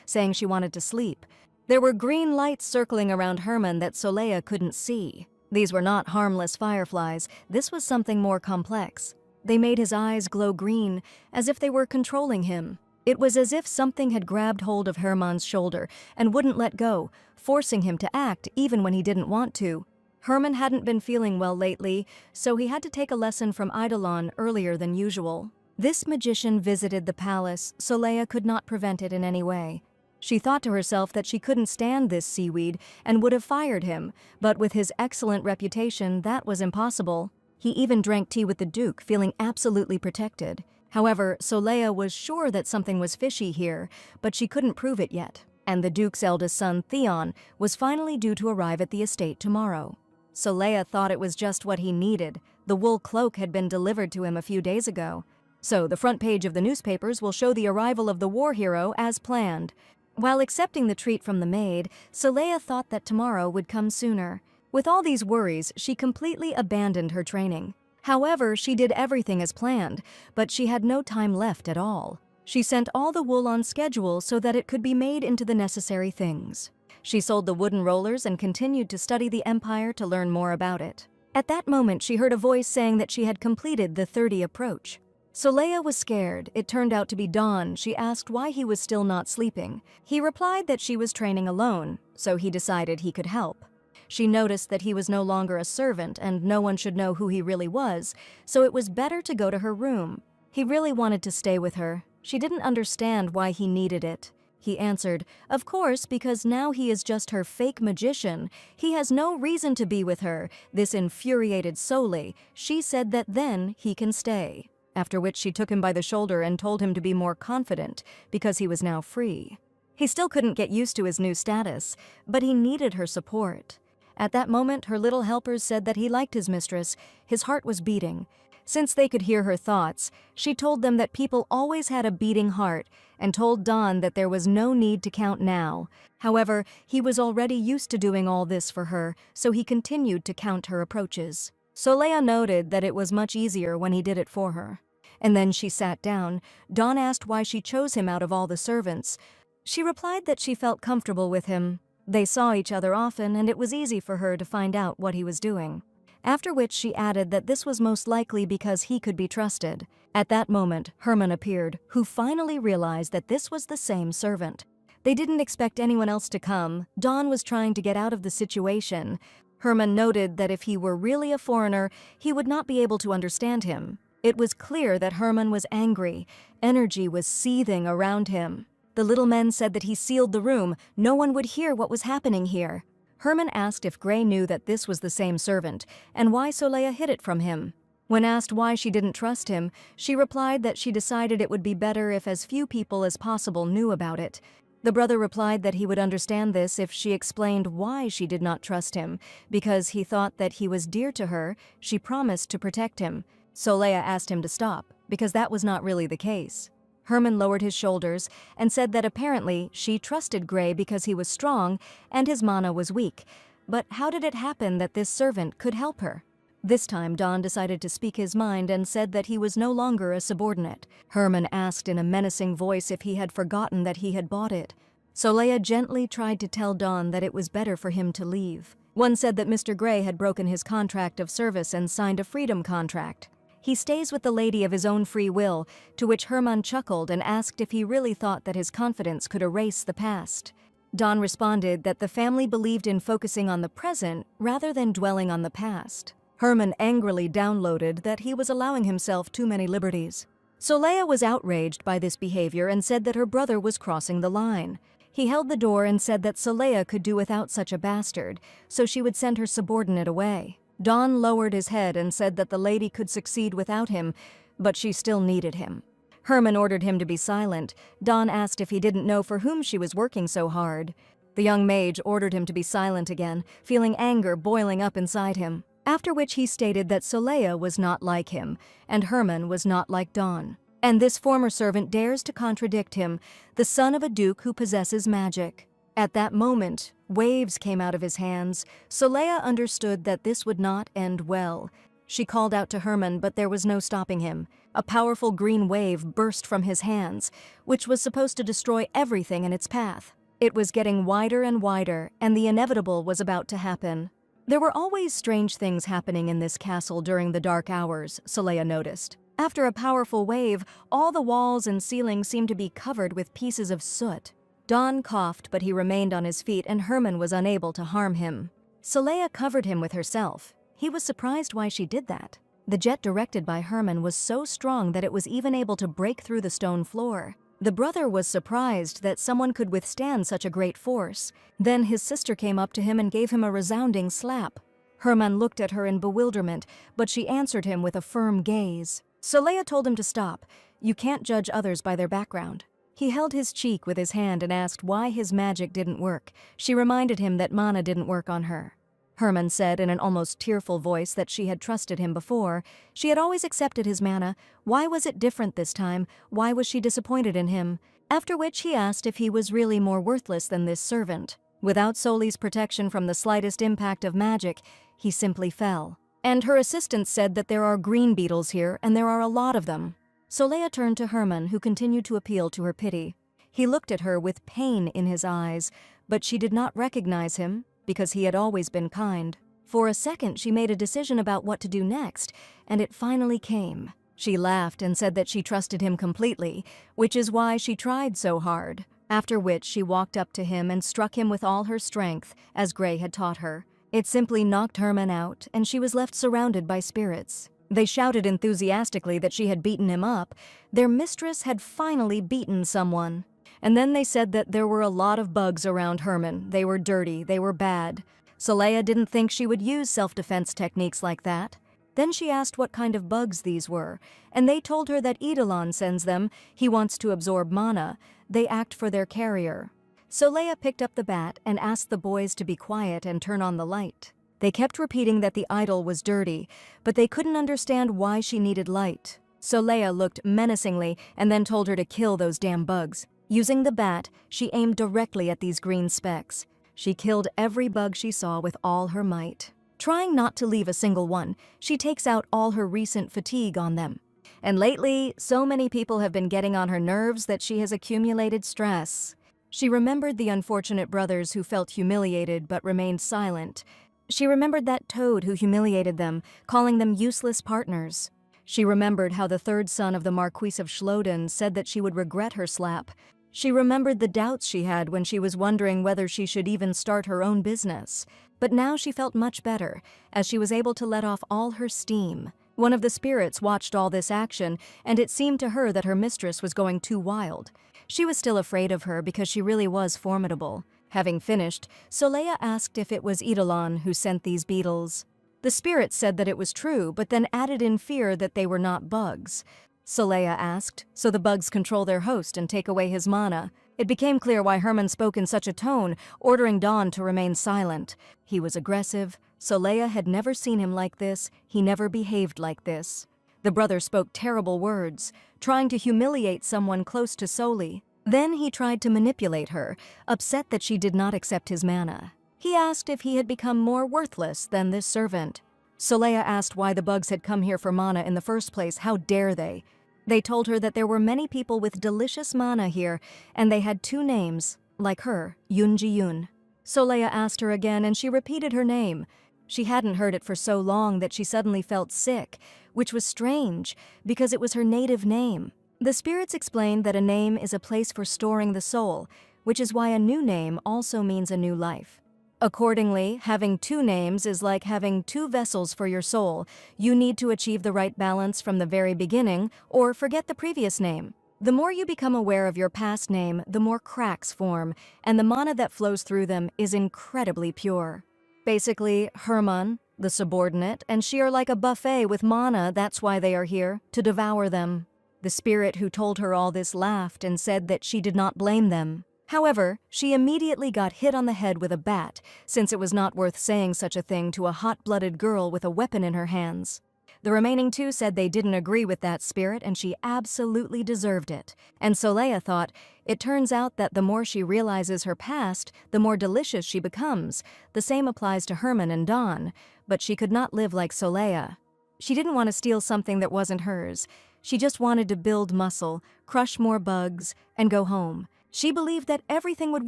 saying she wanted to sleep. There were green lights circling around Herman that Soleil couldn't see. These were not harmless fireflies. This was something more complex. They made his eyes glow green, as if they were controlling him. It was as if something had grabbed hold of Herman's shoulder and wouldn't let go, forcing him to act even when he didn't want to. Herman hadn't been feeling well lately, so he had to take a lesson from Eidolon earlier than usual. This magician visited the palace. Soleil could not prevent it in any way. She thought to herself that she couldn't stand this seaweed and would have fired him, but with his excellent reputation, that was impossible. He even drank tea with the Duke, feeling absolutely protected. However, Soleil was sure that something was fishy here, but she couldn't prove it yet. And the Duke's eldest son, Theon, was finally due to arrive at the estate tomorrow. Soleil thought it was just what he needed. The wool cloak had been delivered to him a few days ago. So the front page of the newspapers will show the arrival of the war hero as planned. While accepting the treat from the maid, Soleil thought that tomorrow would come sooner. With all these worries, she completely abandoned her training. However, she did everything as planned, but she had no time left at all. She sent all the wool on schedule so that it could be made into the necessary things. She sold the wooden rollers and continued to study the Empire to learn more about it. At that moment, she heard a voice saying that she had completed the 30 approach. Soleil was scared. It turned out to be Dawn. She asked why he was still not sleeping. He replied that she was training alone, so he decided he could help. She noticed that he was no longer a servant and no one should know who he really was, so it was better to go to her room. He really wanted to stay with her. She didn't understand why he needed it. He answered, "Of course, because now he is just her fake magician. He has no reason to be with her." This infuriated Soli. She said that then he can stay. After which she took him by the shoulder and told him to be more confident, because he was now free. He still couldn't get used to his new status, but he needed her support. At that moment, her little helpers said that he liked his mistress. His heart was beating. Since they could hear her thoughts, she told them that people always had a beating heart and told Don that there was no need to count now. However, he was already used to doing all this for her, so he continued to count her approaches. Solea noted that it was much easier when he did it for her. And then she sat down. Don asked why she chose him out of all the servants. She replied that she felt comfortable with him. They saw each other often, and it was easy for her to find out what he was doing. After which she added that this was most likely because he could be trusted. At that moment, Herman appeared, who finally realized that this was the same servant. They didn't expect anyone else to come. Don was trying to get out of the situation. Herman noted that if he were really a foreigner, he would not be able to understand him. It was clear that Herman was angry. Energy was seething around him. The little men said that he sealed the room. No one would hear what was happening here. Herman asked if Gray knew that this was the same servant, and why Solea hid it from him. When asked why she didn't trust him, she replied that she decided it would be better if as few people as possible knew about it. The brother replied that he would understand this if she explained why she did not trust him, because he thought that he was dear to her. She promised to protect him. Solea asked him to stop, because that was not really the case. Herman lowered his shoulders and said that apparently she trusted Gray because he was strong and his mana was weak. But how did it happen that this servant could help her? This time Don decided to speak his mind and said that he was no longer a subordinate. Herman asked in a menacing voice if he had forgotten that he had bought it. Solea gently tried to tell Don that it was better for him to leave. One said that Mr. Gray had broken his contract of service and signed a freedom contract. He stays with the lady of his own free will, to which Herman chuckled and asked if he really thought that his confidence could erase the past. Don responded that the family believed in focusing on the present rather than dwelling on the past. Herman angrily downloaded that he was allowing himself too many liberties. Solea was outraged by this behavior and said that her brother was crossing the line. He held the door and said that Solea could do without such a bastard, so she would send her subordinate away. Don lowered his head and said that the lady could succeed without him, but she still needed him. Herman ordered him to be silent. Don asked if he didn't know for whom she was working so hard. The young mage ordered him to be silent again, feeling anger boiling up inside him. After which he stated that Solea was not like him, and Herman was not like Don. And this former servant dares to contradict him, the son of a duke who possesses magic. At that moment, waves came out of his hands. Solea understood that this would not end well. She called out to Herman, but there was no stopping him. A powerful green wave burst from his hands, which was supposed to destroy everything in its path. It was getting wider and wider, and the inevitable was about to happen. There were always strange things happening in this castle during the dark hours, Solea noticed. After a powerful wave, all the walls and ceiling seemed to be covered with pieces of soot. Don coughed, but he remained on his feet and Herman was unable to harm him. Solea covered him with herself. He was surprised why she did that. The jet directed by Herman was so strong that it was even able to break through the stone floor. The brother was surprised that someone could withstand such a great force. Then his sister came up to him and gave him a resounding slap. Herman looked at her in bewilderment, but she answered him with a firm gaze. Solea told him to stop. You can't judge others by their background. He held his cheek with his hand and asked why his magic didn't work. She reminded him that mana didn't work on her. Herman said in an almost tearful voice that she had trusted him before. She had always accepted his mana. Why was it different this time? Why was she disappointed in him? After which he asked if he was really more worthless than this servant. Without Soli's protection from the slightest impact of magic, he simply fell. And her assistant said that there are green beetles here, and there are a lot of them. Solea turned to Herman, who continued to appeal to her pity. He looked at her with pain in his eyes, but she did not recognize him because he had always been kind. For a second, she made a decision about what to do next, and it finally came. She laughed and said that she trusted him completely, which is why she tried so hard. After which, she walked up to him and struck him with all her strength, as Gray had taught her. It simply knocked Herman out, and she was left surrounded by spirits. They shouted enthusiastically that she had beaten him up. Their mistress had finally beaten someone. And then they said that there were a lot of bugs around Herman. They were dirty, they were bad. Soleil didn't think she would use self-defense techniques like that. Then she asked what kind of bugs these were, and they told her that Eidolon sends them. He wants to absorb mana. They act for their carrier. Soleil picked up the bat and asked the boys to be quiet and turn on the light. They kept repeating that the idol was dirty, but they couldn't understand why she needed light. Soleil looked menacingly and then told her to kill those damn bugs. Using the bat, she aimed directly at these green specks. She killed every bug she saw with all her might. Trying not to leave a single one, she takes out all her recent fatigue on them. And lately, so many people have been getting on her nerves that she has accumulated stress. She remembered the unfortunate brothers who felt humiliated but remained silent. She remembered that toad who humiliated them, calling them useless partners. She remembered how the third son of the Marquis of Schloden said that she would regret her slap. She remembered the doubts she had when she was wondering whether she should even start her own business. But now she felt much better, as she was able to let off all her steam. One of the spirits watched all this action, and it seemed to her that her mistress was going too wild. She was still afraid of her because she really was formidable. Having finished, Soleil asked if it was Eidolon who sent these beetles. The spirit said that it was true, but then added in fear that they were not bugs. Soleil asked, so the bugs control their host and take away his mana. It became clear why Herman spoke in such a tone, ordering Dawn to remain silent. He was aggressive. Soleil had never seen him like this. He never behaved like this. The brother spoke terrible words, trying to humiliate someone close to Soli. Then he tried to manipulate her, upset that she did not accept his mana. He asked if he had become more worthless than this servant. Soleil asked why the bugs had come here for mana in the first place. How dare they? They told her that there were many people with delicious mana here, and they had two names, like her, Yun Ji-yun. Soleil asked her again, and she repeated her name. She hadn't heard it for so long that she suddenly felt sick, which was strange, because it was her native name. The spirits explained that a name is a place for storing the soul, which is why a new name also means a new life. Accordingly, having two names is like having two vessels for your soul. You need to achieve the right balance from the very beginning, or forget the previous name. The more you become aware of your past name, the more cracks form, and the mana that flows through them is incredibly pure. Basically, Herman, the subordinate, and she are like a buffet with mana. That's why they are here, to devour them. The spirit who told her all this laughed and said that she did not blame them. However, she immediately got hit on the head with a bat, since it was not worth saying such a thing to a hot-blooded girl with a weapon in her hands. The remaining two said they didn't agree with that spirit and she absolutely deserved it. And Soleil thought, it turns out that the more she realizes her past, the more delicious she becomes. The same applies to Herman and Dawn, but she could not live like Soleil. She didn't want to steal something that wasn't hers. She just wanted to build muscle, crush more bugs, and go home. She believed that everything would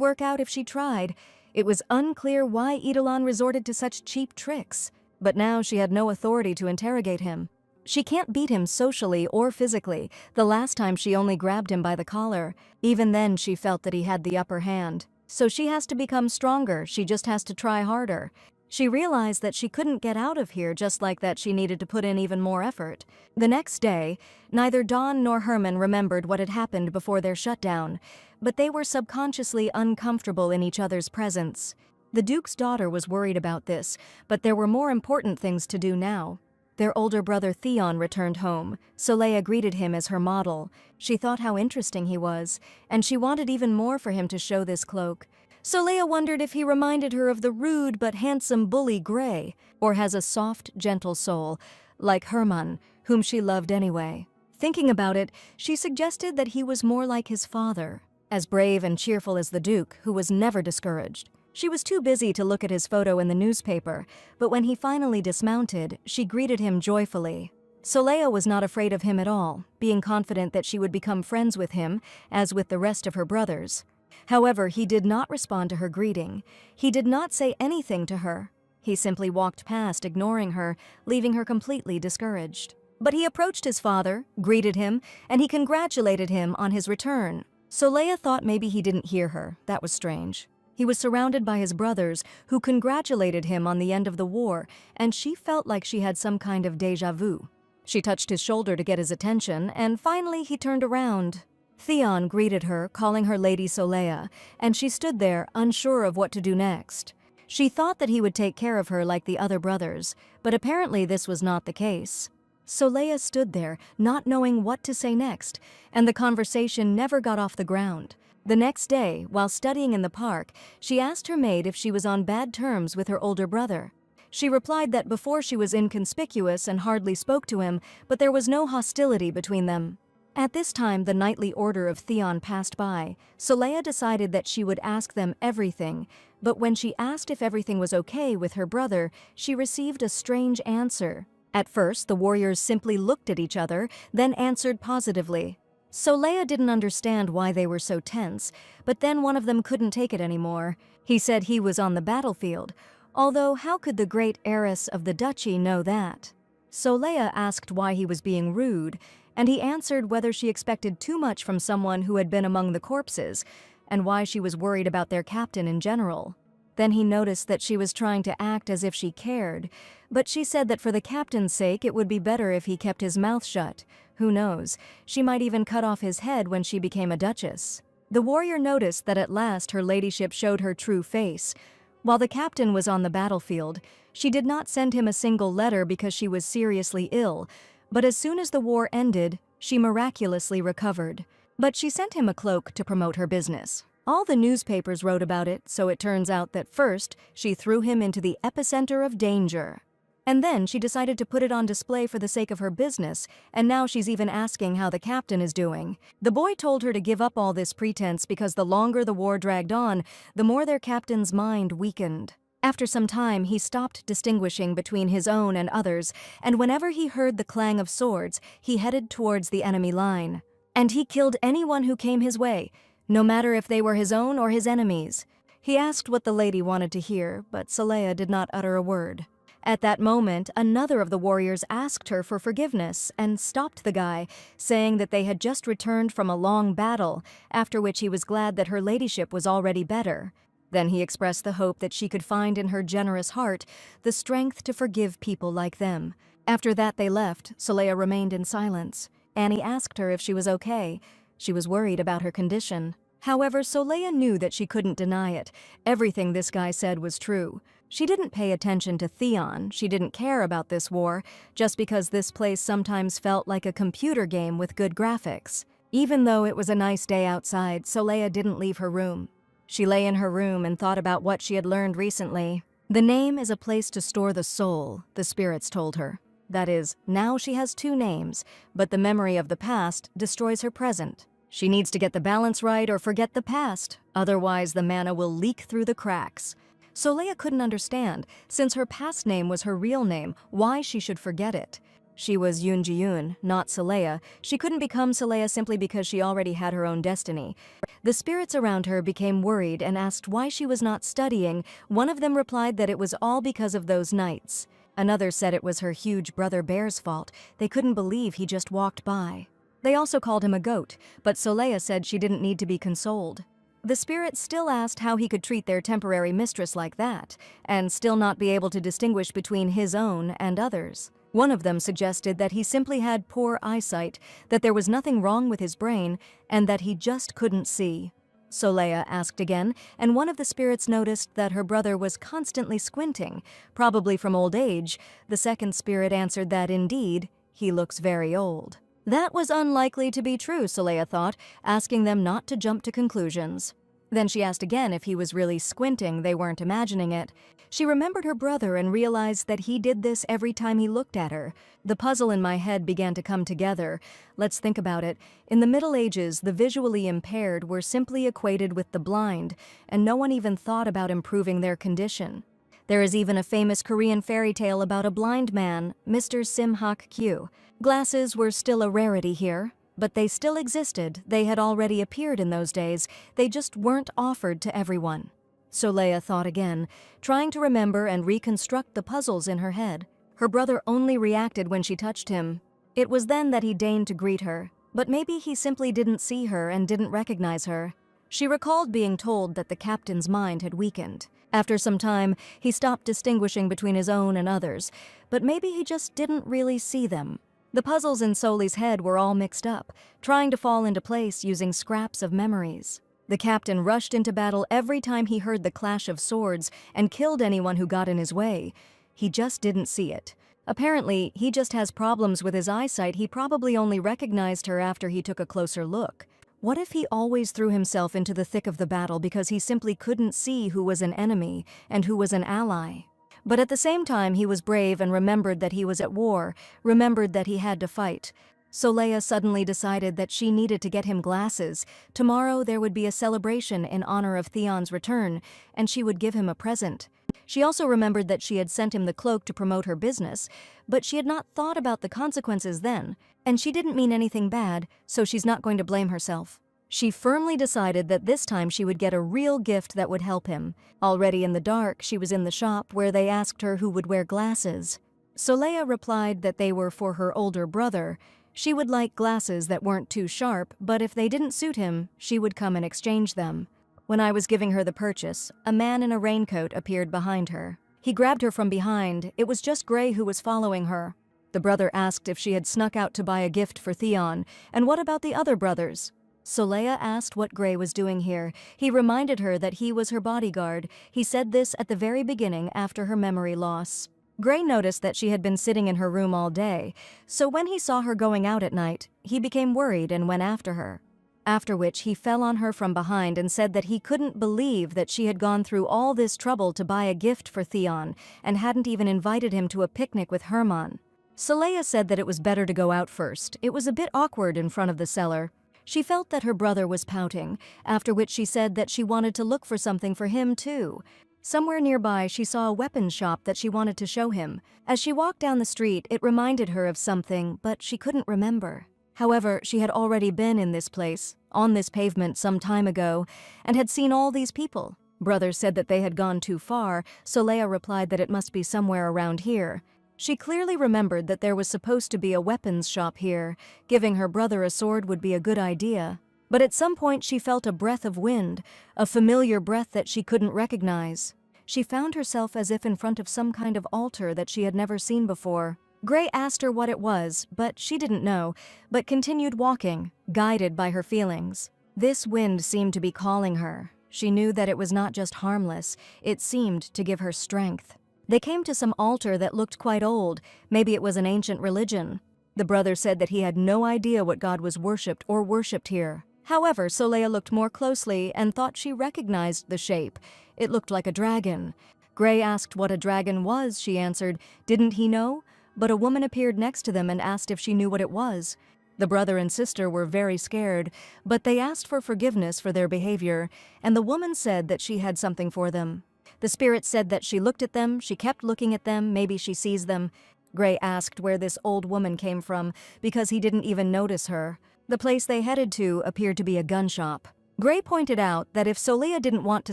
work out if she tried. It was unclear why Eidolon resorted to such cheap tricks, but now she had no authority to interrogate him. She can't beat him socially or physically. The last time she only grabbed him by the collar. Even then she felt that he had the upper hand. So she has to become stronger. She just has to try harder. She realized that she couldn't get out of here just like that. She needed to put in even more effort. The next day, neither Dawn nor Herman remembered what had happened before their shutdown, but they were subconsciously uncomfortable in each other's presence. The Duke's daughter was worried about this, but there were more important things to do now. Their older brother Theon returned home. Soleil greeted him as her model. She thought how interesting he was, and she wanted even more for him to show this cloak. Soleil wondered if he reminded her of the rude but handsome bully Gray, or has a soft, gentle soul, like Herman, whom she loved anyway. Thinking about it, she suggested that he was more like his father, as brave and cheerful as the Duke, who was never discouraged. She was too busy to look at his photo in the newspaper, but when he finally dismounted, she greeted him joyfully. Soleil was not afraid of him at all, being confident that she would become friends with him, as with the rest of her brothers. However, he did not respond to her greeting. He did not say anything to her. He simply walked past, ignoring her, leaving her completely discouraged. But he approached his father, greeted him, and he congratulated him on his return. Soleil thought maybe he didn't hear her. That was strange. He was surrounded by his brothers, who congratulated him on the end of the war, and she felt like she had some kind of déjà vu. She touched his shoulder to get his attention, and finally he turned around. Theon greeted her, calling her Lady Solea, and she stood there, unsure of what to do next. She thought that he would take care of her like the other brothers, but apparently this was not the case. Solea stood there, not knowing what to say next, and the conversation never got off the ground. The next day, while studying in the park, she asked her maid if she was on bad terms with her older brother. She replied that before she was inconspicuous and hardly spoke to him, but there was no hostility between them. At this time, the nightly order of Theon passed by. Solea decided that she would ask them everything, but when she asked if everything was okay with her brother, she received a strange answer. At first, the warriors simply looked at each other, then answered positively. Solea didn't understand why they were so tense, but then one of them couldn't take it anymore. He said he was on the battlefield, although how could the great heiress of the duchy know that? Solea asked why he was being rude, and he answered whether she expected too much from someone who had been among the corpses, and why she was worried about their captain in general. Then he noticed that she was trying to act as if she cared, but she said that for the captain's sake it would be better if he kept his mouth shut. Who knows, she might even cut off his head when she became a duchess. The warrior noticed that at last her ladyship showed her true face. While the captain was on the battlefield, she did not send him a single letter because she was seriously ill, but as soon as the war ended, she miraculously recovered. But she sent him a cloak to promote her business. All the newspapers wrote about it, so it turns out that first, she threw him into the epicenter of danger. And then she decided to put it on display for the sake of her business, and now she's even asking how the captain is doing. The boy told her to give up all this pretense because the longer the war dragged on, the more their captain's mind weakened. After some time, he stopped distinguishing between his own and others, and whenever he heard the clang of swords, he headed towards the enemy line. And he killed anyone who came his way, no matter if they were his own or his enemies. He asked what the lady wanted to hear, but Solea did not utter a word. At that moment, another of the warriors asked her for forgiveness and stopped the guy, saying that they had just returned from a long battle, after which he was glad that her ladyship was already better. Then he expressed the hope that she could find in her generous heart the strength to forgive people like them. After that they left. Solea remained in silence. Annie asked her if she was okay. She was worried about her condition. However, Solea knew that she couldn't deny it. Everything this guy said was true. She didn't pay attention to Theon. She didn't care about this war, just because this place sometimes felt like a computer game with good graphics. Even though it was a nice day outside, Solea didn't leave her room. She lay in her room and thought about what she had learned recently. The name is a place to store the soul, the spirits told her. That is, now she has two names, but the memory of the past destroys her present. She needs to get the balance right or forget the past, otherwise the mana will leak through the cracks. Solea couldn't understand, since her past name was her real name, why she should forget it. She was Yoon Ji-yoon, not Solea. She couldn't become Solea simply because she already had her own destiny. The spirits around her became worried and asked why she was not studying. One of them replied that it was all because of those nights. Another said it was her huge brother Bear's fault. They couldn't believe he just walked by. They also called him a goat, but Solea said she didn't need to be consoled. The spirits still asked how he could treat their temporary mistress like that, and still not be able to distinguish between his own and others. One of them suggested that he simply had poor eyesight, that there was nothing wrong with his brain, and that he just couldn't see. Solea asked again, and one of the spirits noticed that her brother was constantly squinting, probably from old age. The second spirit answered that indeed, he looks very old. That was unlikely to be true, Solea thought, asking them not to jump to conclusions. Then she asked again if he was really squinting, they weren't imagining it. She remembered her brother and realized that he did this every time he looked at her. The puzzle in my head began to come together. Let's think about it. In the Middle Ages, the visually impaired were simply equated with the blind, and no one even thought about improving their condition. There is even a famous Korean fairy tale about a blind man, Mr. Sim Hak Kyu. Glasses were still a rarity here, but they still existed. They had already appeared in those days. They just weren't offered to everyone. Solea thought again, trying to remember and reconstruct the puzzles in her head. Her brother only reacted when she touched him. It was then that he deigned to greet her, but maybe he simply didn't see her and didn't recognize her. She recalled being told that the captain's mind had weakened. After some time, he stopped distinguishing between his own and others, but maybe he just didn't really see them. The puzzles in Soli's head were all mixed up, trying to fall into place using scraps of memories. The captain rushed into battle every time he heard the clash of swords and killed anyone who got in his way. He just didn't see it. Apparently, he just has problems with his eyesight. He probably only recognized her after he took a closer look. What if he always threw himself into the thick of the battle because he simply couldn't see who was an enemy and who was an ally? But at the same time, he was brave and remembered that he was at war, remembered that he had to fight. Soleil suddenly decided that she needed to get him glasses. Tomorrow there would be a celebration in honor of Theon's return, and she would give him a present. She also remembered that she had sent him the cloak to promote her business, but she had not thought about the consequences then, and she didn't mean anything bad, so she's not going to blame herself. She firmly decided that this time she would get a real gift that would help him. Already in the dark, she was in the shop where they asked her who would wear glasses. Soleil replied that they were for her older brother. She would like glasses that weren't too sharp, but if they didn't suit him, she would come and exchange them. When I was giving her the purchase, a man in a raincoat appeared behind her. He grabbed her from behind. It was just Gray who was following her. The brother asked if she had snuck out to buy a gift for Theon, and what about the other brothers? Soleil asked what Gray was doing here. He reminded her that he was her bodyguard. He said this at the very beginning after her memory loss. Gray noticed that she had been sitting in her room all day, so when he saw her going out at night, he became worried and went after her. After which he fell on her from behind and said that he couldn't believe that she had gone through all this trouble to buy a gift for Theon and hadn't even invited him to a picnic with Hermann. Soleil said that it was better to go out first. It was a bit awkward in front of the cellar. She felt that her brother was pouting, after which she said that she wanted to look for something for him too. Somewhere nearby, she saw a weapons shop that she wanted to show him. As she walked down the street, it reminded her of something, but she couldn't remember. However, she had already been in this place, on this pavement some time ago, and had seen all these people. Brothers said that they had gone too far. Soleil replied that it must be somewhere around here. She clearly remembered that there was supposed to be a weapons shop here. Giving her brother a sword would be a good idea. But at some point she felt a breath of wind, a familiar breath that she couldn't recognize. She found herself as if in front of some kind of altar that she had never seen before. Gray asked her what it was, but she didn't know, but continued walking, guided by her feelings. This wind seemed to be calling her. She knew that it was not just harmless, it seemed to give her strength. They came to some altar that looked quite old. Maybe it was an ancient religion. The brother said that he had no idea what God was worshipped or worshipped here. However, Soleil looked more closely and thought she recognized the shape. It looked like a dragon. Gray asked what a dragon was. She answered, didn't he know? But a woman appeared next to them and asked if she knew what it was. The brother and sister were very scared, but they asked for forgiveness for their behavior, and the woman said that she had something for them. The spirit said that she looked at them, she kept looking at them, maybe she sees them. Gray asked where this old woman came from, because he didn't even notice her. The place they headed to appeared to be a gun shop. Gray pointed out that if Soleil didn't want to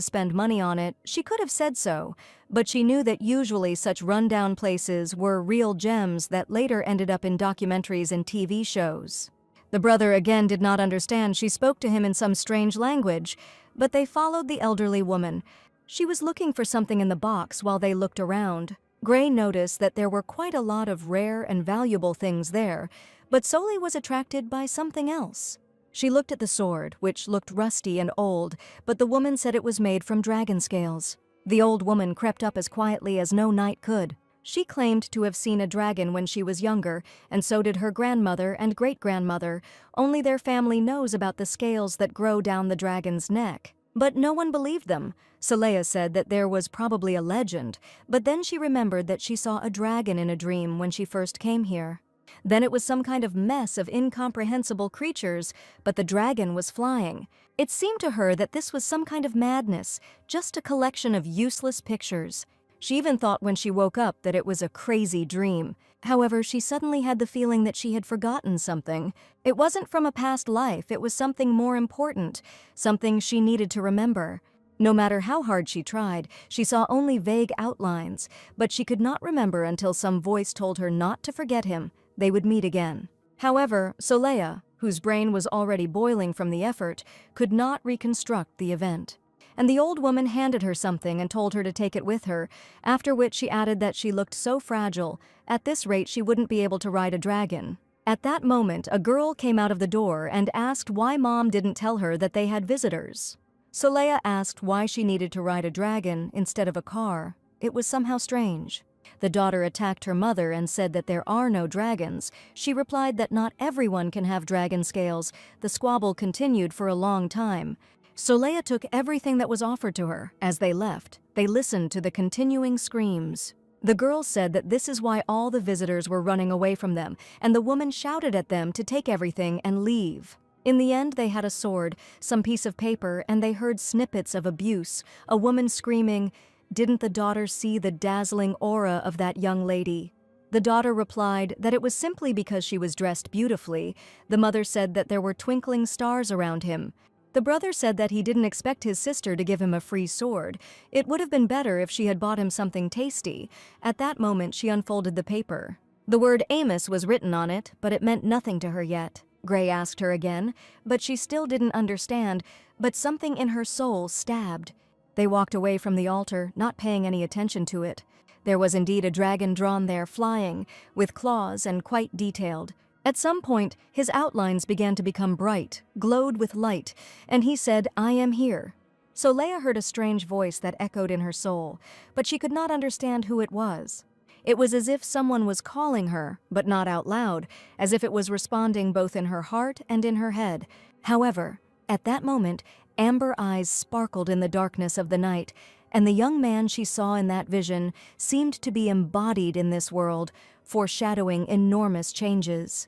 spend money on it, she could have said so, but she knew that usually such rundown places were real gems that later ended up in documentaries and TV shows. The brother again did not understand. She spoke to him in some strange language, but they followed the elderly woman. She was looking for something in the box while they looked around. Gray noticed that there were quite a lot of rare and valuable things there, but Soleil was attracted by something else. She looked at the sword, which looked rusty and old, but the woman said it was made from dragon scales. The old woman crept up as quietly as no knight could. She claimed to have seen a dragon when she was younger, and so did her grandmother and great-grandmother. Only their family knows about the scales that grow down the dragon's neck. But no one believed them. Soleil said that there was probably a legend, but then she remembered that she saw a dragon in a dream when she first came here. Then it was some kind of mess of incomprehensible creatures, but the dragon was flying. It seemed to her that this was some kind of madness, just a collection of useless pictures. She even thought when she woke up that it was a crazy dream. However, she suddenly had the feeling that she had forgotten something. It wasn't from a past life, it was something more important, something she needed to remember. No matter how hard she tried, she saw only vague outlines, but she could not remember until some voice told her not to forget him. They would meet again. However, Soleil, whose brain was already boiling from the effort, could not reconstruct the event. And the old woman handed her something and told her to take it with her, after which she added that she looked so fragile. At this rate, she wouldn't be able to ride a dragon. At that moment, a girl came out of the door and asked why Mom didn't tell her that they had visitors. Soleil asked why she needed to ride a dragon instead of a car. It was somehow strange. The daughter attacked her mother and said that there are no dragons. She replied that not everyone can have dragon scales. The squabble continued for a long time. Soleil took everything that was offered to her. As they left, they listened to the continuing screams. The girl said that this is why all the visitors were running away from them, and the woman shouted at them to take everything and leave. In the end, they had a sword, some piece of paper, and they heard snippets of abuse, a woman screaming, "Didn't the daughter see the dazzling aura of that young lady?" The daughter replied that it was simply because she was dressed beautifully. The mother said that there were twinkling stars around him. The brother said that he didn't expect his sister to give him a free sword. It would have been better if she had bought him something tasty. At that moment, she unfolded the paper. The word Amos was written on it, but it meant nothing to her yet. Gray asked her again, but she still didn't understand, but something in her soul stabbed. They walked away from the altar, not paying any attention to it. There was indeed a dragon drawn there, flying, with claws and quite detailed. At some point, his outlines began to become bright, glowed with light, and he said, "I am here." So Leia heard a strange voice that echoed in her soul, but she could not understand who it was. It was as if someone was calling her, but not out loud, as if it was responding both in her heart and in her head. However, at that moment, amber eyes sparkled in the darkness of the night, and the young man she saw in that vision seemed to be embodied in this world, foreshadowing enormous changes.